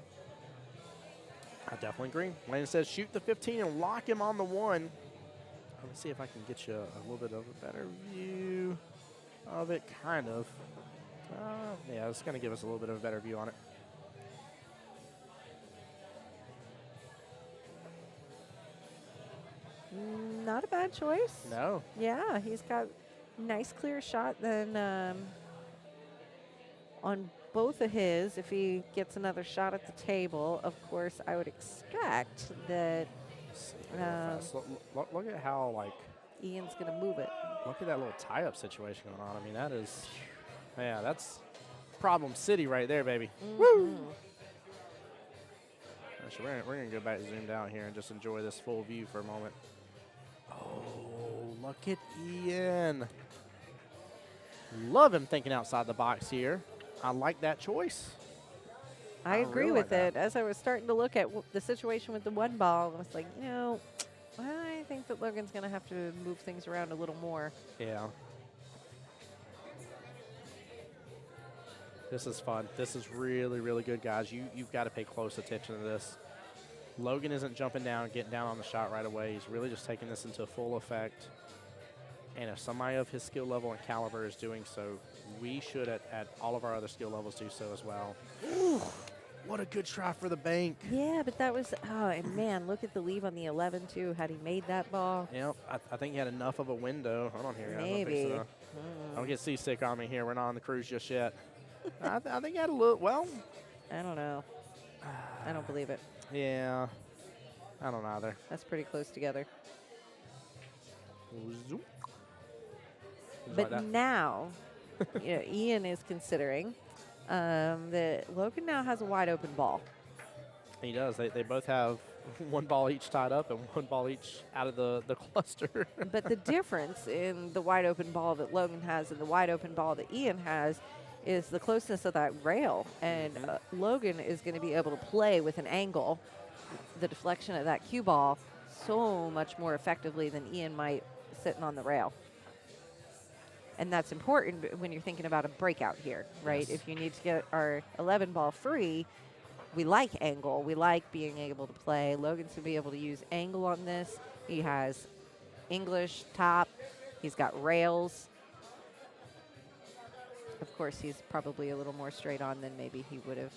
I definitely agree. Landon says shoot the 15 and lock him on the 1. Let's see if I can get you a little bit of a better view of it, kind of. Yeah, it's going to give us a little bit of a better view on it. Not a bad choice. No. Yeah, he's got nice clear shot then on both of his. If he gets another shot at the table, of course, I would expect that Look at how, like, Ian's going to move it. look at that little tie-up situation going on. I mean, that is, yeah, that's problem city right there, baby. Woo! Actually, we're going to go back zoomed out here and just enjoy this full view for a moment. Oh, look at Ian. Love him thinking outside the box here. I like that choice. I agree really with like it. As I was starting to look at the situation with the 1 ball, I was like, you know, I think that Logan's going to have to move things around a little more. Yeah. This is fun. This is really, really good, guys. You've got to pay close attention to this. Logan isn't jumping down, getting down on the shot right away. He's really just taking this into full effect. And if somebody of his skill level and caliber is doing so, we should at all of our other skill levels do so as well. Ooh, what a good try for the bank. Yeah, but that was, oh, and man, look at the leave on the 11, too. Had he made that ball? Yep, I think he had enough of a window. Hold on here, guys. Maybe. Don't get seasick on me here. We're not on the cruise just yet. I think he had a little, well. I don't know. I don't believe it. Yeah, I don't either. That's pretty close together. Zoom. Just But like that. now, Ian is considering that Logan now has a wide open ball. He does. They both have one ball each tied up and one ball each out of the cluster. But the difference in the wide open ball that Logan has and the wide open ball that Ian has is the closeness of that rail. And Logan is going to be able to play with an angle, the deflection of that cue ball, so much more effectively than Ian might sitting on the rail. And that's important when you're thinking about a breakout here, right? Yes. If you need to get our 11 ball free, we like angle. We like being able to play. Logan's going to be able to use angle on this. He has English top. He's got rails. Of course, he's probably a little more straight on than maybe he would have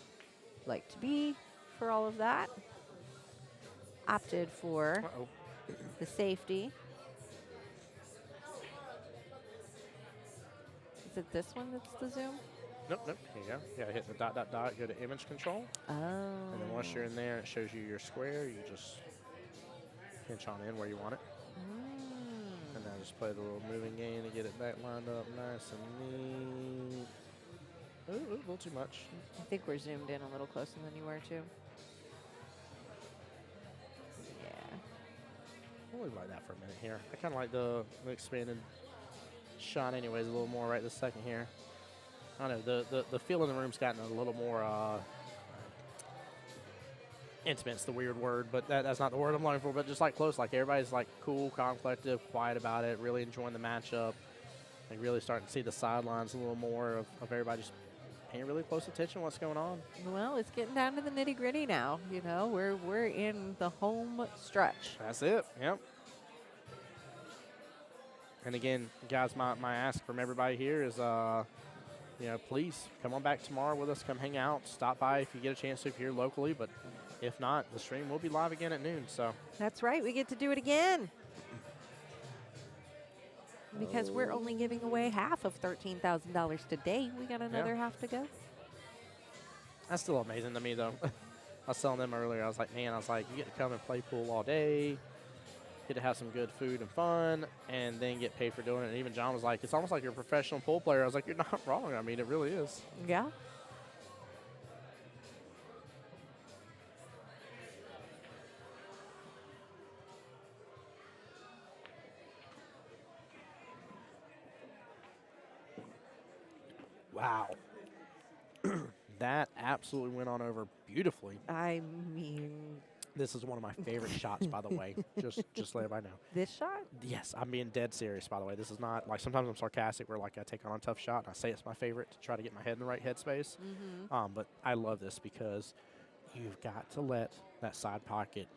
liked to be for all of that. Opted for the safety. Is it this one that's the zoom? Nope. Here you go. You gotta hit the dot, dot, dot, go to image control. Oh. And then once you're in there, it shows you your square. You just pinch on in where you want it. And then just play the little moving game to get it back lined up nice and neat. Ooh, a little too much. I think we're zoomed in a little closer than you were, too. Yeah. We'll leave it like that for a minute here. I kind of like the expanded shot anyways a little more right this second here. I don't know, the feel in the room's gotten a little more intimate's the weird word, but that's not the word I'm looking for, but just like close, like everybody's like cool, calm, collective, quiet about it, really enjoying the matchup. Like really starting to see the sidelines a little more of everybody just paying really close attention to what's going on. Well, it's getting down to the nitty gritty now. You know, we're in the home stretch. That's it, yep. And again, guys, my ask from everybody here is, please come on back tomorrow with us. Come hang out. Stop by if you get a chance to if you're here locally. But if not, the stream will be live again at noon. So That's right. We get to do it again. Because we're only giving away half of $13,000 today. We got another half to go. that's still amazing to me, though. I was telling them earlier, I was like, man, you get to come and play pool all day, get to have some good food and fun, and then get paid for doing it. And even John was like, it's almost like you're a professional pool player. I was like, you're not wrong. I mean, it really is. Yeah. Wow. That absolutely went on over beautifully. I mean, This is one of my favorite shots, by the way. Just let everybody know. this shot? Yes, I'm being dead serious, by the way. This is not, like, sometimes I'm sarcastic where, like, I take on a tough shot and I say it's my favorite to try to get my head in the right headspace. But I love this because you've got to let that side pocket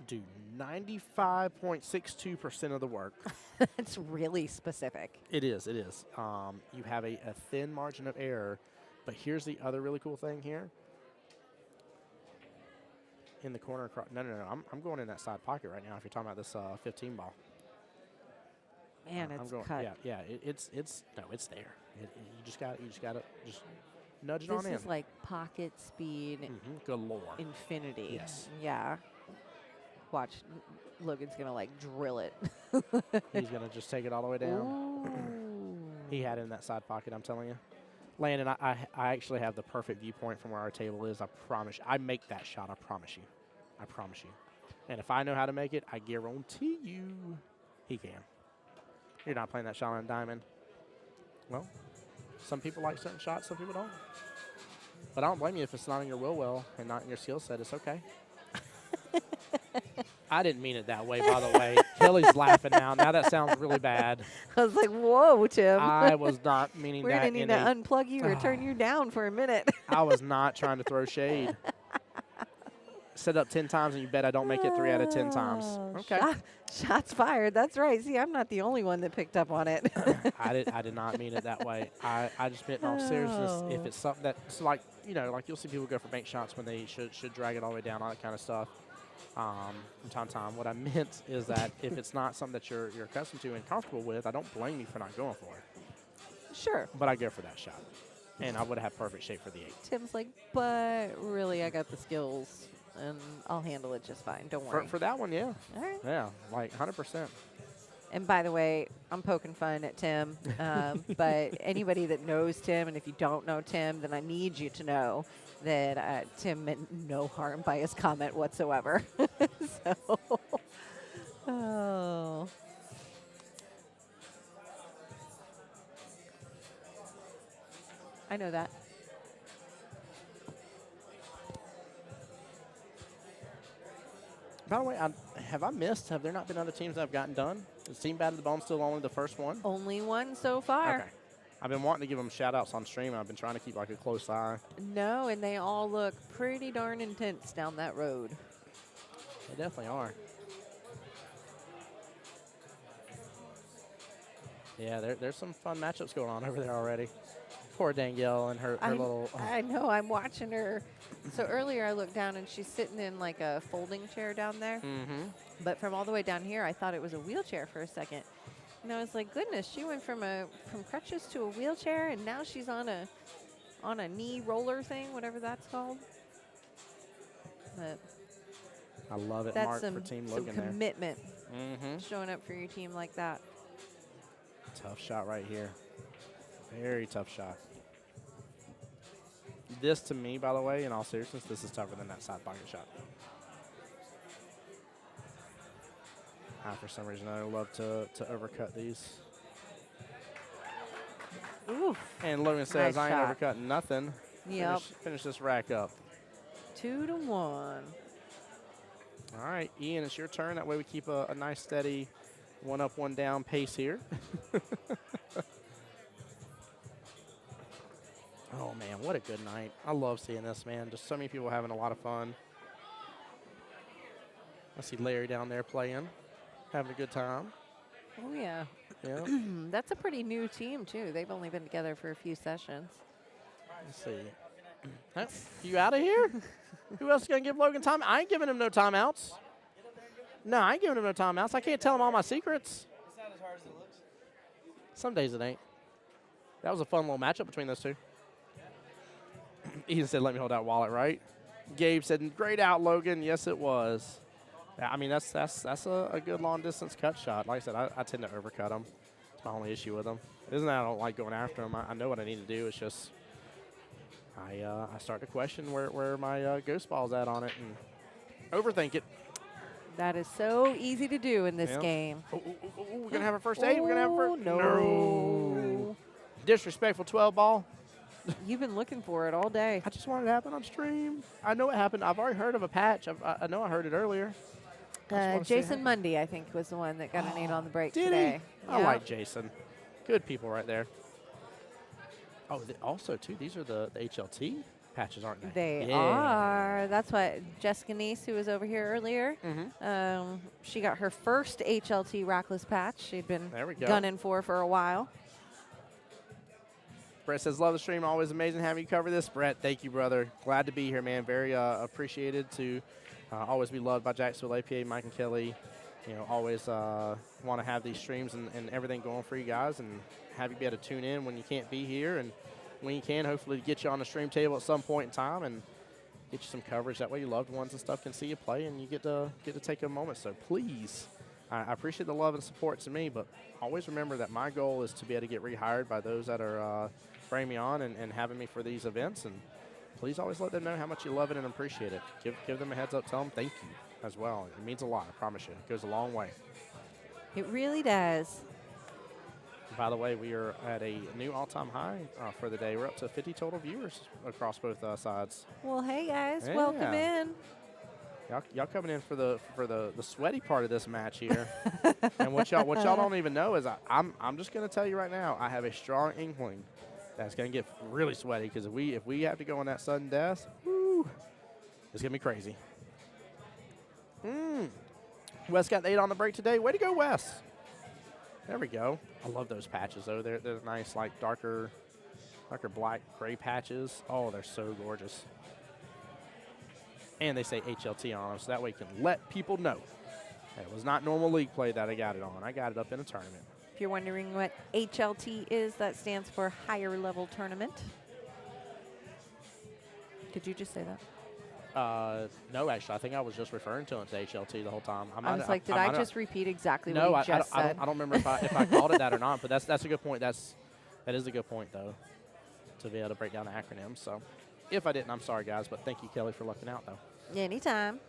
do 95.62% of the work. That's really specific. It is. You have a thin margin of error, but here's the other really cool thing here. In the corner across. No. I'm going in that side pocket right now if you're talking about this 15 ball. Man, it's cut. Yeah, it's there. You just got to nudge it This on in. is like pocket speed Galore. infinity. Yes. Yeah. Watch, Logan's going to, like, drill it. He's going to just take it all the way down. He had it in that side pocket, I'm telling you. Landon, I actually have the perfect viewpoint from where our table is. I promise you. I make that shot. I promise you. And if I know how to make it, I guarantee you he can. You're not playing that shot on a diamond. Well, some people like certain shots, some people don't. But I don't blame you if it's not in your will well and not in your skill set. It's okay. I didn't mean it that way, by the way. Kelly's laughing now. Now that sounds really bad. I was like, whoa, Tim. I was not meaning We're that. going to need to unplug you or turn you down for a minute. I was not trying to throw shade. Set up 10 times and you bet I don't make it 3 out of 10 times. Okay. Shots fired. That's right. See, I'm not the only one that picked up on it. I did not mean it that way. I just meant in all seriousness, if it's something that's like, like you'll see people go for bank shots when they should drag it all the way down, all that kind of stuff. From time to time. What I meant is that if it's not something that you're accustomed to and comfortable with, I don't blame you for not going for it. Sure. But I go for that shot. and I would have had perfect shape for the 8. Tim's like, but really, I got the skills, and I'll handle it just fine. Don't worry. For that one, yeah. All right. Yeah, like 100%. And by the way, I'm poking fun at Tim, but anybody that knows Tim, and if you don't know Tim, then I need you to know that Tim meant no harm by his comment whatsoever. So, oh. I know that. By the way, have I missed? Have there not been other teams that have gotten done? Is Team Battle of the Bone still only the first one? Only one so far. Okay. I've been wanting to give them shout-outs on stream. I've been trying to keep like a close eye. No, and they all look pretty darn intense down that road. They definitely are. Yeah, there's some fun matchups going on over there already. Poor Danielle and her little... I know, I'm watching her. So earlier I looked down and she's sitting in like a folding chair down there. Mm-hmm. But from all the way down here, I thought it was a wheelchair for a second. And I was like, goodness, she went from crutches to a wheelchair, and now she's on a knee roller thing, whatever that's called. But I love it, that's Mark, some for Team some Logan there. commitment, Mm-hmm. showing up for your team like that. Tough shot right here. Very tough shot. This, to me, by the way, in all seriousness, this is tougher than that side pocket shot. For some reason, I love to overcut these. Oof. And Logan says, Nice I ain't shot. overcutting nothing. Yep. Finish this rack up. 2-1. All right, Ian, it's your turn. That way we keep a nice, steady 1 up, 1 down pace here. Oh, man, what a good night. I love seeing this, man. Just so many people having a lot of fun. I see Larry down there playing, having a good time. Oh, yeah. Yeah. That's a pretty new team, too. They've only been together for a few sessions. Let's see. Huh? You out of here? Who else is going to give Logan time? I ain't giving him no timeouts. No, I ain't giving him no timeouts. I can't tell him all my secrets. It's not as hard as it looks. Some days it ain't. That was a fun little matchup between those two. Ian said, let me hold that wallet, right? Gabe said, great out, Logan. Yes, it was. Yeah, I mean, that's a good long-distance cut shot. Like I said, I tend to overcut them. That's my only issue with them. It isn't that I don't like going after them. I know what I need to do. It's just I start to question where my ghost ball's at on it and overthink it. That is so easy to do in this game. We're going to have our first aid. We're going to have our first. No. Disrespectful 12 ball. You've been looking for it all day. I just wanted it to happen on stream. I know it happened. I've already heard of a patch. I know I heard it earlier. Jason Mundy, I think, was the one that got an 8 on the break Did today. he? I like Jason. Good people right there. Oh, also, too, these are the HLT patches, aren't they? They are. That's what Jessica Neese, who was over here earlier, she got her first HLT rackless patch. She'd been gunning for a while. Brett says, love the stream. Always amazing having you cover this. Brett, thank you, brother. Glad to be here, man. Very appreciated to always be loved by Jacksonville APA, Mike and Kelly. You know, always want to have these streams and everything going for you guys and have you be able to tune in when you can't be here. And when you can, hopefully get you on the stream table at some point in time and get you some coverage. That way your loved ones and stuff can see you play and you get to take a moment. So please, I appreciate the love and support to me, but always remember that my goal is to be able to get rehired by those that are bringing me on and having me for these events. And please always let them know how much you love it and appreciate it. Give them a heads up. Tell them thank you as well. It means a lot, I promise you. It goes a long way. It really does. By the way, we are at a new all-time high for the day. We're up to 50 total viewers across both sides. Well, hey, guys. Yeah. Welcome in. Y'all coming in for the sweaty part of this match here. And what y'all don't even know is I'm just going to tell you right now, I have a strong inkling that's going to get really sweaty because if we have to go on that sudden death, whoo, it's going to be crazy. Wes got the 8 on the break today. Way to go, Wes. There we go. I love those patches, though. They're nice, like darker black, gray patches. Oh, they're so gorgeous. And they say HLT on them, so that way you can let people know. It was not normal league play that I got it on. I got it up in a tournament. If you're wondering what HLT is, that stands for Higher Level Tournament. Did you just say that? No, actually, I think I was just referring to it to HLT the whole time. I was like, did I just repeat exactly no, what you just said? I don't remember if I called it that or not, but that's a good point. That is a good point, though, to be able to break down the acronyms. So if I didn't, I'm sorry, guys, but thank you, Kelly, for looking out, though. Anytime.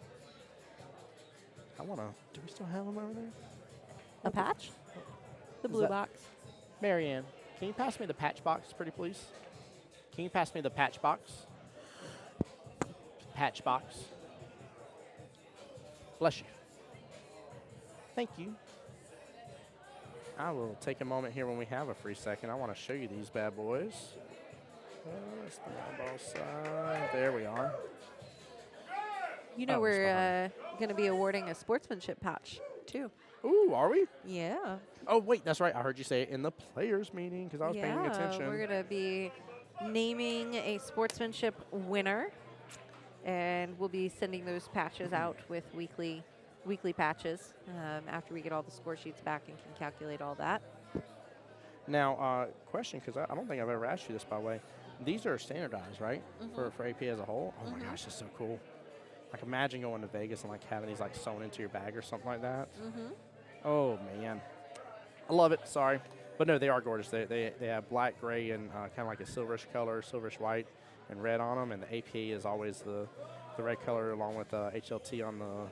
I want to, do we still have them over there? A patch? The Is blue that- box. Marianne, can you pass me the patch box, pretty please? Can you pass me the patch box? Patch box. Bless you. Thank you. I will take a moment here when we have a free second. I want to show you these bad boys. That's the eyeball side. There we are. You know Oh, it's we're going to be awarding a sportsmanship patch, too. Ooh, are we? Yeah. Oh, wait, that's right. I heard you say it in the players' meeting because I was paying attention. We're going to be naming a sportsmanship winner, and we'll be sending those patches out with weekly patches after we get all the score sheets back and can calculate all that. Now, question, because I don't think I've ever asked you this, by the way. These are standardized, right, for AP as a whole? Oh, my gosh, that's so cool. Like, imagine going to Vegas and, like, having these, like, sewn into your bag or something like that. Oh, man. I love it. Sorry. But, no, they are gorgeous. They have black, gray, and kind of like a silverish color, silverish white, and red on them. And the AP is always the red color along with the HLT on the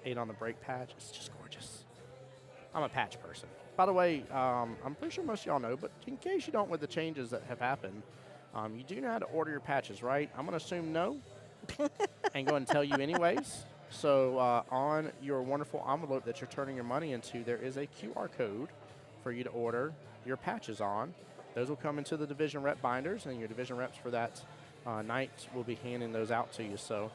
8 on the brake patch. It's just gorgeous. I'm a patch person. By the way, I'm pretty sure most of y'all know, but in case you don't with the changes that have happened, you do know how to order your patches, right? I'm going to assume no and go and tell you anyways. So on your wonderful envelope that you're turning your money into, there is a QR code for you to order your patches on. Those will come into the division rep binders, and your division reps for that night will be handing those out to you. So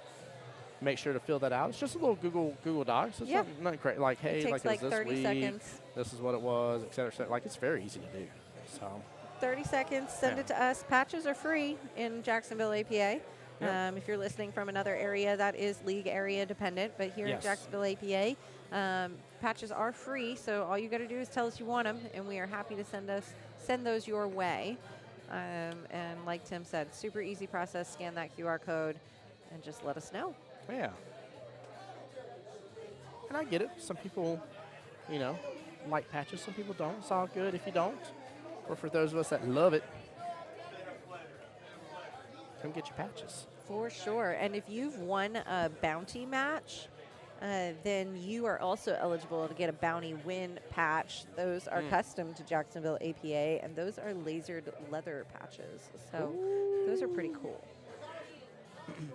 make sure to fill that out. It's just a little Google Docs. It's nothing crazy. Like, hey, It takes like, like this 30 week, seconds. this is what it was, et cetera, et cetera. Like, it's very easy to do. So 30 seconds, send it to us. Patches are free in Jacksonville APA. If you're listening from another area, that is league area dependent. But here in Jacksonville APA, patches are free. So all you got to do is tell us you want them, and we are happy to send those your way. And like Tim said, super easy process. Scan that QR code, and just let us know. yeah. And I get it. Some people, like patches. Some people don't. It's all good if you don't. Or for those of us that love it, come get your patches. For sure. And if you've won a bounty match, then you are also eligible to get a bounty win patch. Those are custom to Jacksonville APA, and those are lasered leather patches. So those are pretty cool.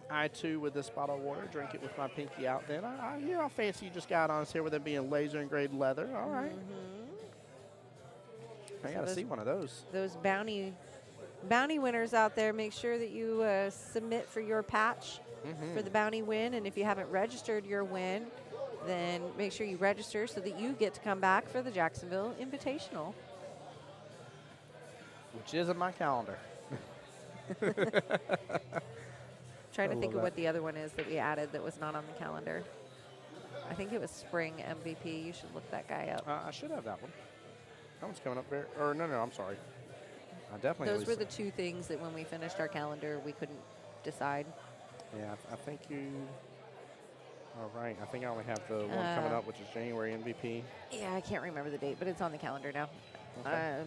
I, too, with this bottle of water, drink it with my pinky out then. I hear how fancy you just got on us here with it being laser engraved leather. All right. I got to see one of those. Those bounty winners out there, make sure that you submit for your patch for the bounty win. And if you haven't registered your win, then make sure you register so that you get to come back for the Jacksonville Invitational. Which is in my calendar. Trying to I think love of what that. the other one is that we added that was not on the calendar. I think it was Spring MVP. You should look that guy up. I should have that one. That one's coming up very, or no, I'm sorry. I definitely. Those were the two things that when we finished our calendar, we couldn't decide. Yeah, I think you. All right, I think I only have the one coming up, which is January MVP. Yeah, I can't remember the date, but it's on the calendar now. Okay.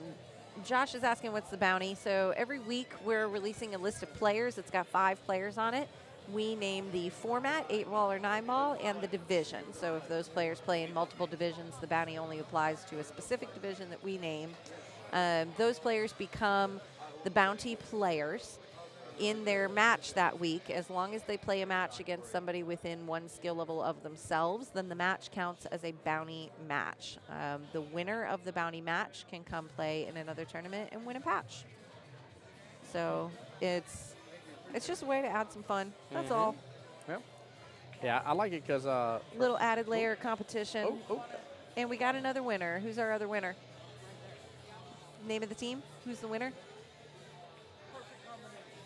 Josh is asking what's the bounty. So every week we're releasing a list of players. It's got 5 players on it. We name the format, 8-ball or 9-ball, and the division. So if those players play in multiple divisions, the bounty only applies to a specific division that we name. Those players become the bounty players in their match that week. As long as they play a match against somebody within 1 skill level of themselves, then the match counts as a bounty match. The winner of the bounty match can come play in another tournament and win a patch. So it's just a way to add some fun. That's all. Yep. Yeah, I like it because Little added layer of competition. Oh. And we got another winner. Who's our other winner? Name of the team? Who's the winner?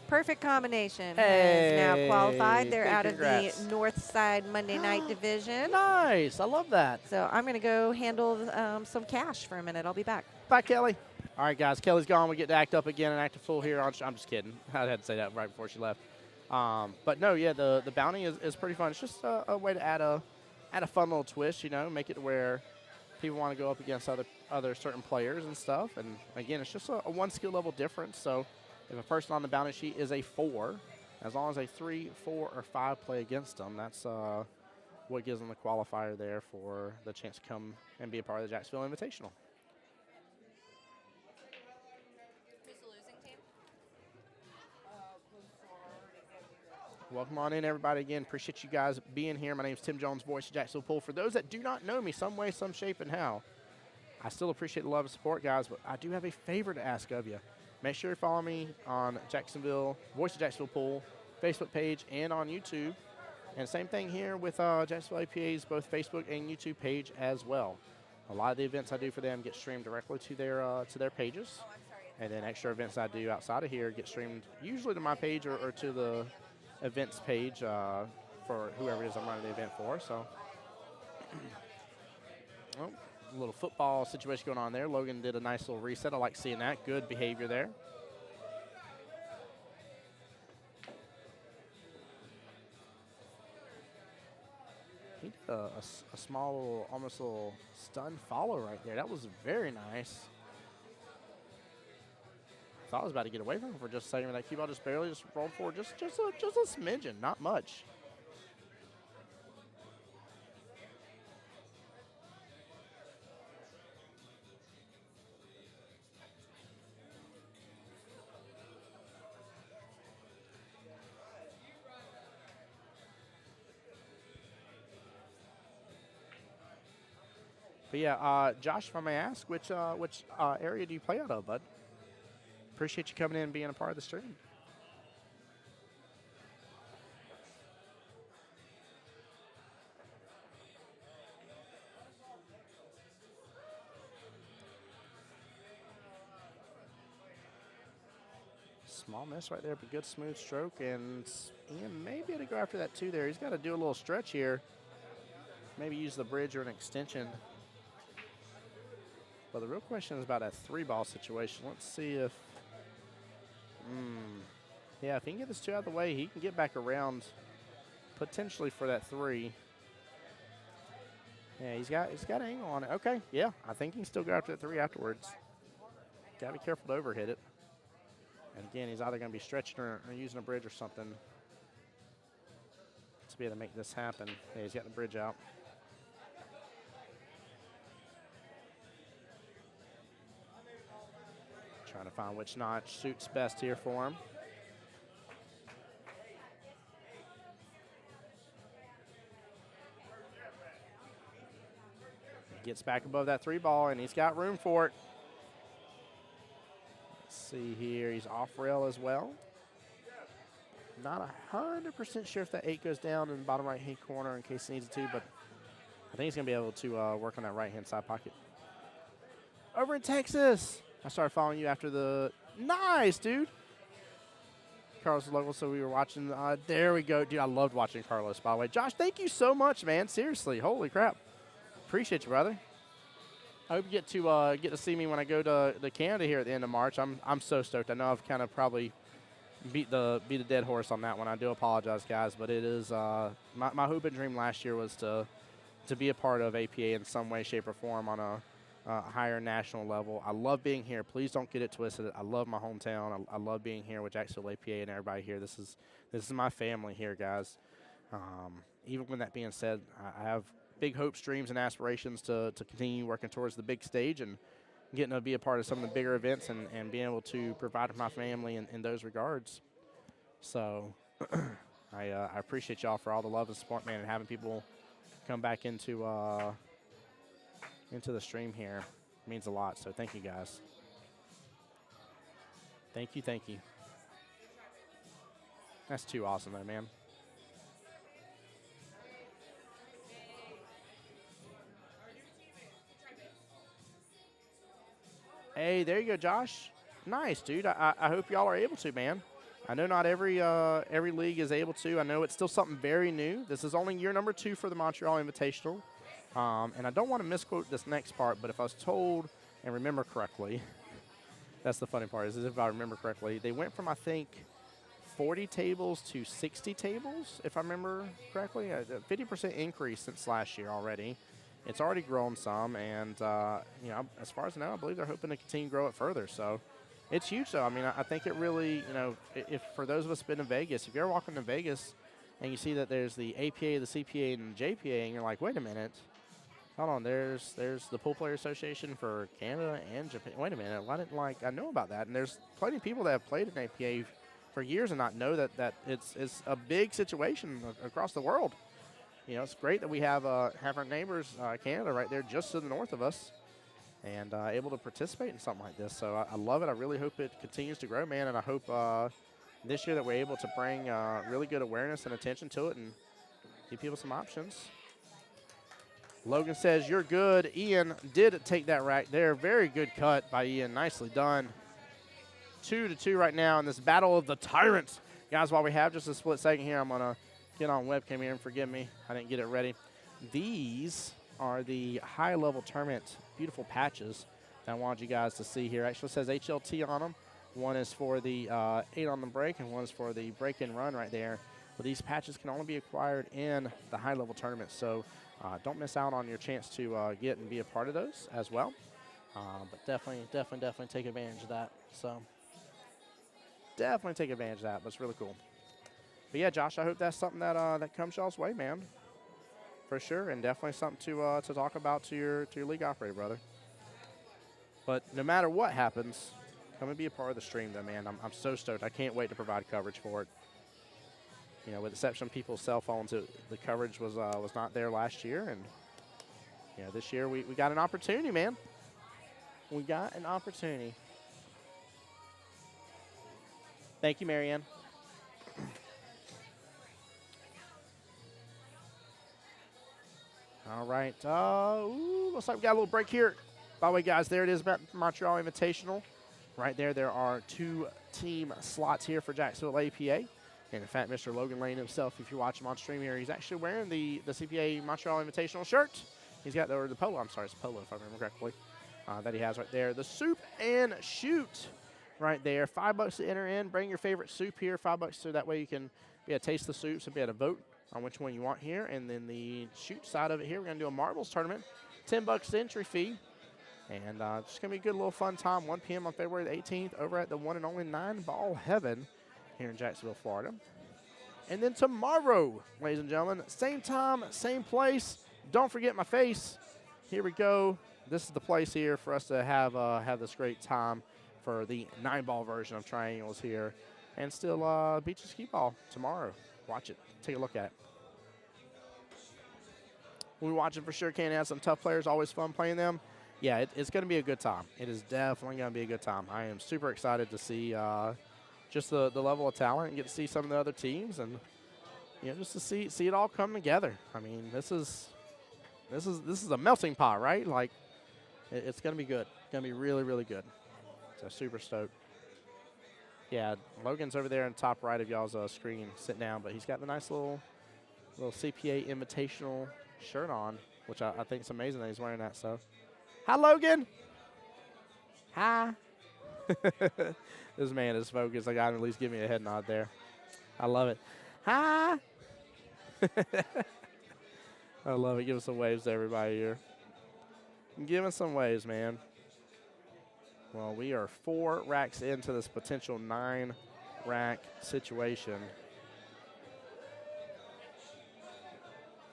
Perfect Combination has now qualified. They're Big out congrats. of the North Side Monday Night Division. Nice. I love that. So I'm going to go handle some cash for a minute. I'll be back. Bye, Kelly. All right, guys. Kelly's gone. We get to act up again and act a fool here. I'm just kidding. I had to say that right before she left. But no, yeah, the bounty is pretty fun. It's just a way to add a fun little twist, you know, make it where people want to go up against other certain players and stuff. And again, it's just a one skill level difference. So if a person on the bounty sheet is a 4, as long as a 3, 4, or 5 play against them, that's what gives them the qualifier there for the chance to come and be a part of the Jacksonville Invitational. Who's the losing team? Welcome on in, everybody. Again, appreciate you guys being here. My name is Tim Jones, Voice of Jacksonville Pool. For those that do not know me some way, some shape, and how, I still appreciate the love and support, guys, but I do have a favor to ask of you. Make sure you follow me on Jacksonville, Voice of Jacksonville Pool, Facebook page, and on YouTube. And same thing here with Jacksonville APA's both Facebook and YouTube page as well. A lot of the events I do for them get streamed directly to their pages. And then extra events I do outside of here get streamed usually to my page or to the events page for whoever it is I'm running the event for. So, oh, a little football situation going on there. Logan did a nice little reset. I like seeing that. Good behavior there. He did a small little, almost a little stun follow right there. That was very nice. Thought I was about to get away from him for just a second, but that Qball just barely just rolled forward, just a smidgen, not much. But yeah, Josh, if I may ask, which area do you play out of, bud? Appreciate you coming in and being a part of the stream. Small miss right there, but good smooth stroke, and maybe to go after that 2 there. He's got to do a little stretch here. Maybe use the bridge or an extension. But the real question is about that 3-ball situation. Let's see if, yeah, if he can get this 2 out of the way, he can get back around potentially for that 3. Yeah, he's got an angle on it. Okay, yeah, I think he can still go after that 3 afterwards. Got to be careful to overhit it. And again, he's either going to be stretching or using a bridge or something to be able to make this happen. Yeah, he's got the bridge out. Trying to find which notch suits best here for him. He gets back above that 3-ball, and he's got room for it. Let's see here. He's off rail as well. Not 100% sure if that 8 goes down in the bottom right-hand corner in case he needs it to, but I think he's going to be able to work on that right-hand side pocket. Over in Texas. I started following you after the nice, dude. Carlos is local, so we were watching. There we go, dude. I loved watching Carlos, by the way. Josh, thank you so much, man. Seriously, holy crap. Appreciate you, brother. I hope you get to see me when I go to Canada here at the end of March. I'm so stoked. I know I've kind of probably beat the dead horse on that one. I do apologize, guys, but it is my hope and dream last year was to be a part of APA in some way, shape, or form on a higher national level. I love being here. Please don't get it twisted. I love my hometown. I love being here with Jacksonville APA and everybody here. This is my family here, guys. Even with that being said, I have big hopes, dreams, and aspirations to continue working towards the big stage and getting to be a part of some of the bigger events and being able to provide for my family in those regards. So I appreciate y'all for all the love and support, man, and having people come back into the stream here. It means a lot, so thank you, guys. Thank you. That's too awesome, though, man. Hey, there you go, Josh. Nice, dude. I hope y'all are able to, man. I know not every league is able to. I know it's still something very new. This is only year number 2 for the Montreal Invitational. And I don't want to misquote this next part, but if I was told and remember correctly, that's the funny part, is if I remember correctly, they went from, I think, 40 tables to 60 tables, if I remember correctly. A 50% increase since last year already. It's already grown some, and you know, as far as I know, I believe they're hoping to continue to grow it further. So it's huge, though. I mean, I think it really, you know, if for those of us been in Vegas, if you're walking to Vegas and you see that there's the APA, the CPA, and the JPA, and you're like, wait a minute, hold on, there's the Pool Player Association for Canada and Japan. Wait a minute, why didn't I know about that? And there's plenty of people that have played in APA for years and not know that it's a big situation across the world. You know, it's great that we have our neighbors, Canada, right there just to the north of us, and able to participate in something like this. So I love it. I really hope it continues to grow, man, and I hope this year that we're able to bring really good awareness and attention to it and give people some options. Logan says, you're good. Ian did take that rack there. Very good cut by Ian. Nicely done. 2-2 right now in this battle of the tyrants. Guys, while we have just a split second here, I'm going to get on webcam here and forgive me. I didn't get it ready. These are the high-level tournament beautiful patches that I wanted you guys to see here. Actually says HLT on them. One is for the 8 on the break, and one is for the break and run right there. But these patches can only be acquired in the high-level tournament, so don't miss out on your chance to get and be a part of those as well. But definitely take advantage of that. So definitely take advantage of that, but it's really cool. But yeah, Josh, I hope that's something that that comes y'all's way, man, for sure, and definitely something to talk about to your league operator, brother. But no matter what happens, come and be a part of the stream, though, man. I'm so stoked. I can't wait to provide coverage for it. You know, with the exception of people's cell phones, the coverage was not there last year, and you know, this year we got an opportunity, man. We got an opportunity. Thank you, Marianne. All right. Looks like we got a little break here. By the way, guys, there it is, Montreal Invitational. Right there, there are 2 team slots here for Jacksonville APA. And in fact, Mr. Logan Lane himself, if you watch him on stream here, he's actually wearing the CPA Montreal Invitational shirt. He's got the polo. I'm sorry, it's polo if I remember correctly. That he has right there. The soup and shoot right there. $5 to enter in. Bring your favorite soup here. $5 so that way you can be able to taste the soups and be able to vote on which one you want here. And then the shoot side of it here, we're going to do a marbles tournament. $10 entry fee. And it's going to be a good little fun time. 1 p.m. on February the 18th over at the one and only 9-Ball Heaven here in Jacksonville, Florida. And then tomorrow, ladies and gentlemen, same time, same place. Don't forget my face. Here we go. This is the place here for us to have this great time for the 9-ball version of triangles here. And still Beaches Qball tomorrow. Watch it. Take a look at it. We'll be watching for sure. Can't have some tough players. Always fun playing them. Yeah, it's going to be a good time. It is definitely going to be a good time. I am super excited to see just the level of talent and get to see some of the other teams and, you know, just to see it all come together. I mean, this is a melting pot, right? Like, it's going to be good. It's going to be really, really good. So super stoked. Yeah, Logan's over there in the top right of y'all's screen, sitting down, but he's got the nice little CPA Invitational shirt on, which I think is amazing that he's wearing that. So, hi, Logan. Hi. This man is focused. I got him at least give me a head nod there. I love it. Hi. I love it. Give us some waves to everybody here. Give us some waves, man. Well, we are 4 racks into this potential 9-rack situation.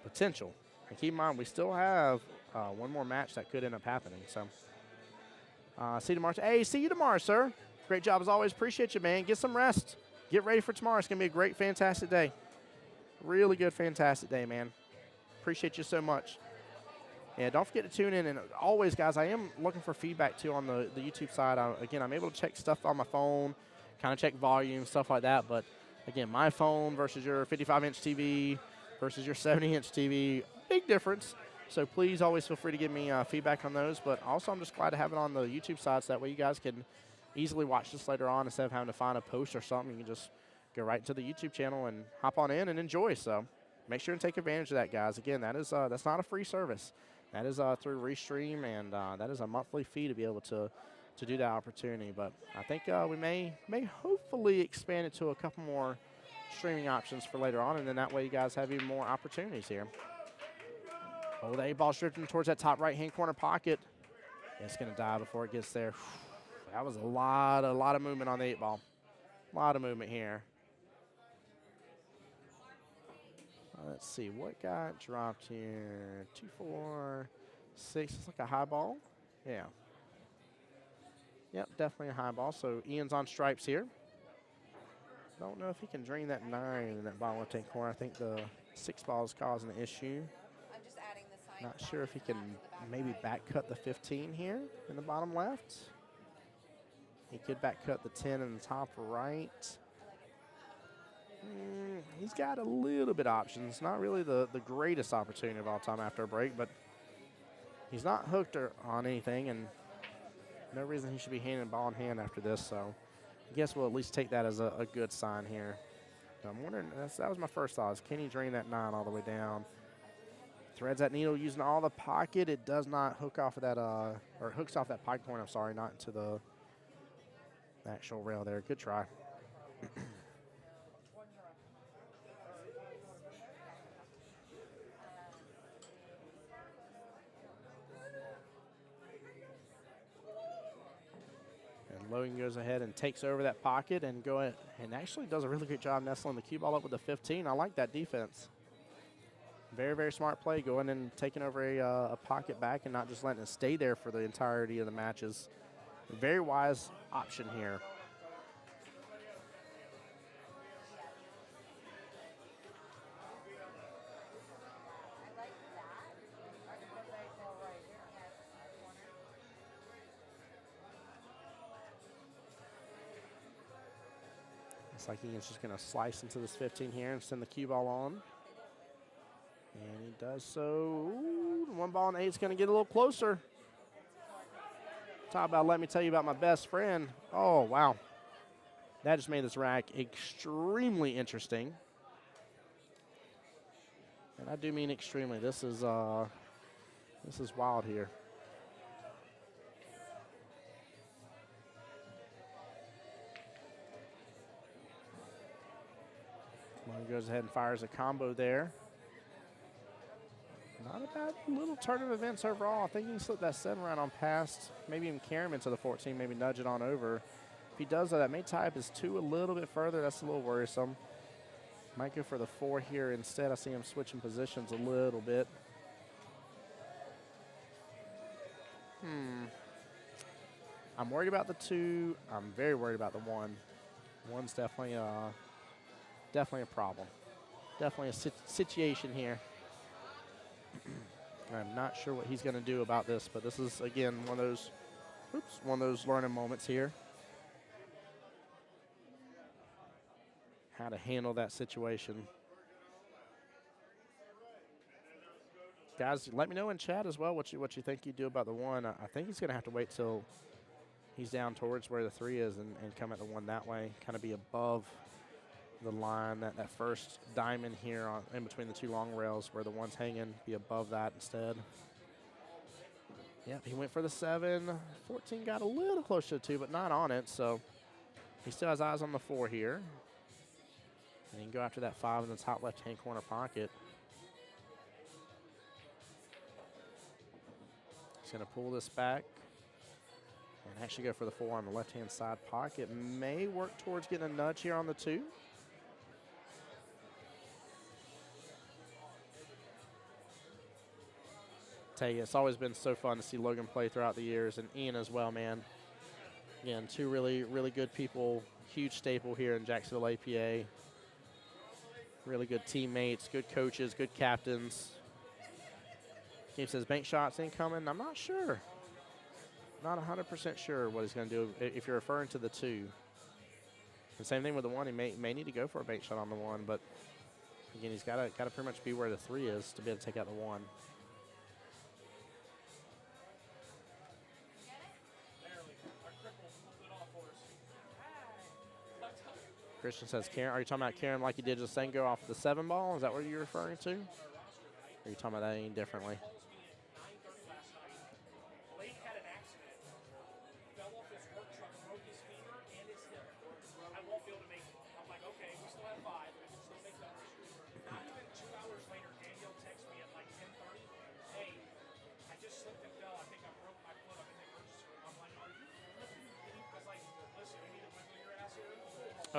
Potential. And keep in mind, we still have one more match that could end up happening. So, see you tomorrow. Hey, see you tomorrow, sir. Great job as always. Appreciate you, man. Get some rest. Get ready for tomorrow. It's going to be a great, fantastic day. Really good, fantastic day, man. Appreciate you so much. Yeah, don't forget to tune in. And always, guys, I am looking for feedback, too, on the YouTube side. Again, I'm able to check stuff on my phone, kind of check volume, stuff like that. But, again, my phone versus your 55-inch TV versus your 70-inch TV, big difference. So please always feel free to give me feedback on those. But also, I'm just glad to have it on the YouTube side so that way you guys can easily watch this later on instead of having to find a post or something. You can just go right into the YouTube channel and hop on in and enjoy. So make sure to take advantage of that, guys. Again, that is that's not a free service. That is through Restream, and that is a monthly fee to be able to to do that opportunity. But I think we may hopefully expand it to a couple more streaming options for later on, and then that way you guys have even more opportunities here. Oh, the 8-ball's drifting towards that top right-hand corner pocket. It's going to die before it gets there. That was a lot of movement on the 8-ball. A lot of movement here. Let's see, what got dropped here? 2, 4, 6. It's like a high ball. Yeah. Yep, definitely a high ball. So Ian's on stripes here. Don't know if he can drain that 9 in that bottom left-hand corner. I think the 6 ball is causing an issue. Not sure if he can maybe back cut the 15 here in the bottom left. He could back cut the 10 in the top right. He's got a little bit of options. Not really the greatest opportunity of all time after a break, but he's not hooked or on anything, and no reason he should be handing the ball in hand after this. So I guess we'll at least take that as a good sign here. But I'm wondering, that was my first thought, is can he drain that 9 all the way down? Threads that needle using all the pocket. It does not hook off of that, or hooks off that pocket point, I'm sorry, not into the actual rail there. Good try. And Logan goes ahead and takes over that pocket and actually does a really good job nestling the cue ball up with the 15. I like that defense. Very, very smart play, going and taking over a pocket back and not just letting it stay there for the entirety of the matches. Very wise option here. Looks like Ian's just going to slice into this 15 here and send the cue ball on. And he does so. Ooh, the 1 ball and 8 is going to get a little closer. Talk about, let me tell you about my best friend. Oh, wow. That just made this rack extremely interesting. And I do mean extremely. This is wild here. One goes ahead and fires a combo there. Not a bad little turn of events overall. I think he can slip that 7 right on past, maybe even carry him into the 14, maybe nudge it on over. If he does that may tie up his 2 a little bit further. That's a little worrisome. Might go for the 4 here instead. I see him switching positions a little bit. I'm worried about the 2. I'm very worried about the 1. 1's definitely a problem. Definitely a situation here. I'm not sure what he's going to do about this, but this is, again, one of those learning moments here. How to handle that situation. Guys, let me know in chat as well what you think you do about the 1. I think he's going to have to wait till he's down towards where the 3 is and come at the 1 that way, kind of be above the line, that first diamond here in between the 2 long rails where the 1's hanging, be above that instead. Yep, he went for the 7. 14 got a little closer to 2, but not on it, so he still has eyes on the 4 here. And he can go after that 5 in the top left-hand corner pocket. He's going to pull this back and actually go for the 4 on the left-hand side pocket. May work towards getting a nudge here on the 2. Tell you, it's always been so fun to see Logan play throughout the years, and Ian as well, man. Again, 2 really, really good people, huge staple here in Jacksonville APA. Really good teammates, good coaches, good captains. Gabe says bank shots incoming. I'm not sure. Not 100% sure what he's going to do if you're referring to the 2. The same thing with the 1. He may need to go for a bank shot on the 1, but again, he's got to pretty much be where the 3 is to be able to take out the 1. Christian says, Karen, are you talking about Karen like you did just saying go off the 7 ball? Is that what you're referring to? Or are you talking about that any differently?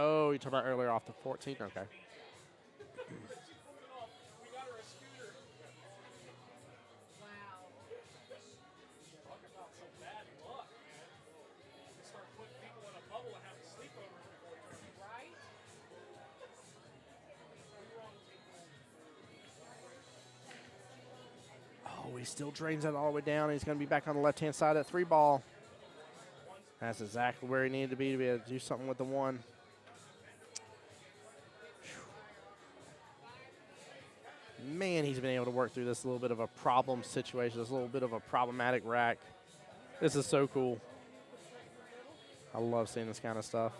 Oh, you talked about earlier off the 14? Okay. Oh, he still drains that all the way down. He's going to be back on the left-hand side of that 3 ball. That's exactly where he needed to be able to do something with the 1. Man, he's been able to work through this little bit of a problem situation, this little bit of a problematic rack. This is so cool. I love seeing this kind of stuff.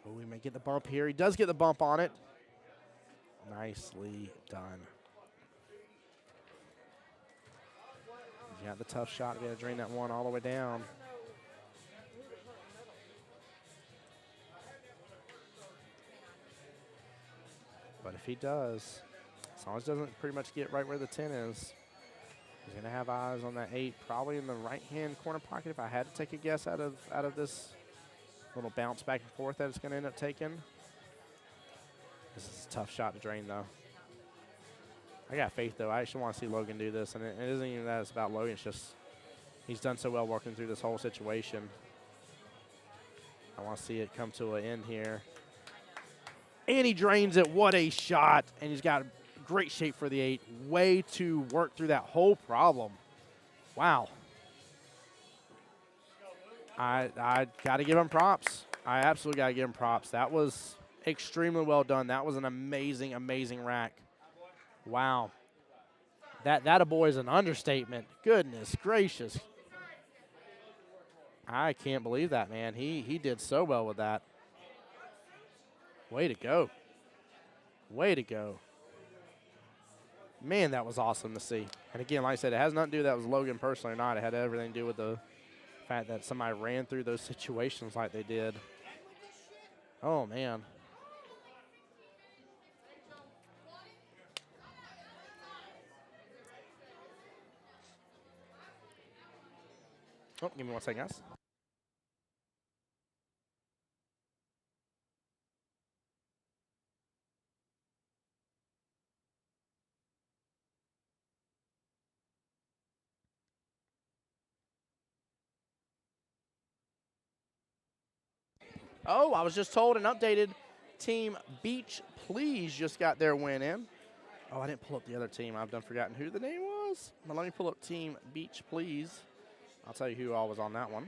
Oh, we may get the bump here. He does get the bump on it. Nicely done. He's got the tough shot to be able to drain that 1 all the way down. But if he does, as long as he doesn't pretty much get right where the 10 is, he's going to have eyes on that 8, probably in the right-hand corner pocket. If I had to take a guess out of this little bounce back and forth that it's going to end up taking. This is a tough shot to drain, though. I got faith, though. I actually want to see Logan do this. And it isn't even that it's about Logan. It's just he's done so well working through this whole situation. I want to see it come to an end here. And he drains it. What a shot. And he's got great shape for the 8. Way to work through that whole problem. Wow. I got to give him props. I absolutely got to give him props. That was extremely well done. That was an amazing, amazing rack. Wow. That a boy is an understatement. Goodness gracious. I can't believe that, man. He did so well with that. Way to go. Way to go. Man, that was awesome to see. And again, like I said, it has nothing to do with that was Logan personally or not. It had everything to do with the fact that somebody ran through those situations like they did. Oh, man. Oh, give me 1 second, guys. Oh, I was just told and updated. Team Beach Please just got their win in. Oh, I didn't pull up the other team. I've done forgotten who the name was. But let me pull up Team Beach Please. I'll tell you who all was on that one.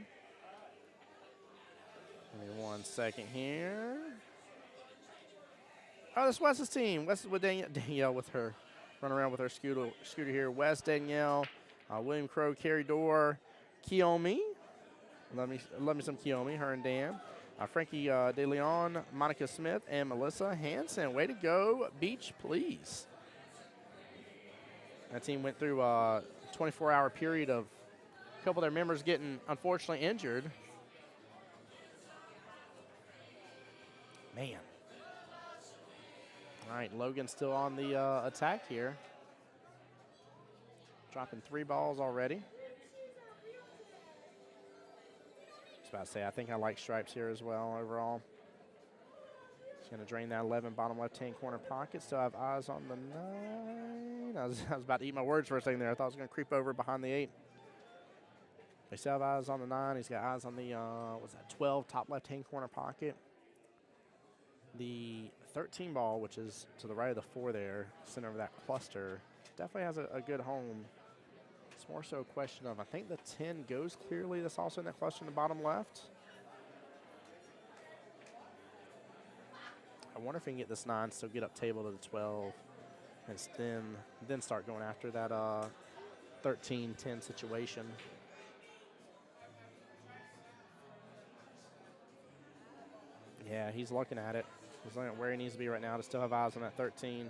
Give me 1 second here. Oh, that's Wes's team. Wes is with Danielle with her. Running around with her scooter here. Wes, Danielle, William Crow, Carrie Dorr, Kiyomi. Love me some Kiyomi, her and Dan. Frankie De Leon, Monica Smith, and Melissa Hansen. Way to go, Beach Please. That team went through a 24-hour period of a couple of their members getting, unfortunately, injured. Man. All right, Logan still on the attack here. Dropping 3 balls already. About to say, I think I like stripes here as well overall. Just going to drain that 11 bottom left-hand corner pocket. Still have eyes on the 9. I was about to eat my words for a second there. I thought I was going to creep over behind the 8. They still have eyes on the 9. He's got eyes on the, 12 top left-hand corner pocket. The 13 ball, which is to the right of the 4 there, center of that cluster, definitely has a good home. It's more so a question of, I think the 10 goes clearly. That's also in that cluster in the bottom left. I wonder if we can get this 9 still get up table to the 12 and then start going after that 13-10 situation. Yeah, he's looking at it. He's looking at where he needs to be right now to still have eyes on that 13.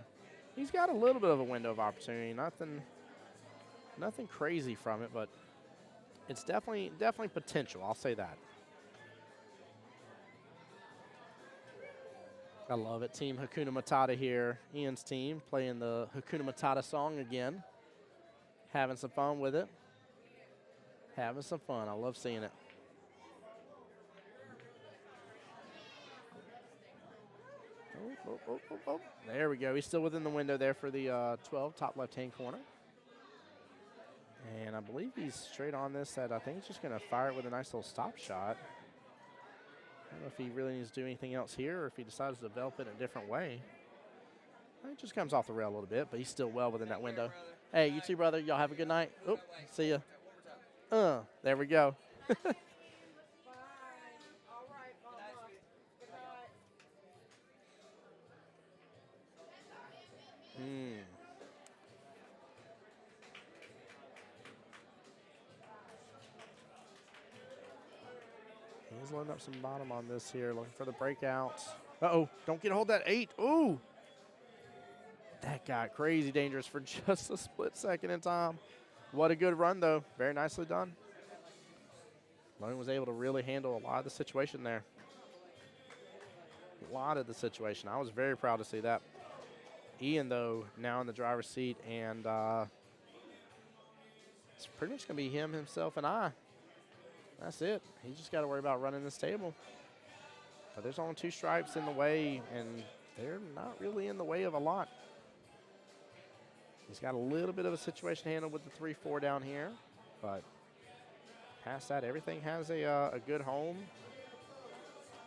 He's got a little bit of a window of opportunity. Nothing crazy from it, but it's definitely potential. I'll say that. I love it. Team Hakuna Matata here. Ian's team playing the Hakuna Matata song again. Having some fun with it. Having some fun. I love seeing it. Oh. There we go. He's still within the window there for the 12, top left-hand corner. And I believe he's straight on this set. I think he's just going to fire it with a nice little stop shot. I don't know if he really needs to do anything else here or if he decides to develop it in a different way. It just comes off the rail a little bit, but he's still well within that window. Hey, you too, brother. Y'all have a good night. Oh, see ya. There we go. He's loading up some bottom on this here, looking for the breakouts. Uh-oh, don't get a hold of that 8. Ooh. That got crazy dangerous for just a split second in time. What a good run, though. Very nicely done. Logan was able to really handle a lot of the situation there. A lot of the situation. I was very proud to see that. Ian, though, now in the driver's seat, and it's pretty much going to be him, himself, and I. That's it. He just got to worry about running this table. But there's only 2 stripes in the way, and they're not really in the way of a lot. He's got a little bit of a situation handled with the 3-4 down here, but past that, everything has a good home.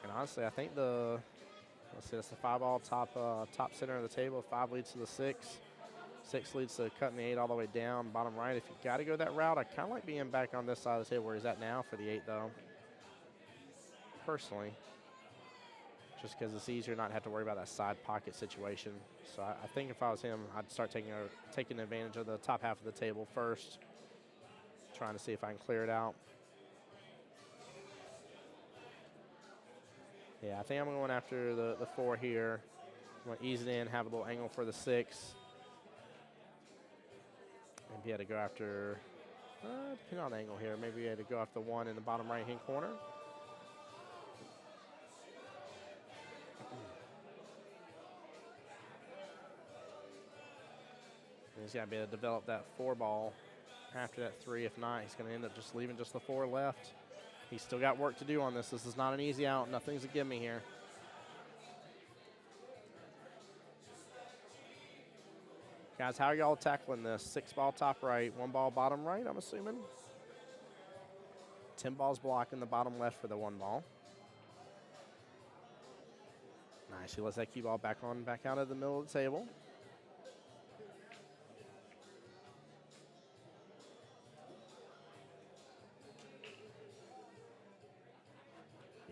And honestly, I think let's see, that's the 5-ball top center of the table. 5 leads to the 6. 6 leads to cutting the 8 all the way down. Bottom right, if you got to go that route, I kind of like being back on this side of the table where he's at now for the 8, though. Personally. Just because it's easier not to have to worry about that side pocket situation. So I think if I was him, I'd start taking advantage of the top half of the table first. Trying to see if I can clear it out. Yeah, I think I'm going after the 4 here. I'm going to ease it in, have a little angle for the 6. Maybe had to go after, depending on the angle here, maybe he had to go after the 1 in the bottom right-hand corner. He's got to be able to develop that 4 ball after that 3. If not, he's going to end up just leaving just the 4 left. He's still got work to do on this. This is not an easy out. Nothing's a gimme here. Guys, how are y'all tackling this? 6 ball top right, 1 ball bottom right, I'm assuming. 10 balls blocking the bottom left for the 1 ball. Nice. He lets that Qball back out of the middle of the table.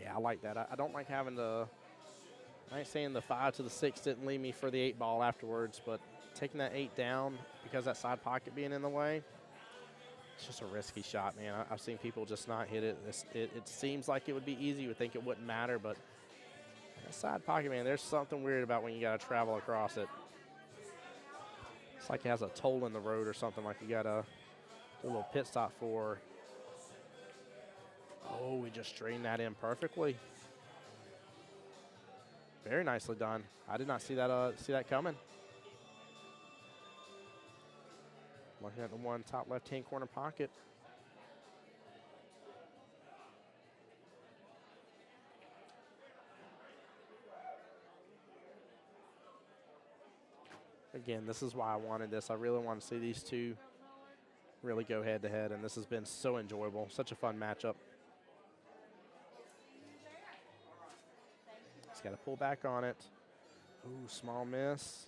Yeah, I like that. I don't like having to, I ain't saying the 5 to the 6 didn't leave me for the 8 ball afterwards, but taking that 8 down because that side pocket being in the way, it's just a risky shot, man. I've seen people just not hit it. It seems like it would be easy. You would think it wouldn't matter, but that side pocket, man, there's something weird about when you got to travel across it. It's like it has a toll in the road or something, like you got to do a little pit stop for. Oh, we just strained that in perfectly. Very nicely done. I did not see that coming. Looking at the 1 top left-hand corner pocket. Again, this is why I wanted this. I really want to see these 2 really go head-to-head, and this has been so enjoyable. Such a fun matchup. He's got to pull back on it. Ooh, small miss.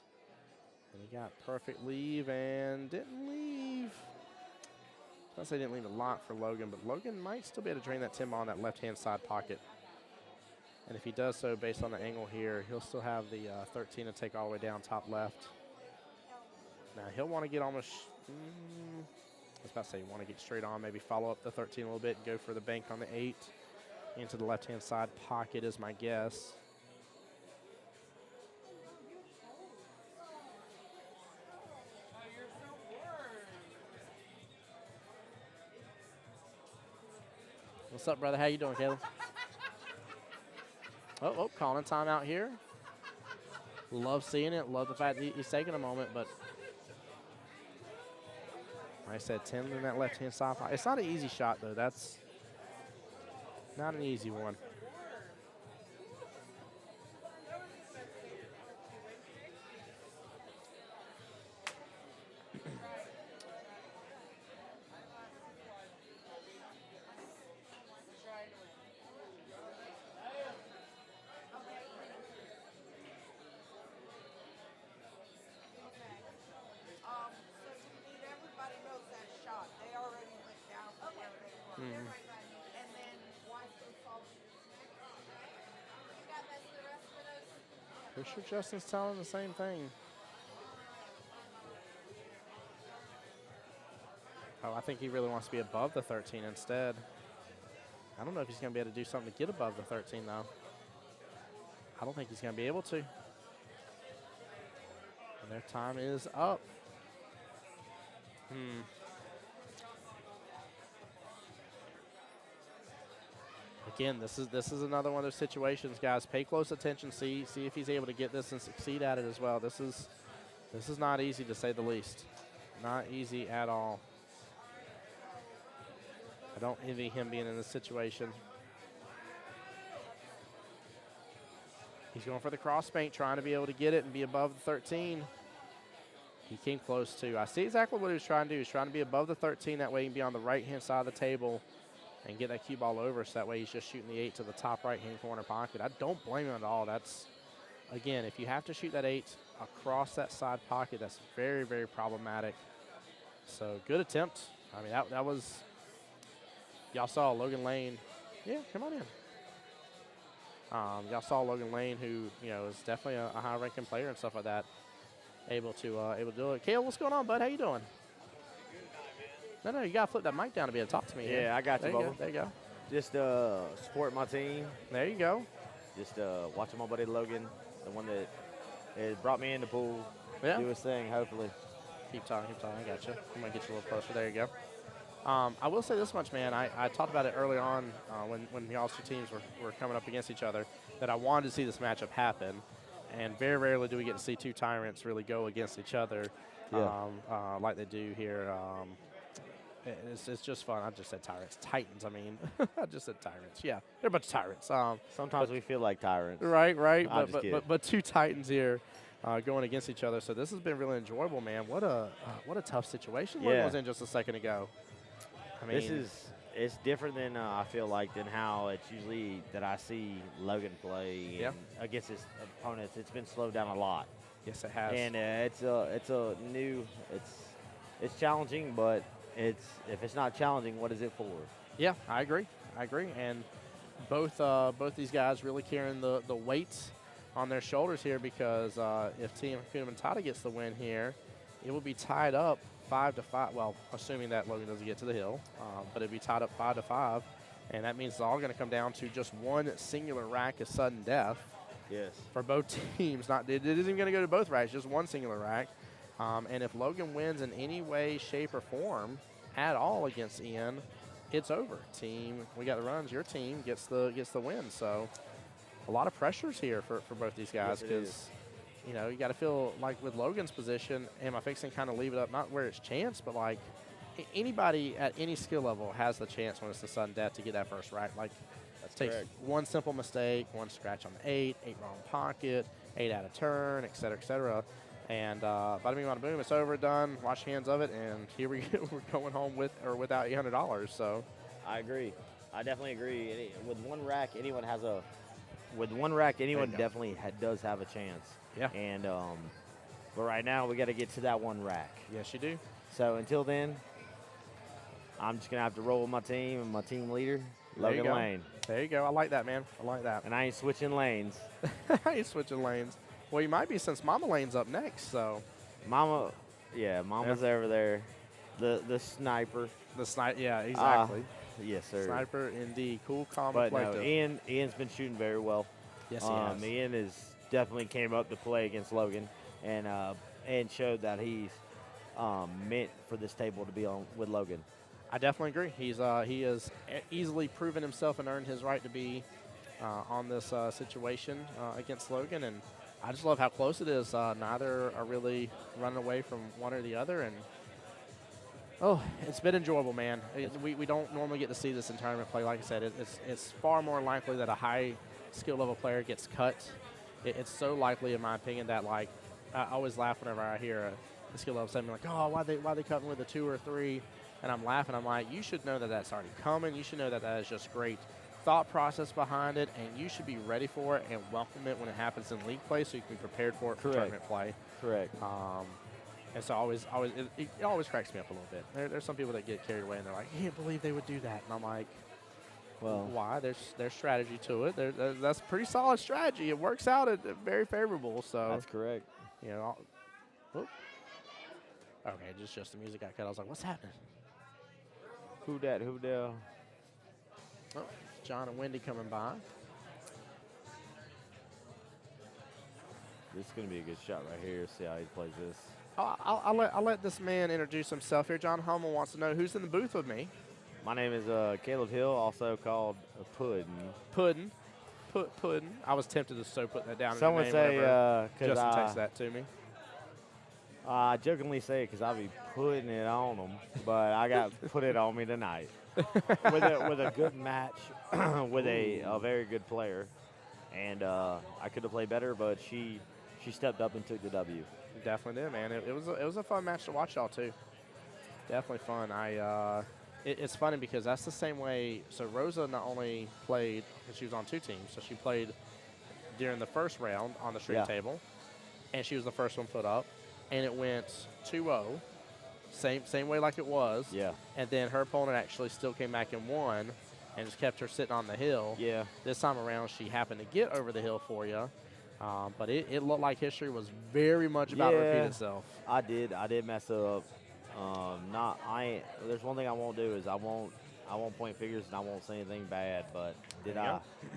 And he got perfect leave and didn't leave. I'd say didn't leave a lot for Logan, but Logan might still be able to drain that 10 ball in that left-hand side pocket. And if he does so based on the angle here, he'll still have the 13 to take all the way down top left. Now he'll want to get almost, I was about to say want to get straight on, maybe follow up the 13 a little bit and go for the bank on the 8. Into the left-hand side pocket is my guess. What's up, brother? How you doing, Caleb? Oh, calling a timeout here. Love seeing it. Love the fact that he's taking a moment, but like I said, 10 in that left-hand side. It's not an easy shot, though. That's not an easy one. Everybody knows that shot. They already went down from where they were. And then why so salty? You got best of the rest for those? Pretty sure Justin's telling the same thing. Oh, I think he really wants to be above the 13 instead. I don't know if he's going to be able to do something to get above the 13, though. I don't think he's going to be able to. And their time is up. Again, this is another one of those situations, guys. Pay close attention. See if he's able to get this and succeed at it as well. This is not easy, to say the least. Not easy at all. I don't envy him being in this situation. He's going for the cross bank, trying to be able to get it and be above the 13. He came close too. I see exactly what he was trying to do. He's trying to be above the 13. That way he can be on the right-hand side of the table and get that cue ball over, so that way he's just shooting the 8 to the top right-hand corner pocket. I don't blame him at all. That's, again, if you have to shoot that 8 across that side pocket, that's very, very problematic. So good attempt. I mean, that was, y'all saw Logan Lane. Yeah, come on in. Y'all saw Logan Lane, who, you know, is definitely a high-ranking player and stuff like that, able to do it. Kale, what's going on, bud? How you doing? No, you got to flip that mic down to be able to talk to me. Yeah, I got you, Bubba. There you go. Just support my team. There you go. Just watching my buddy Logan, the one that has brought me in the pool, do his thing, hopefully. Keep talking. I got you. I'm going to get you a little closer. There you go. I will say this much, man. I talked about it early on when the all-star teams were coming up against each other, that I wanted to see this matchup happen. And very rarely do we get to see two Tyrants really go against each other like they do here. It's just fun. I just said Tyrants. Titans, I mean. I just said Tyrants. Yeah, they're a bunch of Tyrants. Sometimes we feel like Tyrants. Right. I'm just kidding. But two Titans here going against each other. So this has been really enjoyable, man. What a tough situation Logan was in just a second ago. I mean, it's different than I feel like than how it's usually that I see Logan play against his opponents. It's been slowed down a lot. Yes, it has. And it's challenging, but if it's not challenging, what is it for? Yeah, I agree. And both these guys really carrying the weights on their shoulders here, because if Team Hakuna Matata gets the win here, it will be tied up 5-5. Well, assuming that Logan doesn't get to the hill, but it'd be tied up 5-5, and that means it's all going to come down to just one singular rack of sudden death. Yes. For both teams. It isn't going to go to both racks, just one singular rack. And if Logan wins in any way, shape, or form at all against Ian, it's over. Team, we got the runs. Your team gets the win. So a lot of pressures here for both these guys, because you know, you got to feel like with Logan's position, am I fixing kind of leave it up, not where it's chance, but like anybody at any skill level has the chance when it's the sudden death to get that first rack. Like, it takes one simple mistake, one scratch on the 8 wrong pocket, 8 out of turn, et cetera, et cetera. And bada bing, bada boom, it's over, done. Wash hands of it, and here we go. We're going home with or without $800. So, I agree. I definitely agree. With one rack, anyone definitely does have a chance. Yeah. And but right now we got to get to that one rack. Yes, you do. So until then, I'm just gonna have to roll with my team and my team leader, Logan Lane. There you go. I like that, man. I like that. And I ain't switching lanes. I ain't switching lanes. Well, you might be, since Mama Lane's up next. So, Mama's over there. The sniper. The sniper. Yeah, exactly. Yes, sir. Sniper, indeed. Cool, calm, but reflective. No, Ian's been shooting very well. Yes, he has. Ian is definitely came up to play against Logan, and showed that he's meant for this table to be on with Logan. I definitely agree. He has easily proven himself and earned his right to be on this situation against Logan, and I just love how close it is. Neither are really running away from one or the other, and it's been enjoyable, man. We don't normally get to see this in tournament play. Like I said, it's far more likely that a high skill level player gets cut. It's so likely, in my opinion, that like I always laugh whenever I hear a skill level saying like, oh, why they cutting with a 2 or 3, and I'm laughing. I'm like, you should know that that's already coming. You should know that that is just great thought process behind it, and you should be ready for it and welcome it when it happens in league play, so you can be prepared for it for tournament play. Correct. And so it always cracks me up a little bit. There's some people that get carried away and they're like, I can't believe they would do that, and I'm like, well, why? There's strategy to it. That's a pretty solid strategy. It works out very favorable. So that's correct. You know. Okay, just the music got cut. I was like, what's happening? Who that? Who there? Oh, John and Wendy coming by. This is going to be a good shot right here. See how he plays this. I'll let this man introduce himself here. John Hummel wants to know who's in the booth with me. My name is Caleb Hill, also called Puddin. Puddin. Puddin. I was tempted to put that down. Someone in say, Justin texted that to me. I jokingly say it because I'll be putting it on them, but I got put it on me tonight with a good match with a very good player, and I could have played better, but she stepped up and took the W. Definitely did, man. It was a fun match to watch y'all too. Definitely fun. It's funny because that's the same way. So Rosa not only played because she was on 2 teams, so she played during the first round on the stream table, and she was the first one put up. And it went 2-0, same way like it was. Yeah. And then her opponent actually still came back and won, and just kept her sitting on the hill. Yeah. This time around, she happened to get over the hill for you, but it looked like history was very much about to repeat itself. I did mess up. There's one thing I won't do is I won't point figures and I won't say anything bad. But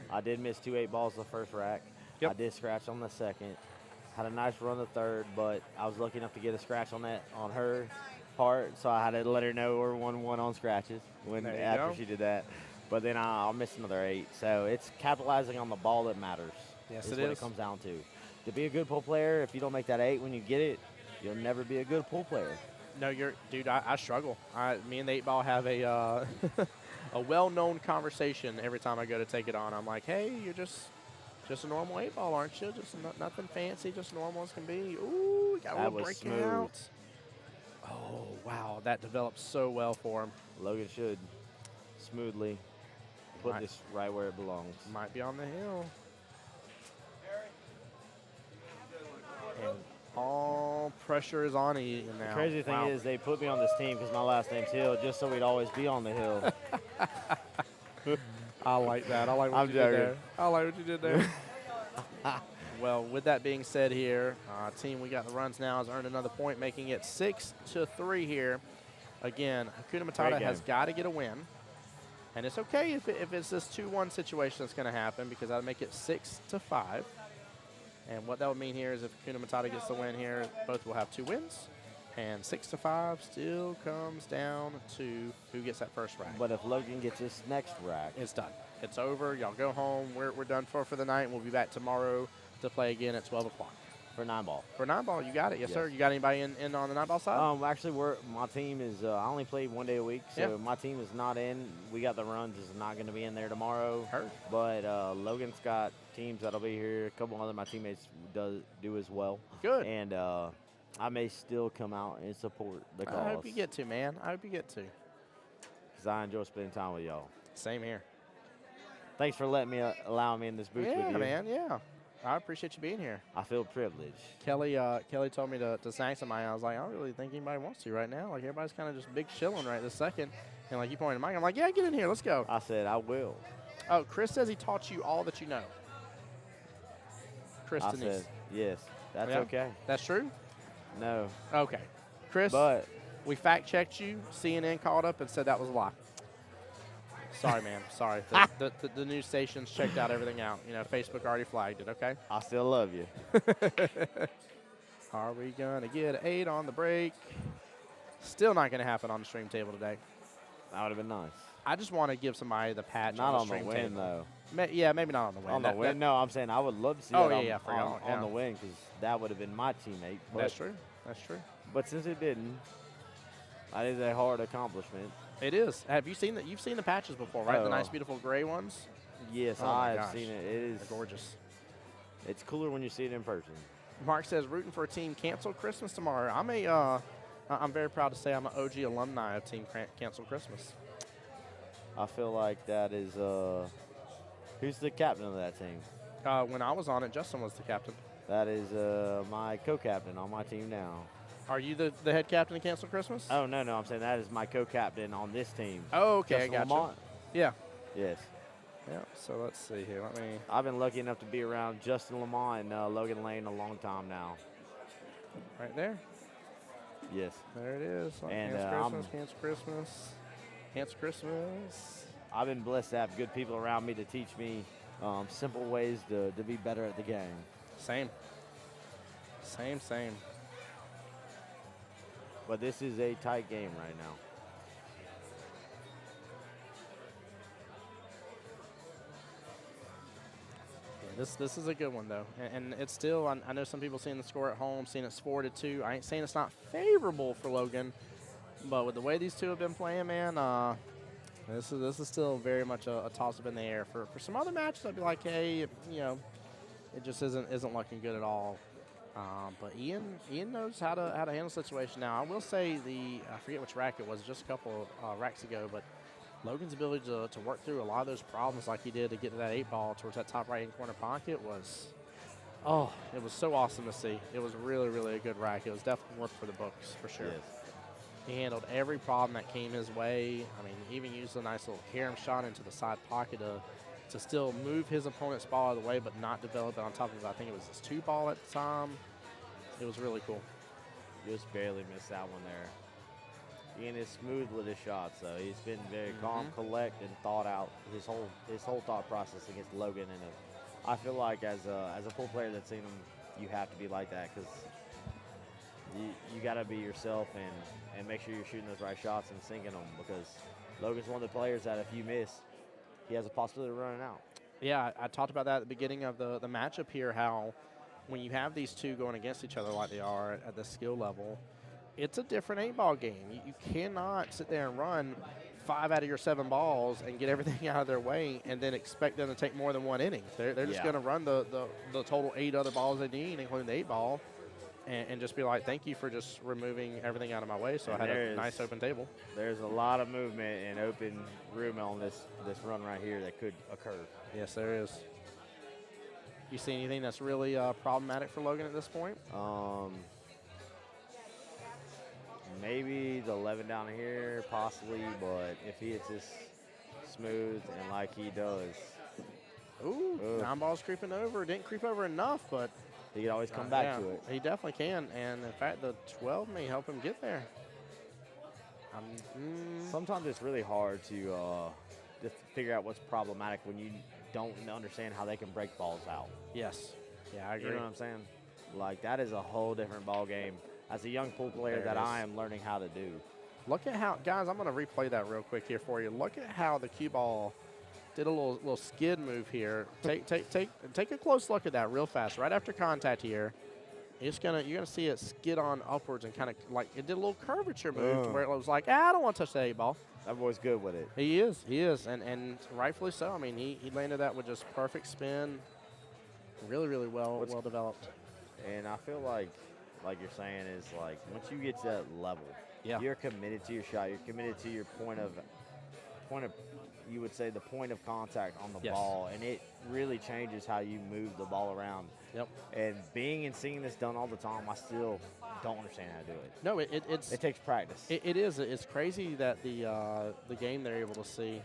I did miss 2 8 balls the first rack. Yep. I did scratch on the second. Had a nice run the third, but I was lucky enough to get a scratch on her part, so I had to let her know we're 1-1 on scratches after she did that. But then I'll miss another 8. So it's capitalizing on the ball that matters. Yes, is what it comes down to. To be a good pool player, if you don't make that 8 when you get it, you'll never be a good pool player. No, dude, I struggle. Me and the 8 ball have a a well-known conversation every time I go to take it on. I'm like, hey, you're just a normal 8 ball, aren't you? Just nothing fancy, just normal as can be. Ooh, we got a little breaking out. Oh, wow, that developed so well for him. Logan should smoothly put this right where it belongs. Might be on the hill. And all pressure is on Ian now. The crazy thing is they put me on this team because my last name's Hill, just so we'd always be on the hill. I like that. I like what you did there. I like what you did there. Well, with that being said here, team we got the runs now has earned another point, making it 6-3 here. Again, Hakuna Matata has got to get a win. And it's okay if it's this 2-1 situation that's going to happen, because that'll make it 6-5. And what that would mean here is if Hakuna Matata gets the win here, both will have 2 wins. And 6-5 still comes down to who gets that first rack. But if Logan gets this next rack, it's done. It's over. Y'all go home. We're done for the night. And we'll be back tomorrow to play again at 12 o'clock. For 9-ball. For 9-ball, you got it. Yes, sir. You got anybody in on the 9-ball side? Actually, my team is, I only play 1 day a week, so my team is not in. We got the runs is not going to be in there tomorrow. Heard. But Logan's got teams that'll be here. A couple other of my teammates do as well. Good. And I may still come out and support the cause. I hope you get to, man. I hope you get to. Because I enjoy spending time with y'all. Same here. Thanks for allowing me in this booth with you. Yeah, man, yeah. I appreciate you being here. I feel privileged. Kelly told me to snag somebody. I was like, I don't really think anybody wants to right now. Like, everybody's kind of just big chilling right this second. And, like, you pointed to Mike. I'm like, yeah, get in here. Let's go. I said, I will. Oh, Chris says he taught you all that you know. Chris Denise. Said, yes. That's okay. That's true? No. Okay. Chris, but we fact-checked you. CNN called up and said that was a lie. Sorry, man. Sorry. The news stations checked out everything out. You know, Facebook already flagged it, okay? I still love you. Are we going to get an 8 on the break? Still not going to happen on the stream table today. That would have been nice. I just want to give somebody the patch not on the stream win, table. Though. Yeah, maybe not on the win. On the win? No, I'm saying I would love to see Oh, that yeah, I forgot. on the win because that would have been my teammate. But, That's true. That's true. But since it didn't, that is a hard accomplishment. It is. Have you seen that? You've seen the patches before, right? The Oh. nice, beautiful gray ones. Yes, Oh my I have gosh. seen it. It is They're gorgeous. It's cooler when you see it in person. Mark says rooting for a team cancel Christmas tomorrow. I'm very proud to say I'm an OG alumni of Team Cancel Christmas. I feel like that is who's the captain of that team? When I was on it, Justin was the captain. That is my co-captain on my team now. Are you the head captain of Cancel Christmas? Oh no, I'm saying that is my co-captain on this team. Oh, okay, Justin I got Lamont. you. Yeah. Yes. Yeah. So let's see here. I've been lucky enough to be around Justin Lamont and Logan Lane a long time now. Right there. Yes. There it is. And Cancel Christmas. Cancel Christmas. I've been blessed to have good people around me to teach me simple ways to be better at the game. Same. But this is a tight game right now. Yeah, this is a good one, though. And it's still, I know some people seeing the score at home, seeing it's 4-2. I ain't saying it's not favorable for Logan, but with the way these two have been playing, man, this is still very much a toss-up in the air. For some other matches, I'd be like, hey, you know, it just isn't looking good at all. But Ian knows how to handle the situation. Now, I will say I forget which rack it was, just a couple racks ago, but Logan's ability to work through a lot of those problems like he did to get to that 8-ball towards that top right-hand corner pocket was, it was so awesome to see. It was really, really a good rack. It was definitely work for the books, for sure. Yes. He handled every problem that came his way. I mean, even used a nice little carom shot into the side pocket to still move his opponent's ball out of the way, but not develop it on top of it. I think it was his 2-ball at the time. It was really cool. Just barely missed that one there. Ian is smooth with his shots, though. He's been very calm, collect, and thought out his whole thought process against Logan. And I feel like as a pool player that's seen him, you have to be like that because you got to be yourself and make sure you're shooting those right shots and sinking them because Logan's one of the players that if you miss, he has a possibility of running out. Yeah, I talked about that at the beginning of the matchup here, how when you have these two going against each other like they are at the skill level, it's a different 8-ball game. You cannot sit there and run 5 out of your 7 balls and get everything out of their way and then expect them to take more than 1 inning. They're just going to run the total 8 other balls they need, including the 8-ball, and just be like, thank you for just removing everything out of my way so I had a nice open table. There's a lot of movement and open room on this run right here that could occur. Yes, there is. You see anything that's really problematic for Logan at this point? Maybe the 11 down here, possibly, but if he hits this smooth and like he does. Ooh, 9 balls creeping over. Didn't creep over enough, but he can always come back to it. He definitely can, and in fact, the 12 may help him get there. Sometimes it's really hard to just figure out what's problematic when you don't understand how they can break balls out. Yes. Yeah, I agree. You know what I'm saying? Like, that is a whole different ball game as a young pool player that I am learning how to do. Look at how, guys, I'm going to replay that real quick here for you. Look at how the Qball did a little skid move here. Take a close look at that real fast. Right after contact here, you're gonna see it skid on upwards and kind of like it did a little curvature move to where it was like, I don't want to touch the 8-ball. That boy's good with it. He is, and rightfully so. I mean, he landed that with just perfect spin. Really, really well developed. And I feel like you're saying is like once you get to that level, you're committed to your shot. You're committed to your point of you would say the point of contact on the ball, and it really changes how you move the ball around. Yep. And being and seeing this done all the time, I still don't understand how to do it. No, it takes practice. It is. It's crazy that the game they're able to see.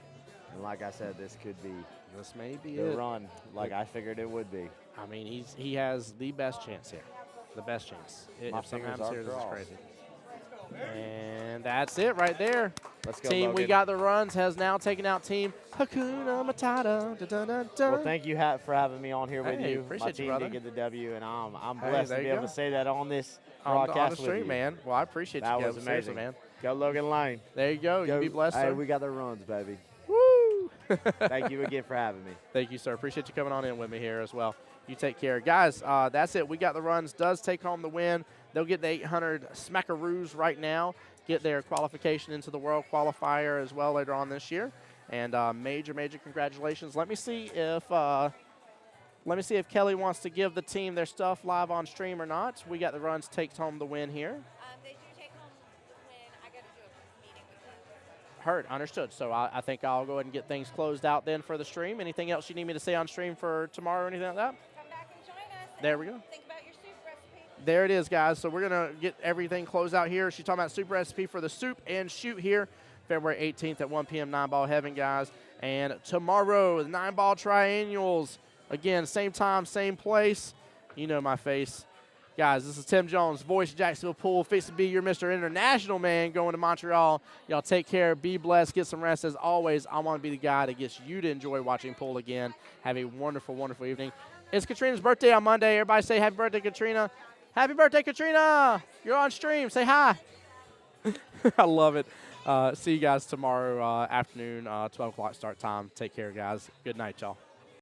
And like I said, this could be. This may be the run like I figured it would be. I mean, he has the best chance here. The best chance. If something happens here, this is crazy. And that's it right there. Let's go, Team Logan. We Got the Runs has now taken out Team Hakuna Matata. Da, da, da, da. Well, thank you for having me on here with you. Appreciate My team you, brother. did get the W, and I'm blessed to be able to say that on this on broadcast the stream, with you. man. Well, I appreciate that you guys. was amazing, man. Go Logan Lane. There you go. You be blessed, Hey, sir. we got the runs, baby. Woo! Thank you again for having me. Thank you, sir. Appreciate you coming on in with me here as well. You take care. Guys, that's it. We got the runs. Does take home the win. They'll get the 800 smackaroos right now, get their qualification into the World Qualifier as well later on this year. And major, major congratulations. Let me see if Kelly wants to give the team their stuff live on stream or not. We got the runs takes home the win here. They do take home the win. I got to do a meeting with them. Heard, understood. So I think I'll go ahead and get things closed out then for the stream. Anything else you need me to say on stream for tomorrow or anything like that? Come back and join us. There we go. Think about your soup recipe. There it is, guys. So we're going to get everything closed out here. She's talking about soup recipe for the soup and shoot here, February 18th at 1 p.m. 9-ball heaven, guys. And tomorrow, the 9-ball triennials. Again, same time, same place. You know my face. Guys, this is Tim Jones, Voice of Jacksonville Pool, fixed to be your Mr. International man going to Montreal. Y'all take care, be blessed, get some rest. As always, I want to be the guy that gets you to enjoy watching pool again. Have a wonderful, wonderful evening. It's Katrina's birthday on Monday. Everybody say happy birthday, Katrina. Happy birthday, Katrina. You're on stream. Say hi. I love it. See you guys tomorrow afternoon, 12 o'clock start time. Take care, guys. Good night, y'all.